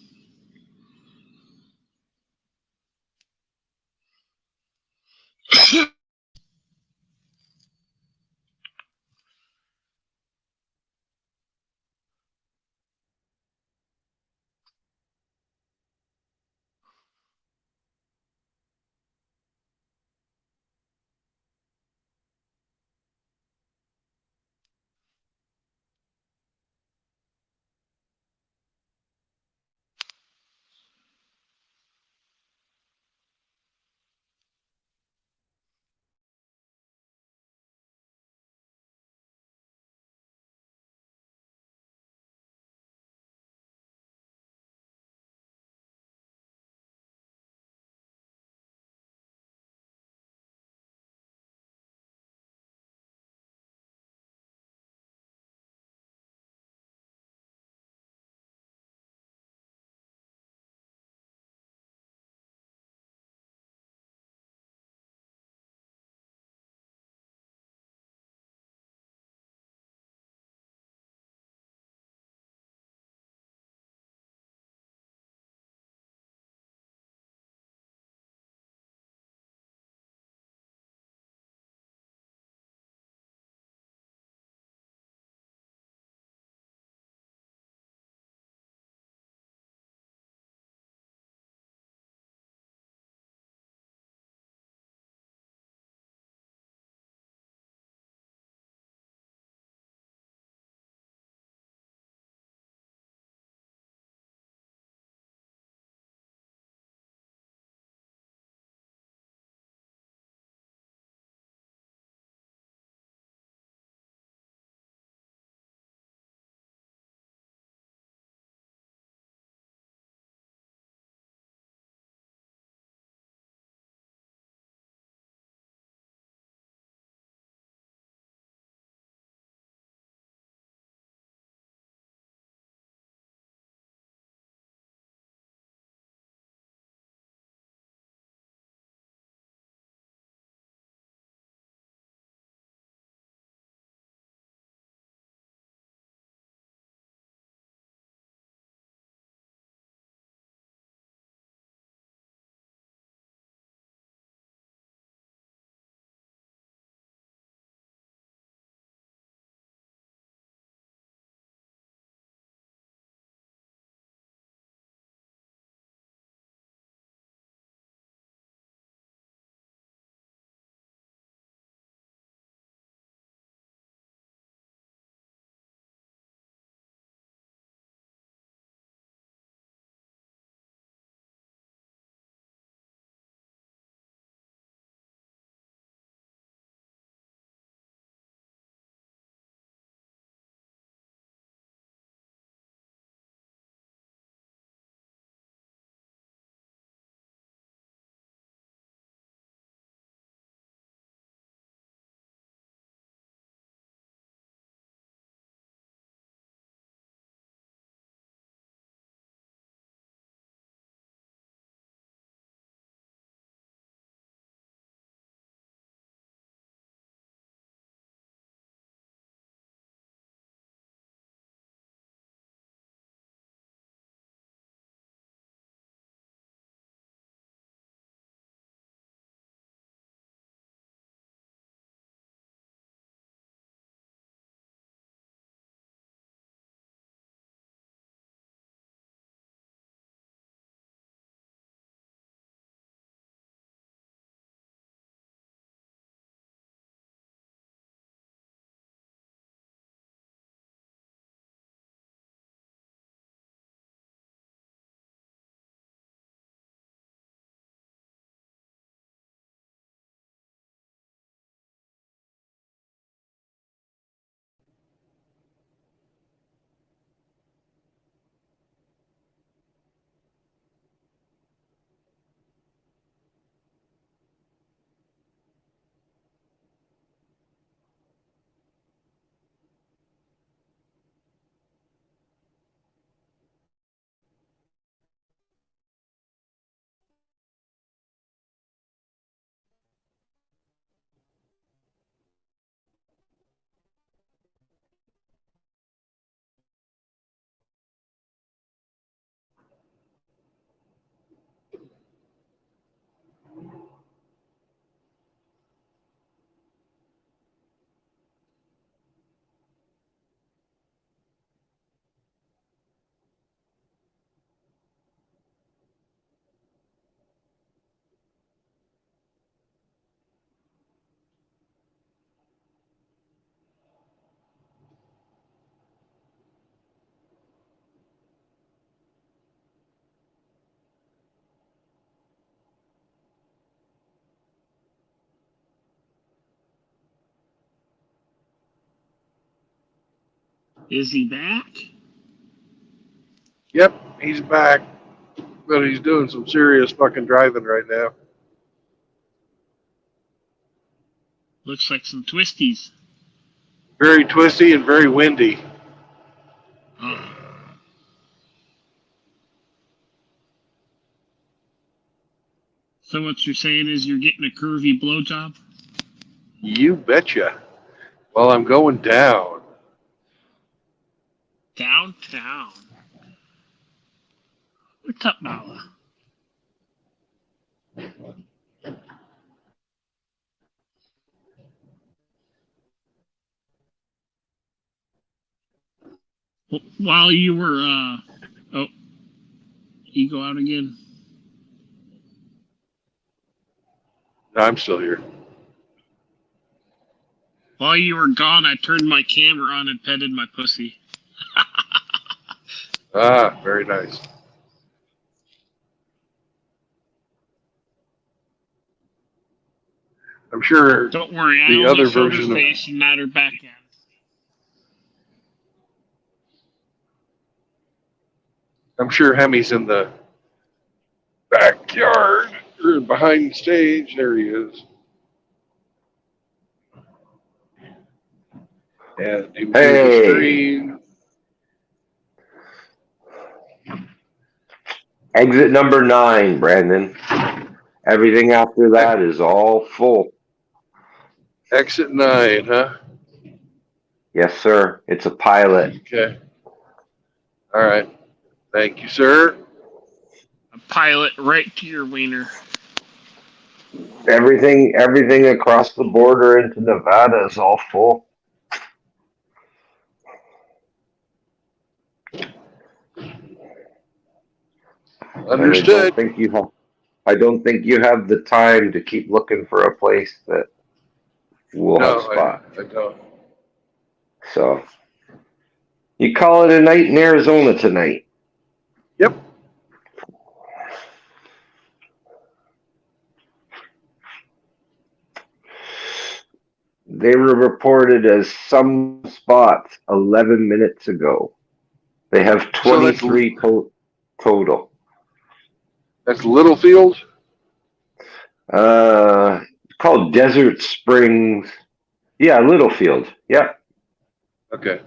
Is he back? Yep, he's back, but he's doing some serious fucking driving right now. Looks like some twisties. Very twisty and very windy. Oh. So what you're saying is you're getting a curvy blowjob? You betcha. Well, I'm going down. Downtown. What's up, Nala? While you were, oh, you go out again. No, I'm still here. While you were gone, I turned my camera on and petted my pussy. Ah, very nice. I'm sure Don't worry, I the only other showed her version of face and not her back end. I'm sure Hemi's in the backyard or behind the stage. There he is. Yeah, do Hey. the stream. Exit number 9, Brandon. Everything after that is all full. Exit 9, huh? Yes, sir. It's a pilot. Okay. All right. Thank you, sir. A pilot right to your wiener. Everything across the border into Nevada is all full. Understood. I don't think you have the time to keep looking for a place that will have No, spots. I don't. So you call it a night in Arizona tonight. Yep. They were reported as some spots 11 minutes ago. They have 23 total. That's Littlefield? Called Desert Springs. Yeah, Littlefield. Yeah. Okay.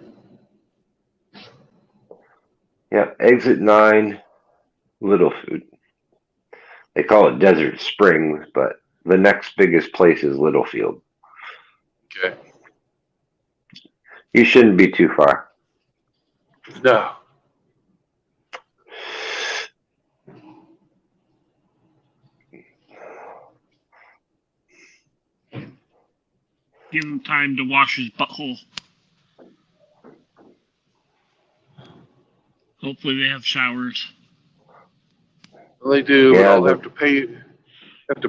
Yeah, exit 9, Littlefield. They call it Desert Springs, but the next biggest place is Littlefield. Okay. You shouldn't be too far. No. Give him time to wash his butthole. Hopefully they have showers. Well, they do, but Yeah, I'll have to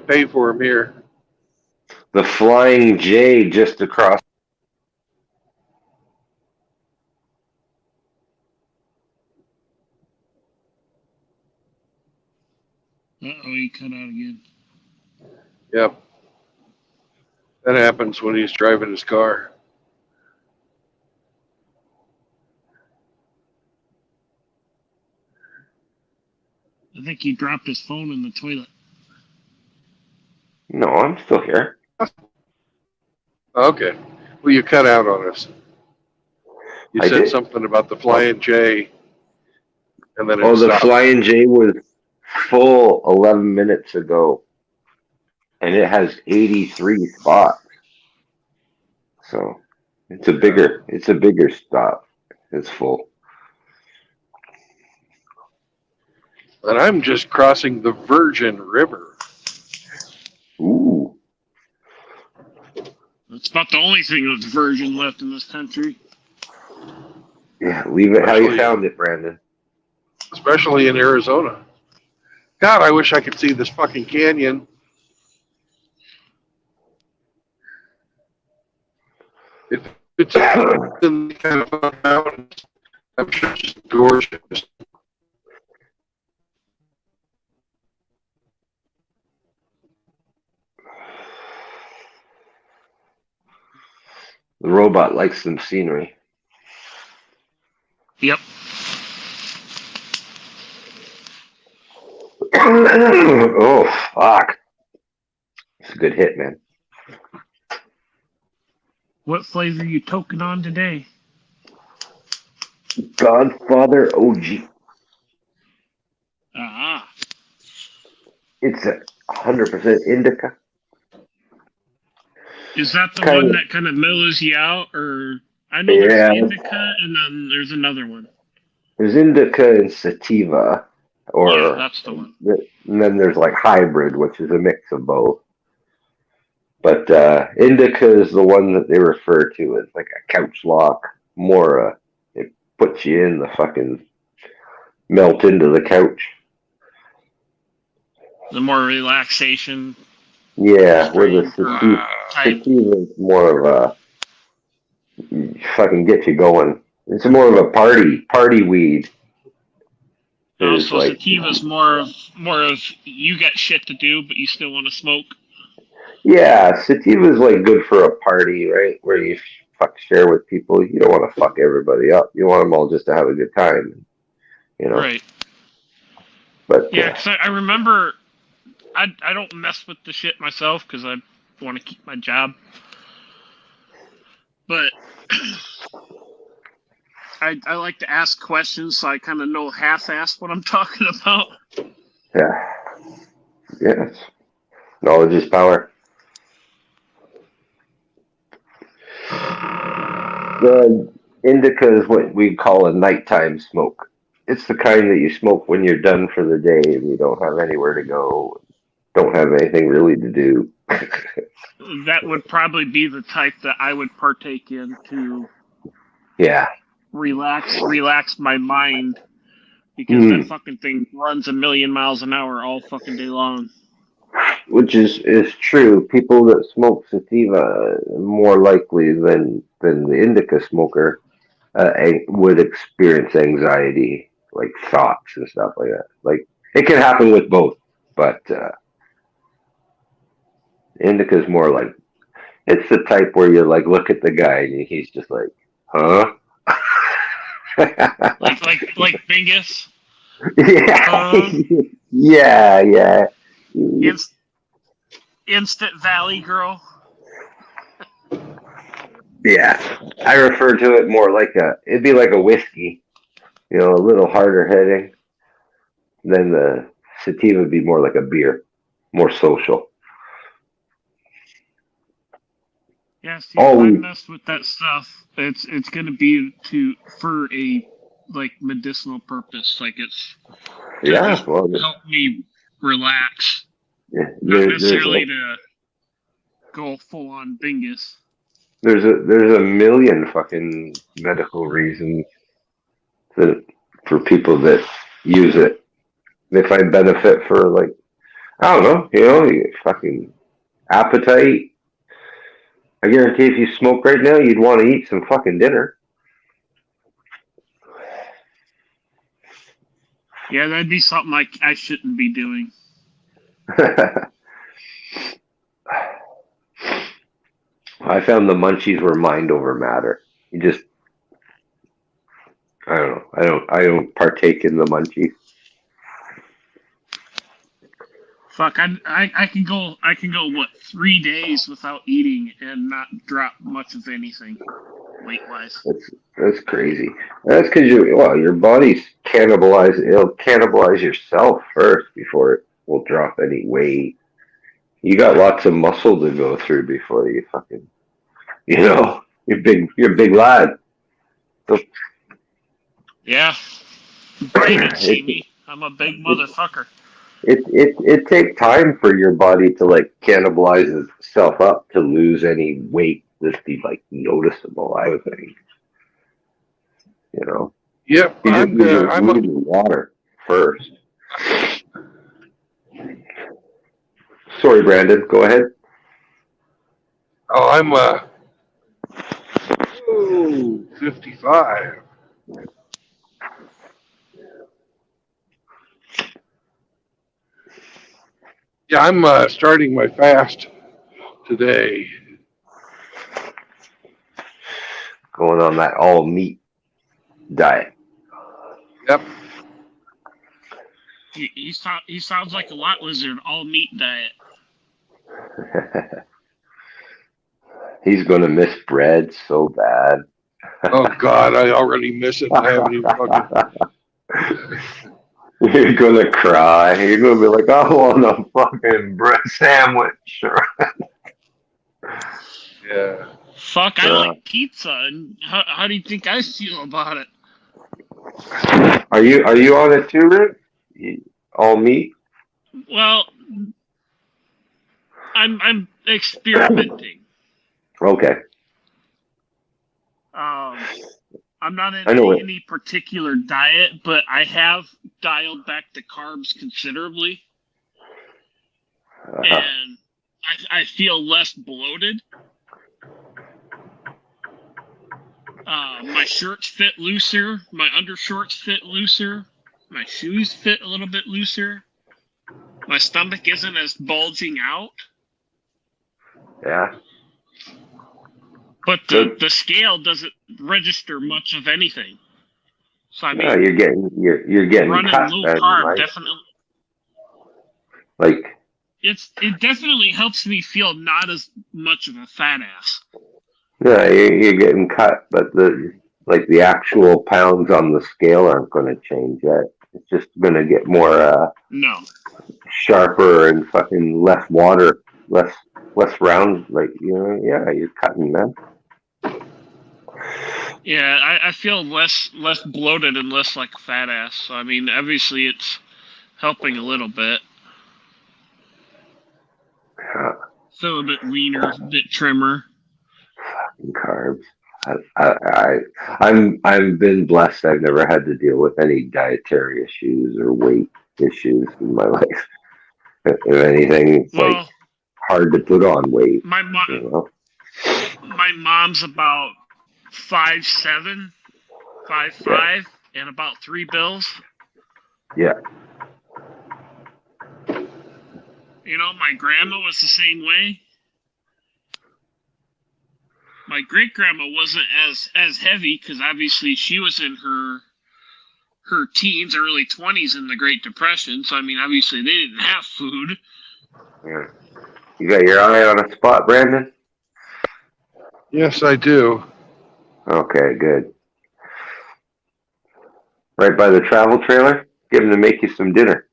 pay for them here. The Flying J just across. Uh-oh, he cut out again. Yep. That happens when he's driving his car. I think he dropped his phone in the toilet. No, I'm still here. Okay. Well, you cut out on us. You I said did. something about the Flying J, and then it Oh, the stopped. Flying J was full 11 minutes ago, and it has 83 spots. So it's a bigger stop. It's full. And I'm just crossing the Virgin River. Ooh. That's about the only thing that's virgin left in this country. Yeah, leave it how you found it, Brandon. Especially in Arizona. God, I wish I could see this fucking canyon. If it's in the kind of mountains, I'm sure it's just gorgeous. The robot likes some scenery. Yep. Oh, fuck. It's a good hit, man. What flavor you toking on today? Godfather OG. Ah. It's a 100% indica. Is that the Kind one of- that kind of mellows you out? Or I know there's Yeah. indica and then there's another one. There's indica and sativa, Yeah, that's the one. And then there's like hybrid, which is a mix of both. But indica is the one that they refer to as like a couch lock. More, it puts you in the fucking melt into the couch. The more relaxation. Yeah, where the Type. sativa is more of a fucking get you going. It's more of a party weed. Also, sativa's more of you got shit to do, but you still want to smoke. Yeah, sativa is like good for a party, right? Where you share with people. You don't want to fuck everybody up. You want them all just to have a good time, you know. Right. But yeah, because I remember, I don't mess with the shit myself because I want to keep my job. But I like to ask questions so I kind of know half-assed what I'm talking about. yeah, yes, knowledge is power. The indica is what we call a nighttime smoke. It's the kind that you smoke when you're done for the day and you don't have anywhere to go, don't have anything really to do. That would probably be the type that I would partake in to relax my mind, because that fucking thing runs 1,000,000 miles an hour all fucking day long. Which is true. People that smoke sativa are more likely than the indica smoker would experience anxiety, like thoughts and stuff like that. Like it can happen with both, but indica is more like, it's the type where you like look at the guy and he's just like, huh? like Bingus. Yeah. Yeah. Instant Valley Girl. Yeah, I refer to it more like it'd be like a whiskey, you know, a little harder heading. Then the sativa would be more like a beer, more social. Yeah, see, if I mess with that stuff, it's gonna be for a like medicinal purpose, like it's to help me relax, not necessarily to go full on Bingus. There's a million fucking medical reasons for people that use it. They find benefit for, like, I don't know, you know, fucking appetite. I guarantee if you smoke right now, you'd want to eat some fucking dinner. Yeah, that'd be something I shouldn't be doing. I found the munchies were mind over matter. You just, I don't know. I don't partake in the munchies. Fuck, I can go what 3 days without eating and not drop much of anything weight wise. That's crazy. That's because your body's it'll cannibalize yourself first before it will drop any weight. You got lots of muscle to go through before you fucking, you know, you're a big lad. So, yeah. Brian didn't see me. I'm a big motherfucker. It takes time for your body to like cannibalize itself up to lose any weight that's be like noticeable, I would think. You know. Yep. I'm water first. Sorry, Brandon. Go ahead. Oh, I'm 55. Yeah, I'm starting my fast today. Going on that all meat diet. Yep. He sounds like a lot lizard, all meat diet. He's gonna miss bread so bad. Oh God, I already miss it. I haven't even fucking. You're gonna cry. You're gonna be like, I want a fucking bread sandwich. Yeah. Fuck, I like pizza, and how do you think I feel about it? Are you on it too, Rick? All meat? Well, I'm experimenting. Okay. I'm not in I know it. any particular diet, but I have dialed back the carbs considerably, and I feel less bloated. My shirts fit looser. My undershorts fit looser. My shoes fit a little bit looser. My stomach isn't as bulging out. Yeah. But the scale doesn't register much of anything. So I mean, Yeah, you're getting running cut low then, carb right? definitely. Like It definitely helps me feel not as much of a fat ass. yeah, you're getting cut, but the actual pounds on the scale aren't going to change yet. It's just going to get more No. sharper and fucking less water, less round. Like yeah, you're cutting, man. Yeah, I feel less bloated and less like a fat ass. So I mean, obviously it's helping a little bit. Feel a bit leaner, a bit trimmer. Fucking carbs. I've been blessed. I've never had to deal with any dietary issues or weight issues in my life. If anything, it's like hard to put on weight. My mom's about 5'7", 5'5", and about 3 bills. Yeah. You know, my grandma was the same way. My great grandma wasn't as heavy because obviously she was in her teens, early 20s in the Great Depression. So I mean, obviously they didn't have food. Yeah. You got your eye on a spot, Brandon? Yes, I do. Okay, good. Right by the travel trailer? Get him to make you some dinner.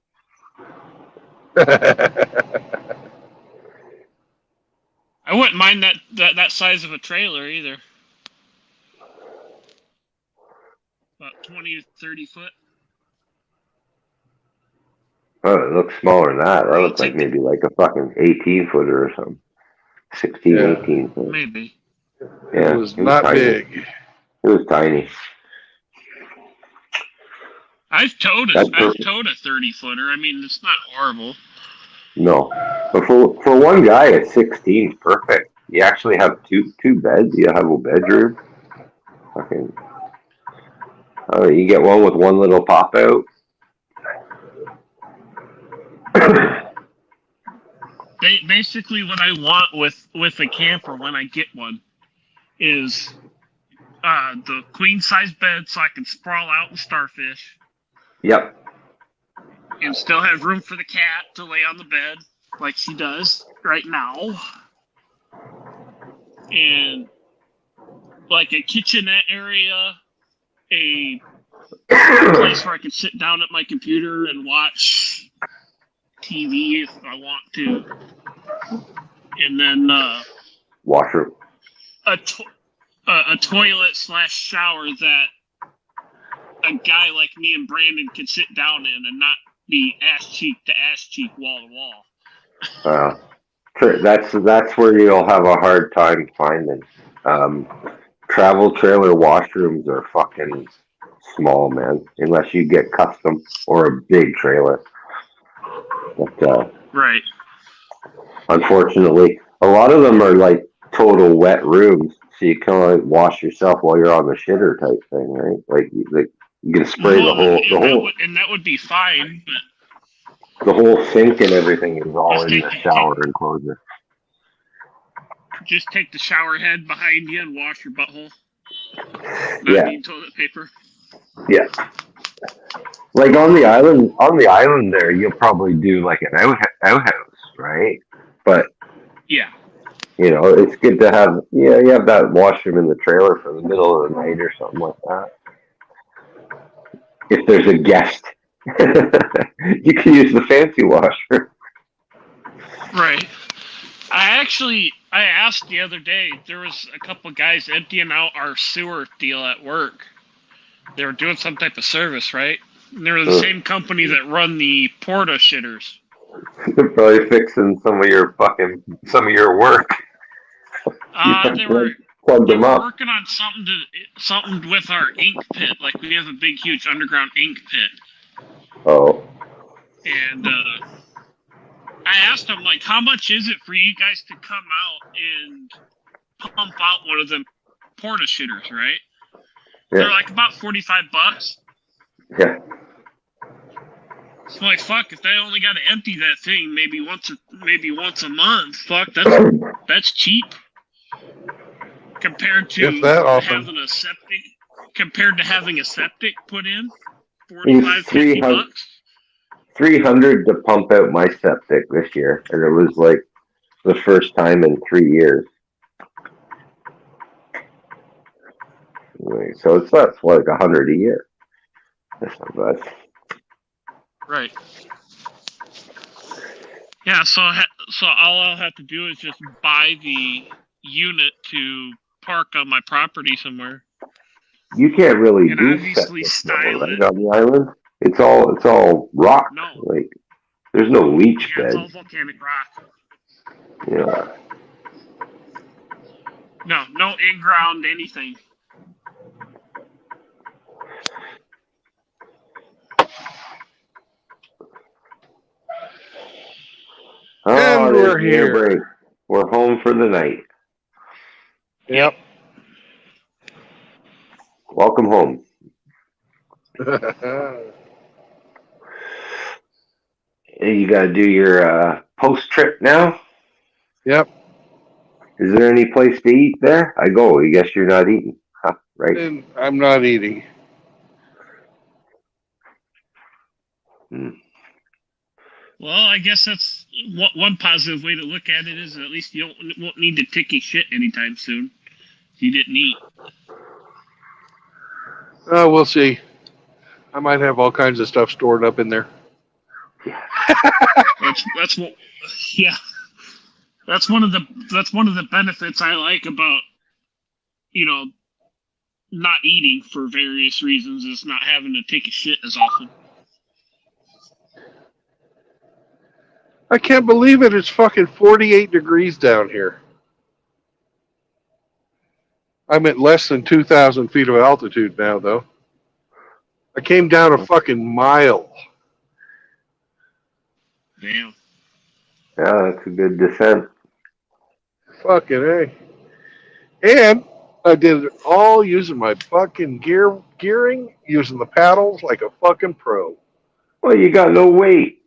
I wouldn't mind that size of a trailer either. About 20 to 30 foot. Oh, it looks smaller than that. That looks like maybe like a fucking 18-footer or something. 16, Yeah. 18 foot. Maybe. Yeah, It was not tiny. big. It was tiny. I've towed a 30-footer. I mean, it's not horrible. No, but for one guy at 16, perfect. You actually have two beds. You have a bedroom. Fucking. Oh, you get one with one little pop out. Basically, what I want with a camper when I get one is the queen size bed so I can sprawl out and starfish. Yep. And still have room for the cat to lay on the bed like she does right now. And like a kitchenette area, a place where I can sit down at my computer and watch TV if I want to. And then Washroom. a toilet / shower that a guy like me and Brandon can sit down in and not be ass cheek to ass cheek, wall to wall. That's where you'll have a hard time finding. Travel trailer washrooms are fucking small, man. Unless you get custom or a big trailer. But right. Unfortunately, a lot of them are like total wet rooms, so you kind of like wash yourself while you're on the shitter type thing, right? Like you can spray the whole, and that would be fine, but the whole sink and everything is all in the shower enclosure. Just take the shower head behind you and wash your butthole. Yeah. Need toilet paper. Yeah. Like on the island there, you'll probably do like an outhouse, right? But Yeah. it's good to have, you have that washroom in the trailer for the middle of the night or something like that. If there's a guest, you can use the fancy washer. Right. I asked the other day, there was a couple guys emptying out our sewer deal at work. They were doing some type of service, right? And they were the same company that run the Porta shitters. They're probably fixing some of your work. They were Plug them up. working on something with our ink pit. Like we have a big, huge underground ink pit. Oh. And I asked them, like, how much is it for you guys to come out and pump out one of them Porta shitters, right? Yeah. They're like about $45. Yeah. So like, fuck, if they only got to empty that thing maybe once a month, fuck, that's cheap compared to having a septic. Compared to having a septic put in, $45-$50. 300 to pump out my septic this year, and it was like the first time in 3 years. So that's like 100 a year. That's not bad. Right. Yeah. So all I'll have to do is just buy the unit to park on my property somewhere. You can't really and do obviously septic, style right, it on the island. It's all rock. No. Like there's no leach Yeah, bed. it's all volcanic rock. Yeah. No in-ground anything. Oh, And we're here. Break. We're home for the night. Yep. Welcome home. You got to do your post trip now. Yep. Is there any place to eat there? I go. I guess you're not eating, huh? Right? And I'm not eating. Well, I guess that's one positive way to look at it is at least you won't need to ticky shit anytime soon. You didn't eat. We'll see. I might have all kinds of stuff stored up in there. That's what. Yeah. That's one of the benefits I like about not eating for various reasons is not having to take a shit as often. I can't believe it. It's fucking 48 degrees down here. I'm at less than 2,000 feet of altitude now, though. I came down a fucking mile. Damn. Yeah, that's a good descent. Fucking A. And I did it all using my fucking gearing, using the paddles like a fucking pro. Well, you got no weight.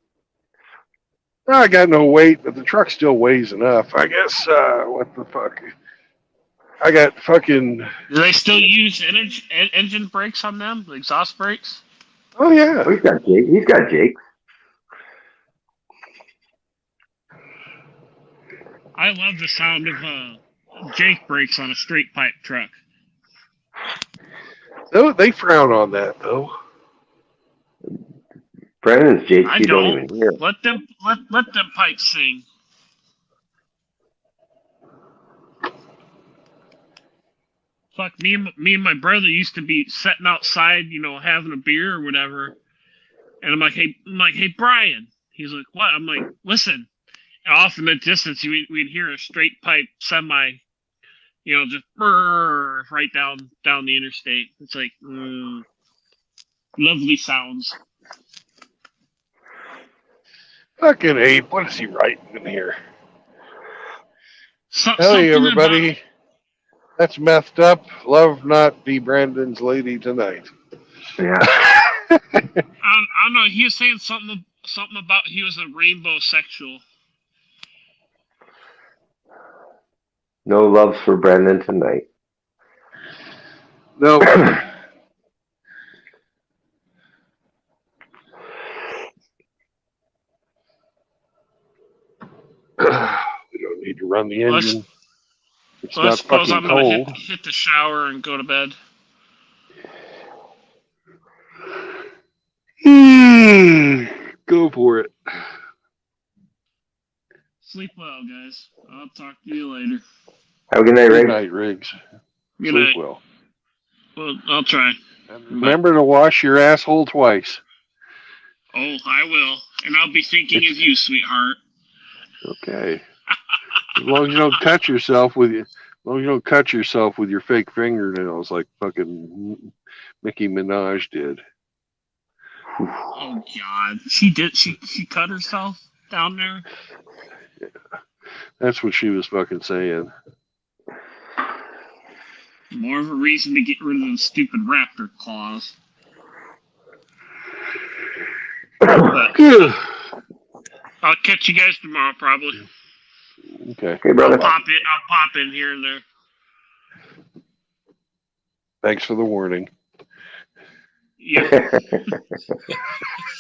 I got no weight, but the truck still weighs enough. I guess, what the fuck? I got fucking... Do they still use engine brakes on them? Exhaust brakes? Oh, yeah. Oh, he's got Jake. I love the sound of Jake brakes on a straight pipe truck. No, they frown on that, though. Brandon's Jake, I you don't don't even hear. let them pipes sing. Fuck, me and my brother used to be sitting outside, having a beer or whatever. And I'm like, hey, Brian. He's like, what? I'm like, listen. And off in the distance, we'd hear a straight pipe semi, just brrr, right down the interstate. It's like, lovely sounds. Fucking Abe, what is he writing in here? Hey, everybody. That's methed up. Love not be Brandon's lady tonight. Yeah. I don't know. He was saying something about he was a rainbow sexual. No love for Brandon tonight. No. run the Well, engine. It's Well, I not suppose fucking I'm gonna cold. hit the shower and go to bed. Go for it. Sleep well, guys. I'll talk to you later. Have a good night, Good Riggs. night, Riggs. Good Sleep night. well. Well, I'll try. And remember to wash your asshole twice. Oh, I will, and I'll be thinking of you, sweetheart. Okay. As long as you don't cut yourself with your fake fingernails like fucking Nicki Minaj did. Oh God, she did. She cut herself down there. Yeah. That's what she was fucking saying. More of a reason to get rid of those stupid raptor claws. But I'll catch you guys tomorrow, probably. Okay. Okay, brother. I'll pop in here and there. Thanks for the warning. Yep.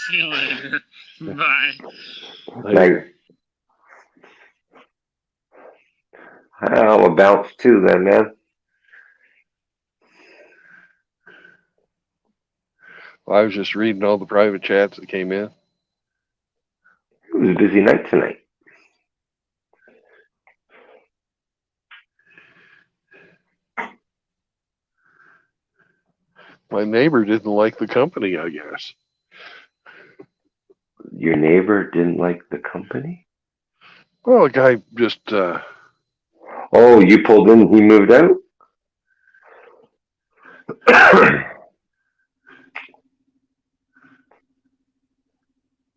See you later. Bye. Night. I'm a bounce too, then, man. Well, I was just reading all the private chats that came in. It was a busy night tonight. My neighbor didn't like the company, I guess. Your neighbor didn't like the company? Well, a guy just Oh, you pulled in, he moved out?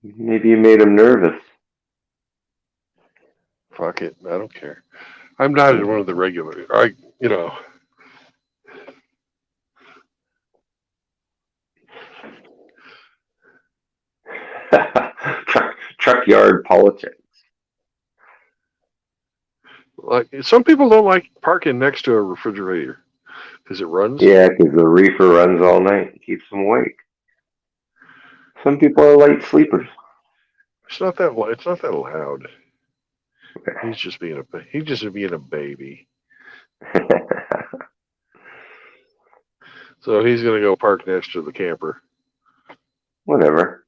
Maybe you made him nervous. fuck it. I don't care. I'm not one of the regular. You know. Truck yard politics. Like some people don't like parking next to a refrigerator because it runs. Yeah, because the reefer runs all night and keeps them awake. Some people are light sleepers. It's not that loud. He's just being a baby. So he's gonna go park next to the camper. Whatever.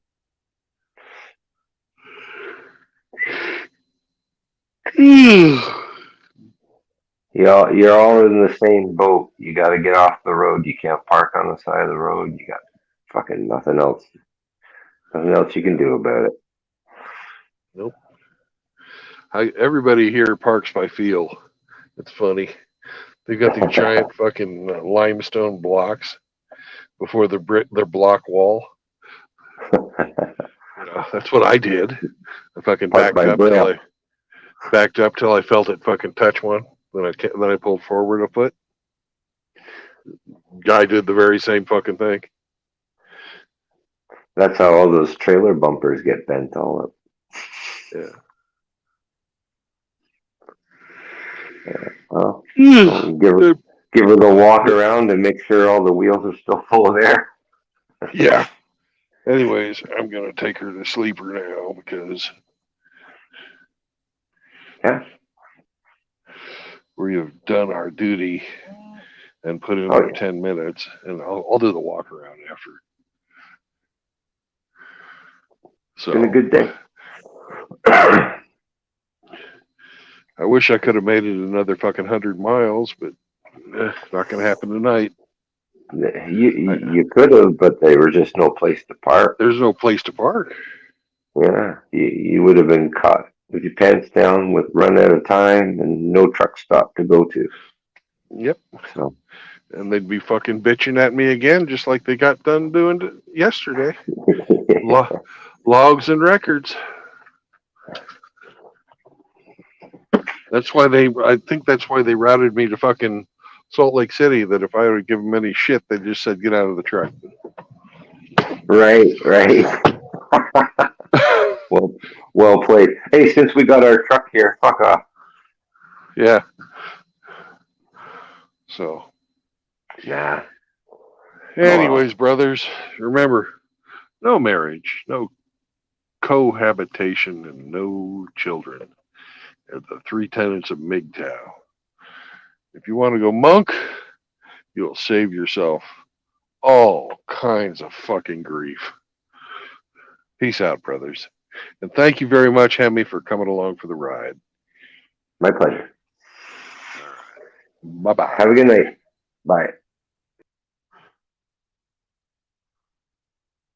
You're all in the same boat. You got to get off the road. You can't park on the side of the road. You got fucking nothing else. Nothing else you can do about it. Nope. Everybody here parks by feel. It's funny. They've got these giant fucking limestone blocks before their block wall. That's what I did. I fucking backed up till I felt it fucking touch one. Then I pulled forward a foot. Guy did the very same fucking thing. That's how all those trailer bumpers get bent all up. Yeah. Well, give her the walk around and make sure all the wheels are still full of air. Yeah. Anyways, I'm gonna take her to sleeper now because we have done our duty and put in our 10 minutes, and I'll do the walk around after. So, it's been a good day. I wish I could have made it another fucking 100 miles, but not gonna happen tonight. You could have, but there was just no place to park. There's no place to park. Yeah, you would have been caught with your pants down, with run out of time, and no truck stop to go to. Yep. So, and they'd be fucking bitching at me again, just like they got done doing yesterday. Logs and records. I think that's why they routed me to fucking Salt Lake City, that if I would give them any shit, they just said, get out of the truck. Right. Well played. Hey, since we got our truck here, fuck off. Yeah. So. Nah. Anyways, brothers, remember, no marriage, no cohabitation, and no children. at the 3 tenets of MGTOW. If you want to go monk, you'll save yourself all kinds of fucking grief. Peace out, brothers. And thank you very much, Hemi, for coming along for the ride. My pleasure. Bye-bye. Have a good night. Bye.